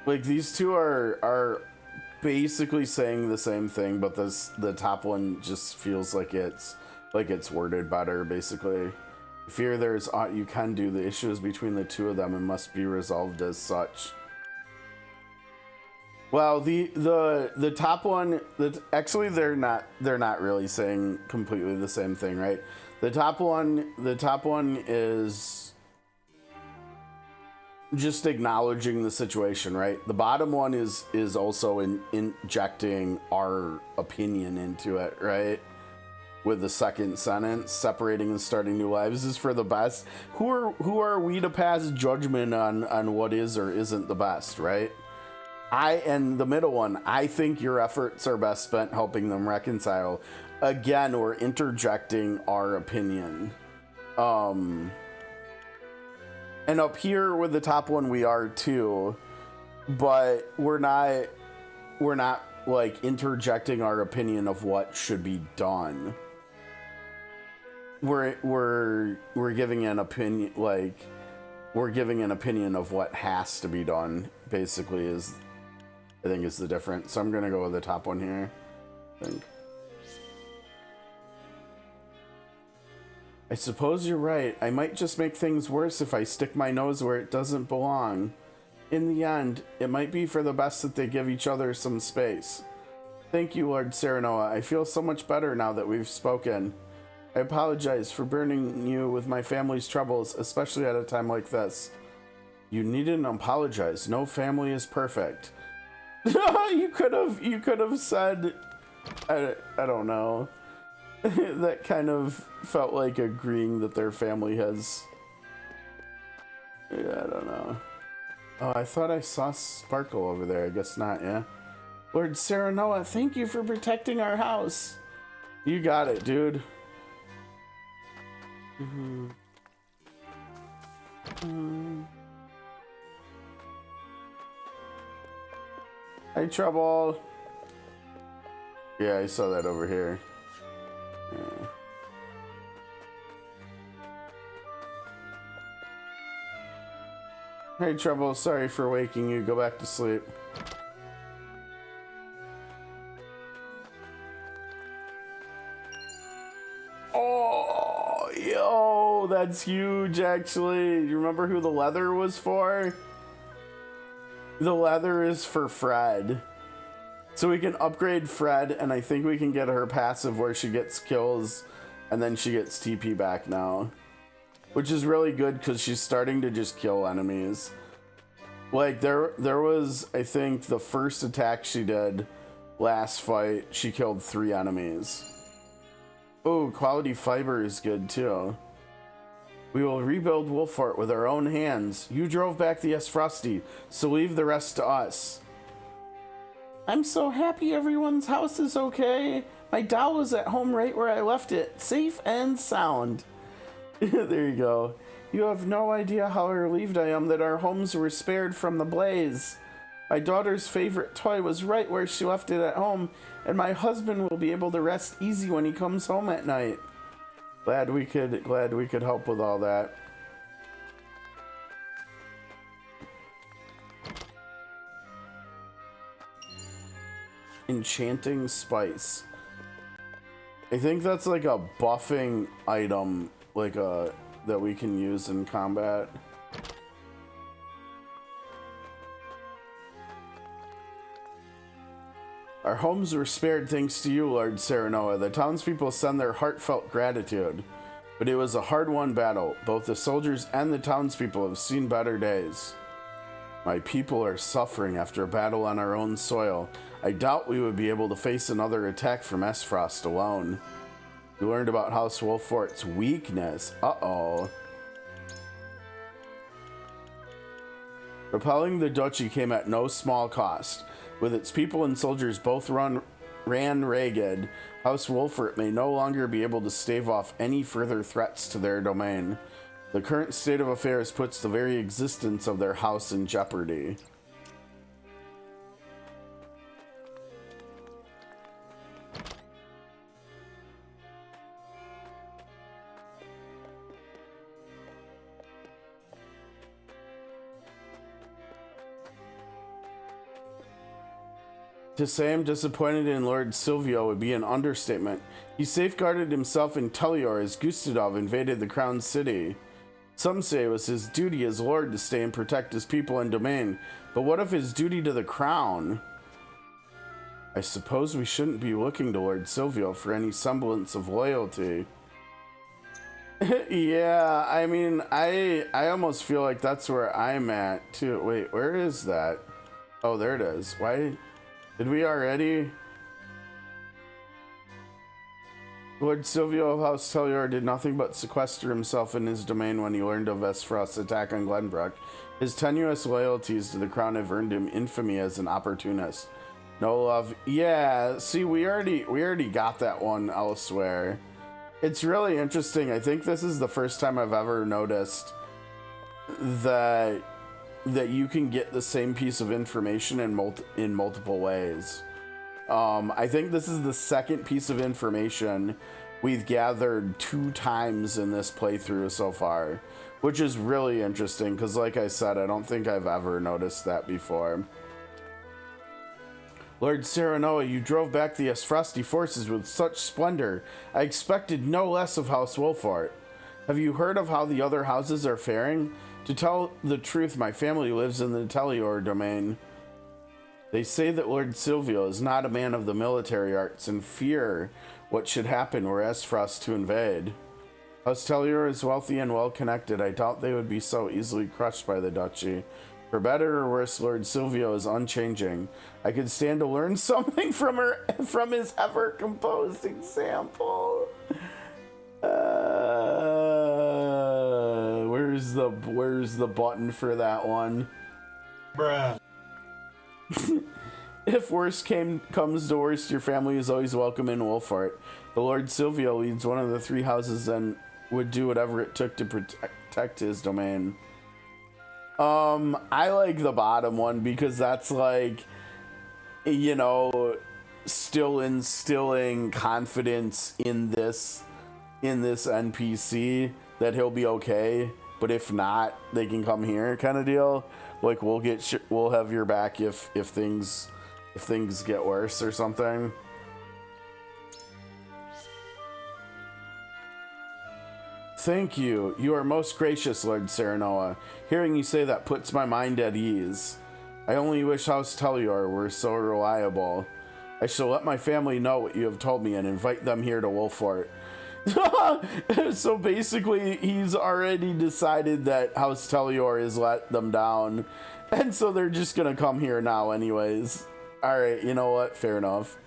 like, these two are basically saying the same thing, but the top one just feels like it's worded better, basically. I fear there is aught you can do. The issue is between the two of them and must be resolved as such. Well, the top one, actually they're not really saying completely the same thing, right? The top one is just acknowledging the situation, right? The bottom one is also injecting our opinion into it, right? With the second sentence, separating and starting new lives is for the best. Who are we to pass judgment on what is or isn't the best, right? And the middle one, I think your efforts are best spent helping them reconcile. Again, we're interjecting our opinion. And up here with the top one, we are too, but we're not like interjecting our opinion of what should be done. We're giving an opinion, like we're giving an opinion of what has to be done, basically, is I think is the difference. So I'm gonna go with the top one here, I think. I suppose you're right. I might just make things worse if I stick my nose where it doesn't belong. In the end, it might be for the best that they give each other some space. Thank you, Lord Serenoa. I feel so much better now that we've spoken. I apologize for burdening you with my family's troubles, especially at a time like this. You needn't apologize. No family is perfect. You could have said, I don't know. That kind of felt like agreeing that their family has. Yeah, I don't know. Oh, I thought I saw Sparkle over there. I guess not, yeah? Lord Serenoa, thank you for protecting our house. You got it, dude. Hey, Trouble. Yeah, I saw that over here. Yeah. Hey, Trouble. Sorry for waking you. Go back to sleep. Oh, yo, that's huge, actually. You remember who the leather was for? The leather is for Fred. So we can upgrade Fred, and I think we can get her passive where she gets kills, and then she gets TP back now. Which is really good, because she's starting to just kill enemies. Like, there was, I think, the first attack she did last fight, she killed 3 enemies. Oh, quality fiber is good, too. We will rebuild Wolffort with our own hands. You drove back the Aesfrost, so leave the rest to us. I'm so happy everyone's house is okay. My doll is at home right where I left it, safe and sound. There you go. You have no idea how relieved I am that our homes were spared from the blaze. My daughter's favorite toy was right where she left it at home, and my husband will be able to rest easy when he comes home at night. Glad we could help with all that. Enchanting spice. I think that's like a buffing item, like that we can use in combat. Our homes were spared thanks to you, Lord Serenoa. The townspeople send their heartfelt gratitude. But it was a hard-won battle. Both the soldiers and the townspeople have seen better days. My people are suffering after a battle on our own soil. I doubt we would be able to face another attack from Aesfrost alone. We learned about House Wolffort's weakness. Uh-oh. Repelling the duchy came at no small cost. With its people and soldiers both ran ragged, House Wolffort may no longer be able to stave off any further threats to their domain. The current state of affairs puts the very existence of their house in jeopardy. To say I'm disappointed in Lord Silvio would be an understatement. He safeguarded himself in Telior as Gustadov invaded the crown city. Some say it was his duty as lord to stay and protect his people and domain, but what of his duty to the crown? I suppose we shouldn't be looking to Lord Silvio for any semblance of loyalty. Yeah, I mean, I almost feel like that's where I'm at too. Wait, where is that? Oh, there it is. Why did we already? Lord Silvio of House Tellior did nothing but sequester himself in his domain when he learned of Aesfrost's attack on Glenbrook. His tenuous loyalties to the crown have earned him infamy as an opportunist. No love. Yeah, see, we already got that one elsewhere. It's really interesting. I think this is the first time I've ever noticed that you can get the same piece of information in multiple ways. I think this is the second piece of information we've gathered 2 times in this playthrough so far, which is really interesting because, like I said, I don't think I've ever noticed that before. Lord Serenoa, you drove back the Aesfrosti forces with such splendor. I expected no less of House Wolfort. Have you heard of how the other houses are faring? To tell the truth, my family lives in the Tellior domain. They say that Lord Silvio is not a man of the military arts and fear what should happen were Aesfrost to invade. House Tellior is wealthy and well-connected. I doubt they would be so easily crushed by the duchy. For better or worse, Lord Silvio is unchanging. I could stand to learn something from his ever-composed example. Where's the button for that one? Bruh. If worst comes to worst, your family is always welcome in Wolfort. The Lord Silvio leads one of the 3 houses and would do whatever it took to protect his domain. I like the bottom one because that's like, you know, still instilling confidence in this NPC that he'll be okay, but if not, they can come here kind of deal. Like we'll have your back if things get worse or something. Thank you. You are most gracious, Lord Serenoa. Hearing you say that puts my mind at ease. I only wish House Tellior were so reliable. I shall let my family know what you have told me and invite them here to Wolfort. So basically, he's already decided that House Tellior has let them down, and so they're just gonna come here now anyways. Alright, you know what? Fair enough.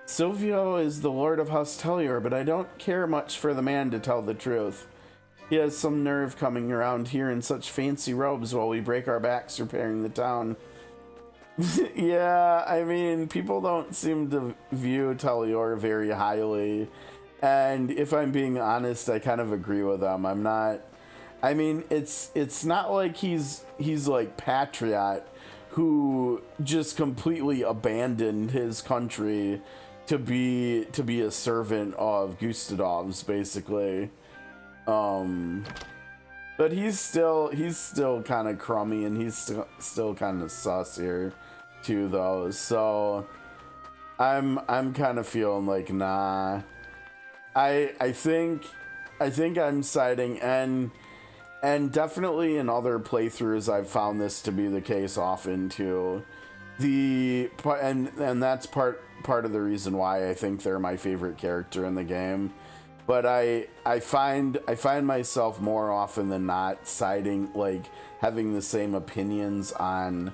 Silvio is the Lord of House Tellior, but I don't care much for the man, to tell the truth. He has some nerve coming around here in such fancy robes while we break our backs repairing the town. Yeah, I mean, people don't seem to view Tellior very highly. And if I'm being honest, I kind of agree with them. I mean, it's not like he's like Patriot, who just completely abandoned his country to be a servant of Gustadov's, basically. But he's still kind of crummy, and he's still kind of sus here too, though. So I'm kind of feeling like, nah. I think I'm siding, and definitely in other playthroughs I've found this to be the case often too. And that's part of the reason why I think they're my favorite character in the game. But I find myself more often than not siding, like having the same opinions on,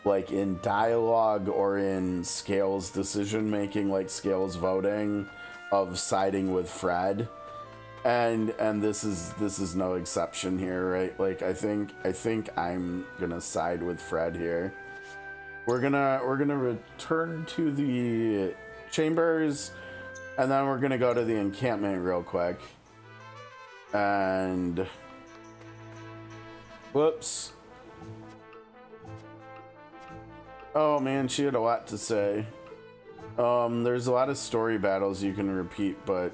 like in dialogue or in Scale's decision making, like Scale's voting, of siding with Fred. And this is no exception here, right? Like I think I'm gonna side with Fred here. We're gonna return to the chambers, and then we're gonna go to the encampment real quick. And whoops. Oh man, she had a lot to say. There's a lot of story battles you can repeat, but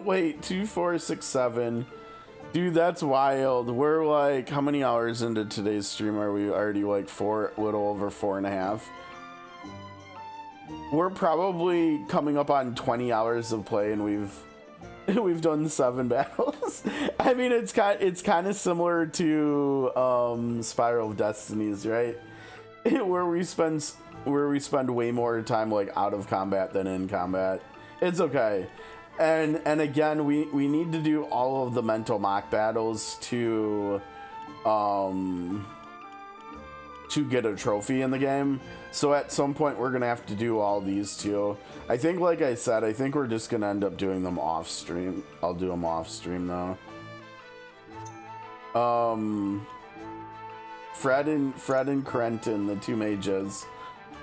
wait, 2, 4, 6, 7. Dude, that's wild. We're like, how many hours into today's stream are we? Already like a little over 4.5. We're probably coming up on 20 hours of play, and we've done 7 battles. I mean, it's kind of similar to Spiral of Destinies, right? where we spend way more time like out of combat than in combat. It's okay. And again, we need to do all of the mental mock battles to get a trophy in the game. So at some point we're gonna have to do all these too. I think, like I said, I think we're just gonna end up doing them off stream. I'll do them off stream though. Fred and Crenton, the two mages.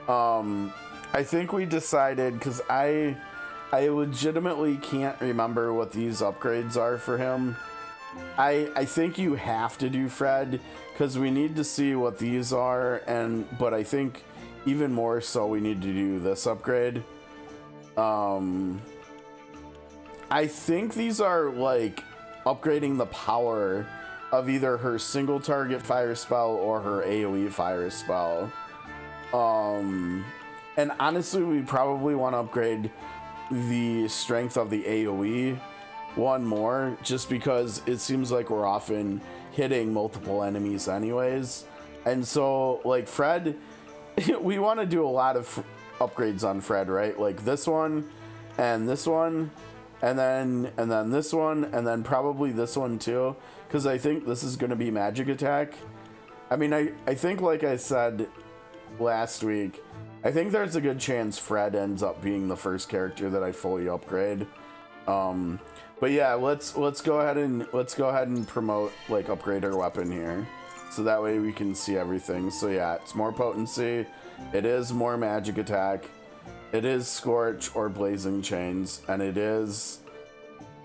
I think we decided, because I legitimately can't remember what these upgrades are for him. I think you have to do Fred because we need to see what these are, but I think even more so we need to do this upgrade. I think these are like upgrading the power of either her single target fire spell or her AoE fire spell. And honestly, we probably want to upgrade the strength of the AoE one more, just because it seems like we're often hitting multiple enemies anyways. And so, like, Fred, we want to do a lot of upgrades on Fred, right? Like this one, and this one, and then this one, and then probably this one too, because I think this is going to be magic attack. I mean, I think, like I said last week, I think there's a good chance Fred ends up being the first character that I fully upgrade. But yeah, let's go ahead and promote, like, upgrade our weapon here, so that way we can see everything. So yeah, it's more potency, it is more magic attack, it is Scorch or Blazing Chains, and it is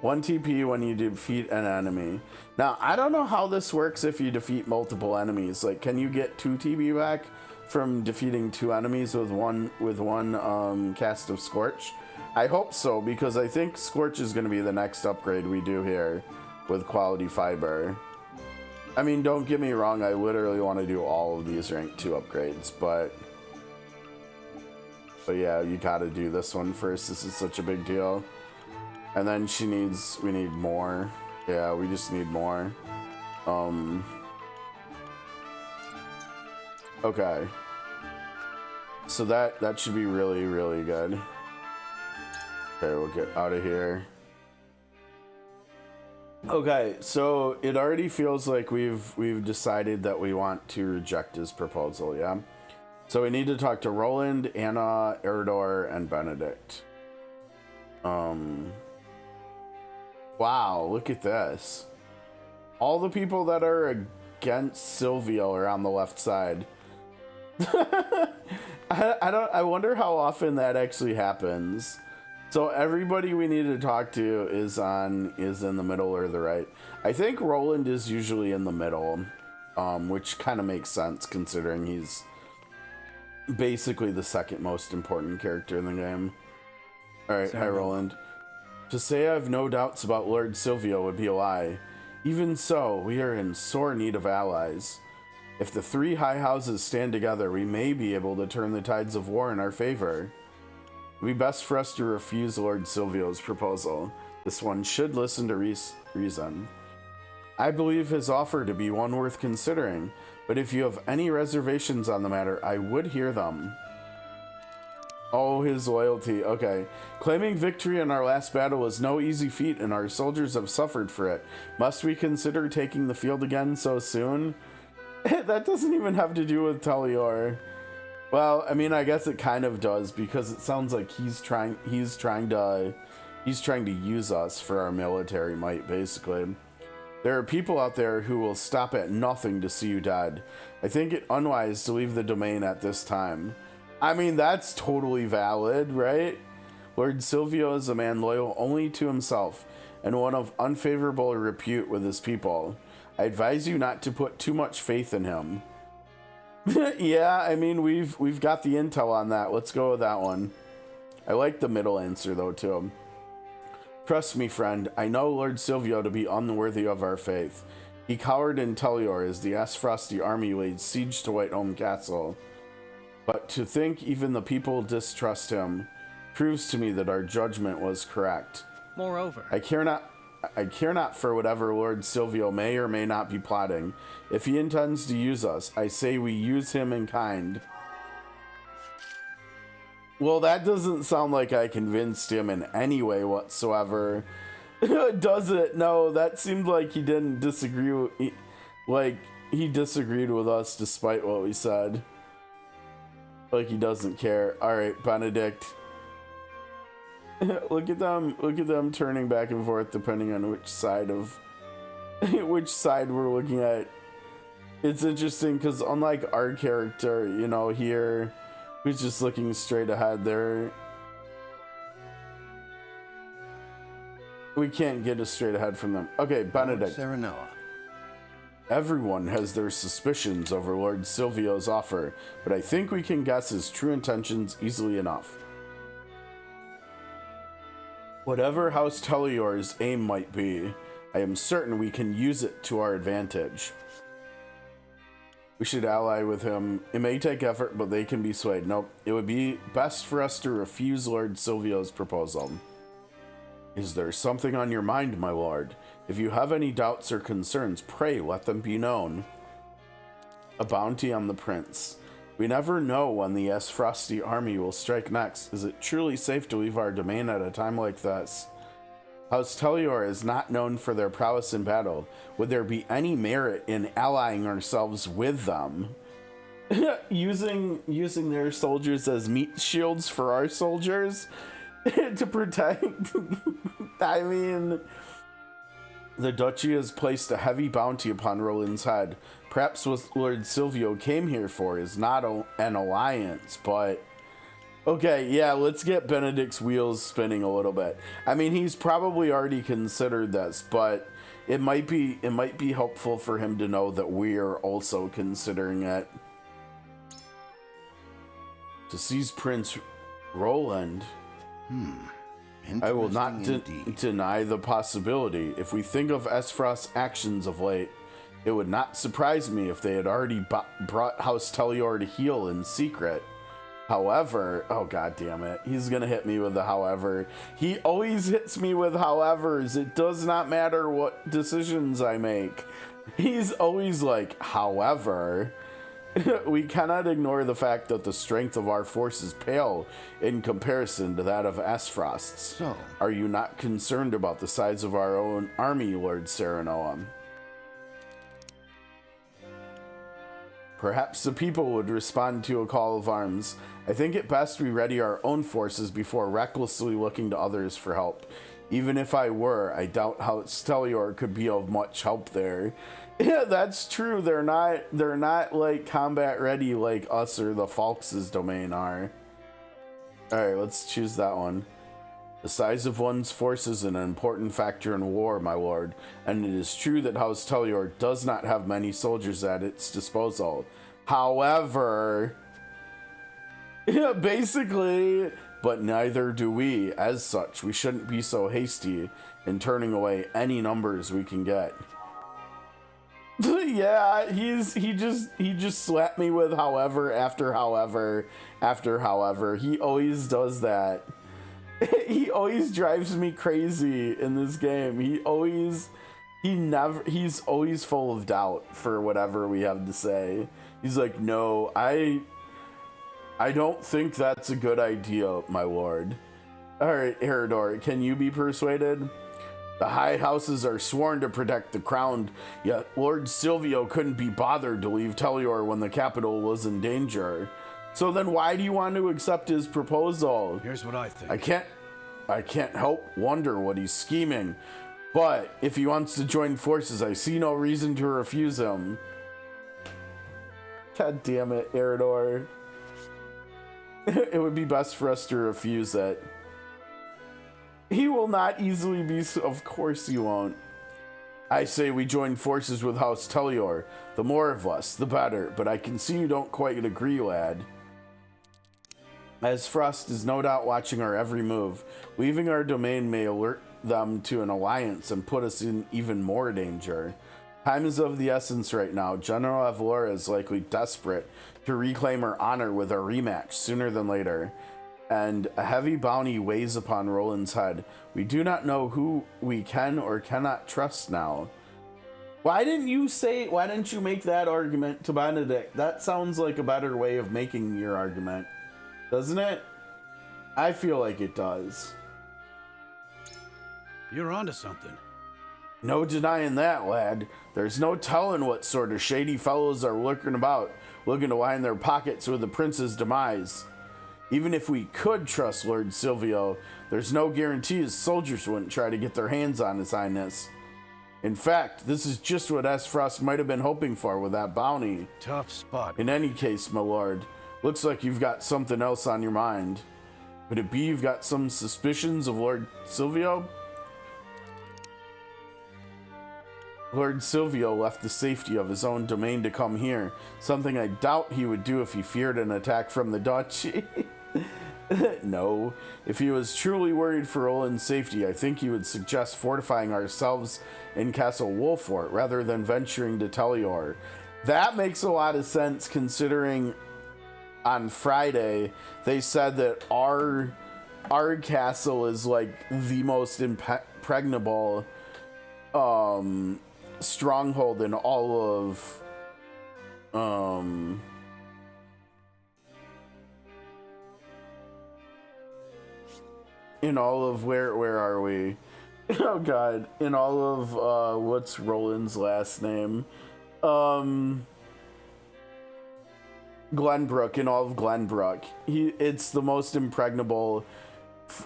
1 TP when you defeat an enemy. Now, I don't know how this works if you defeat multiple enemies. Like, can you get 2 TP back from defeating 2 enemies with one cast of Scorch? I hope so, because I think Scorch is going to be the next upgrade we do here with Quality Fiber. I mean, don't get me wrong, I literally want to do all of these rank 2 upgrades, but yeah, you gotta do this one first. This is such a big deal. And then we need more. Yeah, we just need more. Okay. So that should be really, really good. Okay, we'll get out of here. Okay, so it already feels like we've decided that we want to reject his proposal, yeah? So we need to talk to Roland, Anna, Erdor, and Benedict. Wow, look at this. All the people that are against Silvio are on the left side. I wonder how often that actually happens. So everybody we need to talk to is in the middle or the right. I think Roland is usually in the middle, which kind of makes sense considering he's basically the second most important character in the game. All right, hi Roland. To say I have no doubts about Lord Silvio would be a lie. Even so, we are in sore need of allies. If the 3 high houses stand together, we may be able to turn the tides of war in our favor. It would be best for us to refuse Lord Silvio's proposal. This one should listen to reason. I believe his offer to be one worth considering, but if you have any reservations on the matter, I would hear them. Oh, his loyalty. Okay. Claiming victory in our last battle was no easy feat, and our soldiers have suffered for it. Must we consider taking the field again so soon? That doesn't even have to do with Talior. Well, I mean, I guess it kind of does, because it sounds like he's trying to use us for our military might, basically. There are people out there who will stop at nothing to see you dead. I think it unwise to leave the domain at this time. I mean, that's totally valid, right? Lord Silvio is a man loyal only to himself and one of unfavorable repute with his people. I advise you not to put too much faith in him. Yeah, I mean, we've got the intel on that. Let's go with that one. I like the middle answer, though, too. Trust me, friend. I know Lord Silvio to be unworthy of our faith. He cowered in Talior as the Aesfrost army laid siege to Whiteholm Castle. But to think even the people distrust him proves to me that our judgment was correct. Moreover, I care not for whatever Lord Silvio may or may not be plotting. If he intends to use us, I say we use him in kind. Well, that doesn't sound like I convinced him in any way whatsoever. Does it? No, that seemed like he didn't disagree. He disagreed with us despite what we said. Like he doesn't care. All right, Benedict. Look at them turning back and forth depending on which side we're looking at. It's interesting because unlike our character, you know, here who's just looking straight ahead, there we can't get a straight ahead from them. Okay, Benedict. Serenoa. Everyone has their suspicions over Lord Silvio's offer, but I think we can guess his true intentions easily enough. Whatever House Tellior's aim might be, I am certain we can use it to our advantage. We should ally with him. It may take effort, but they can be swayed. Nope, it would be best for us to refuse Lord Silvio's proposal. Is there something on your mind, my lord? If you have any doubts or concerns, pray let them be known. A bounty on the prince. We never know when the Aesfrosti army will strike next. Is it truly safe to leave our domain at a time like this? House Tellior is not known for their prowess in battle. Would there be any merit in allying ourselves with them? using their soldiers as meat shields for our soldiers to protect. I mean, the duchy has placed a heavy bounty upon Roland's head. Perhaps what Lord Silvio came here for is not an alliance, but okay, yeah, let's get Benedict's wheels spinning a little bit. I mean, he's probably already considered this, but it might be helpful for him to know that we are also considering it. To seize Prince Roland. I will not deny the possibility. If we think of Aesfrost's actions of late, it would not surprise me if they had already brought House Tellior to heel in secret. However, oh god damn it, he's gonna hit me with the however. He always hits me with howevers. It does not matter what decisions I make. He's always like, however. We cannot ignore the fact that the strength of our forces pale in comparison to that of Aesfrost's. So, are you not concerned about the size of our own army, Lord Serenoa? Perhaps the people would respond to a call of arms. I think it best we ready our own forces before recklessly looking to others for help. Even if I were, I doubt how Tellior could be of much help there. Yeah, that's true. They're not like combat ready like us or the Falks' domain are. Alright, let's choose that one. The size of one's forces is an important factor in war, my lord, and it is true that House Tellior does not have many soldiers at its disposal. However, yeah, basically, but neither do we. As such, we shouldn't be so hasty in turning away any numbers we can get. Yeah, he just slapped me with however after however after however. He always does that. He always drives me crazy in this game. He's always full of doubt for whatever we have to say. He's like, no, I don't think that's a good idea, my lord. Alright, Herodor, can you be persuaded? The high houses are sworn to protect the crown, yet Lord Silvio couldn't be bothered to leave Tellior when the capital was in danger. So then why do you want to accept his proposal? Here's what I think. I can't help wonder what he's scheming. But if he wants to join forces, I see no reason to refuse him. God damn it, Herodor. It would be best for us to refuse it. He will not easily be, of course he won't. I say we join forces with House Tellior. The more of us, the better, but I can see you don't quite agree, lad. Aesfrost is no doubt watching our every move. Leaving our domain may alert them to an alliance and put us in even more danger. Time is of the essence right now. General Avlora is likely desperate to reclaim her honor with a rematch sooner than later. And a heavy bounty weighs upon Roland's head. We do not know who we can or cannot trust now. Why didn't you make that argument to Benedict? That sounds like a better way of making your argument, doesn't it? I feel like it does. You're onto something. No denying that, lad. There's no telling what sort of shady fellows are lurking about, looking to line their pockets with the prince's demise. Even if we could trust Lord Silvio, there's no guarantee his soldiers wouldn't try to get their hands on his highness. In fact, this is just what Aesfrost might have been hoping for with that bounty. Tough spot. In any case, my lord, looks like you've got something else on your mind. Could it be you've got some suspicions of Lord Silvio? Lord Silvio left the safety of his own domain to come here, something I doubt he would do if he feared an attack from the duchy. No, if he was truly worried for Roland's safety, I think he would suggest fortifying ourselves in Castle Wolfort rather than venturing to Tellior. That makes a lot of sense considering on Friday they said that our castle is like the most impregnable stronghold in all of where are we? Oh god, in all of what's Roland's last name? Glenbrook, in all of Glenbrook. It's the most impregnable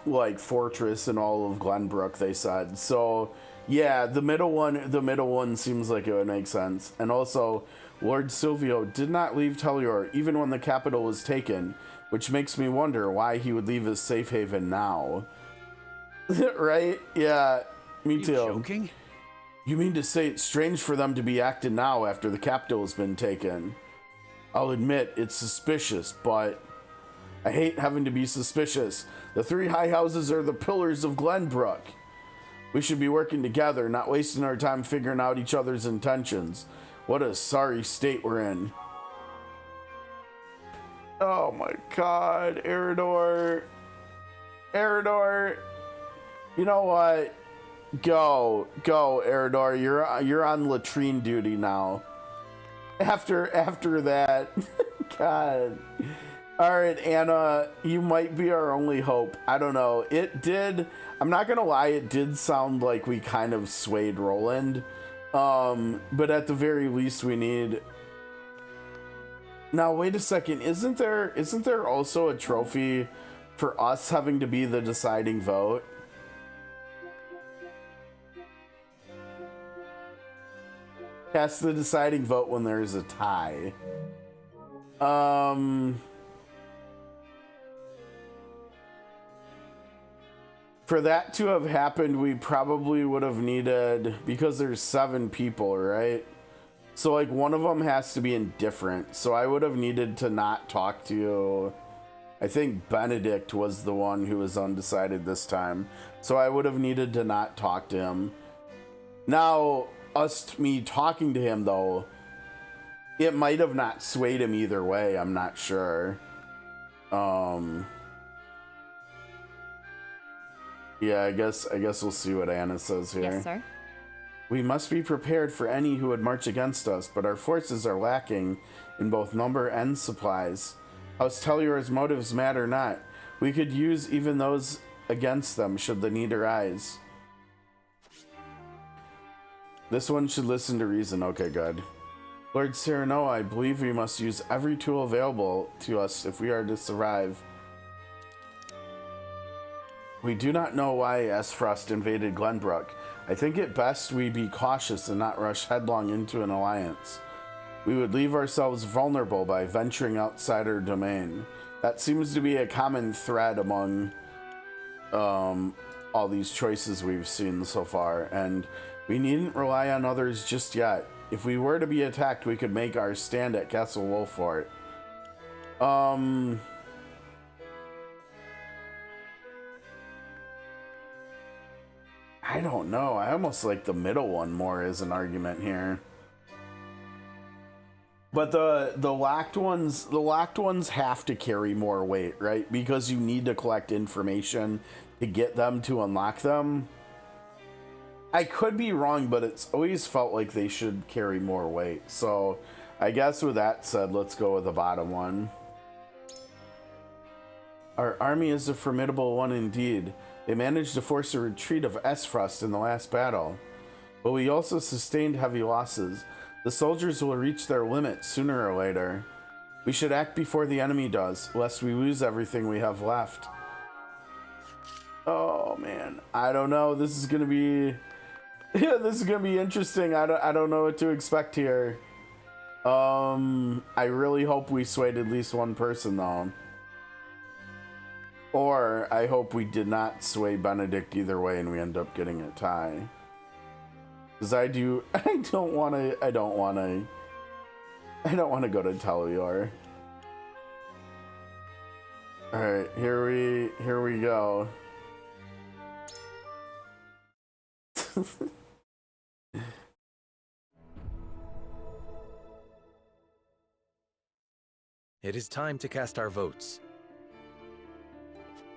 like fortress in all of Glenbrook, they said. So yeah, the middle one seems like it would make sense. And also, Lord Silvio did not leave Tellior even when the capital was taken, which makes me wonder why he would leave his safe haven now. Right? Yeah, me too. Joking? You mean to say it's strange for them to be acting now after the capital has been taken? I'll admit it's suspicious, but I hate having to be suspicious. The three high houses are the pillars of Glenbrook. We should be working together, not wasting our time figuring out each other's intentions. What a sorry state we're in. Oh my god, Eridor. Eridor. You know what? Go, Eridor. You're on latrine duty now. After that. God. Alright, Anna, you might be our only hope. I don't know. I'm not gonna lie, it did sound like we kind of swayed Roland. But at the very least we need... Now, wait a second. Isn't there also a trophy for us having to be the deciding vote? Cast the deciding vote when there's a tie. For that to have happened, we probably would have needed, because there's 7 people, right? So like one of them has to be indifferent. So I would have needed to not talk to, I think Benedict was the one who was undecided this time. So I would have needed to not talk to him. Now, me talking to him though, it might have not swayed him either way. I'm not sure. Yeah, I guess we'll see what Anna says here. Yes, sir. We must be prepared for any who would march against us, but our forces are lacking in both number and supplies. House Tellior's motives matter not. We could use even those against them should the need arise. This one should listen to reason. Okay, good. Lord Cyrano, I believe we must use every tool available to us if we are to survive. We do not know why Aesfrost invaded Glenbrook. I think it best we be cautious and not rush headlong into an alliance. We would leave ourselves vulnerable by venturing outside our domain. That seems to be a common thread among all these choices we've seen so far, and we needn't rely on others just yet. If we were to be attacked, we could make our stand at Castle Wolfort. I don't know. I almost like the middle one more as an argument here. But the locked ones have to carry more weight, right? Because you need to collect information to get them to unlock them. I could be wrong, but it's always felt like they should carry more weight. So I guess with that said, let's go with the bottom one. Our army is a formidable one indeed. They managed to force a retreat of Aesfrost in the last battle. But we also sustained heavy losses. The soldiers will reach their limit sooner or later. We should act before the enemy does, lest we lose everything we have left. Oh man, I don't know. This is gonna be this is gonna be interesting. I don't know what to expect here. I really hope we swayed at least one person though. Or I hope we did not sway Benedict either way and we end up getting a tie. Because I don't want to go to Telior. Alright, here we go. It is time to cast our votes.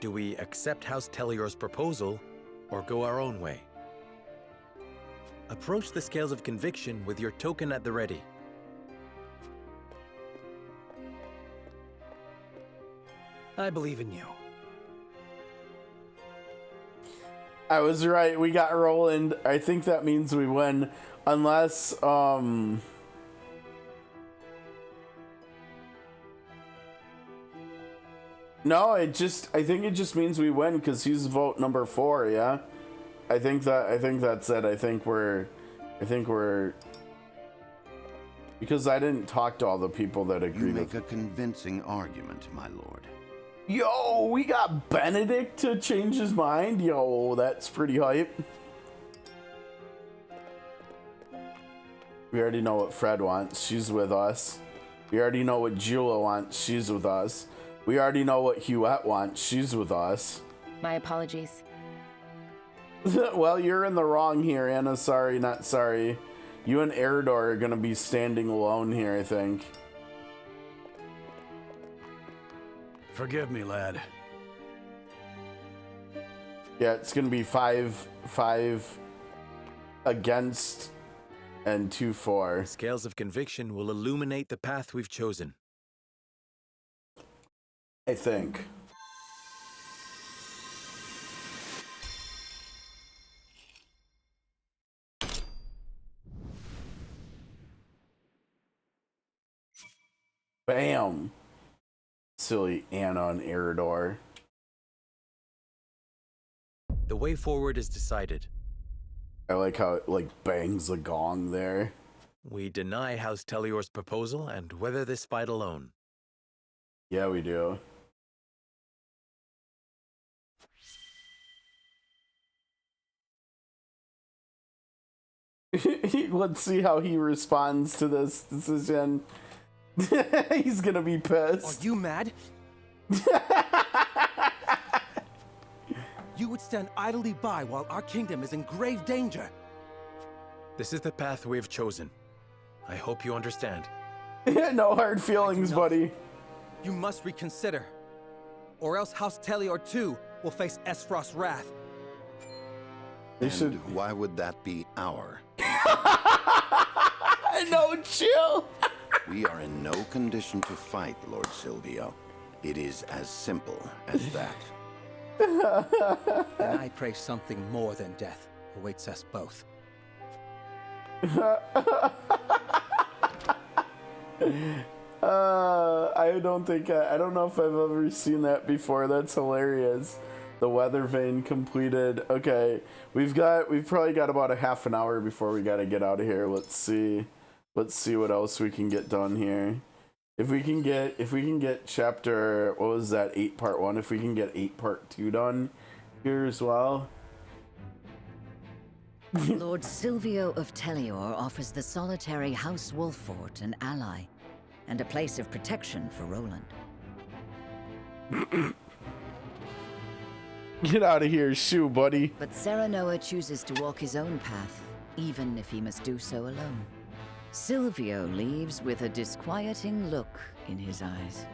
Do we accept House Telior's proposal or go our own way? Approach the scales of conviction with your token at the ready. I believe in you. I was right. We got Roland. I think that means we win. Unless, no, I think it just means we win because he's vote number 4, yeah? I think that's it. I think we're, because I didn't talk to all the people that agree. You make a convincing argument, my lord. Yo, we got Benedict to change his mind. Yo, that's pretty hype. We already know what Fred wants. She's with us. We already know what Jula wants. She's with us. We already know what Huette wants. She's with us. My apologies. Well, you're in the wrong here, Anna. Sorry, not sorry. You and Eridor are gonna be standing alone here, I think. Forgive me, lad. Yeah, it's gonna be 5 against and 2 for. Scales of conviction will illuminate the path we've chosen. I think. Bam! Silly Anna and Eridor. The way forward is decided. I like how it bangs the gong there. We deny House Telior's proposal and weather this fight alone. Yeah, we do. Let's see how he responds to this decision. He's gonna be pissed. Are you mad? You would stand idly by while our kingdom is in grave danger. This is the path we have chosen. I hope you understand. No hard feelings, buddy. You must reconsider, or else House Telior too will face Aesfrost's wrath. And why would that be our? No, chill. We are in no condition to fight, Lord Silvio. It is as simple as that. And I pray something more than death awaits us both. I don't know if I've ever seen that before. That's hilarious. The weather vane completed. Okay, we've probably got about a half an hour before we gotta get out of here. Let's see what else we can get done here. If we can get chapter, what was that, 8 part 1, if we can get 8 part 2 done here as well. Lord Silvio of Telior offers the solitary House Wolffort an ally, and a place of protection for Roland. Get out of here, shoo, buddy. But Serenoa chooses to walk his own path, even if he must do so alone. Silvio leaves with a disquieting look in his eyes.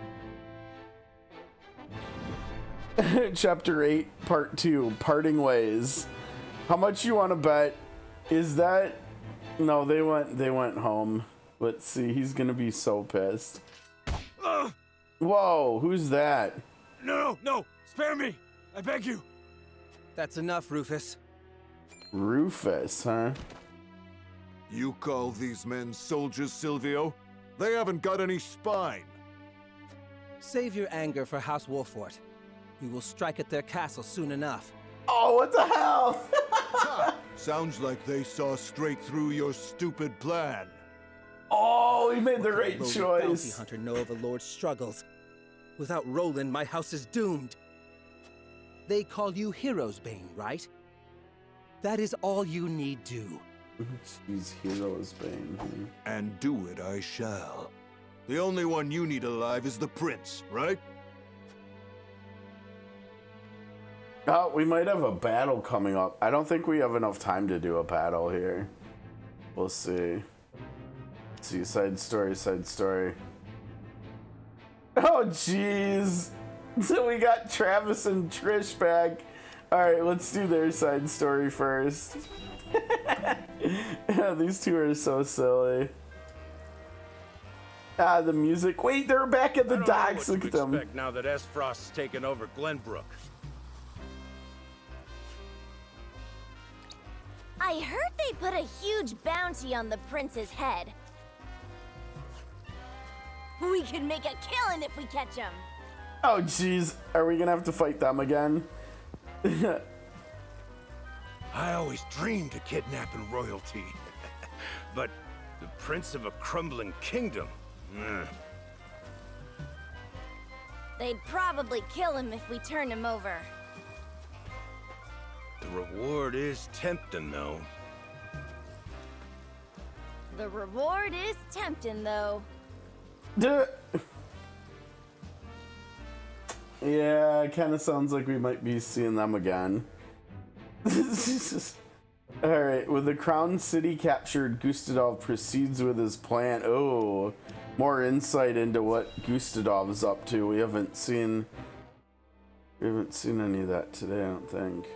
Chapter 8, Part 2, Parting Ways. How much you want to bet? Is that... No, they went home. Let's see, he's gonna be so pissed. Whoa, who's that? No! Spare me! I beg you! That's enough, Rufus. Rufus, huh? You call these men soldiers, Silvio? They haven't got any spine. Save your anger for House Wolfort. We will strike at their castle soon enough. Oh, what the hell? Sounds like they saw straight through your stupid plan. Oh, he made the right What can a choice. bounty hunter know of a lord's struggles? Without Roland, my house is doomed. They call you Hero's Bane, right? That is all you need do. He's Hero's Bane. And do it I shall. The only one you need alive is the prince, right? Oh, we might have a battle coming up. I don't think we have enough time to do a battle here. We'll see. Let's see, side story. Oh, jeez. So we got Travis and Trish back. All right, let's do their side story first. Yeah, these two are so silly. Ah, the music. Wait, they're back at the docks. Look at them. Now that Aesfrost's taken over Glenbrook. I heard they put a huge bounty on the prince's head. We can make a killing if we catch him. Oh, jeez. Are we gonna have to fight them again? I always dreamed of kidnapping royalty. But the prince of a crumbling kingdom? They'd probably kill him if we turn him over. The reward is tempting, though. The reward is tempting, though. Yeah, it kind of sounds like we might be seeing them again. Alright, with the Crown City captured, Gustadov proceeds with his plan. Oh, more insight into what Gustadov is up to. We haven't seen any of that today, I don't think.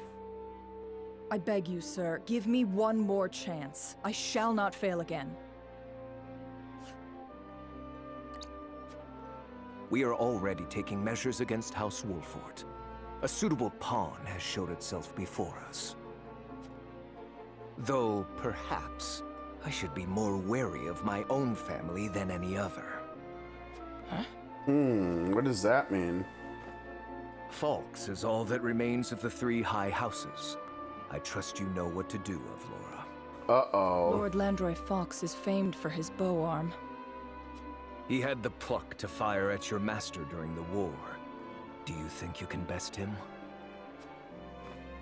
I beg you, sir, give me one more chance. I shall not fail again. We are already taking measures against House Wolfort. A suitable pawn has showed itself before us. Though, perhaps, I should be more wary of my own family than any other. Huh? What does that mean? Falks is all that remains of the three high houses. I trust you know what to do, Avlora. Uh-oh. Lord Landroy Fox is famed for his bow arm. He had the pluck to fire at your master during the war. Do you think you can best him?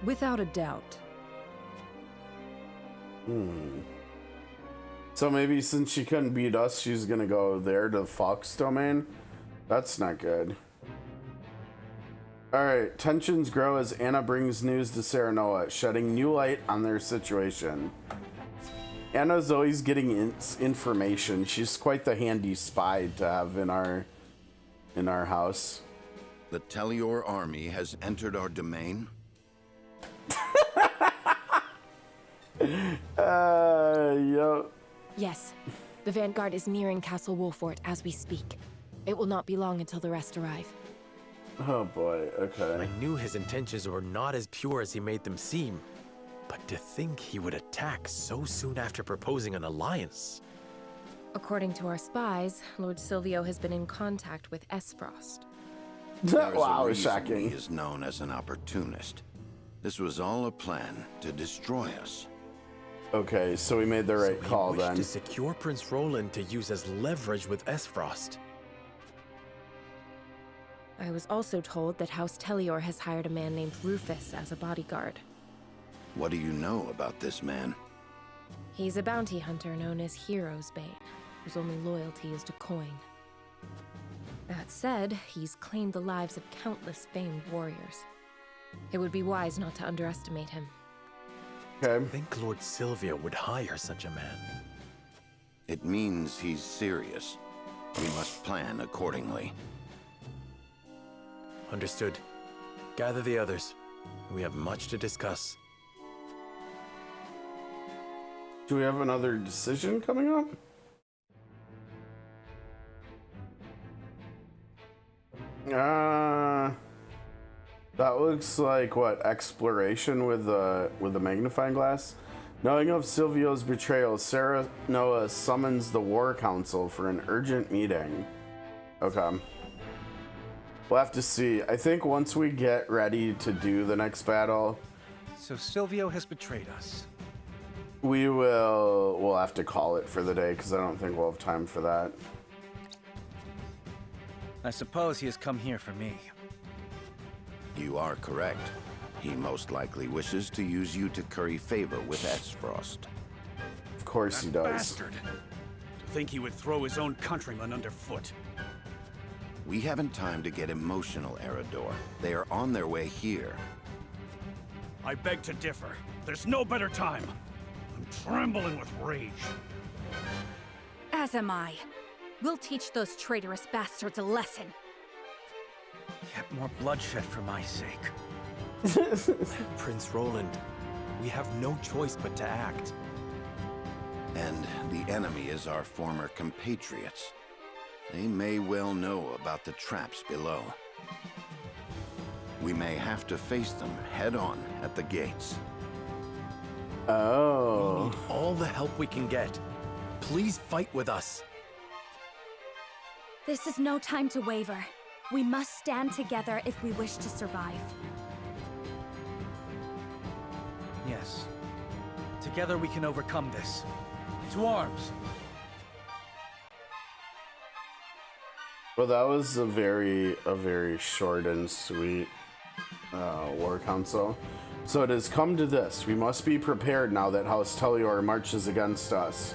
Without a doubt. So maybe since she couldn't beat us, she's gonna go there to Fox domain? That's not good. Alright, tensions grow as Anna brings news to Serenoa, shedding new light on their situation. Anna's always getting information. She's quite the handy spy to have in our house. The Telior army has entered our domain? Yep. Yes, the Vanguard is nearing Castle Wolfort as we speak. It will not be long until the rest arrive. Oh boy, okay. I knew his intentions were not as pure as he made them seem. But to think he would attack so soon after proposing an alliance. According to our spies, Lord Silvio has been in contact with Aesfrost. Wow, shocking. He is known as an opportunist. This was all a plan to destroy us. Okay, so we made the right call then. To secure Prince Roland to use as leverage with Aesfrost. I was also told that House Telior has hired a man named Rufus as a bodyguard. What do you know about this man? He's a bounty hunter known as Hero's Bane, whose only loyalty is to coin. That said, he's claimed the lives of countless famed warriors. It would be wise not to underestimate him. Okay. I think Lord Silvio would hire such a man. It means he's serious. We must plan accordingly. Understood. Gather the others. We have much to discuss. Do we have another decision coming up? That looks like what, exploration with the magnifying glass? Knowing of Silvio's betrayal, Sarah Noah summons the War Council for an urgent meeting. Okay. We'll have to see. I think once we get ready to do the next battle... So Silvio has betrayed us. We'll have to call it for the day, because I don't think we'll have time for that. I suppose he has come here for me. You are correct. He most likely wishes to use you to curry favor with Aesfrost. Of course he does. Bastard! To think he would throw his own countrymen underfoot. We haven't time to get emotional, Erador. They are on their way here. I beg to differ. There's no better time. I'm trembling with rage. As am I. We'll teach those traitorous bastards a lesson. Yet more bloodshed for my sake. Prince Roland, we have no choice but to act. And the enemy is our former compatriots. They may well know about the traps below. We may have to face them head-on at the gates. Oh. We need all the help we can get. Please fight with us. This is no time to waver. We must stand together if we wish to survive. Yes. Together we can overcome this. To arms! Well, that was a very short and sweet war council. So it has come to this. We must be prepared now that House Telior marches against us.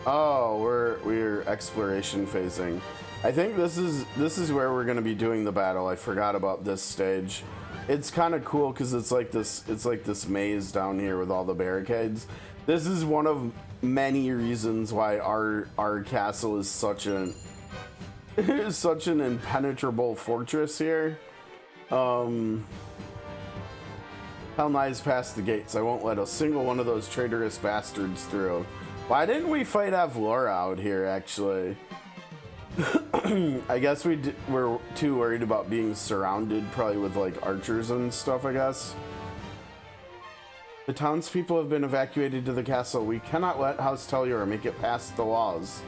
Oh, we're exploration phasing. I think this is where we're gonna be doing the battle. I forgot about this stage. It's kind of cool because it's like this maze down here with all the barricades. This is one of many reasons why our castle is such an impenetrable fortress here. Hell nigh past the gates. I won't let a single one of those traitorous bastards through. Why didn't we fight Avlora out here, actually? I guess we're too worried about being surrounded, probably with like archers and stuff, I guess. The townspeople have been evacuated to the castle. We cannot let House Telior make it past the walls.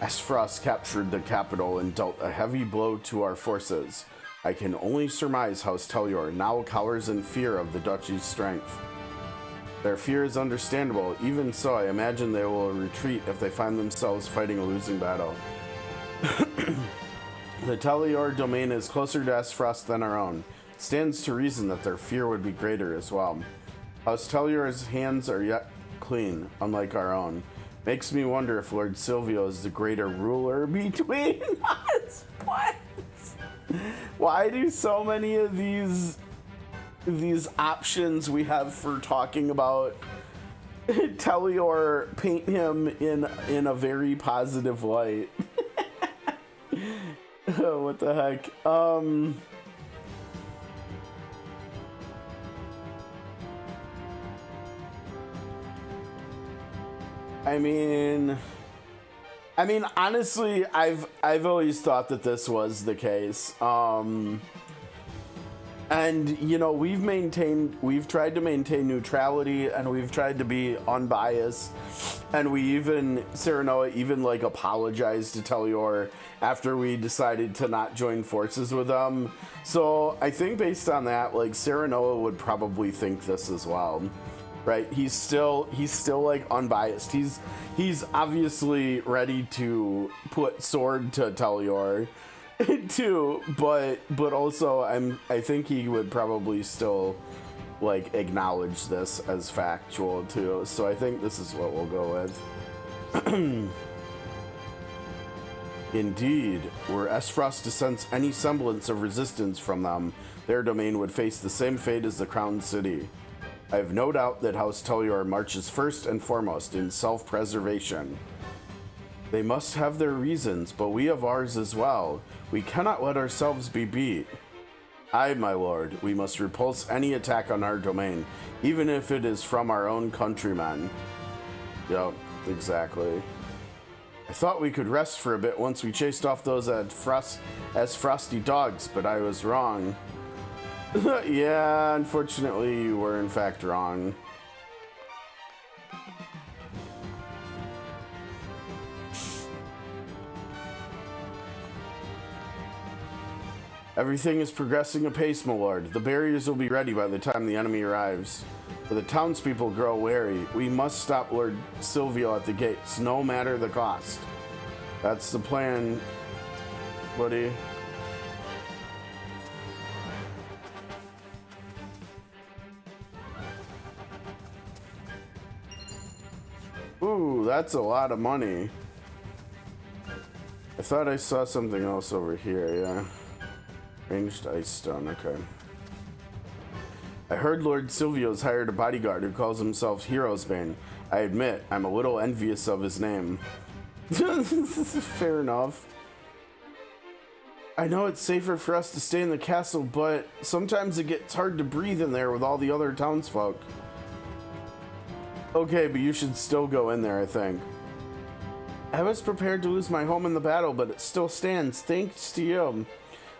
Aesfrost captured the capital and dealt a heavy blow to our forces. I can only surmise House Telior now cowers in fear of the duchy's strength. Their fear is understandable. Even so, I imagine they will retreat if they find themselves fighting a losing battle. The Telior domain is closer to Aesfrost than our own. It stands to reason that their fear would be greater as well. House Telior's hands are yet clean, unlike our own. Makes me wonder if Lord Silvio is the greater ruler between us. What? Why do so many of these options we have for talking about Telior paint him in a very positive light? Oh, what the heck? I mean, honestly, I've always thought that this was the case. And you know, we've tried to maintain neutrality, and we've tried to be unbiased, and Sarah Noah even like apologized to Telior after we decided to not join forces with them. So I think based on that, like Sarah Noah would probably think this as well. Right, he's still like unbiased. He's obviously ready to put sword to Telior too, but also I think he would probably still like acknowledge this as factual too. So I think this is what we'll go with. Indeed, were Aesfrost to sense any semblance of resistance from them, their domain would face the same fate as the crowned city. I have no doubt that House Telior marches first and foremost in self-preservation. They must have their reasons, but we have ours as well. We cannot let ourselves be beat. Aye, my lord, we must repulse any attack on our domain, even if it is from our own countrymen. Yep, exactly. I thought we could rest for a bit once we chased off those Aesfrosti dogs, but I was wrong. Yeah, unfortunately, you were in fact wrong. Everything is progressing apace, my lord. The barriers will be ready by the time the enemy arrives. But the townspeople grow wary. We must stop Lord Silvio at the gates, no matter the cost. That's the plan, buddy. Ooh, that's a lot of money. I thought I saw something else over here, yeah. Ranged ice stone, okay. I heard Lord Silvio's hired a bodyguard who calls himself Jrpgs. I admit, I'm a little envious of his name. Fair enough. I know it's safer for us to stay in the castle, but sometimes it gets hard to breathe in there with all the other townsfolk. Okay, but you should still go in there, I think. I was prepared to lose my home in the battle, but it still stands, thanks to you.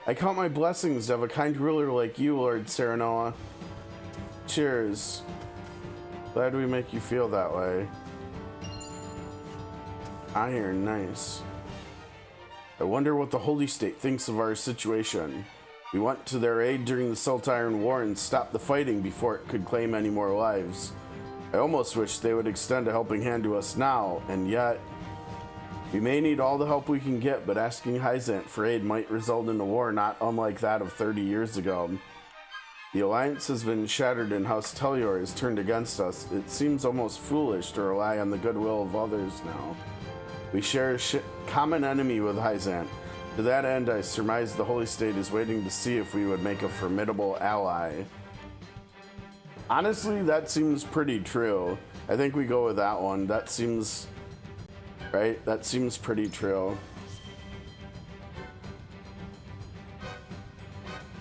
I count my blessings to have a kind ruler like you, Lord Serenoa. Cheers. Glad we make you feel that way. Iron, nice. I wonder what the Holy State thinks of our situation. We went to their aid during the Saltiron War and stopped the fighting before it could claim any more lives. I almost wish they would extend a helping hand to us now, and yet... We may need all the help we can get, but asking Hyzante for aid might result in a war not unlike that of 30 years ago. The alliance has been shattered and House Telior is turned against us. It seems almost foolish to rely on the goodwill of others now. We share a common enemy with Hyzante. To that end, I surmise the Holy State is waiting to see if we would make a formidable ally. Honestly, that seems pretty true. I think we go with that one. That seems... right? That seems pretty true.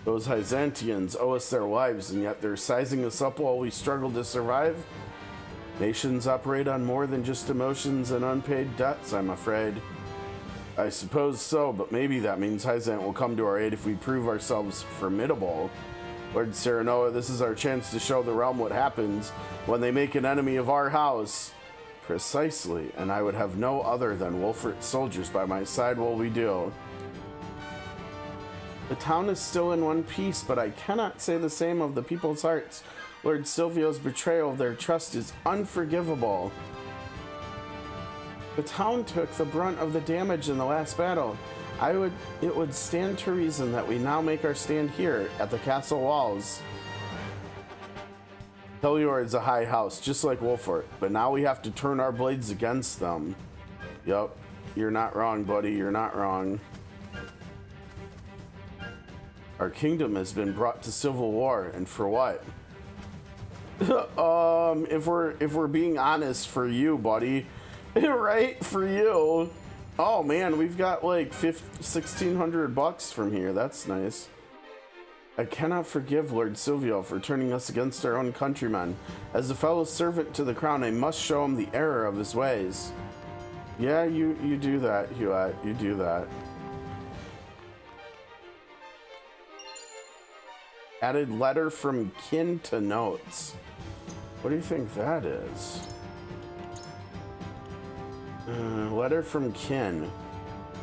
Those Hyzantians owe us their lives, and yet they're sizing us up while we struggle to survive? Nations operate on more than just emotions and unpaid debts, I'm afraid. I suppose so, but maybe that means Hyzante will come to our aid if we prove ourselves formidable. Lord Serenoa, this is our chance to show the realm what happens when they make an enemy of our house. Precisely, and I would have no other than Wolfert soldiers by my side while we do. The town is still in one piece, but I cannot say the same of the people's hearts. Lord Silvio's betrayal of their trust is unforgivable. The town took the brunt of the damage in the last battle. It would stand to reason that we now make our stand here at the castle walls. Telior is a high house, just like Wolfert, but now we have to turn our blades against them. Yup, you're not wrong, buddy, you're not wrong. Our kingdom has been brought to civil war, and for what? If we're being honest, for you, buddy. Right? For you. Oh man, we've got like $1,600 from here. That's nice. I cannot forgive Lord Silvio for turning us against our own countrymen. As a fellow servant to the crown, I must show him the error of his ways. Yeah, you do that, Hewitt. You do that. Added letter from kin to notes. What do you think that is? Letter from kin.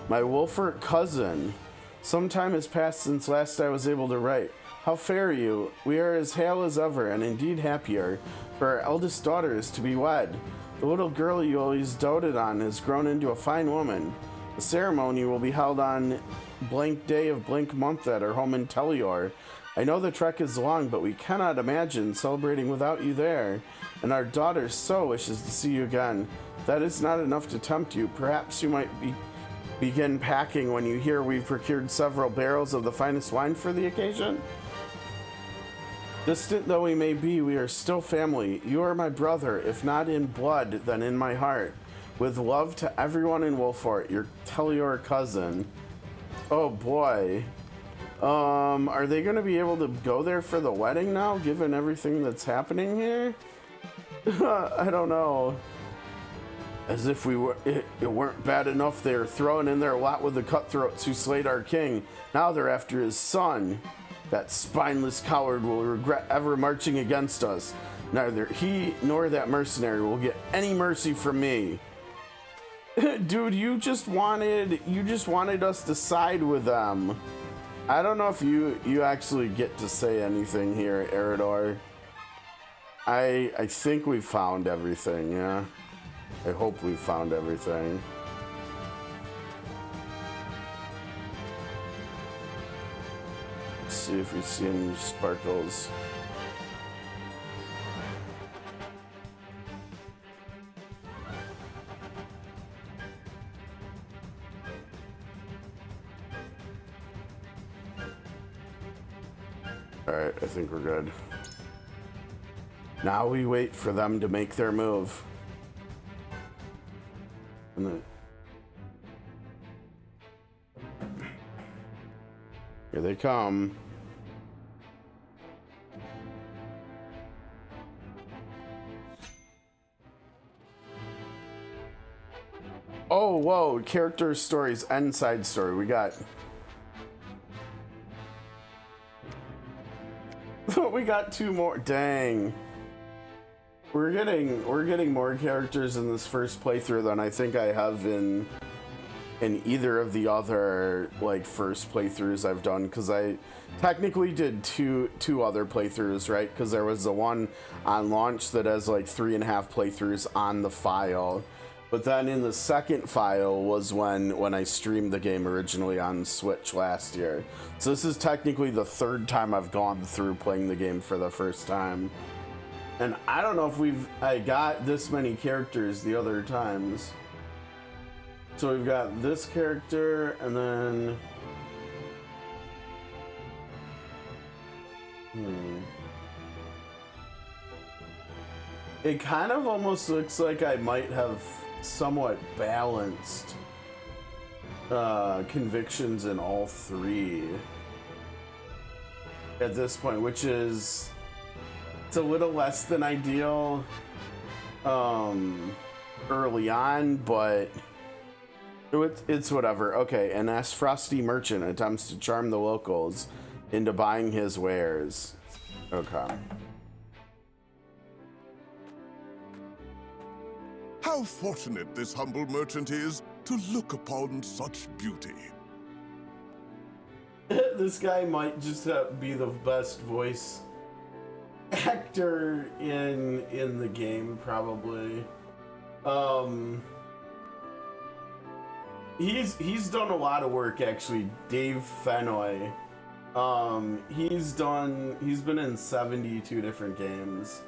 My Wolfert cousin. Some time has passed since last I was able to write. How fare you? We are as hale as ever, and indeed happier, for our eldest daughter is to be wed. The little girl you always doted on has grown into a fine woman. The ceremony will be held on blank day of blank month at our home in Telior. I know the trek is long, but we cannot imagine celebrating without you there, and our daughter so wishes to see you again. If that is not enough to tempt you, perhaps you might begin packing when you hear we've procured several barrels of the finest wine for the occasion. Distant though we may be, we are still family. You are my brother, if not in blood, then in my heart. With love to everyone in Wolfort, your Telior cousin. Oh boy. Are they gonna be able to go there for the wedding now, given everything that's happening here? I don't know. As if it weren't bad enough, they were throwing in their lot with the cutthroats who slayed our king. Now they're after his son. That spineless coward will regret ever marching against us. Neither he nor that mercenary will get any mercy from me. Dude, you just wanted us to side with them. I don't know if you actually get to say anything here, Eridor. I think we found everything, yeah. I hope we found everything. Let's see if we see any sparkles. Alright, I think we're good. Now we wait for them to make their move. And then here they come. Oh, whoa, character stories and side story. We got we got 2 more. Dang. We're getting more characters in this first playthrough than I think I have in either of the other like first playthroughs I've done, because I technically did two other playthroughs, right? Because there was the one on launch that has like 3.5 playthroughs on the file, but then in the second file was when I streamed the game originally on Switch last year. So this is technically the 3rd time I've gone through playing the game for the first time. And I don't know if I got this many characters the other times. So we've got this character, and then it kind of almost looks like I might have somewhat balanced convictions in all 3 at this point, which is, it's a little less than ideal early on, but it's whatever. Okay, an Aesfrost merchant attempts to charm the locals into buying his wares. Okay. How fortunate this humble merchant is to look upon such beauty. This guy might just be the best voice actor in the game, probably. He's done a lot of work, actually. Dave Fennoy. He's been in 72 different games.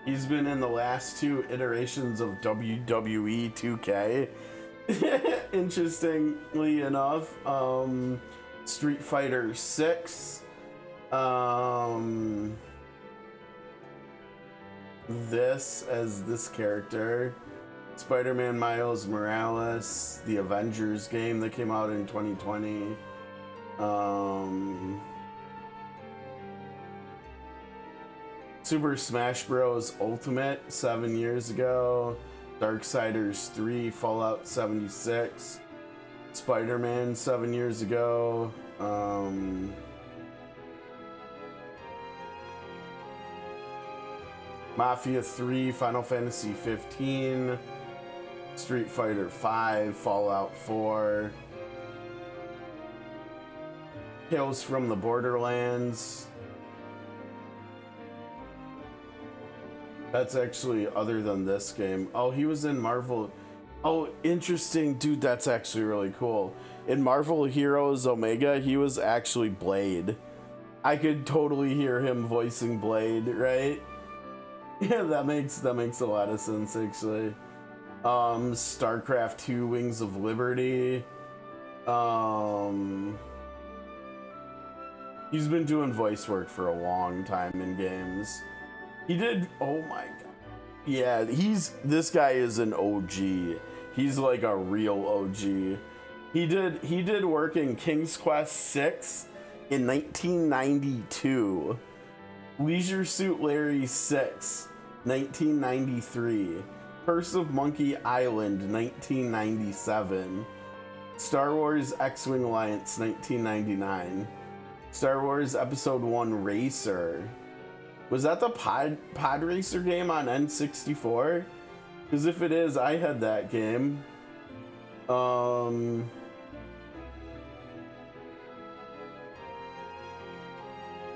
He's been in the last 2 iterations of WWE 2K. Interestingly enough, Street Fighter 6. This character, Spider-Man Miles Morales, the Avengers game that came out in 2020. Super Smash Bros. Ultimate 7 years ago. Darksiders 3, Fallout 76, Spider-Man 7 years ago. Mafia 3, Final Fantasy 15, Street Fighter 5, Fallout 4, Tales from the Borderlands. That's actually other than this game. Oh, he was in Marvel. Oh, interesting. Dude, that's actually really cool. In Marvel Heroes Omega, he was actually Blade. I could totally hear him voicing Blade, right? Yeah, that makes a lot of sense, actually. StarCraft 2 Wings of Liberty. He's been doing voice work for a long time in games. He did, oh my god. Yeah, this guy is an OG. He's like a real OG. He did work in King's Quest 6 in 1992. Leisure Suit Larry 6, 1993. Curse of Monkey Island, 1997. Star Wars X-Wing Alliance, 1999. Star Wars Episode 1 Racer. Was that the Pod Racer game on N64? Because if it is, I had that game.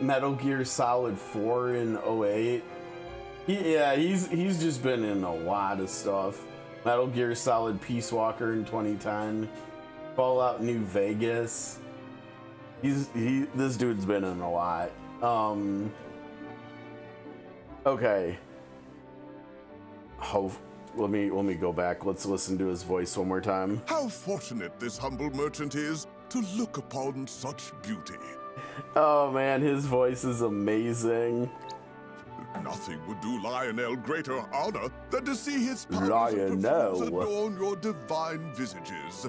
Metal Gear Solid 4 in 08. He's just been in a lot of stuff. Metal Gear Solid Peace Walker in 2010. Fallout New Vegas. This dude's been in a lot. Okay. Let me go back. Let's listen to his voice one more time. How fortunate this humble merchant is to look upon such beauty. Oh man, his voice is amazing. Nothing would do Lionel greater honor than to see his Lionel adorn your divine visages.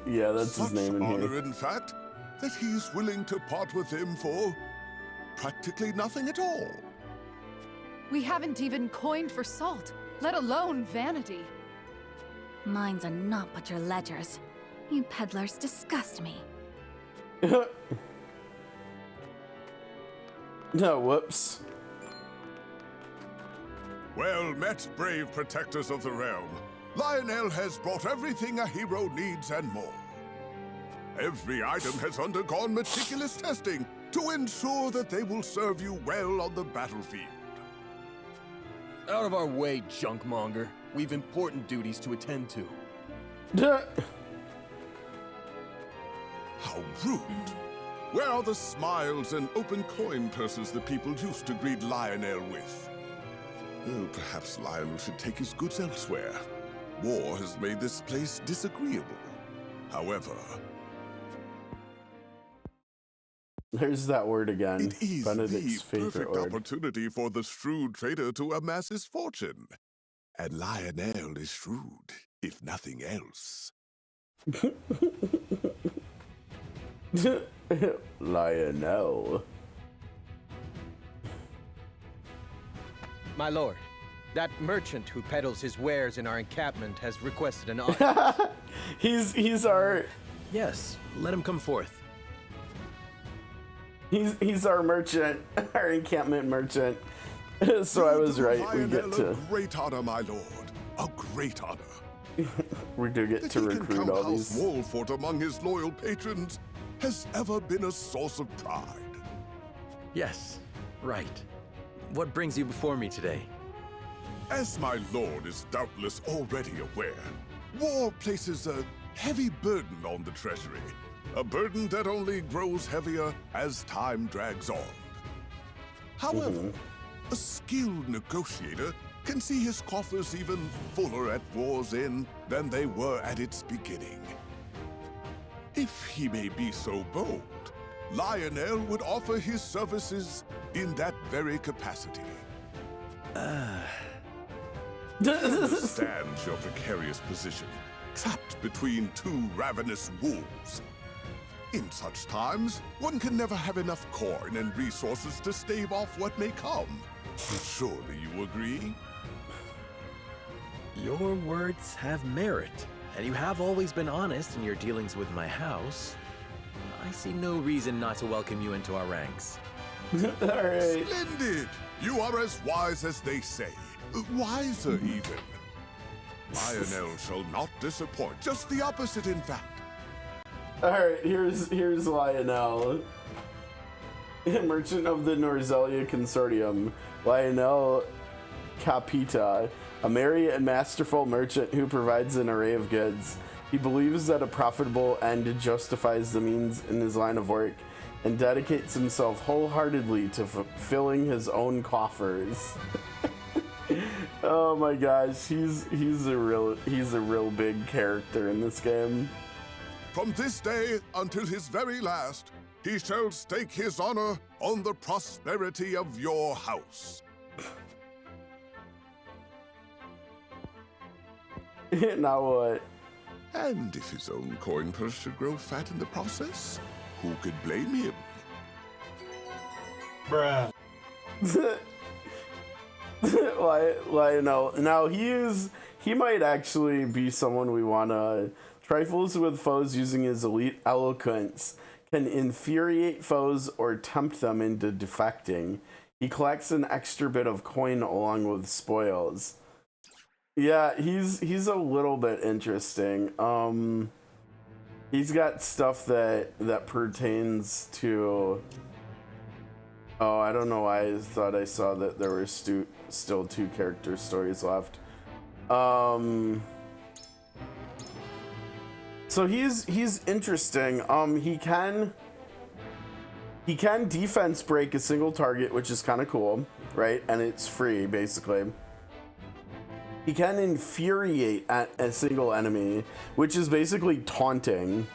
Yeah, that's such his name in honor, here. in fact, that he is willing to part with him for practically nothing at all. We haven't even coined for salt, let alone vanity. Mines are not but your ledgers. You peddlers disgust me. No, whoops. Well met, brave protectors of the realm. Lionel has brought everything a hero needs and more. Every item has undergone meticulous testing to ensure that they will serve you well on the battlefield. Out of our way, junkmonger. We've important duties to attend to. How rude. Where are the smiles and open coin purses the people used to greet Lionel with? Oh, perhaps Lionel should take his goods elsewhere. War has made this place disagreeable. However... There's that word again. It is Benedict's the favorite perfect word. opportunity for the shrewd trader to amass his fortune. And Lionel is shrewd, if nothing else. Lionel. My lord, that merchant who peddles his wares in our encampment has requested an audience. He's our... Yes, let him come forth. He's our merchant, our encampment merchant. So I was right. We get to... A great honor, my lord. A great honor. We do get to recruit all these. House Wolfort among his loyal patrons has ever been a source of pride. Yes, right. What brings you before me today? As my lord is doubtless already aware, war places a heavy burden on the treasury. A burden that only grows heavier as time drags on. However, a skilled negotiator can see his coffers even fuller at war's end than they were at its beginning. If he may be so bold, Lionel would offer his services in that very capacity. Understands your precarious position, trapped between two ravenous wolves. In such times, one can never have enough coin and resources to stave off what may come. Surely you agree? Your words have merit, and you have always been honest in your dealings with my house. I see no reason not to welcome you into our ranks. All right. Splendid! You are as wise as they say. Wiser, even. Lionel shall not disappoint. Just the opposite, in fact. All right, here's Lionel, merchant of the Norzelia Consortium. Lionel Capita, a merry and masterful merchant who provides an array of goods. He believes that a profitable end justifies the means in his line of work, and dedicates himself wholeheartedly to filling his own coffers. Oh my gosh, he's a real big character in this game. From this day until his very last, he shall stake his honor on the prosperity of your house. Now what? And if his own coin purse should grow fat in the process, who could blame him? Bruh. Why no? Now he might actually be someone we want to trifles with foes using his elite eloquence, can infuriate foes or tempt them into defecting. He collects an extra bit of coin along with spoils. Yeah, he's a little bit interesting. He's got stuff that pertains to. Oh, I don't know why I thought I saw that there were still 2 character stories left. So he's interesting. He can defense break a single target, which is kind of cool, right? And it's free, basically. He can infuriate at a single enemy, which is basically taunting.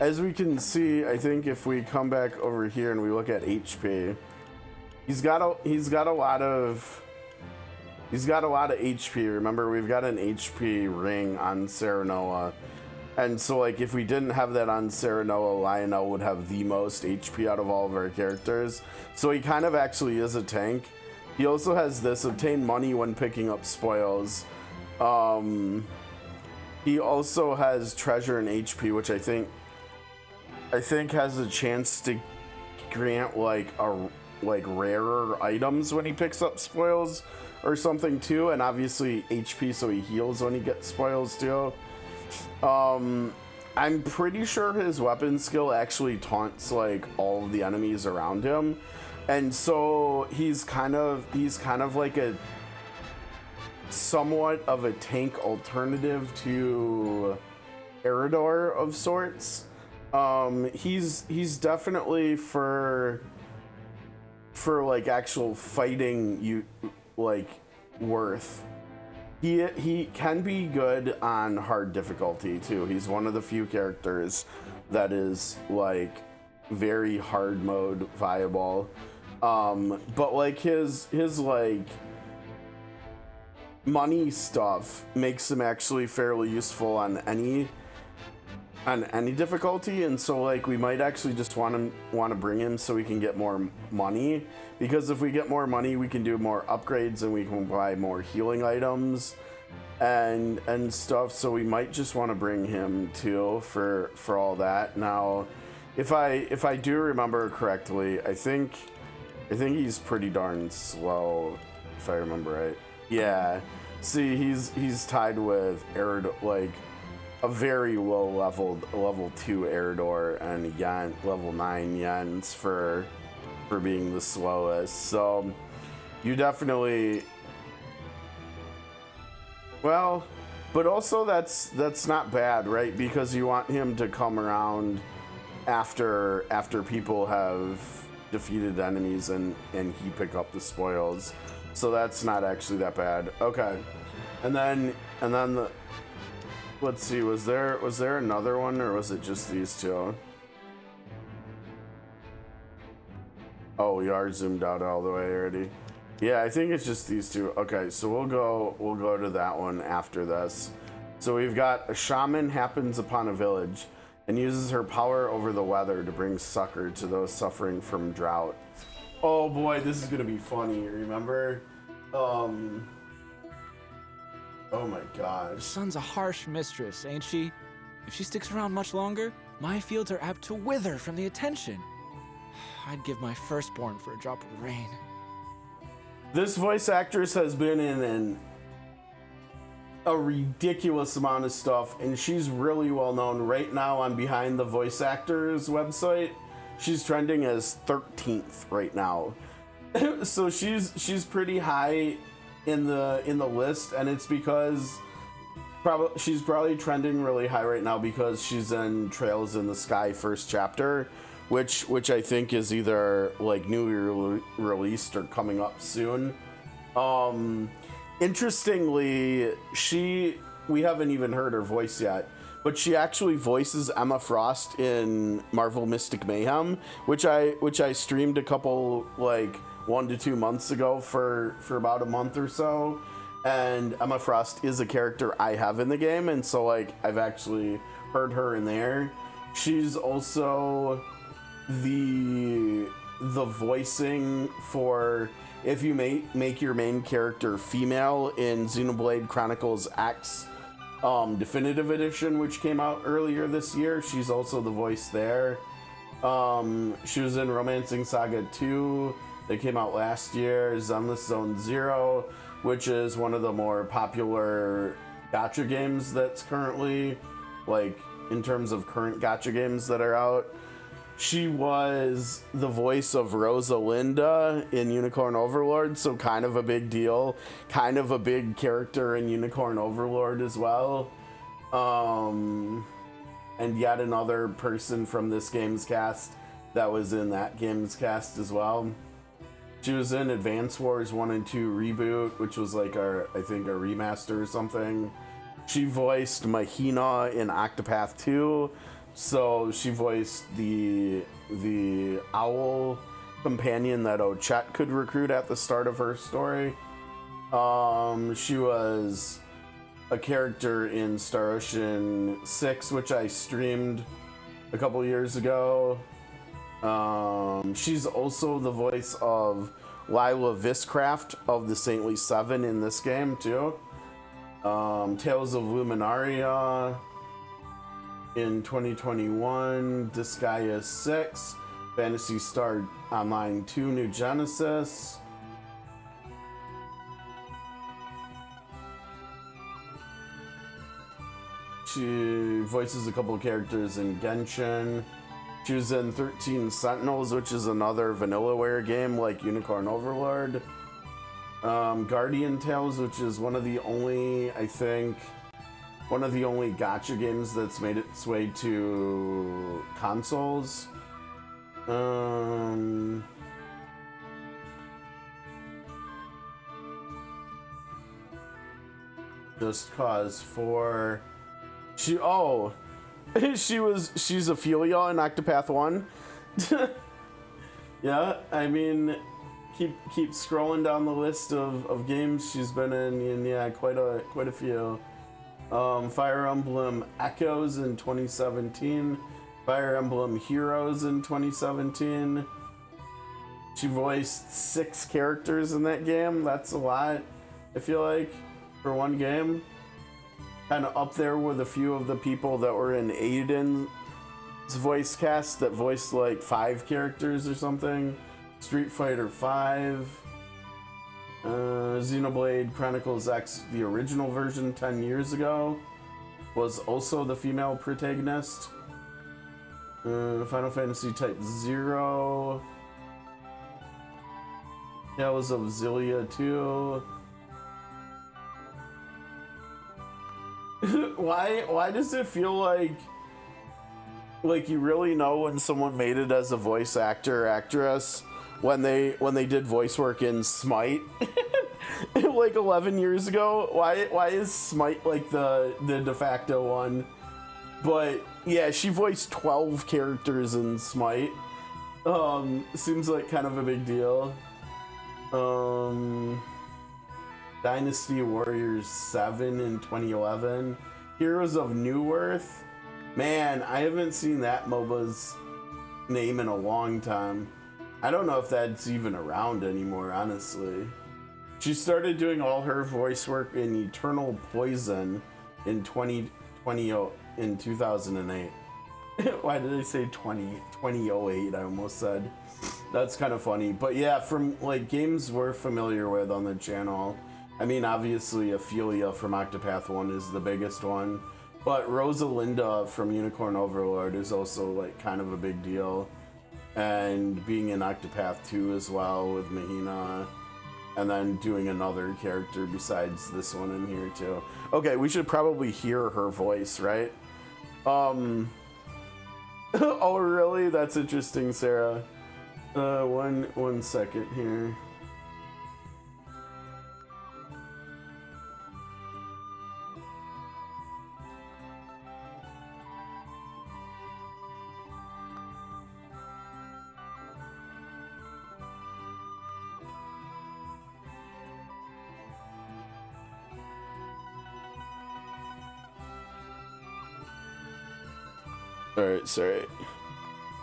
As we can see, I think if we come back over here and we look at HP, he's got a lot of HP. Remember, we've got an HP ring on Serenoa. And so, like, if we didn't have that on Serenoa, Lionel would have the most HP out of all of our characters. So he kind of actually is a tank. He also has this, obtain money when picking up spoils. He also has treasure and HP, which I think has a chance to grant like rarer items when he picks up spoils or something too, and obviously HP, so he heals when he gets spoils too. I'm pretty sure his weapon skill actually taunts like all of the enemies around him, and so he's kind of like a somewhat of a tank alternative to Eridor of sorts. He's definitely for like actual fighting worth. He can be good on hard difficulty too. He's one of the few characters that is like very hard mode viable. But like his like money stuff makes him actually fairly useful on any difficulty, and so like we might actually just want to bring him so we can get more money, because if we get more money we can do more upgrades and we can buy more healing items and stuff. So we might just want to bring him too for all that. Now if I do remember correctly, I think he's pretty darn slow, if I remember right. Yeah, see, he's tied with like a very low level 2 Eridor and Yen, level 9 Yens for being the slowest. So you definitely, well, but also that's not bad, right? Because you want him to come around after people have defeated enemies and he pick up the spoils. So that's not actually that bad. Okay. And then the, let's see, was there another one, or was it just these 2? Oh, we are zoomed out all the way already. Yeah, I think it's just these 2. Okay, so we'll go to that one after this. So we've got a shaman happens upon a village and uses her power over the weather to bring succor to those suffering from drought. Oh boy, this is gonna be funny. Remember? Oh my god. The sun's a harsh mistress, ain't she? If she sticks around much longer, my fields are apt to wither from the attention. I'd give my firstborn for a drop of rain. This voice actress has been in a ridiculous amount of stuff, and she's really well known right now on Behind the Voice Actors website. She's trending as 13th right now. So she's pretty high in the list, and it's because she's probably trending really high right now because she's in Trails in the Sky first chapter, which I think is either like newly released or coming up soon. Interestingly, we haven't even heard her voice yet, but she actually voices Emma Frost in Marvel Mystic Mayhem, which I streamed a couple, like 1 to 2 months ago for about a month or so. And Emma Frost is a character I have in the game, and so like I've actually heard her in there. She's also the the voicing for if you make your main character female in Xenoblade Chronicles X Definitive Edition, which came out earlier this year. She's also the voice there. She was in Romancing Saga 2 that came out last year, Zenless Zone Zero, which is one of the more popular gacha games that's currently, like, in terms of current gacha games that are out. She was the voice of Rosalinda in Unicorn Overlord, so kind of a big deal. Kind of a big character in Unicorn Overlord as well. And yet another person from this game's cast that was in that game's cast as well. She was in Advance Wars 1 and 2 Reboot, which was like I think a remaster or something. She voiced Mahina in Octopath 2. So she voiced the owl companion that Ochette could recruit at the start of her story. She was a character in Star Ocean 6, which I streamed a couple years ago. She's also the voice of Lila Viscraft of the Saintly Seven in this game too. Tales of Luminaria in 2021, Disgaea 6, Phantasy Star Online 2 New Genesis. She voices a couple of characters in Genshin. She was in 13 Sentinels, which is another Vanillaware game like Unicorn Overlord. Guardian Tales, which is one of the only, I think, one of the only gacha games that's made its way to consoles. Just Cause 4. She's Ophelia in Octopath 1. Yeah, I mean, keep scrolling down the list of games she's been in, and yeah, quite a few. Fire Emblem Echoes in 2017, Fire Emblem Heroes in 2017. She voiced 6 characters in that game. That's a lot, I feel like, for one game. Kind of up there with a few of the people that were in Aiden's voice cast that voiced like 5 characters or something. Street Fighter 5. Xenoblade Chronicles X, the original version 10 years ago, was also the female protagonist. Final Fantasy Type 0. Tales of Xillia 2. Why does it feel like you really know when someone made it as a voice actor or actress when they did voice work in Smite like 11 years ago? Why is Smite like the de facto one? But yeah, she voiced 12 characters in Smite. Seems like kind of a big deal. Dynasty Warriors 7 in 2011. Heroes of New Earth. Man, I haven't seen that MOBA's name in a long time. I don't know if that's even around anymore, honestly. She started doing all her voice work in Eternal Poison in 2008. Why did I say 2008? I almost said. That's kind of funny. But yeah, from like games we're familiar with on the channel, I mean, obviously Ophelia from Octopath 1 is the biggest one, but Rosalinda from Unicorn Overlord is also like kind of a big deal. And being in Octopath 2 as well with Mahina, and then doing another character besides this one in here too. Okay, we should probably hear her voice, right? Oh really? That's interesting, Sarah. One second here. Alright, sorry.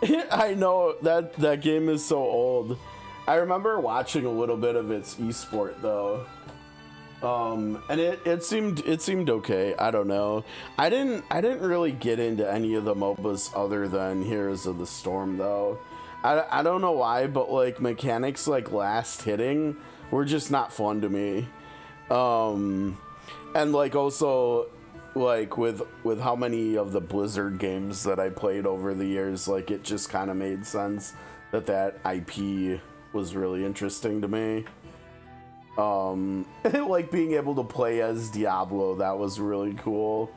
I know that game is so old. I remember watching a little bit of its esport though. And it seemed okay. I don't know. I didn't really get into any of the MOBAs other than Heroes of the Storm though. I don't know why, but like mechanics like last hitting were just not fun to me. And like also like with how many of the Blizzard games that I played over the years, like it just kind of made sense that IP was really interesting to me. Like being able to play as Diablo, that was really cool.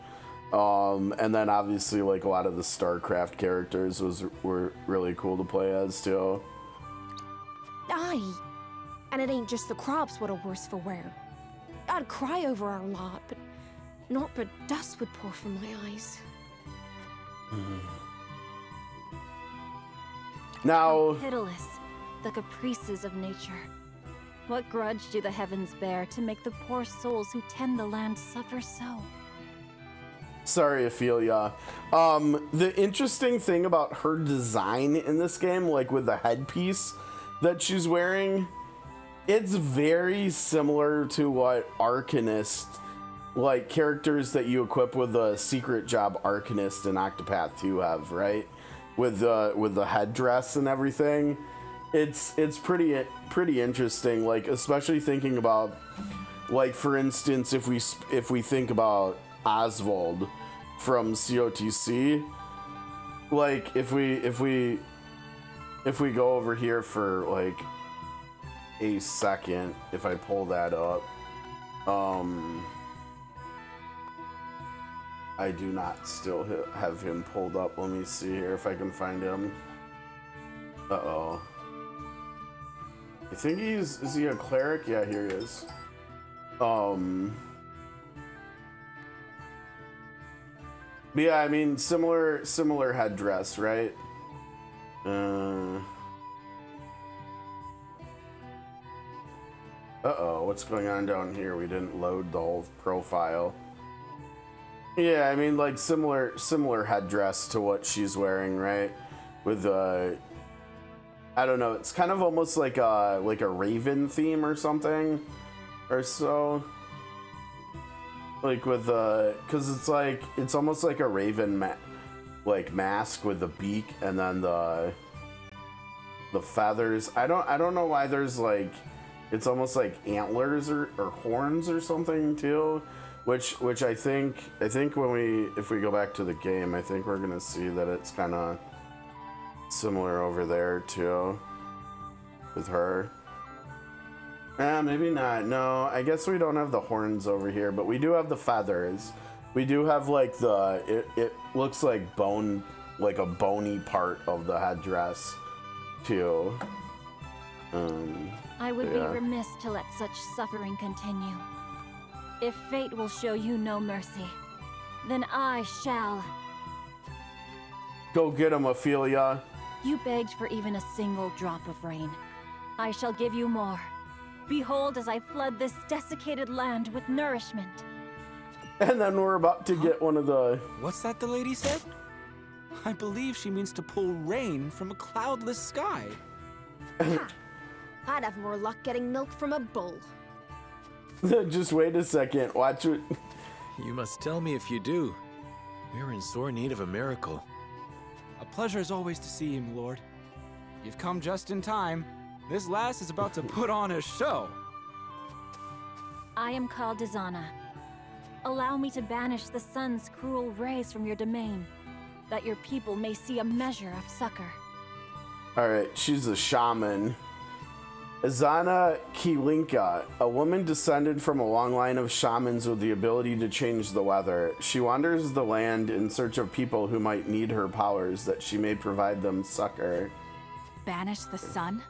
And then obviously like a lot of the StarCraft characters were really cool to play as too. Aye, and it ain't just the crops what are worse for wear. I'd cry over our lot, but naught but dust would pour from my eyes. Now, How pitiless, the caprices of nature. What grudge do the heavens bear to make the poor souls who tend the land suffer so? sorry, Ophelia. The interesting thing about her design in this game, like with the headpiece that she's wearing, it's very similar to what Arcanist, like characters that you equip with the secret job Arcanist and Octopath 2 have, right? With the headdress and everything. It's pretty interesting, like especially thinking about, like for instance, if we think about Oswald from COTC, like if we go over here for like a second, if I pull that up, I do not still have him pulled up. Let me see here if I can find him. Uh-oh. I think is he a cleric? Yeah, here he is. But yeah, I mean, similar headdress, right? Uh-oh, what's going on down here? We didn't load the whole profile. Yeah, I mean, like similar headdress to what she's wearing, right? With I don't know, it's kind of almost like a raven theme or something, or so. Like with cause it's almost like a raven mask with the beak and then the feathers. I don't know why there's like, it's almost like antlers or horns or something too. Which I think if we go back to the game, I think we're gonna see that it's kind of similar over there too, with her. Maybe not. No, I guess we don't have the horns over here, but we do have the feathers. We do have like it looks like bone, like a bony part of the headdress too. I would be remiss to let such suffering continue. If fate will show you no mercy, then I shall. Go get him, Ophelia. You begged for even a single drop of rain. I shall give you more. Behold as I flood this desiccated land with nourishment. And then we're about to get one of the... What's that the lady said? I believe she means to pull rain from a cloudless sky. I'd have more luck getting milk from a bull. Just wait a second. Watch it. You must tell me if you do. We're in sore need of a miracle. A pleasure as always to see you, my lord. You've come just in time. This lass is about to put on a show. I am called Izana. Allow me to banish the sun's cruel rays from your domain, that your people may see a measure of succor. Alright, she's a shaman. Izana Kilinka, a woman descended from a long line of shamans with the ability to change the weather. She wanders the land in search of people who might need her powers, that she may provide them succor. Banish the sun?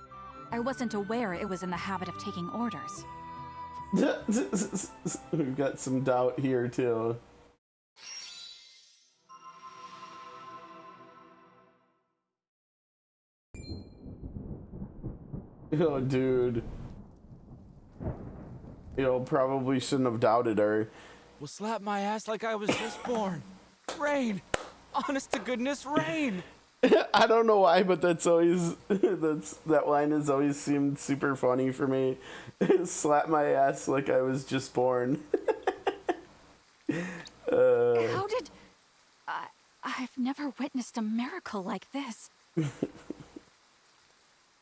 I wasn't aware it was in the habit of taking orders. We've got some doubt here too. Oh, dude. Probably shouldn't have doubted her. Will slap my ass like I was just born. Rain! Honest to goodness, rain! I don't know why, but that's always that line has always seemed super funny for me. Slap my ass like I was just born. How did... I've never witnessed a miracle like this.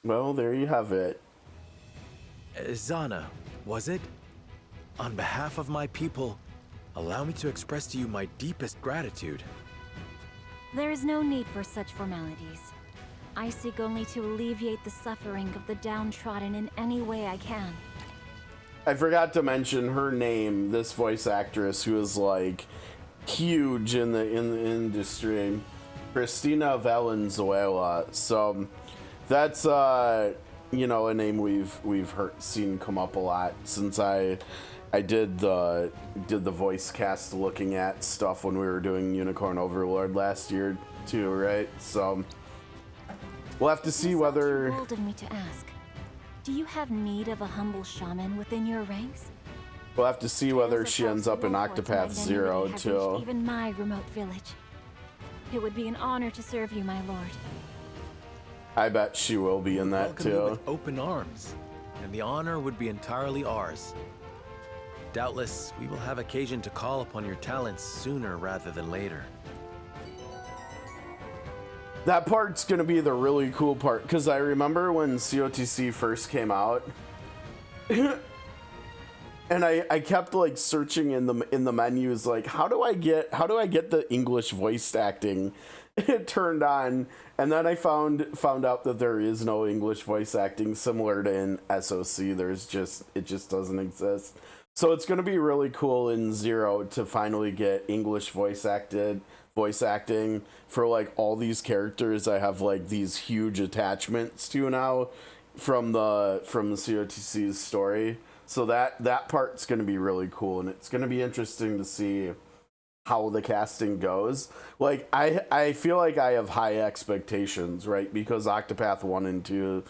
Well, there you have it. Zana, was it? On behalf of my people, allow me to express to you my deepest gratitude. There is no need for such formalities. I seek only to alleviate the suffering of the downtrodden in any way I can. I forgot to mention her name, this voice actress who is like huge in the industry, Cristina Valenzuela. So that's you know, a name we've seen come up a lot since I did the voice cast looking at stuff when we were doing Unicorn Overlord last year too, right? So we'll have to see whether... Too bold of me to ask. Do you have need of a humble shaman within your ranks? We'll have to see whether she ends up in Octopath Zero too. Even my remote village. It would be an honor to serve you, my lord. I bet she will be in that Welcome you too. with open arms, and the honor would be entirely ours. Doubtless, we will have occasion to call upon your talents sooner rather than later. That part's gonna be the really cool part, because I remember when COTC first came out, and I kept like searching in the menus, like how do I get the English voice acting turned on, and then I found out that there is no English voice acting similar to in SOC. It just doesn't exist. So it's gonna be really cool in Zero to finally get English voice acting for like all these characters I have like these huge attachments to now from the COTC's story. So that part's going to be really cool, and it's going to be interesting to see how the casting goes. Like I feel like I have high expectations, right? Because Octopath 1 and 2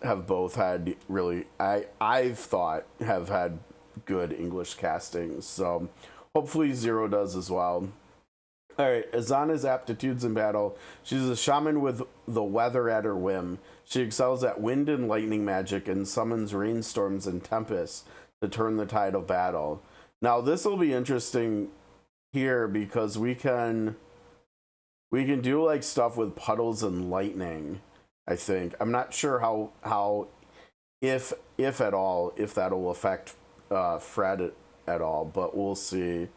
have both had really I've thought have had good English castings. So hopefully Zero does as well. All right, Azana's aptitudes in battle. She's a shaman with the weather at her whim. She excels at wind and lightning magic and summons rainstorms and tempests to turn the tide of battle. Now, this will be interesting here because we can do like stuff with puddles and lightning, I think. I'm not sure how if at all, if that'll affect Fred at all, but we'll see.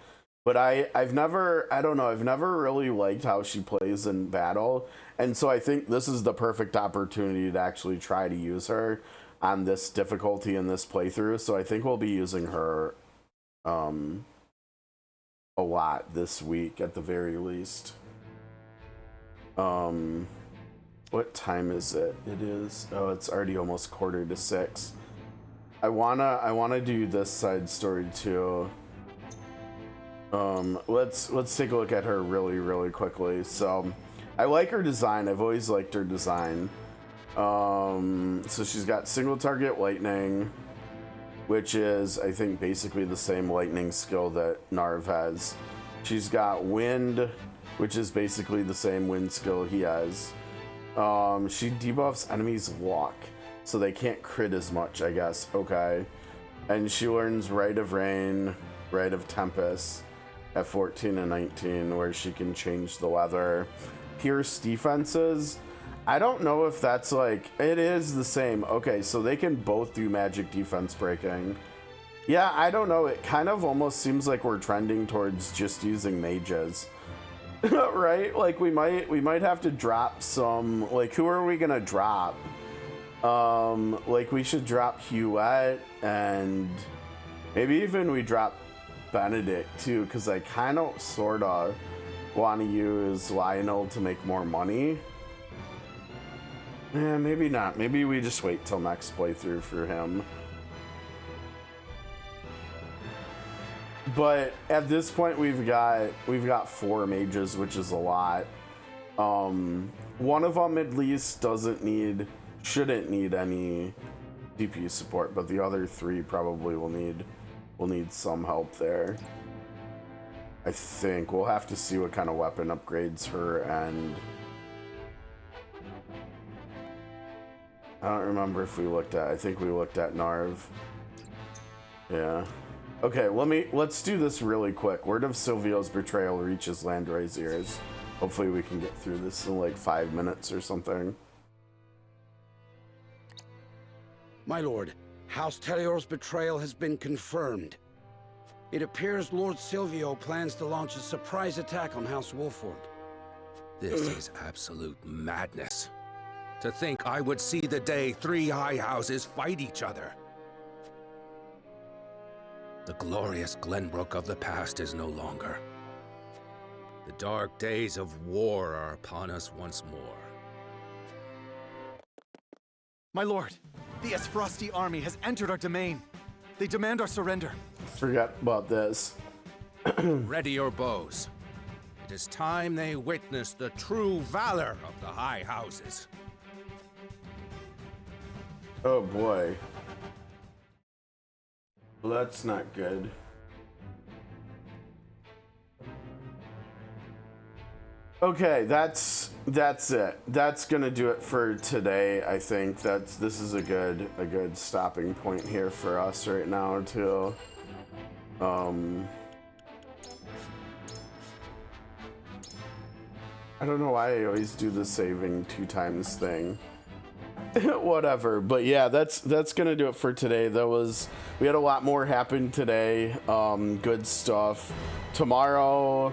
But I've never really liked how she plays in battle, and so I think this is the perfect opportunity to actually try to use her on this difficulty in this playthrough. So I think we'll be using her a lot this week at the very least. What time is it? It's already almost 5:45. I wanna do this side story too. Let's take a look at her really quickly. So I like her design. I've always liked her design. So she's got single target lightning, which is I think basically the same lightning skill that Narv has. She's got wind, which is basically the same wind skill he has. She debuffs enemies' walk, so they can't crit as much, I guess. Okay. And she learns Rite of Rain, Rite of Tempest at 14 and 19, where she can change the weather. Pierce defenses, I don't know if that's like, it is the same. Okay, so they can both do magic defense breaking. Yeah, I don't know, it kind of almost seems like we're trending towards just using mages. Right? Like we might have to drop some, like who are we gonna drop? Like we should drop Huette, and maybe even we drop Benedict too, because I kind of sort of want to use Lionel to make more money. Yeah, maybe not. Maybe we just wait till next playthrough for him. But at this point, we've got 4 mages, which is a lot. One of them at least shouldn't need any DP support, but the other 3 probably will need some help there. I think we'll have to see what kind of weapon upgrades her and I don't remember if we looked at, I think we looked at Narv. Yeah. Okay, let's do this really quick. Word of Silvio's betrayal reaches Landroy's ears. Hopefully we can get through this in like 5 minutes or something. My lord, House Telior's betrayal has been confirmed. It appears Lord Silvio plans to launch a surprise attack on House Wolford. This is absolute madness. To think I would see the day 3 high houses fight each other. The glorious Glenbrook of the past is no longer. The dark days of war are upon us once more. My lord, the Aesfrosti army has entered our domain. They demand our surrender. Forget about this. Ready your bows. It is time they witness the true valor of the high houses. Oh boy. Well, that's not good. Okay, that's it. That's gonna do it for today. I think this is a good stopping point here for us right now too. I don't know why I always do the saving 2 times thing. Whatever, but yeah, that's gonna do it for today. We had a lot more happen today. Good stuff. Tomorrow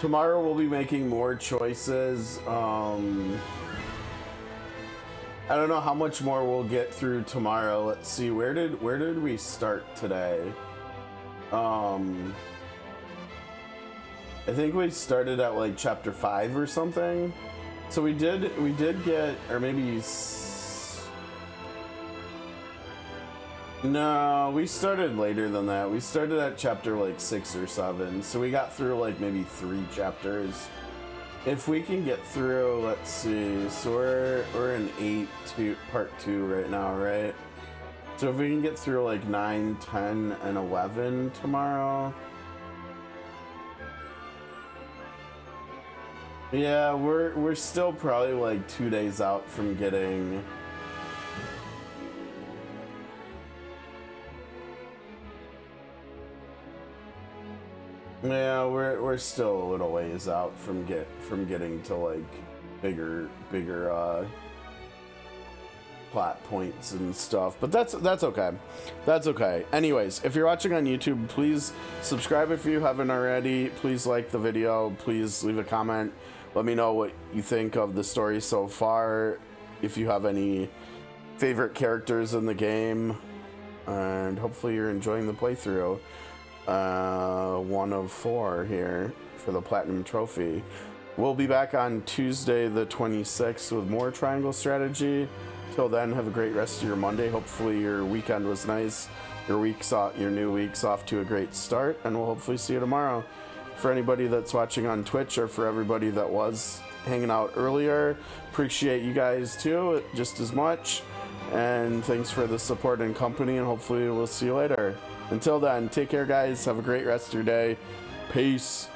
we'll be making more choices. I don't know how much more we'll get through tomorrow. Let's see, where did we start today? I think we started at like chapter 5 or something. So we did get, or maybe no, we started later than that. We started at chapter like 6 or 7. So we got through like maybe 3 chapters. If we can get through, let's see. So we're in 8 to part 2 right now, right? So if we can get through like 9, 10, and 11 tomorrow. Yeah, we're still probably like 2 days out from getting. Yeah, we're still a little ways out from getting to like bigger plot points and stuff, but that's okay. That's okay. Anyways, if you're watching on YouTube, please subscribe if you haven't already. Please like the video. Please leave a comment. Let me know what you think of the story so far. If you have any favorite characters in the game, and hopefully you're enjoying the playthrough. 1 of 4 here for the Platinum Trophy. We'll be back on Tuesday the 26th with more Triangle Strategy. Till then, have a great rest of your Monday. Hopefully your weekend was nice. Your new week's off to a great start, and we'll hopefully see you tomorrow. For anybody that's watching on Twitch, or for everybody that was hanging out earlier, appreciate you guys too, just as much. And thanks for the support and company, and hopefully we'll see you later. Until then, take care, guys. Have a great rest of your day. Peace.